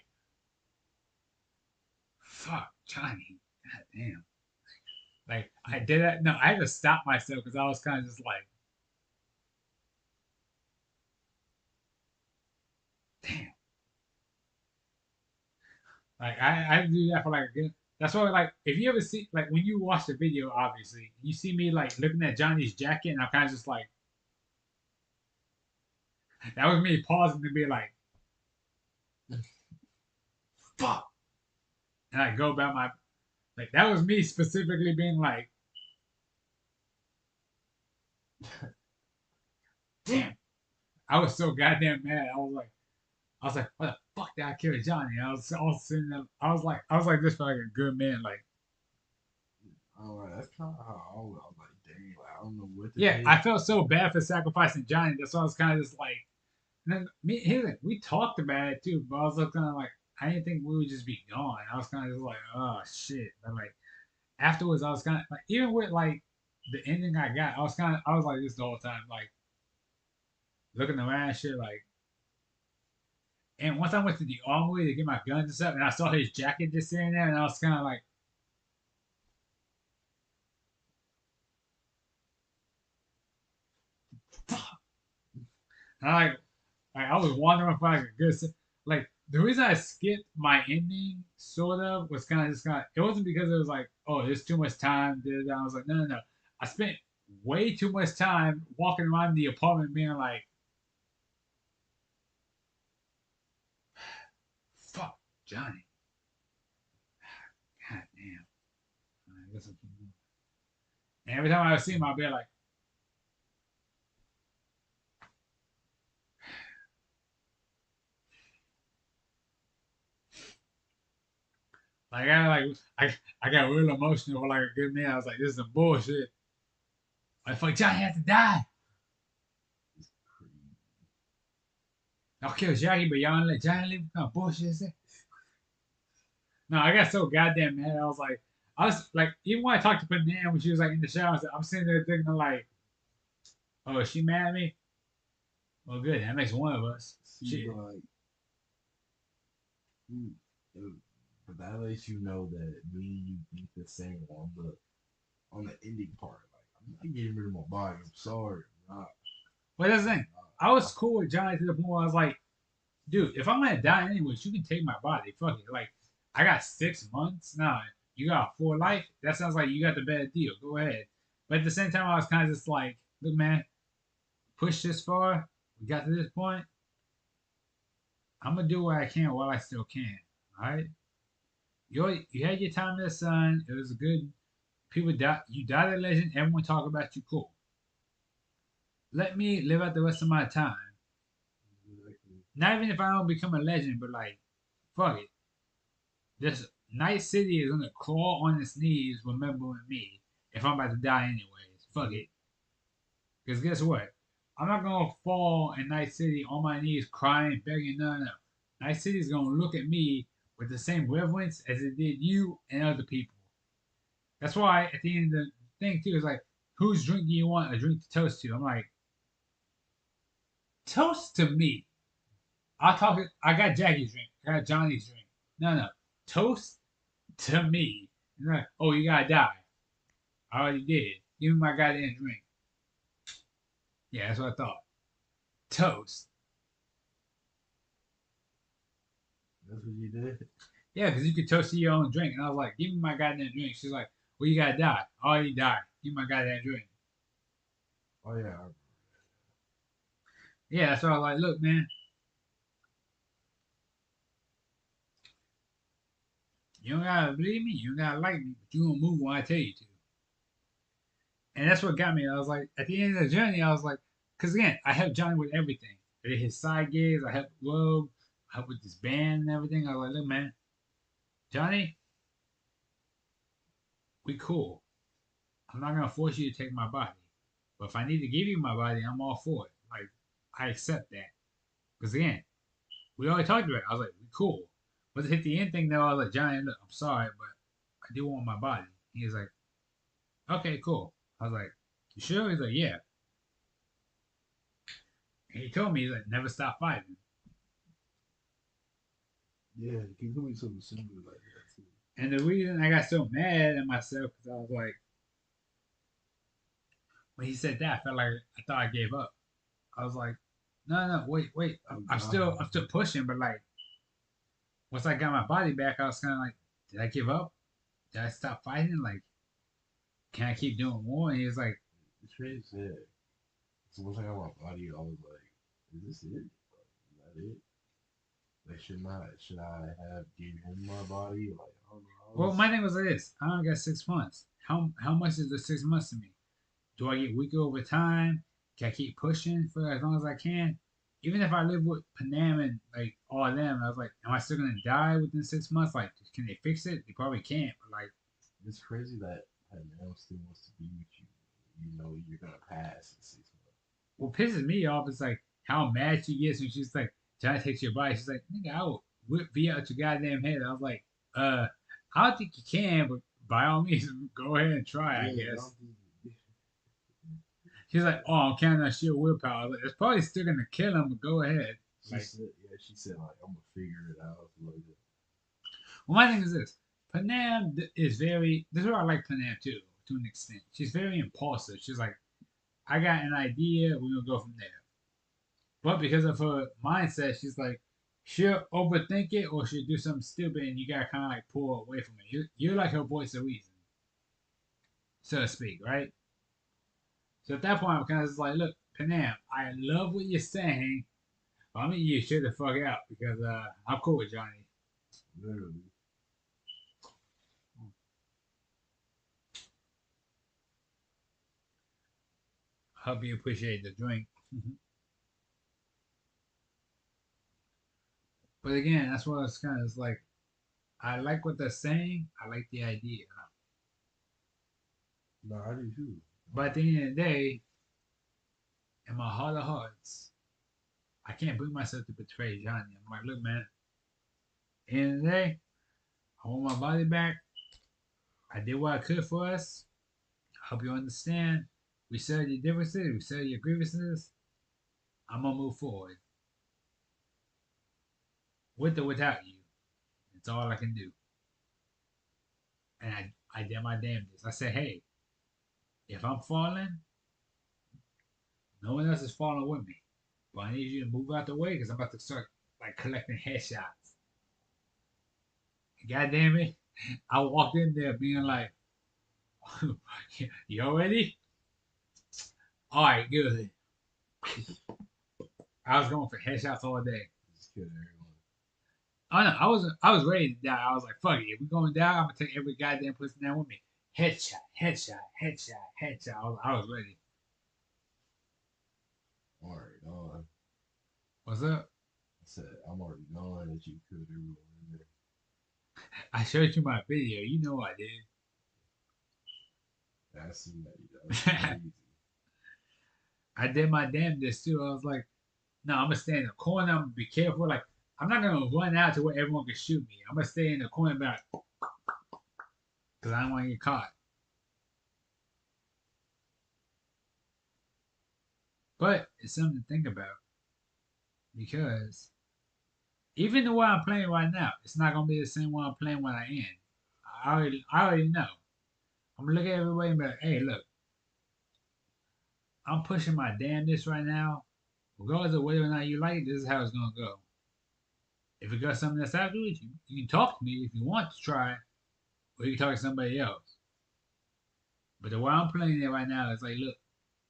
"Fuck, Johnny, god damn." Like I did that. No, I had to stop myself because I was kind of just like, "Damn." Like I had to do that for like a good. That's why like if you ever see like when you watch the video, obviously you see me like looking at Johnny's jacket, and I'm kind of just like that was me pausing to be like, "Fuck," and I go about my like that was me specifically being like, "Damn." I was so goddamn mad. I was like, "What the fuck did I kill Johnny?" I was sitting there. I was like this for like a good minute. Like, All right, that's kind of how I was like, dang, like, I don't know what to yeah, think. I felt so bad for sacrificing Johnny. That's why I was kind of just like, and then we talked about it too, but I was kind of like, I didn't think we would just be gone. I was kind of just like, oh shit. But like afterwards, I was kind of like, even with like the ending I got, I was like this the whole time, like looking around, shit, like. And once I went to the armory to get my guns and stuff, and I saw his jacket just sitting there, and I was kind of like, fuck. And I was wondering if I like a good, like the reason I skipped my ending sort of was kind of just kind of. It wasn't because it was like, oh, there's too much time. I was like, no, no, no. I spent way too much time walking around the apartment being like, fuck, Johnny. God damn. I guess I keep moving. And every time I would see him, I'd be like I got real emotional for like a good minute. I was like, this is some bullshit. Like, fuck, Johnny has to die. I'll kill Jackie, but y'all let Johnny live. What kind of bullshit is that? No, I got so goddamn mad. I was like, even when I talked to Banana when she was like in the shower, I'm sitting there thinking like, oh, is she mad at me? Well, good. That makes one of us. She Shit. like, mm. it- but that lets you know that me and you think the same on the ending part. Like I'm not getting rid of my body. I'm sorry. I'm not. But that's the thing. I I'm was cool with Johnny to the point where I was like, dude, if I'm gonna die anyways, you can take my body. Fuck it. Like, I got 6 months. Nah, you got 4 life. That sounds like you got the bad deal. Go ahead. But at the same time, I was kind of just like, look, man, push this far. We got to this point. I'm gonna do what I can while I still can. All right. You had your time there, son. It was a good. People die. You died a legend. Everyone talk about you. Cool. Let me live out the rest of my time. exactly. Not even if I don't become a legend, but like, fuck it. This Night City is gonna crawl on its knees remembering me if I'm about to die anyways. Fuck it. Because guess what? I'm not gonna fall in Night City on my knees crying, begging, no. Night City is gonna look at me with the same reverence as it did you and other people. That's why at the end of the thing too, it's like, whose drink do you want a drink to toast to? I'm like, toast to me. I got Jackie's drink. I got Johnny's drink. No. Toast to me. Like, oh, you gotta die. I already did. Give me my goddamn drink. Yeah, that's what I thought. Toast. That's what you did. Yeah, because you could toast to your own drink. And I was like, give me my goddamn drink. She's like, well, you gotta die. I already died. Give me my goddamn drink. Oh yeah. Yeah, that's why I was like, look, man, you don't gotta believe me. You don't gotta like me. But you gonna move when I tell you to. And that's what got me. I was like, at the end of the journey, I was like, because again, I helped Johnny with everything. I did his side gigs. I helped Rogue. I helped with this band and everything. I was like, look, man, Johnny, we cool. I'm not gonna force you to take my body. But if I need to give you my body, I'm all for it. Like, I accept that. Because again, we already talked about it. I was like, we cool. But to hit the end thing though, I was like, Johnny, look, I'm sorry, but I do want my body. He was like, okay, cool. I was like, you sure? He's like, yeah. And he told me, he's like, never stop fighting. Yeah, he told me something similar like that too. And the reason I got so mad at myself, because I was like, when he said that, I felt like I thought I gave up. I was like, no, wait. Oh I'm God. still pushing, but like, once I got my body back, I was kind of like, did I give up? Did I stop fighting? Like, can I keep doing more? And he was like, It's crazy sad. So once I got my body, I was like, is this it? Is that it? Like, should I have gave him my body? Like, I don't know. I well, was my thing was like this. I only got 6 months. How much is the 6 months to me? Do I get weaker over time? Can I keep pushing for as long as I can? Even if I live with Panam and like all of them, I was like, am I still gonna die within 6 months? Like, can they fix it? They probably can't. But like, it's crazy that man still wants to be with you. You know you're gonna pass in 6 months. what pisses me off is like how mad she gets when she's like, Johnny takes your body. She's like, nigga, I will whip V out your goddamn head. I was like, uh, I don't think you can, but by all means, go ahead and try. I Yeah, I guess. don't think She's like, oh, I'm counting on sheer willpower. Like, it's probably still gonna kill him, but go ahead. she Like, said. Yeah, she said like I'm gonna figure it out. Like well, my thing is this: Panam is very. This is where I like Panam too, to an extent. She's very impulsive. She's like, I got an idea. We're gonna go from there. But because of her mindset, she's like, she'll overthink it or she'll do something stupid, and you gotta kind of like pull away from it. You're like her voice of reason, so to speak, right? So at that point, I'm kind of just like, look, Panam, I love what you're saying, but I'm gonna you shut the fuck out because I'm cool with Johnny. literally. Hope you appreciate the drink. But again, that's what it's kind of like. I like what they're saying. I like the idea. No, I do too. But at the end of the day, in my heart of hearts, I can't bring myself to betray Johnny. I'm like, look, man, at the end of the day, I want my body back. I did what I could for us. I hope you understand. We settled your differences. We settled your grievances. I'm going to move forward with or without you. It's That's all I can do. And I did my damnedest. I said, hey, if I'm falling, no one else is falling with me. But I need you to move out the way because I'm about to start like collecting headshots. God damn it. I walked in there being like, you ready? All right, good. I was going for headshots all day. Just kill everyone. Oh no, I was ready to die. I was like, fuck it. If we're going down, I'm gonna take every goddamn person down with me. Headshot, headshot, headshot, headshot. I was ready. I'm already gone. What's up? I said, I'm already gone that you killed everyone in there. I showed you my video. You know I did. I seen that. That was crazy. I did my damnedest too. I was like, no, I'm gonna stay in the corner. I'm gonna be careful. Like, I'm not gonna run out to where everyone can shoot me. I'm gonna stay in the corner back because I don't want to get caught. But it's something to think about because even the way I'm playing right now, it's not gonna be the same way I'm playing when I end. I already know. I'm gonna look at everybody and be like, hey, look, I'm pushing my damnedest right now. Regardless of whether or not you like it, this is how it's gonna go. If you got something that's afterwards, you can talk to me if you want to try, or you can talk to somebody else. But the way I'm playing it right now is like, look,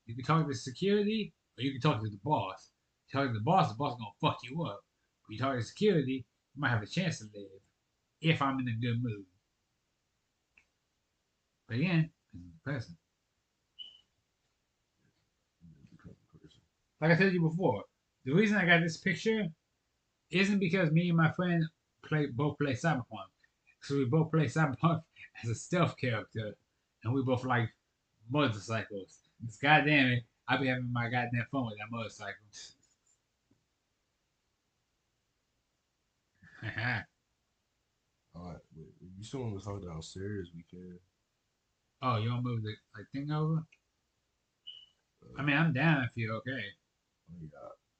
you can talk to security, or you can talk to the boss. You talk to the boss is gonna fuck you up. But you talk to security, you might have a chance to live if I'm in a good mood. But again, this is the person. Like I told you before, the reason I got this picture isn't because me and my friend both play Cyberpunk. So we both play Cyberpunk as a stealth character, and we both like motorcycles. Because goddamn it, I be having my goddamn fun with that motorcycle. All right, wait, if you still want to talk downstairs, we can. Oh, you want to move the like thing over? I Uh, mean, I'm down if you're okay. yeah,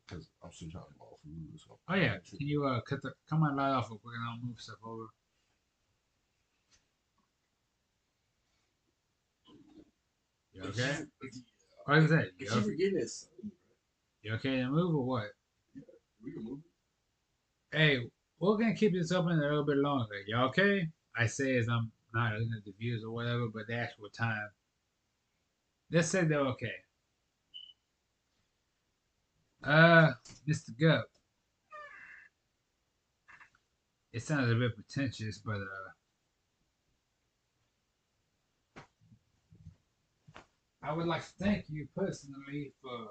because I'm still trying to get all food. So Oh yeah, can you cut my light off real quick and I'll move stuff over. You okay? What is that? I keep forgetting this. You okay to move or what? Yeah, we can move. Hey, we're gonna keep this open a little bit longer. You okay? I say as I'm not looking at the views or whatever, but the actual time. Let's say they're okay. Uh, Mr. Gup. It sounds a bit pretentious, but I would like to thank you personally for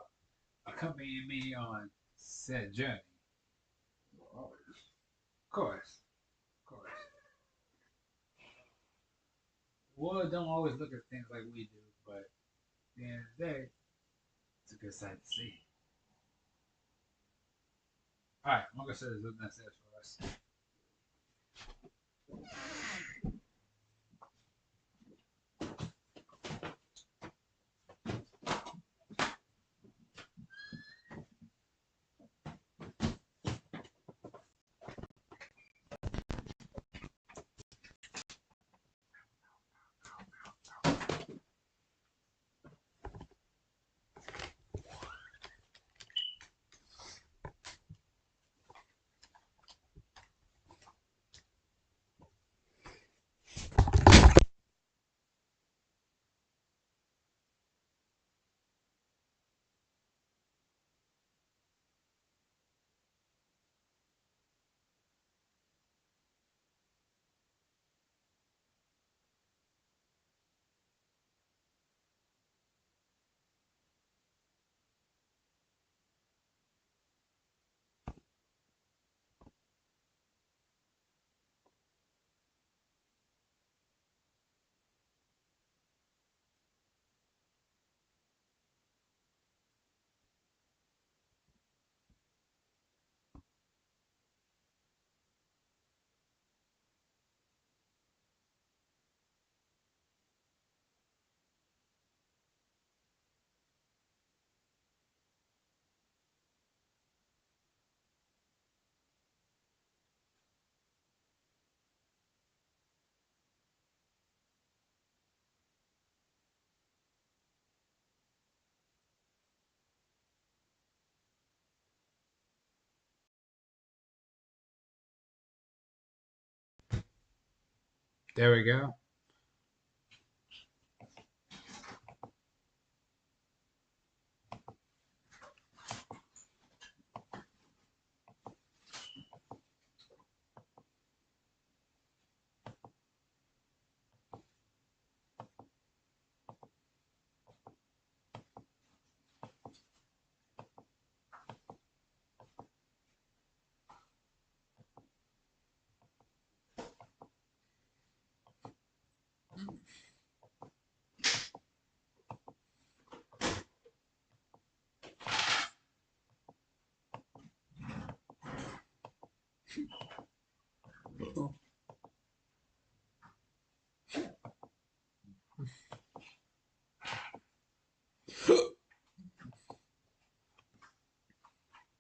accompanying me on said journey. Of course, of course. The world don't always look at things like we do, but at the end of the day, it's a good sight to see. All right, I'm gonna say this downstairs for us. There we go.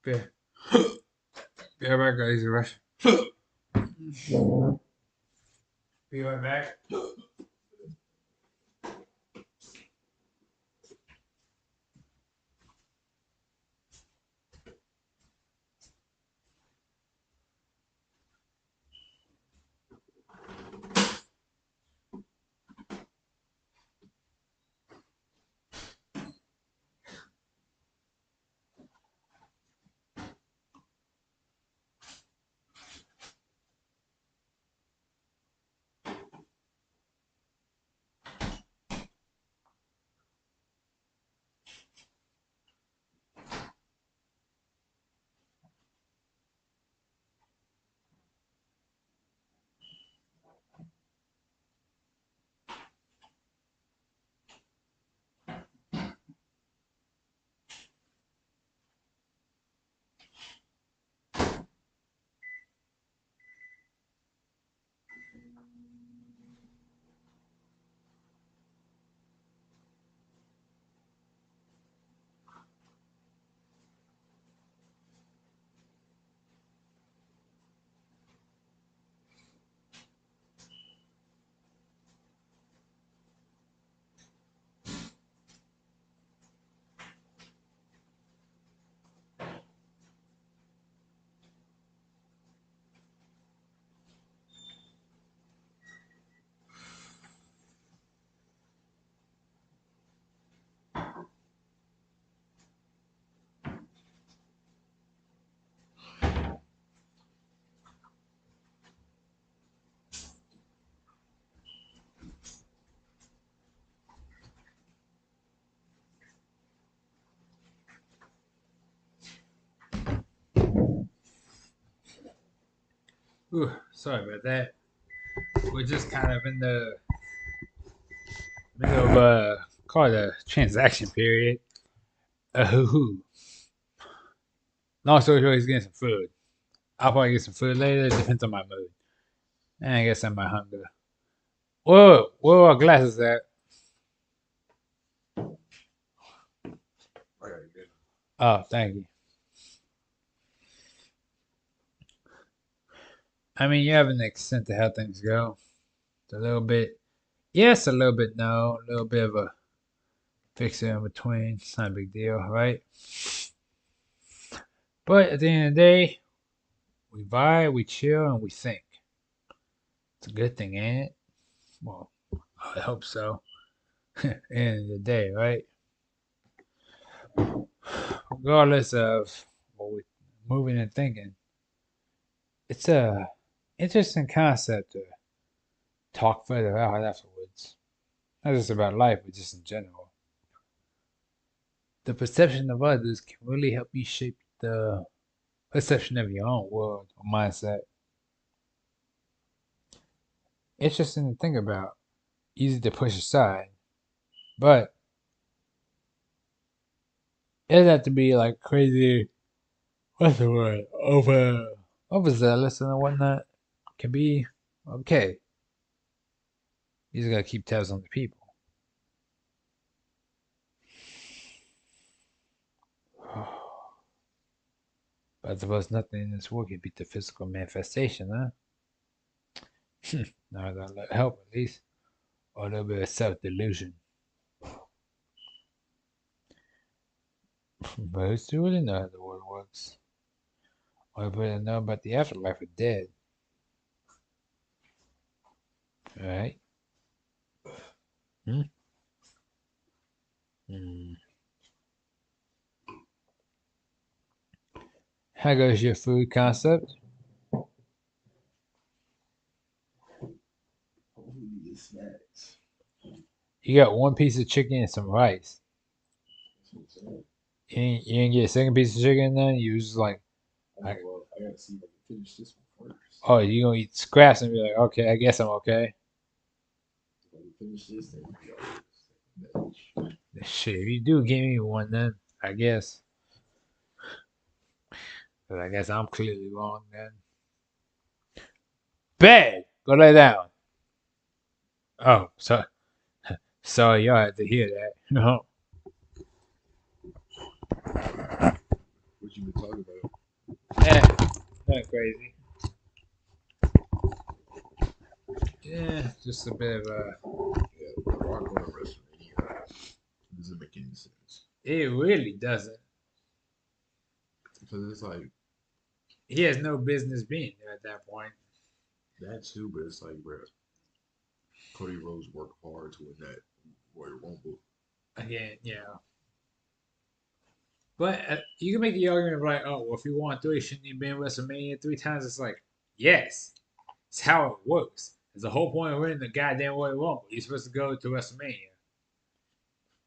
Be, be right back, guys. Rush. Be right back. Ooh, sorry about that. We're just kind of in the middle of call it a transaction period. Hoo hoo. Long story short, he's getting some food. I'll probably get some food later. It depends on my mood. And I guess on my hunger. Whoa, where are our glasses at? Oh, thank you. I mean, you have an extent to how things go. It's a little bit, yes, a little bit no, a little bit of a fixer in between. It's not a big deal, right? But at the end of the day, we vibe, we chill, and we think. It's a good thing, ain't it? Well, I hope so. At the end of the day, right? Regardless of what we're moving and thinking, it's a interesting concept to talk further out afterwards. Not just about life, but just in general. The perception of others can really help you shape the perception of your own world or mindset. Interesting to think about, easy to push aside, but it doesn't have to be like crazy. What's the word? Overzealous and whatnot. Can be okay. You just gotta keep tabs on the people. But I suppose nothing in this world can beat the physical manifestation, huh? Now that'll help at least, or a little bit of self delusion. But who's to really know how the world works? Or better know about the afterlife of dead. All right. Hmm? Mm. How goes your food concept? Hopefully you get snacks. You got one piece of chicken and some rice. That's what I'm saying. You ain't get a second piece of chicken then? You was just like, Well, I gotta see if I can finish this one first. oh, you gonna eat scraps and be like, okay, I guess I'm okay. If I can finish this, then we got Shit, if you do give me one, then I guess. But I guess I'm clearly wrong then. Bed! Go lay down. Oh, sorry, y'all had to hear that. No. what you been talking about. Eh, not crazy. Yeah, just a bit of a. Yeah, the Rock going to WrestleMania doesn't make any sense It really doesn't. because it's like He has no business being there at that point. that too, but it's like, bro, Cody Rhodes worked hard to win that Royal Rumble. Again, yeah. But you can make the argument of like, oh, well, if he won three, shouldn't he be in WrestleMania three times? It's like, yes, it's how it works. It's the whole point of winning the goddamn Royal Rumble. You're supposed to go to WrestleMania.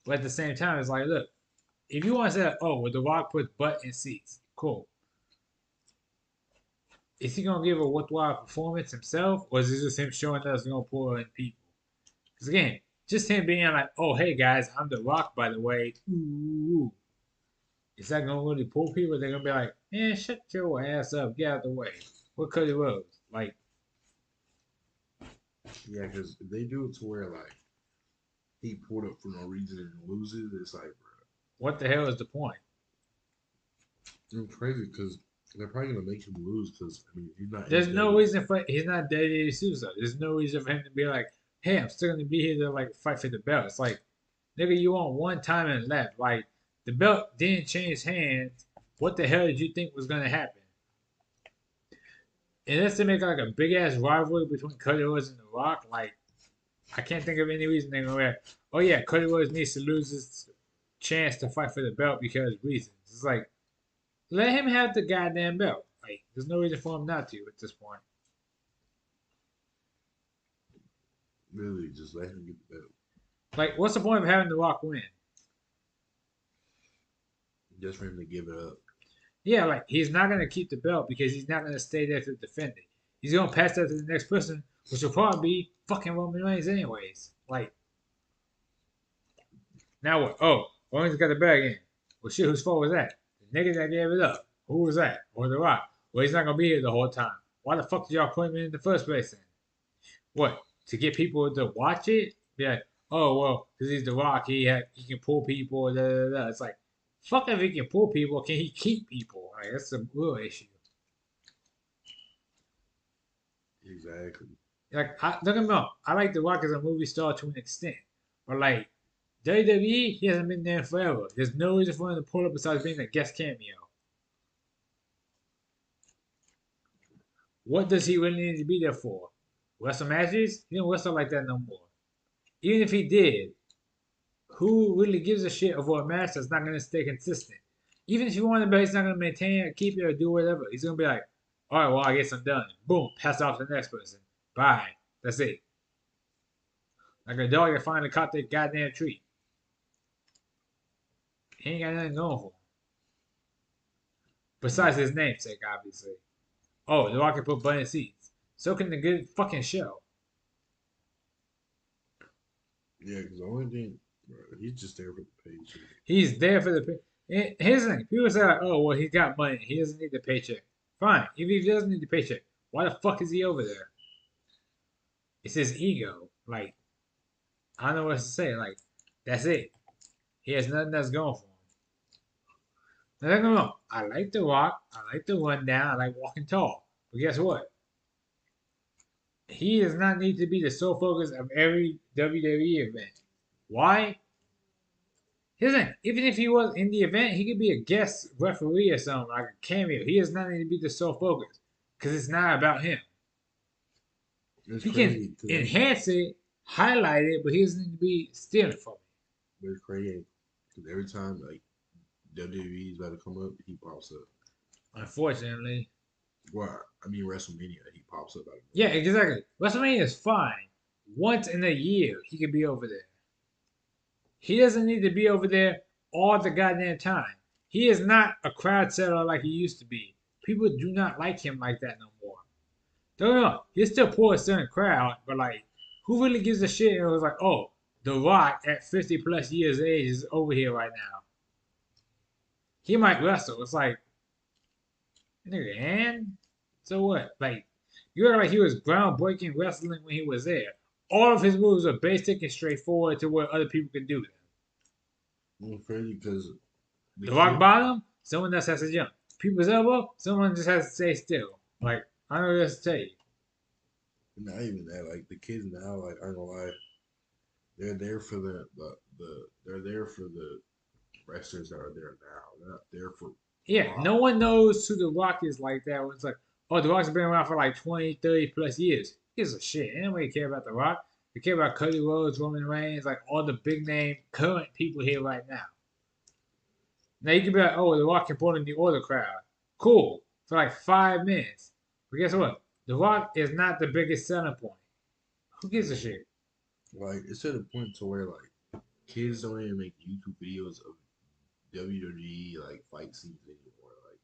But at the same time, it's like, look, if you want to say, oh, well, The Rock puts butt in seats, cool. Is he gonna give a worthwhile performance himself, or is this just him showing us gonna pull in people? Because again, just him being like, "Oh, hey guys, I'm The Rock, by the way." Ooh, is that gonna really pull people? They're gonna be like, "Man, shut your ass up, get out of the way." What Cody Rhodes? Like, Yeah, because if they do it to where like he pulled up for no reason and loses, it's like, bro, what the hell is the point? it's crazy because they're probably gonna make him lose because I mean he's not in There's no WWE. reason for he's not dedicated to suicide. There's no reason for him to be like, "Hey, I'm still gonna be here to like fight for the belt." It's like, nigga, you won one time and left. Like, the belt didn't change hands. What the hell did you think was gonna happen? Unless they make like a big ass rivalry between Cody Rhodes and The Rock, like I can't think of any reason they're gonna be like, oh yeah, Cody Rhodes needs to lose his chance to fight for the belt because reasons. It's like, let him have the goddamn belt. Like, there's no reason for him not to at this point. Really, just let him get the belt Like, what's the point of having The Rock win? just for him to give it up. Yeah, like he's not gonna keep the belt because he's not gonna stay there to defend it. He's gonna pass that to the next person, which will probably be fucking Roman Reigns anyways. Like, now what? Oh, Roman's got the belt again. Well, shit, whose fault was that? The nigga that gave it up. Who was that? Or The Rock? Well, he's not gonna be here the whole time. Why the fuck did y'all put him in the first place then? What? To get people to watch it? Be like, oh well, because he's The Rock, he can pull people. Da, da, da. It's like, fuck if he can pull people. Can he keep people? Like, that's a real issue. Exactly. Like, don't get me wrong, I like The Rock as a movie star to an extent, but like WWE, he hasn't been there forever. There's no reason for him to pull up besides being a guest cameo. What does he really need to be there for? Wrestle matches? He don't wrestle like that no more. Even if he did, who really gives a shit over a match that's not going to stay consistent? Even if you want to bet he's not going to maintain it, keep it, or do whatever, he's going to be like, all right, well, I guess I'm done. Boom, pass off to the next person. Bye. That's it. Like a dog that finally caught that goddamn treat. He ain't got nothing going for him. Besides his namesake, obviously. Oh, The Rock can put bunny seats. So can the good fucking show. Yeah, because the only thing, bro, he's just there for the paycheck. He's there for the. Here's the thing. People say, like, oh, well, he's got money. He doesn't need the paycheck. Fine. If he doesn't need the paycheck, why the fuck is he over there? It's his ego. Like, I don't know what to say. Like, that's it. He has nothing that's going for him. Now, don't get me wrong. I like The Rock. I like the rundown. I like walking tall. But guess what? He does not need to be the sole focus of every WWE event. Why? Here's the thing. Even if he was in the event, he could be a guest referee or something, like a cameo. He does not need to be the sole focus. Because it's not about him. It's He can crazy because enhance it, highlight it, but he doesn't need to be stealing from it's crazy because every time like WWE is about to come up, he pops up. it. Unfortunately. Well, I mean WrestleMania, he pops up out of Yeah, nowhere. exactly. WrestleMania is fine. Once in a year, he can be over there. He doesn't need to be over there all the goddamn time. He is not a crowd setter like he used to be. People do not like him like that no more. Don't know. He still pull a certain crowd, but like, who really gives a shit? And it was like, oh, The Rock at 50 plus years of age is over here right now. He might wrestle. It's like, nigga, and so what? Like, you act like he was groundbreaking wrestling when he was there. All of his moves are basic and straightforward to what other people can do them. It's crazy because the The rock kid, bottom, someone else has to jump. People's elbow, someone just has to stay still. Like, I don't know what else to tell you. not even that, like the kids now, like I ain't gonna lie, they're there for they're there for the wrestlers that are there now. They're not there for the Yeah, Rock. no one knows who The Rock is like that. It's like, oh, The Rock's been around for like 20, 30 plus years. Who gives a shit? Anybody care about The Rock? They care about Cody Rhodes, Roman Reigns, like all the big name current people here right now. Now you can be like, oh, The Rock can pull in the order crowd. Cool. For like 5 minutes. But guess what? The Rock is not the biggest selling point. Who gives a shit? Like it's to the point to where like kids don't even make YouTube videos of WWE like fight scenes anymore. Like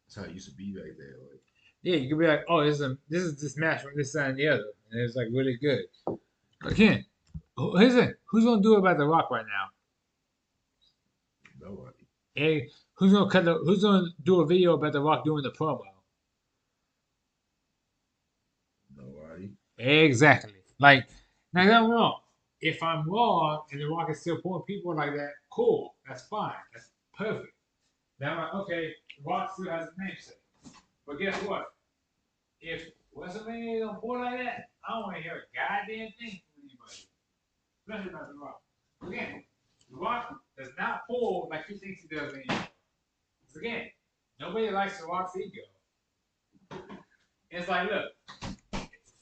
that's how it used to be back then. Like Yeah, you could be like, oh, this is this match from this side and the other, and it's like really good. Again, here's it. Who's gonna do it about The Rock right now? nobody, Hey, who's gonna do a video about The Rock doing the promo? nobody. Exactly. Like, now don't get me wrong. If I'm wrong and The Rock is still pulling people like that, cool. That's fine. That's perfect. Now I'm like, okay, The Rock still has a namesake. But guess what? If WrestleMania don't pull like that, I don't want to hear a goddamn thing from anybody. Especially about The Rock. Again, The Rock does not pull like he thinks he does anymore. So again, nobody likes The Rock's ego. It's like, look,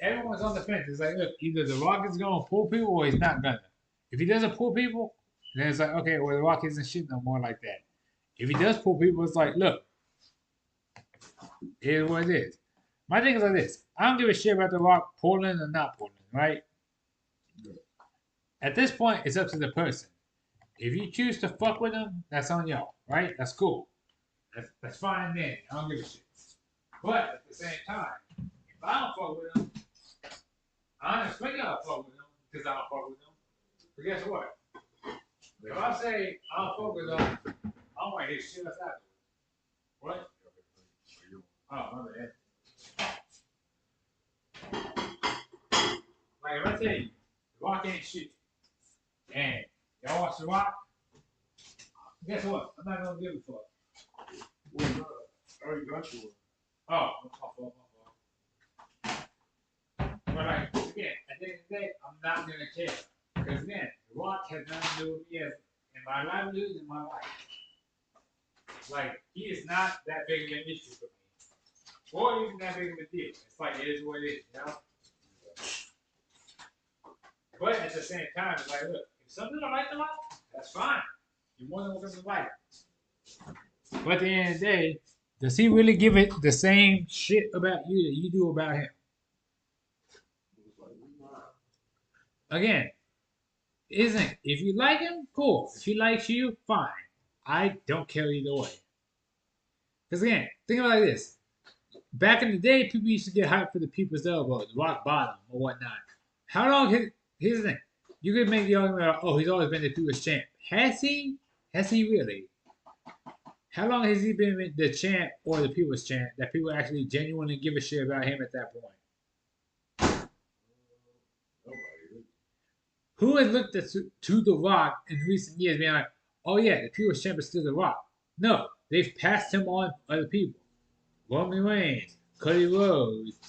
everyone's on the fence. It's like, look, either The Rock is going to pull people or he's not gonna. If he doesn't pull people, then it's like, okay, well, The Rock isn't shit no more like that. If he does pull people, it's like, look, here's what it is. My thing is like this. I don't give a shit about The Rock pulling or not pulling, right? At this point, it's up to the person. If you choose to fuck with them, that's on y'all, right? That's cool. That's fine then. I don't give a shit. But at the same time, if I don't fuck with them, I don't expect y'all to fuck with them because I don't fuck with them. But guess what? If I say I don't fuck with them, I don't want to hear shit else afterwards. What? Oh, my bad. Like if I tell you, The Rock ain't shit, and y'all watch The Rock, guess what? I'm not gonna give a fuck. Well, I already got you one. Oh, my fault, my fault. But like again, at the end of the day, I'm not gonna care because again, The Rock has nothing to do with me as in my livelihood in my life. Like he is not that big of an issue for me, or even that big of a deal. It's like it is what it is, you know. But at the same time, it's like, look, if something I like a lot, that's fine. You're more than welcome to like it. But at the end of the day, does he really give it the same shit about you that you do about him? Again, isn't if you like him, cool. If he likes you, fine. I don't care either way. Because again, think about it like this. Back in the day, people used to get hyped for the people's elbow, the rock bottom, or whatnot. How long? Here's the thing. You could make the argument, oh, he's always been the people's champ. Has he? Has he really? How long has he been the champ or the people's champ that people actually genuinely give a shit about him at that point? Nobody. Who has looked to The Rock in recent years being like, oh yeah, the people's champ is still The Rock? No, they've passed him on to other people. Roman Reigns, Cody Rhodes.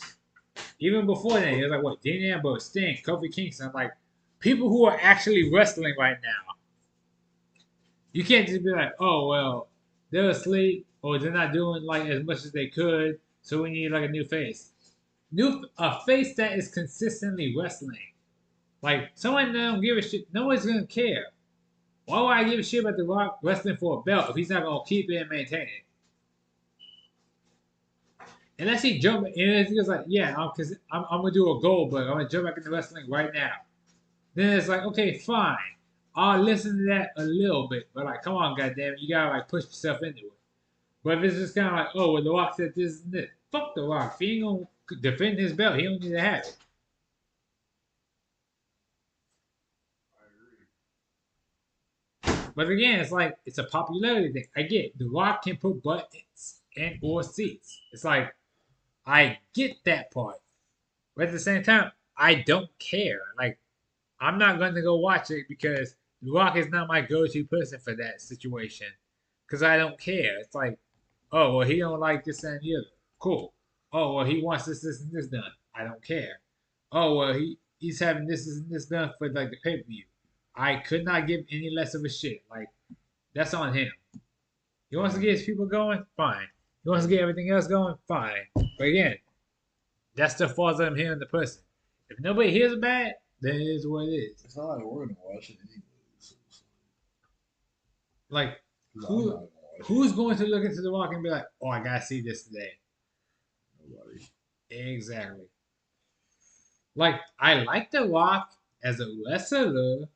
Even before that, it was like, what, Dean Ambrose, Sting, Kofi Kingston. Like, people who are actually wrestling right now. You can't just be like, oh, well, they're asleep or they're not doing like as much as they could, so we need like a new face. a face that is consistently wrestling. Like someone that don't give a shit, no one's gonna care. Why would I give a shit about The Rock wrestling for a belt if he's not gonna keep it and maintain it? Unless he jump, and he goes like, yeah, because I'm gonna do a goal, but I'm gonna jump back into wrestling right now. Then it's like, okay, fine, I'll listen to that a little bit, but like, come on, goddamn, you gotta like push yourself into it. But if it's just kind of like, oh, well, The Rock said this and this, fuck The Rock. If he ain't gonna defend his belt, he don't need to have it. But again, it's like it's a popularity thing. I get it. The Rock can put buttons and or seats. It's like I get that part, but at the same time, I don't care. Like I'm not going to go watch it because The Rock is not my go-to person for that situation. Because I don't care. It's like, oh well, he don't like this and the other. Cool. Oh well, he wants this, and this done. I don't care. Oh well, he's having this and this done for like the pay-per-view. I could not give any less of a shit. Like that's on him. He wants to get his people going, fine. He wants to get everything else going, fine. But again, that's the fault of him hearing the person. If nobody hears it bad, then it is what it is. It's not like we're gonna watch it anyway. Like I'm who who's going to look into The Rock and be like, oh, I gotta see this today? Nobody. Exactly. Like I like The Rock as a wrestler.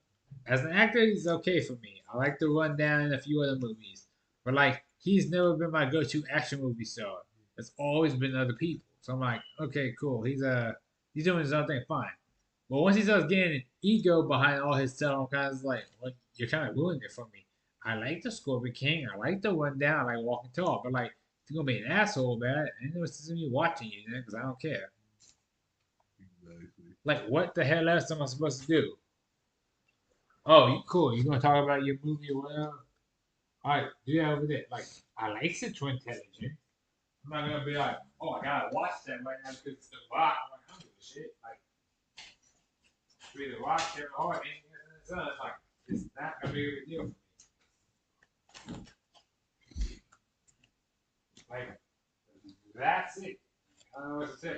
As an actor, he's okay for me. I like the Rundown and a few other movies, but like he's never been my go-to action movie star. It's always been other people. So I'm like, okay, cool. He's doing his own thing, fine. But once he starts getting an ego behind all his stuff, I'm kind of like, well, you're kind of ruining it for me. I like the Scorpion King. I like the Rundown. I like Walking Tall. But like, if you're gonna be an asshole about it, I ain't never see me watching you, because I don't care. Exactly. Like, what the hell else am I supposed to do? Oh, cool. You gonna talk about your movie or whatever? All right, do that over there. Like, I like Central Intelligence. I'm not gonna be like, oh, I gotta watch that right now because it's The Rock. I'm like, I don't give a shit. Like, be The Rock, Kevin Hart, anything in the sun. Like, it's not a big of a deal for me. Like, that's it. I don't know what to say.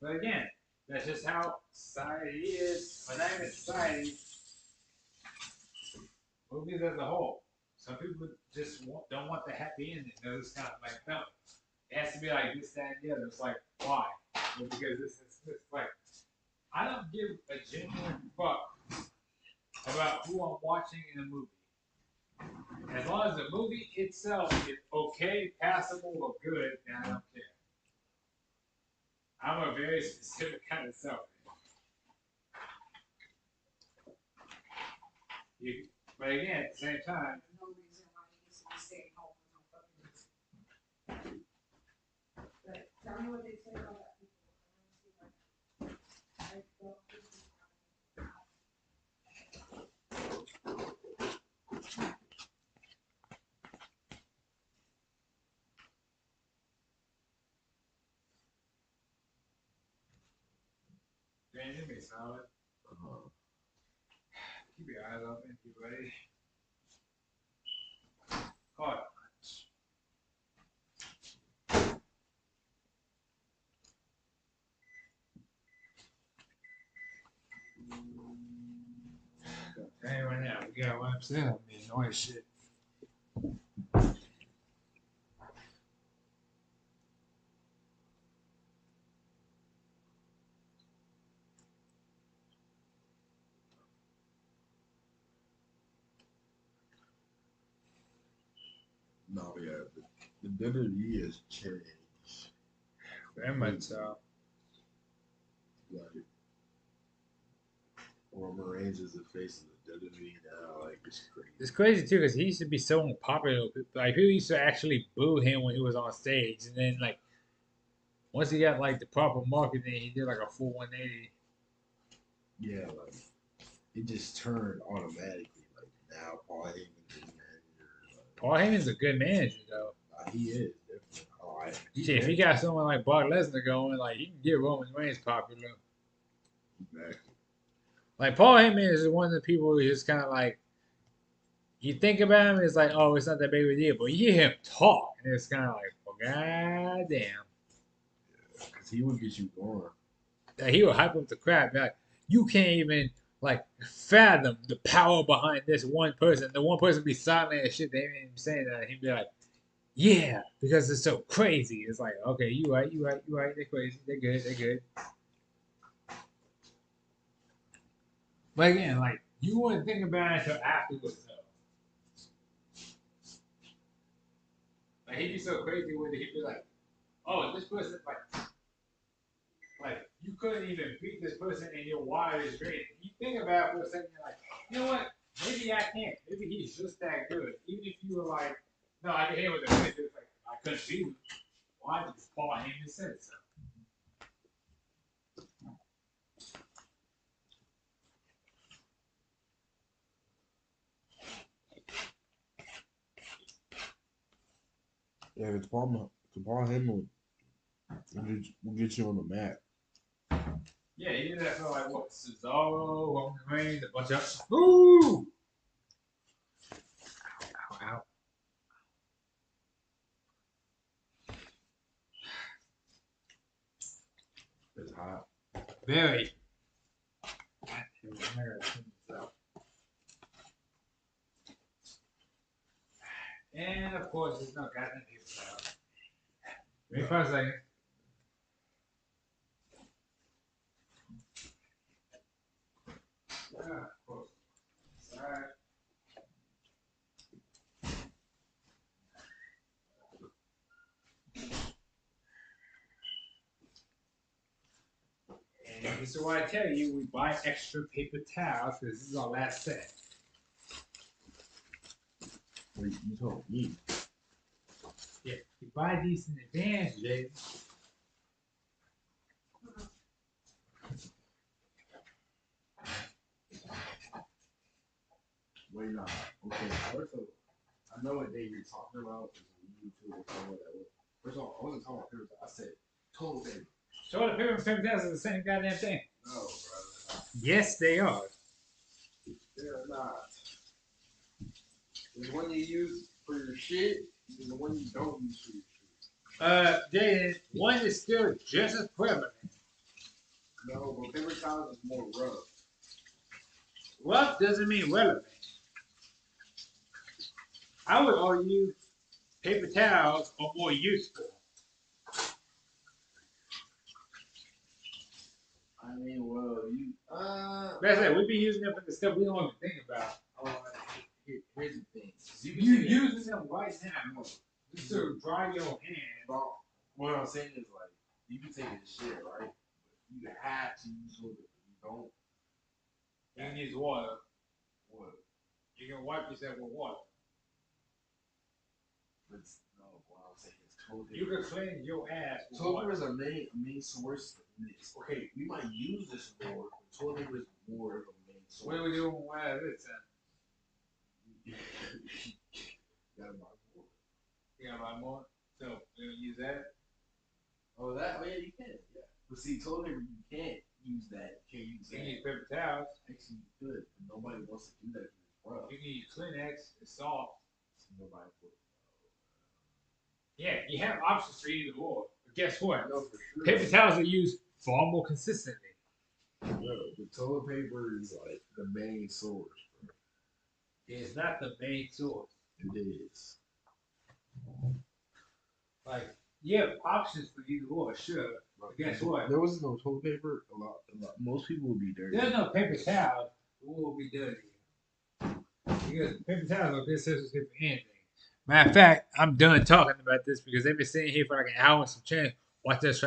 But again, that's just how society is. But not even society, movies as a whole. Some people just don't want the happy ending. They're just kind of like, no, it has to be like this, that, and the other. It's like, why? Well, because this is this. Like, I don't give a genuine fuck about who I'm watching in a movie. As long as the movie itself is okay, passable, or good, then I don't care. I'm a very specific kind of self. You, but again, at the same time, no reason why he needs to be staying home with no fucking. But tell me what they say about that people. Man, you be solid. Keep your eyes open. Be ready. Caught. Hey, right now, we got what I'm saying. I mean, annoying shit. No, yeah, the WWE has changed. Very much so. Like Roman Reigns is the face of the WWE now. Like it's crazy. It's crazy too because he used to be so popular. Like people used to actually boo him when he was on stage, and then like once he got like the proper marketing, he did like a full 180. Yeah, like it just turned automatically. Like now, Paul Heyman's his manager. Paul Heyman's a good manager though. He is definitely. Oh, Shit, if he got someone like Brock Lesnar going, like he can get Roman Reigns popular. Exactly. Like Paul Heyman is one of the people who just kind of like you think about him, it's like, oh, it's not that big of a deal. But you hear him talk, and it's kind of like, well, goddamn. Because he would get you going. Like, he would hype up the crowd, be like, you can't even like fathom the power behind this one person. The one person be silent and shit. They ain't even saying that. He'd be like, yeah, because it's so crazy. It's like, okay, you right, you right, you right. They're crazy. They're good. They're good. But again, like you wouldn't think about it until afterwards. Though. Like he'd be so crazy with it. He'd be like, oh, this person like you couldn't even beat this person in your wildest dreams. You think about it for a second, you're like, you know what? Maybe I can't. Maybe he's just that good. Even if you were like, no, I can hit with the fist. It's like I couldn't beat him. Why? Because Paul Heyman said so. Yeah, Paul Heyman will get you on the map. Yeah, he did that for like what? Cesaro, Roman Reigns, a bunch of ooh, ow, ow. It's hot. Very. God damn it, I gotta clean this out. And of course, there's no goddamn paper towel. Wait for a second. Of course. Alright. And this is why I tell you we buy extra paper towels because this is our last set. Wait, you told me. Yeah, you buy these in advance, Jay. Wait, nah. Okay, first of all, I know what day you're talking about is YouTube or somewhere that was. First of all, I wasn't talking about paper. I said total paper. Toilet paper and paper towels are the same goddamn thing. No, brother. Yes, they are. They're not. There's one you use for your shit, and the one you don't use for your shit. Jaden, one is still just as prevalent. No, but paper towels is more rough. Rough doesn't mean relevant. I would argue paper towels are more useful. I mean, well, you. Like I said, we be using them for the stuff we don't even think about. Here's the thing. You using them right now just to dry your hand. Well, what I'm saying is like you can take a shit, right? But you have to use toilet paper. You don't. You can use water. What? You can wipe yourself with water. But no, what I'm saying is toilet paper. You can clean your ass with Toilet paper water. is a main source. Okay, we might use this more, but toilet paper is more of a main source. What are we doing with this time? You gotta buy more. You gotta buy more? So, we gonna use that? Oh, that? Oh, yeah, you can. Yeah. But see, toilet paper, you can't use that. You can't use You that. can use paper towels. Actually, you could. But nobody wants to do that because it's rough. You can use Kleenex. It's soft. Nobody would. Yeah, you have options for either or. But guess what? No, for sure. Paper towels are used far more consistently. No, the toilet paper is like the main source. Bro. It's not the main source. It is. Like, you have options for either or, sure. But guess what? There was no toilet paper. A lot. Most people would be dirty. There's no paper towels. We will be dirty. Because paper towels are good substitute for anything. Matter of fact, I'm done talking about this because they've been sitting here for like an hour and some change. Watch us try.